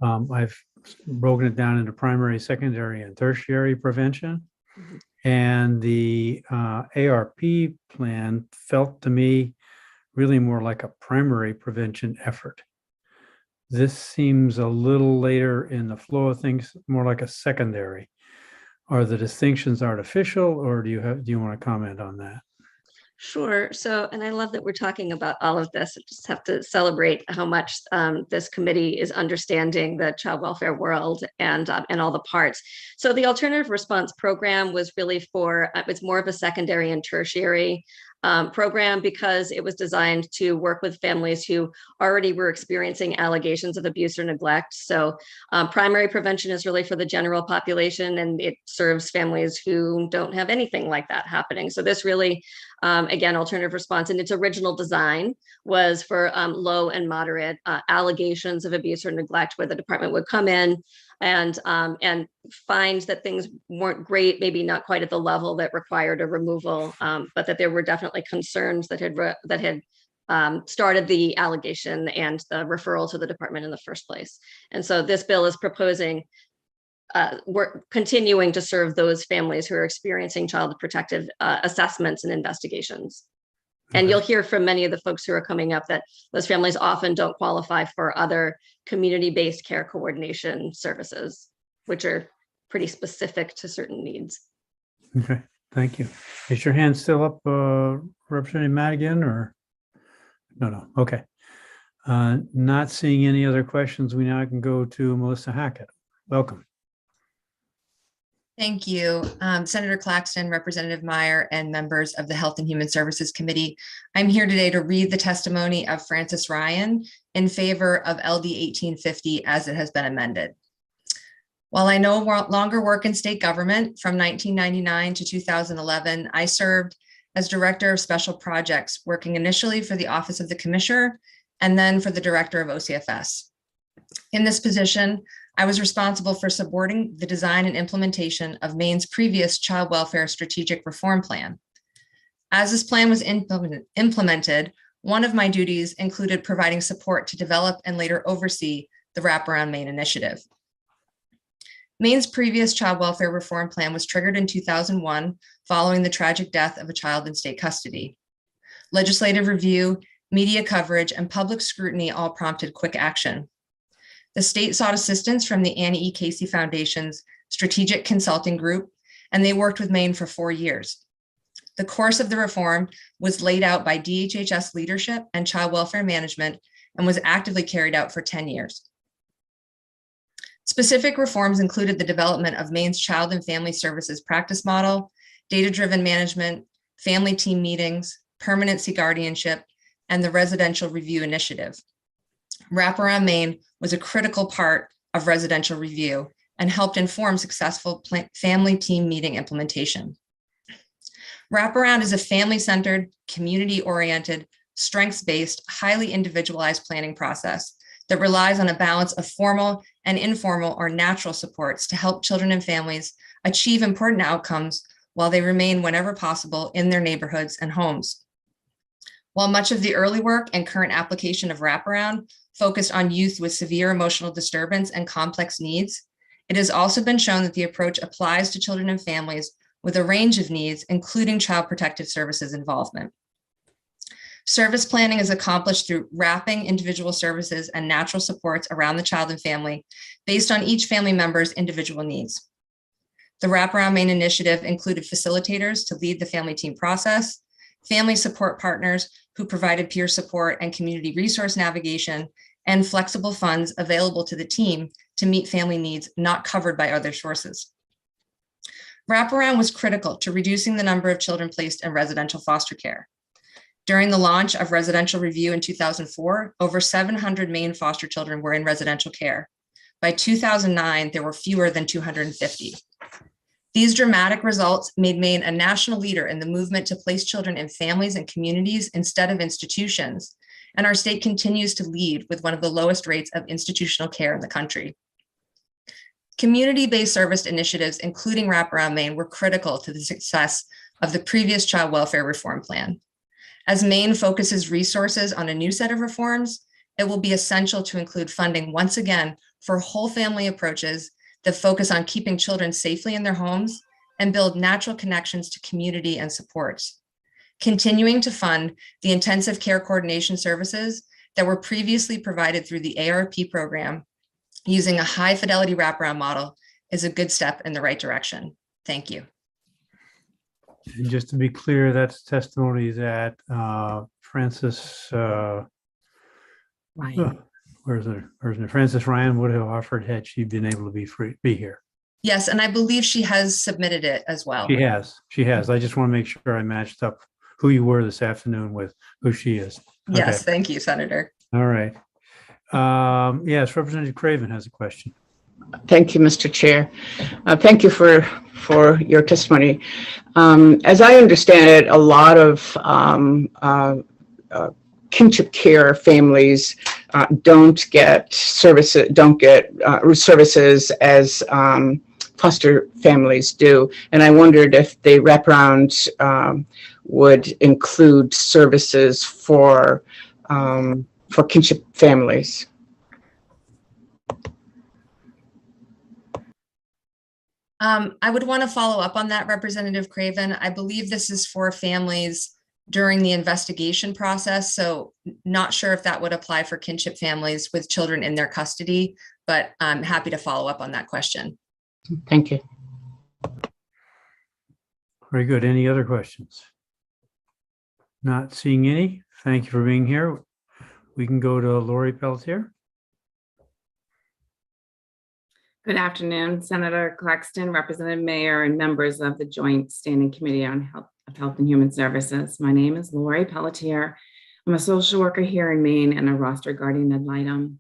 I've broken it down into primary, secondary, and tertiary prevention. Mm-hmm. And the ARP plan felt to me really more like a primary prevention effort. This seems a little later in the flow of things, more like a secondary. Are the distinctions artificial, or do you want to comment on that? Sure. So, and I love that we're talking about all of this. I just have to celebrate how much this committee is understanding the child welfare world and all the parts. So the Alternative Response Program was really for, it's more of a secondary and tertiary program because it was designed to work with families who already were experiencing allegations of abuse or neglect. So primary prevention is really for the general population, and it serves families who don't have anything like that happening. So this really, again, alternative response in its original design was for low and moderate allegations of abuse or neglect, where the department would come in and find that things weren't great, maybe not quite at the level that required a removal, but that there were definitely concerns that had started the allegation and the referral to the department in the first place. And so this bill is proposing we're continuing to serve those families who are experiencing child protective assessments and investigations. And you'll hear from many of the folks who are coming up that those families often don't qualify for other community-based care coordination services, which are pretty specific to certain needs. Okay, thank you. Is your hand still up, Representative Madigan, or? No, okay. Not seeing any other questions, we now can go to Melissa Hackett. Welcome. Thank you. Senator Claxton, Representative Meyer, and members of the Health and Human Services Committee. I'm here today to read the testimony of Francis Ryan in favor of LD 1850 as it has been amended. While I no longer work in state government, from 1999 to 2011, I served as Director of Special Projects, working initially for the Office of the Commissioner and then for the Director of OCFS. In this position, I was responsible for supporting the design and implementation of Maine's previous Child Welfare Strategic Reform Plan. As this plan was implemented, one of my duties included providing support to develop and later oversee the Wraparound Maine initiative. Maine's previous Child Welfare Reform Plan was triggered in 2001 following the tragic death of a child in state custody. Legislative review, media coverage, and public scrutiny all prompted quick action. The state sought assistance from the Annie E. Casey Foundation's Strategic Consulting Group, and they worked with Maine for 4 years. The course of the reform was laid out by DHHS leadership and child welfare management and was actively carried out for 10 years. Specific reforms included the development of Maine's Child and Family Services practice model, data-driven management, family team meetings, permanency guardianship, and the residential review initiative. Wraparound Maine was a critical part of residential review and helped inform successful family team meeting implementation. Wraparound is a family-centered, community-oriented, strengths-based, highly individualized planning process that relies on a balance of formal and informal or natural supports to help children and families achieve important outcomes while they remain, whenever possible, in their neighborhoods and homes. While much of the early work and current application of Wraparound focused on youth with severe emotional disturbance and complex needs, it has also been shown that the approach applies to children and families with a range of needs, including child protective services involvement. Service planning is accomplished through wrapping individual services and natural supports around the child and family based on each family member's individual needs. The Wraparound Maine initiative included facilitators to lead the family team process, family support partners who provided peer support and community resource navigation, and flexible funds available to the team to meet family needs not covered by other sources. Wraparound was critical to reducing the number of children placed in residential foster care. During the launch of residential review in 2004, over 700 Maine foster children were in residential care. By 2009, there were fewer than 250. These dramatic results made Maine a national leader in the movement to place children in families and communities instead of institutions, and our state continues to lead with one of the lowest rates of institutional care in the country. Community-based service initiatives, including Wraparound Maine, were critical to the success of the previous Child Welfare Reform Plan. As Maine focuses resources on a new set of reforms, it will be essential to include funding once again for whole family approaches that focus on keeping children safely in their homes and build natural connections to community and supports. Continuing to fund the intensive care coordination services that were previously provided through the ARP program using a high fidelity wraparound model is a good step in the right direction. Thank you. And just to be clear, that's testimony that Francis, Ryan. Francis Ryan would have offered had she been able to be here. Yes, and I believe she has submitted it as well. She has. I just want to make sure I matched up who you were this afternoon with who she is. Yes, Okay. thank you, Senator. All right. Yes, Representative Craven has a question. Thank you, Mr. Chair. Thank you for your testimony. As I understand it, a lot of kinship care families don't get services as foster families do. And I wondered if the wraparound would include services for kinship families. I would want to follow up on that, Representative Craven. I believe this is for families during the investigation process. So not sure if that would apply for kinship families with children in their custody, but I'm happy to follow up on that question. Thank you. Very good. Any other questions? Not seeing any. Thank you for being here. We can go to Lori Pelletier. Good afternoon, Senator Claxton, Representative Mayor, and members of the Joint Standing Committee on Health and Human Services. My name is Lori Pelletier. I'm a social worker here in Maine and a roster guardian ad litem.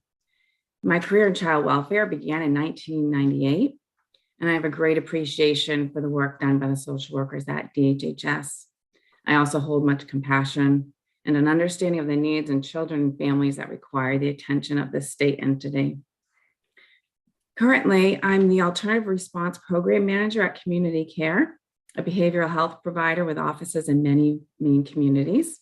My career in child welfare began in 1998, and I have a great appreciation for the work done by the social workers at DHHS. I also hold much compassion and an understanding of the needs in children and families that require the attention of this state entity. Currently, I'm the Alternative Response Program Manager at Community Care, a behavioral health provider with offices in many Maine communities.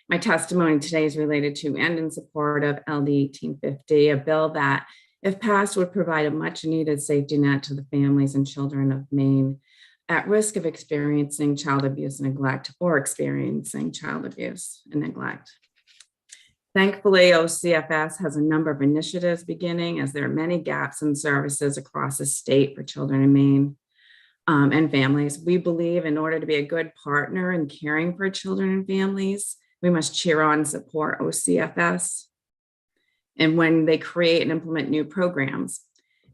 My testimony today is related to and in support of LD 1850, a bill that, if passed, would provide a much needed safety net to the families and children of Maine at risk of experiencing child abuse and neglect or experiencing child abuse and neglect. Thankfully, OCFS has a number of initiatives beginning as there are many gaps in services across the state for children in Maine and families. We believe in order to be a good partner in caring for children and families, we must cheer on and support OCFS and when they create and implement new programs.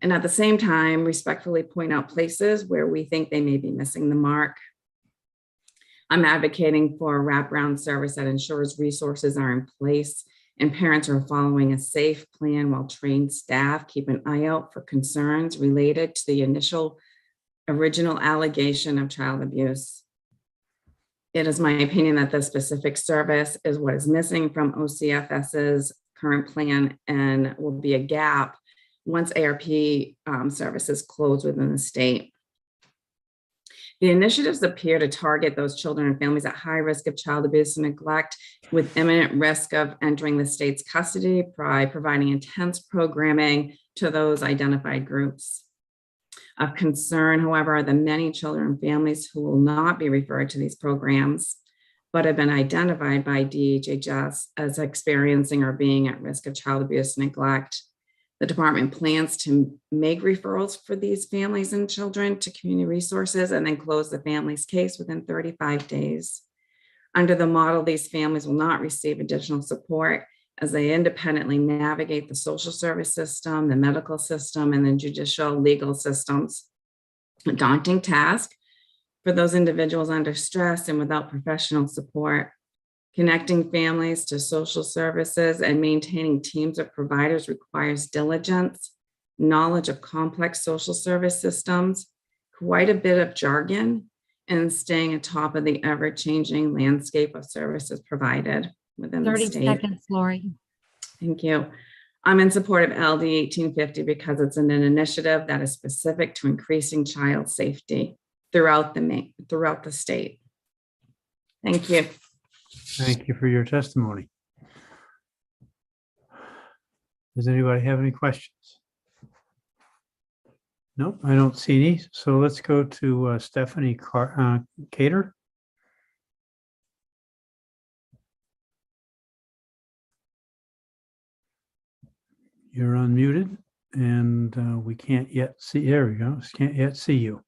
And at the same time, respectfully point out places where we think they may be missing the mark. I'm advocating for a wraparound service that ensures resources are in place and parents are following a safe plan while trained staff keep an eye out for concerns related to the original allegation of child abuse. It is my opinion that this specific service is what is missing from OCFS's current plan and will be a gap once ARP services close within the state. The initiatives appear to target those children and families at high risk of child abuse and neglect with imminent risk of entering the state's custody by providing intense programming to those identified groups. Of concern, however, are the many children and families who will not be referred to these programs, but have been identified by DHHS as experiencing or being at risk of child abuse and neglect. The department plans to make referrals for these families and children to community resources and then close the family's case within 35 days. Under the model, these families will not receive additional support as they independently navigate the social service system, the medical system, and the judicial legal systems. A daunting task for those individuals under stress and without professional support. Connecting families to social services and maintaining teams of providers requires diligence, knowledge of complex social service systems, quite a bit of jargon, and staying atop of the ever-changing landscape of services provided within the 30 state. seconds, Lori. Thank you. I'm in support of LD 1850 because it's an initiative that is specific to increasing child safety throughout the state. Thank you. Thank you for your testimony. Does anybody have any questions? Nope, I don't see any. So let's go to Stephanie Cater. You're unmuted and we can't yet see. There we go. Can't yet see you.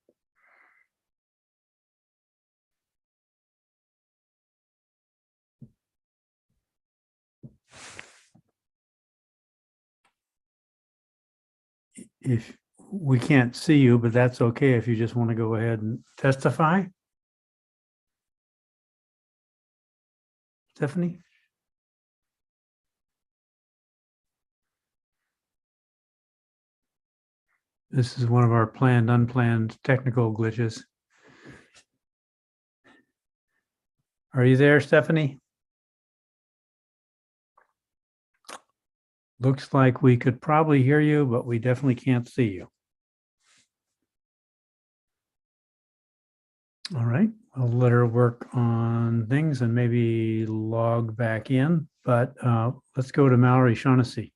If we can't see you, but that's okay if you just want to go ahead and testify. Stephanie? This is one of our planned, unplanned technical glitches. Are you there, Stephanie? Looks like we could probably hear you, but we definitely can't see you. All right, I'll let her work on things and maybe log back in, but let's go to Mallory Shaughnessy.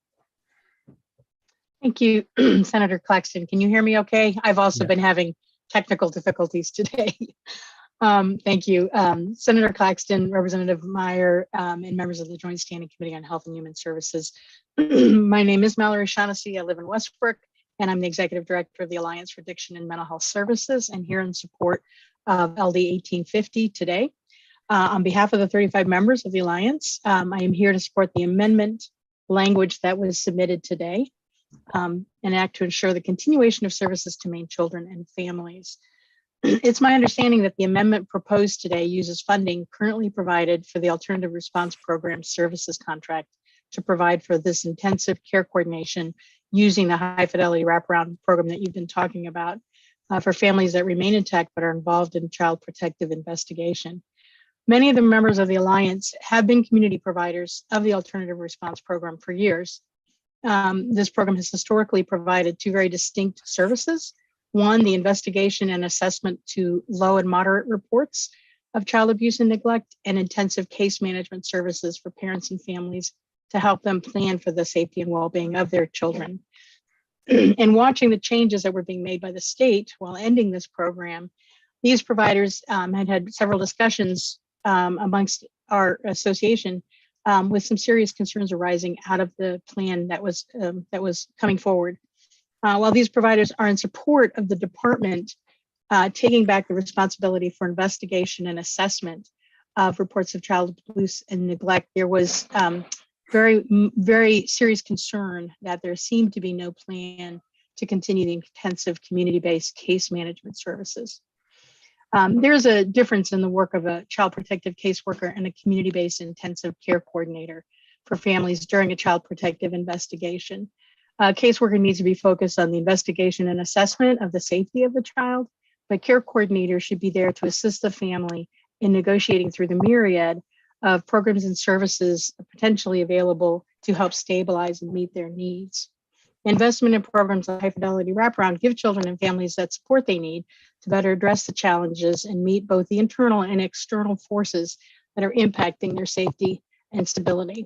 Thank you, Senator Claxton. Can you hear me okay? I've also Yeah. been having technical difficulties today. Thank you. Senator Claxton, Representative Meyer, and members of the Joint Standing Committee on Health and Human Services. My name is Mallory Shaughnessy. I live in Westbrook, and I'm the Executive Director of the Alliance for Addiction and Mental Health Services, and here in support of LD 1850 today. On behalf of the 35 members of the Alliance, I am here to support the amendment language that was submitted today, an act to ensure the continuation of services to Maine children and families. It's my understanding that the amendment proposed today uses funding currently provided for the Alternative Response Program Services Contract to provide for this intensive care coordination using the high fidelity wraparound program that you've been talking about for families that remain intact but are involved in child protective investigation. Many of the members of the Alliance have been community providers of the Alternative Response Program for years. This program has historically provided two very distinct services. One, the investigation and assessment to low and moderate reports of child abuse and neglect, and intensive case management services for parents and families to help them plan for the safety and well-being of their children. And watching the changes that were being made by the state while ending this program, these providers had several discussions amongst our association with some serious concerns arising out of the plan that was coming forward. While these providers are in support of the department taking back the responsibility for investigation and assessment of reports of child abuse and neglect, there was very serious concern that there seemed to be no plan to continue the intensive community-based case management services. There's a difference in the work of a child protective caseworker and a community-based intensive care coordinator for families during a child protective investigation. A caseworker needs to be focused on the investigation and assessment of the safety of the child, but care coordinators should be there to assist the family in negotiating through the myriad of programs and services potentially available to help stabilize and meet their needs. Investment in programs like high fidelity wraparound give children and families that support they need to better address the challenges and meet both the internal and external forces that are impacting their safety and stability.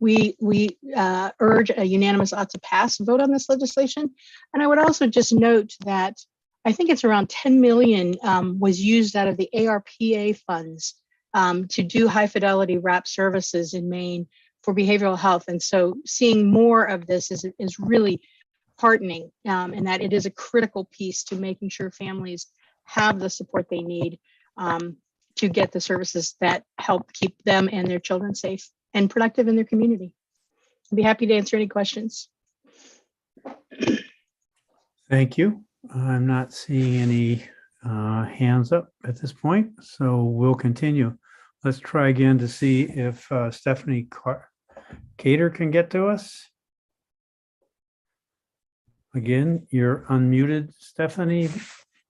We urge a unanimous ought to pass vote on this legislation. And I would also just note that I think it's around 10 million was used out of the ARPA funds to do high fidelity wrap services in Maine for behavioral health. And so seeing more of this is really heartening, and that it is a critical piece to making sure families have the support they need to get the services that help keep them and their children safe and productive in their community. I'd be happy to answer any questions. Thank you. I'm not seeing any hands up at this point, so we'll continue. Let's try again to see if Stephanie Cater can get to us. Again, you're unmuted, Stephanie.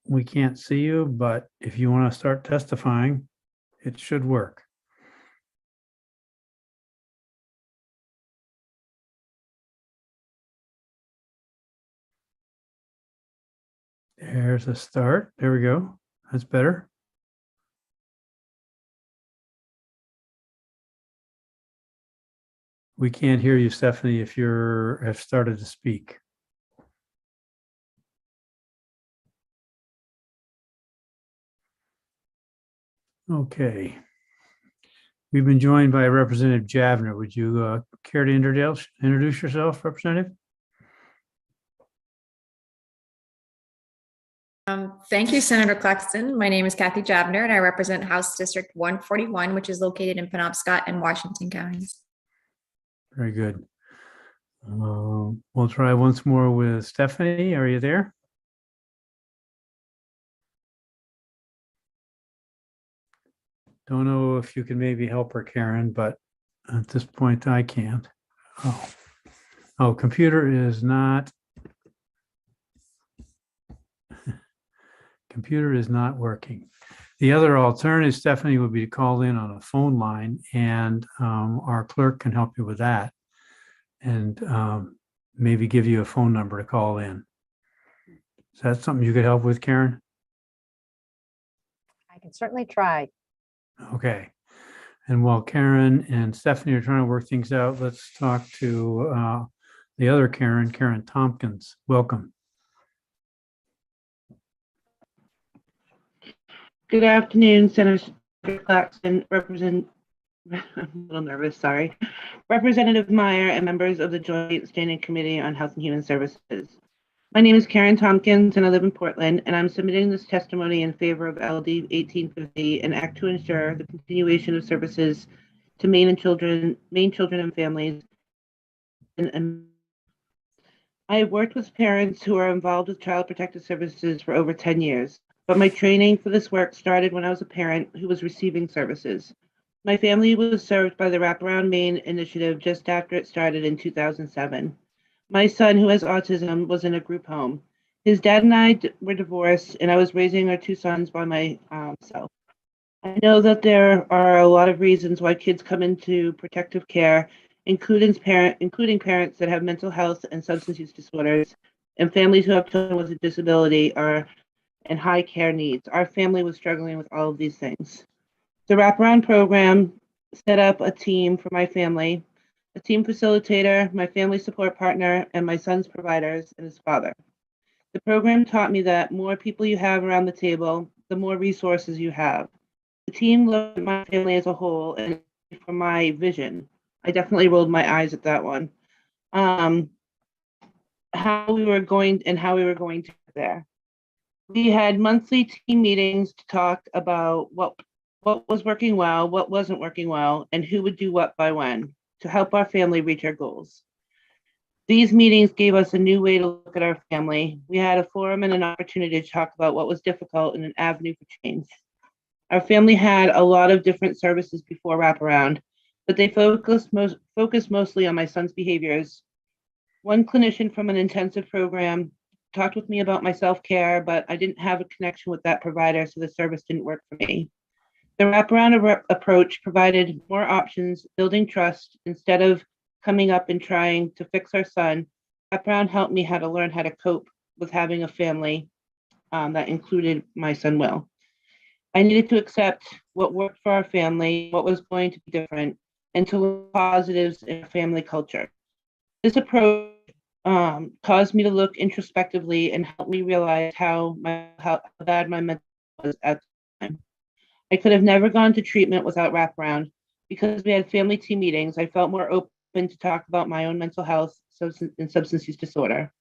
We can't see you, but if you want to start testifying, it should work. There's a start. There we go. That's better. We can't hear you, Stephanie, if you have started to speak. Okay. We've been joined by Representative Javner. Would you care to introduce yourself, Representative? Thank you, Senator Claxton. My name is Kathy Javner, and I represent House District 141, which is located in Penobscot and Washington counties. Very good. We'll try once more with Stephanie. Are you there? Don't know if you can maybe help her, Karen, but at this point I can't. Oh, computer is not working. The other alternative, Stephanie, would be to call in on a phone line, and our clerk can help you with that, and maybe give you a phone number to call in. Is that something you could help with, Karen? I can certainly try. Okay. And while Karen and Stephanie are trying to work things out, let's talk to the other Karen, Karen Tompkins. Welcome. Good afternoon, Senator Claxton, I'm a little nervous, sorry. Representative Meyer and members of the Joint Standing Committee on Health and Human Services. My name is Karen Tompkins and I live in Portland, and I'm submitting this testimony in favor of LD 1850, an act to ensure the continuation of services to Maine children and families. And I have worked with parents who are involved with Child Protective Services for over 10 years. But my training for this work started when I was a parent who was receiving services. My family was served by the Wraparound Maine initiative just after it started in 2007. My son, who has autism, was in a group home. His dad and I were divorced, and I was raising our two sons by myself. I know that there are a lot of reasons why kids come into protective care, including parents that have mental health and substance use disorders, and families who have children with a disability and high care needs. Our family was struggling with all of these things. The wraparound program set up a team for my family, a team facilitator, my family support partner, and my son's providers and his father. The program taught me that more people you have around the table, the more resources you have. The team looked at my family as a whole and for my vision. I definitely rolled my eyes at that one. How we were going to get there. We had monthly team meetings to talk about what was working well, what wasn't working well, and who would do what by when to help our family reach our goals. These meetings gave us a new way to look at our family. We had a forum and an opportunity to talk about what was difficult and an avenue for change. Our family had a lot of different services before wraparound, but they focused mostly on my son's behaviors. One clinician from an intensive program talked with me about my self-care, but I didn't have a connection with that provider, so the service didn't work for me. The wraparound approach provided more options, building trust. Instead of coming up and trying to fix our son, wraparound helped me how to learn how to cope with having a family that included my son Will. I needed to accept what worked for our family, what was going to be different, and to look positives in family culture. This approach caused me to look introspectively and helped me realize how bad my mental health was at the time. I could have never gone to treatment without wraparound. Because we had family team meetings, I felt more open to talk about my own mental health and substance use disorder.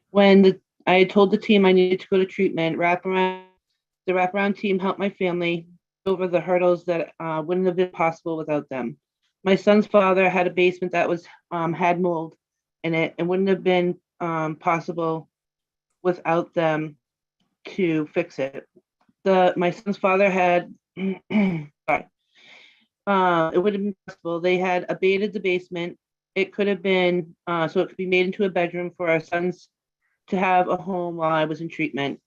When I had told the team I needed to go to treatment, the wraparound team helped my family over the hurdles that wouldn't have been possible without them. My son's father had a basement that had mold in it and wouldn't have been possible without them to fix it. My son's father had, sorry, it would have been possible. They had abated the basement. It could have been, so it could be made into a bedroom for our sons to have a home while I was in treatment.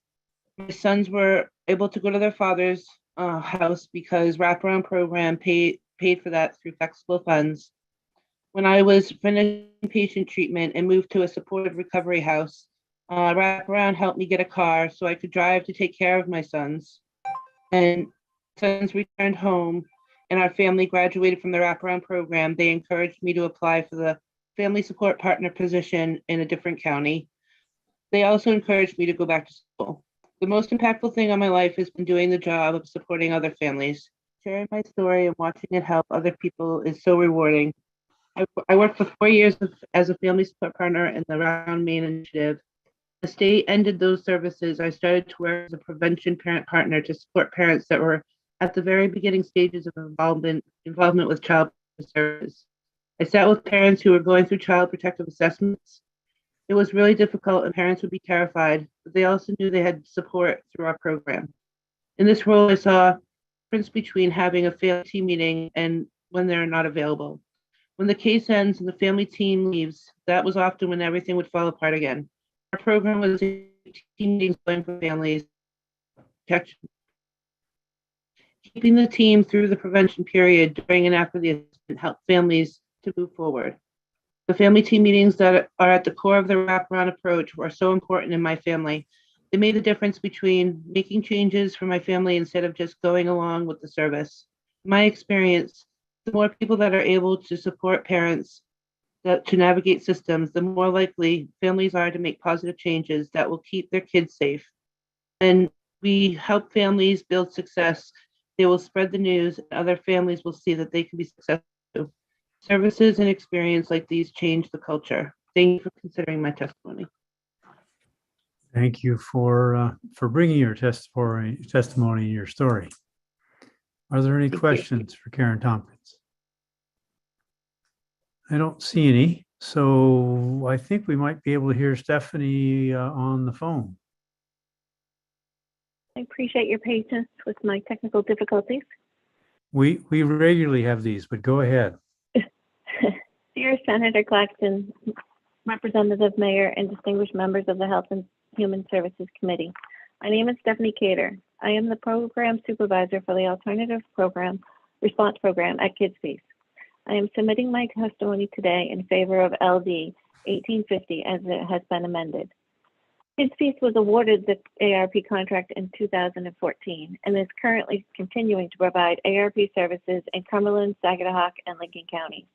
My sons were able to go to their father's house because wraparound program paid for that through flexible funds. When I was finished patient treatment and moved to a supportive recovery house, wraparound helped me get a car so I could drive to take care of my sons. And sons returned home and our family graduated from the wraparound program. They encouraged me to apply for the family support partner position in a different county. They also encouraged me to go back to school. The most impactful thing on my life has been doing the job of supporting other families. Sharing my story and watching it help other people is so rewarding. I worked for 4 years as a family support partner in the Wraparound Maine initiative. The state ended those services. I started to work as a prevention parent partner to support parents that were at the very beginning stages of involvement with child services. I sat with parents who were going through child protective assessments. It was really difficult and parents would be terrified, but they also knew they had support through our program. In this role, I saw difference between having a family team meeting and when they're not available. When the case ends and the family team leaves, that was often when everything would fall apart again. Our program was team meetings going for families, keeping the team through the prevention period during and after the incident helped families to move forward. The family team meetings that are at the core of the wraparound approach were so important in my family. They made the difference between making changes for my family instead of just going along with the service. In my experience, the more people that are able to support parents to navigate systems, the more likely families are to make positive changes that will keep their kids safe. And we help families build success. They will spread the news, and other families will see that they can be successful too. Services and experience like these change the culture. Thank you for considering my testimony. Thank you for bringing your testimony and your story. Are there any questions for Karen Tompkins? I don't see any, so I think we might be able to hear Stephanie on the phone. I appreciate your patience with my technical difficulties. We regularly have these, but go ahead. Dear Senator Claxton, Representative Mayor, and distinguished members of the Health and Human Services Committee. My name is Stephanie Cater. I am the program supervisor for the Alternative Program Response Program at Kids Feast. I am submitting my testimony today in favor of LD 1850 as it has been amended. Kids Feast was awarded the ARP contract in 2014 and is currently continuing to provide ARP services in Cumberland, Saginaw, and Lincoln counties.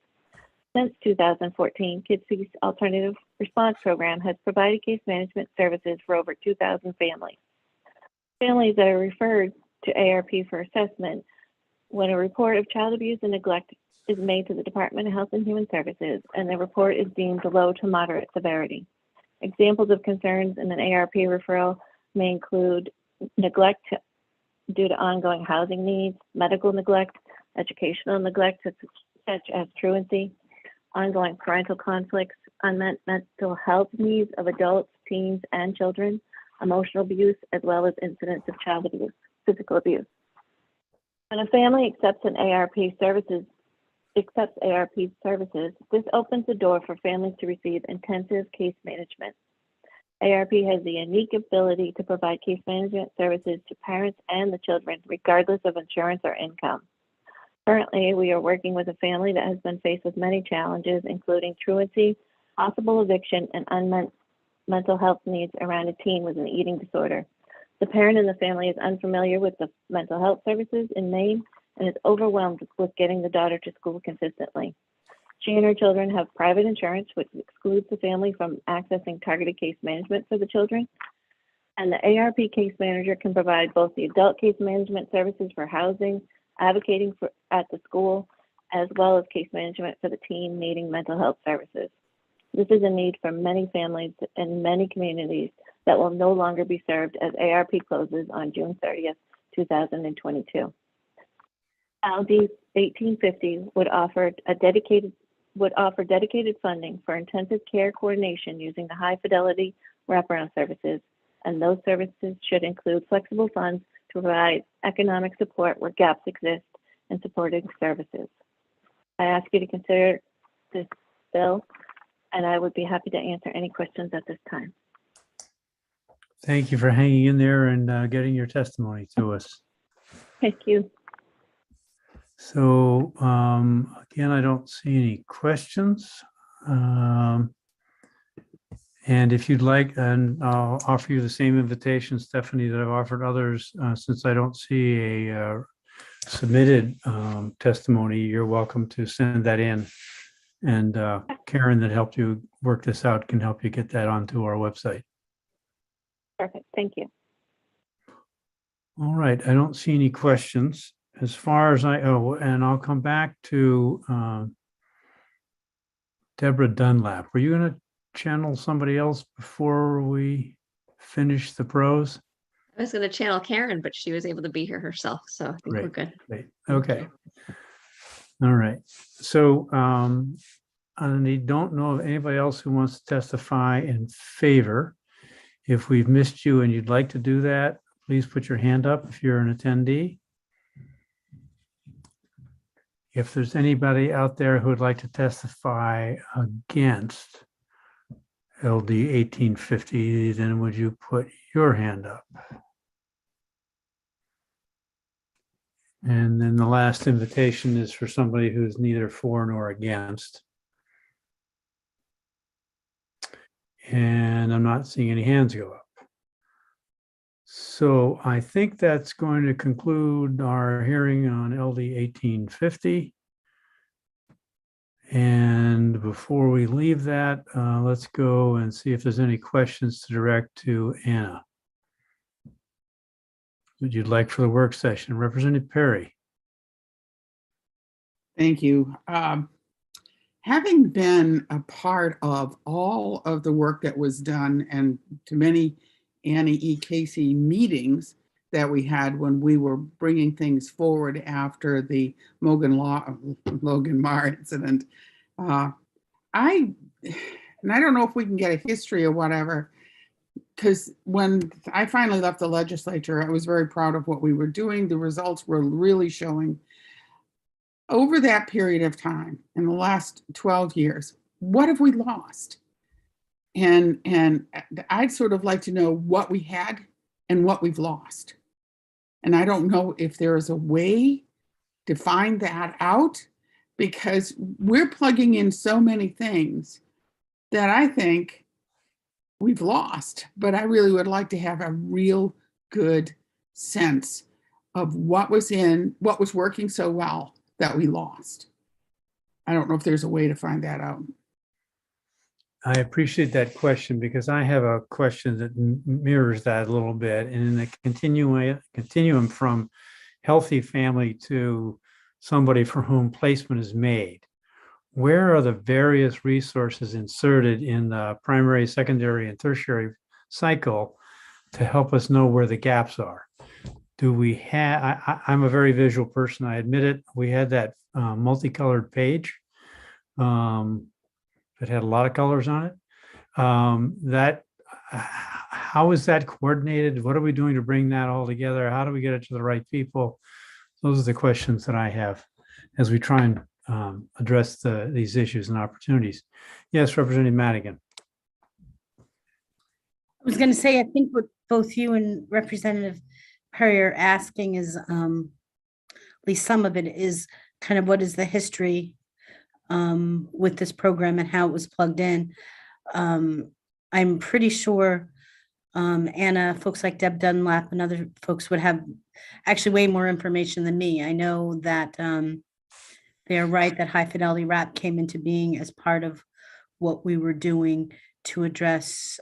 Since 2014, Kids Feast Alternative Response Program has provided case management services for over 2,000 families. Families that are referred to ARP for assessment when a report of child abuse and neglect is made to the Department of Health and Human Services and the report is deemed low to moderate severity. Examples of concerns in an ARP referral may include neglect due to ongoing housing needs, medical neglect, educational neglect such as truancy, ongoing parental conflicts, unmet mental health needs of adults, teens, and children, emotional abuse, as well as incidents of child abuse, physical abuse. When a family accepts ARP services, this opens the door for families to receive intensive case management. ARP has the unique ability to provide case management services to parents and the children, regardless of insurance or income. Currently, we are working with a family that has been faced with many challenges, including truancy, possible eviction, and unmet mental health needs around a teen with an eating disorder. The parent in the family is unfamiliar with the mental health services in Maine and is overwhelmed with getting the daughter to school consistently. She and her children have private insurance, which excludes the family from accessing targeted case management for the children. And the ARP case manager can provide both the adult case management services for housing, advocating for at the school, as well as case management for the teen needing mental health services. This is a need for many families in many communities that will no longer be served as ARP closes on June 30th, 2022. LD 1850 would offer dedicated funding for intensive care coordination using the high fidelity wraparound services, and those services should include flexible funds to provide economic support where gaps exist in supporting services. I ask you to consider this bill, and I would be happy to answer any questions at this time. Thank you for hanging in there and getting your testimony to us. Thank you. So again, I don't see any questions. And if you'd like, and I'll offer you the same invitation, Stephanie, that I've offered others, since I don't see a submitted testimony, you're welcome to send that in. And Karen that helped you work this out can help you get that onto our website. Perfect. Thank you. All right. I don't see any questions. As far as and I'll come back to Deborah Dunlap. Were you going to channel somebody else before we finish the pros? I was going to channel Karen, but she was able to be here herself, so I think we're good. Great. Okay. All right. So I don't know of anybody else who wants to testify in favor. If we've missed you and you'd like to do that, please put your hand up if you're an attendee. If there's anybody out there who would like to testify against LD 1850, then would you put your hand up? And then the last invitation is for somebody who's neither for nor against. And I'm not seeing any hands go up. So I think that's going to conclude our hearing on LD 1850. And before we leave that, let's go and see if there's any questions to direct to Anna. Would you like for the work session? Representative Perry. Thank you. Having been a part of all of the work that was done and to many Annie E. Casey meetings that we had when we were bringing things forward after the Logan Marr incident, I don't know if we can get a history or whatever, because when I finally left the legislature, I was very proud of what we were doing. The results were really showing. Over that period of time, in the last 12 years, what have we lost? And I'd sort of like to know what we had and what we've lost. And I don't know if there is a way to find that out, because we're plugging in so many things that I think we've lost. But I really would like to have a real good sense of what was working so well that we lost. I don't know if there's a way to find that out. I appreciate that question because I have a question that mirrors that a little bit. And in the continuum from healthy family to somebody for whom placement is made, where are the various resources inserted in the primary, secondary, and tertiary cycle to help us know where the gaps are? Do we have, I'm a very visual person, I admit it. We had that multicolored page that had a lot of colors on it. How is that coordinated? What are we doing to bring that all together? How do we get it to the right people? Those are the questions that I have as we try and address these issues and opportunities. Yes, Representative Madigan. I was going to say, I think what both you and Representative Perry are asking is, at least some of it is kind of what is the history with this program and how it was plugged in. I'm pretty sure Anna, folks like Deb Dunlap and other folks would have actually way more information than me. I know that they're right that high fidelity RAP came into being as part of what we were doing to address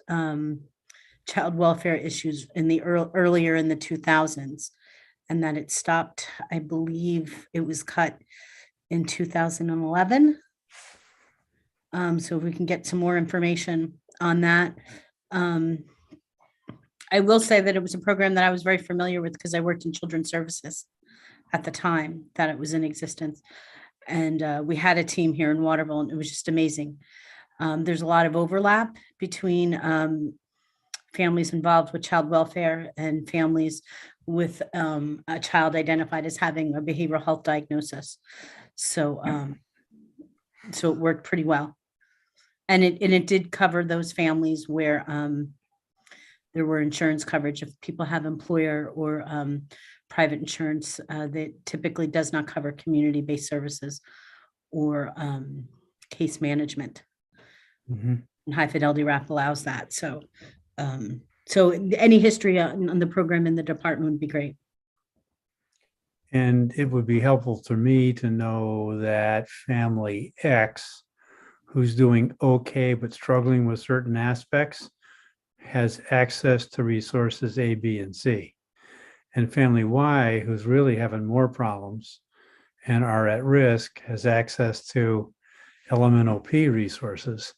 child welfare issues in the earlier in the 2000s, and that it stopped. I believe it was cut in 2011. So if we can get some more information on that. I will say that it was a program that I was very familiar with because I worked in children's services at the time that it was in existence. And we had a team here in Waterville, and it was just amazing. There's a lot of overlap between families involved with child welfare and families with a child identified as having a behavioral health diagnosis. So it worked pretty well. And it did cover those families where there were insurance coverage. If people have employer or private insurance, that typically does not cover community-based services or case management. Mm-hmm. And high fidelity RAP allows that. So any history on the program in the department would be great. And it would be helpful to me to know that family X, who's doing okay but struggling with certain aspects, has access to resources A, B, and C. And family Y, who's really having more problems and are at risk, has access to LMNOP resources.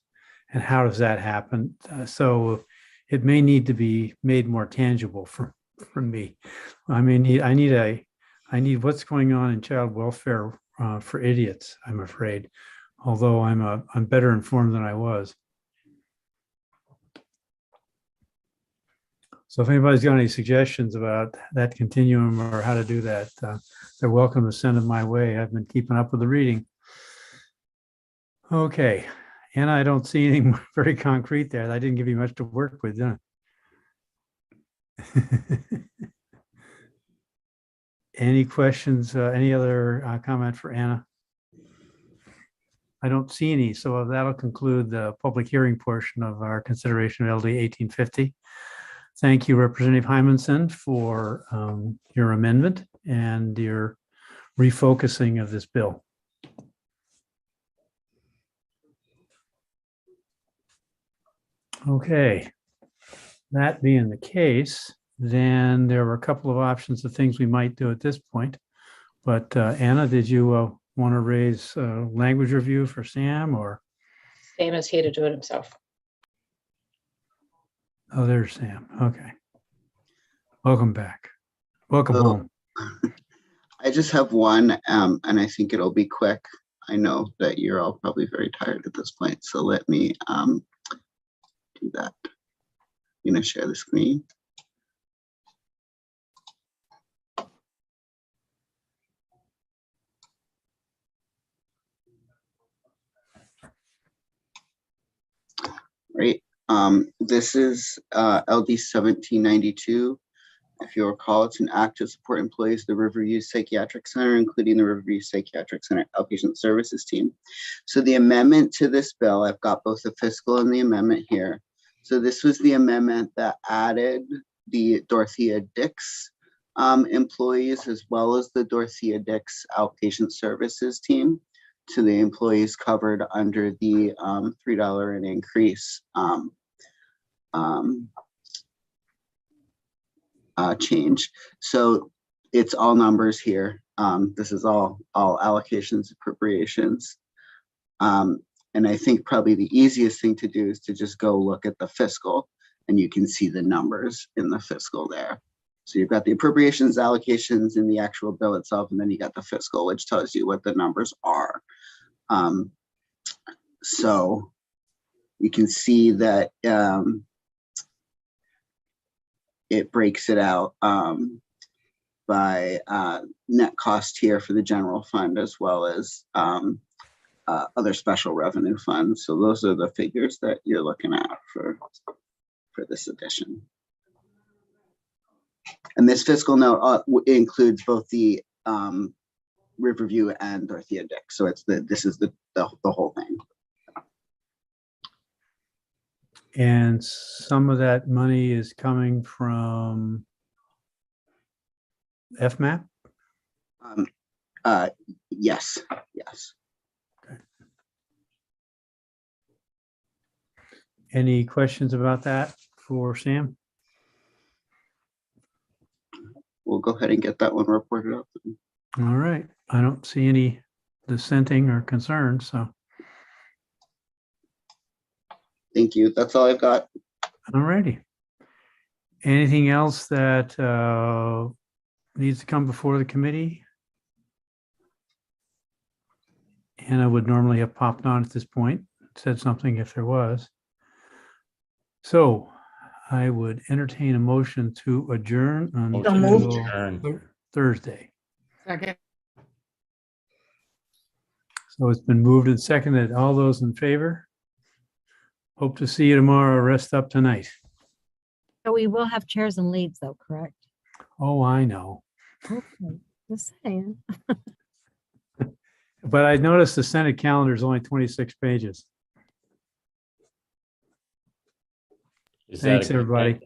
And how does that happen? So it may need to be made more tangible for me. I need what's going on in child welfare for idiots, I'm afraid, although I'm better informed than I was. So if anybody's got any suggestions about that continuum or how to do that, they're welcome to send them my way. I've been keeping up with the reading. Okay, and I don't see anything very concrete there. I didn't give you much to work with, did I? Any questions, any other comment for Anna? I don't see any, so that'll conclude the public hearing portion of our consideration of LD 1850. Thank you, Representative Hymanson, for your amendment and your refocusing of this bill. Okay, that being the case, then there were a couple of options of things we might do at this point. But Anna, did you want to raise language review for Sam, or? Sam is here to do it himself. Oh, there's Sam. Okay. Welcome back. Welcome home. I just have one, and I think it'll be quick. I know that you're all probably very tired at this point, so let me do that. I'm going to share the screen. Right. This is LD 1792. If you recall, it's an act to support employees of the Riverview Psychiatric Center, including the Riverview Psychiatric Center outpatient services team. So the amendment to this bill, I've got both the fiscal and the amendment here. So this was the amendment that added the Dorothea Dix employees, as well as the Dorothea Dix outpatient services team, to the employees covered under the $3 an increase change. So it's all numbers here. This is all allocations, appropriations. And I think probably the easiest thing to do is to just go look at the fiscal, and you can see the numbers in the fiscal there. So you've got the appropriations, allocations in the actual bill itself, and then you got the fiscal, which tells you what the numbers are. So you can see that it breaks it out by net cost here for the general fund, as well as other special revenue funds. So those are the figures that you're looking at for this addition. And this fiscal note includes both the Riverview and Dorothea Dix. So it's this is the whole thing. And some of that money is coming from FMAP? Yes. Okay. Any questions about that for Sam? We'll go ahead and get that one reported up. All right. I don't see any dissenting or concerns, so. Thank you. That's all I've got. All righty. Anything else that needs to come before the committee? Anna would normally have popped on at this point, said something if there was. So I would entertain a motion to adjourn until Thursday. Second. So it's been moved and seconded. All those in favor? Hope to see you tomorrow. Rest up tonight. So we will have chairs and leads though, correct? Oh, I know. Okay, just saying. But I noticed the Senate calendar is only 26 pages. Thanks, everybody.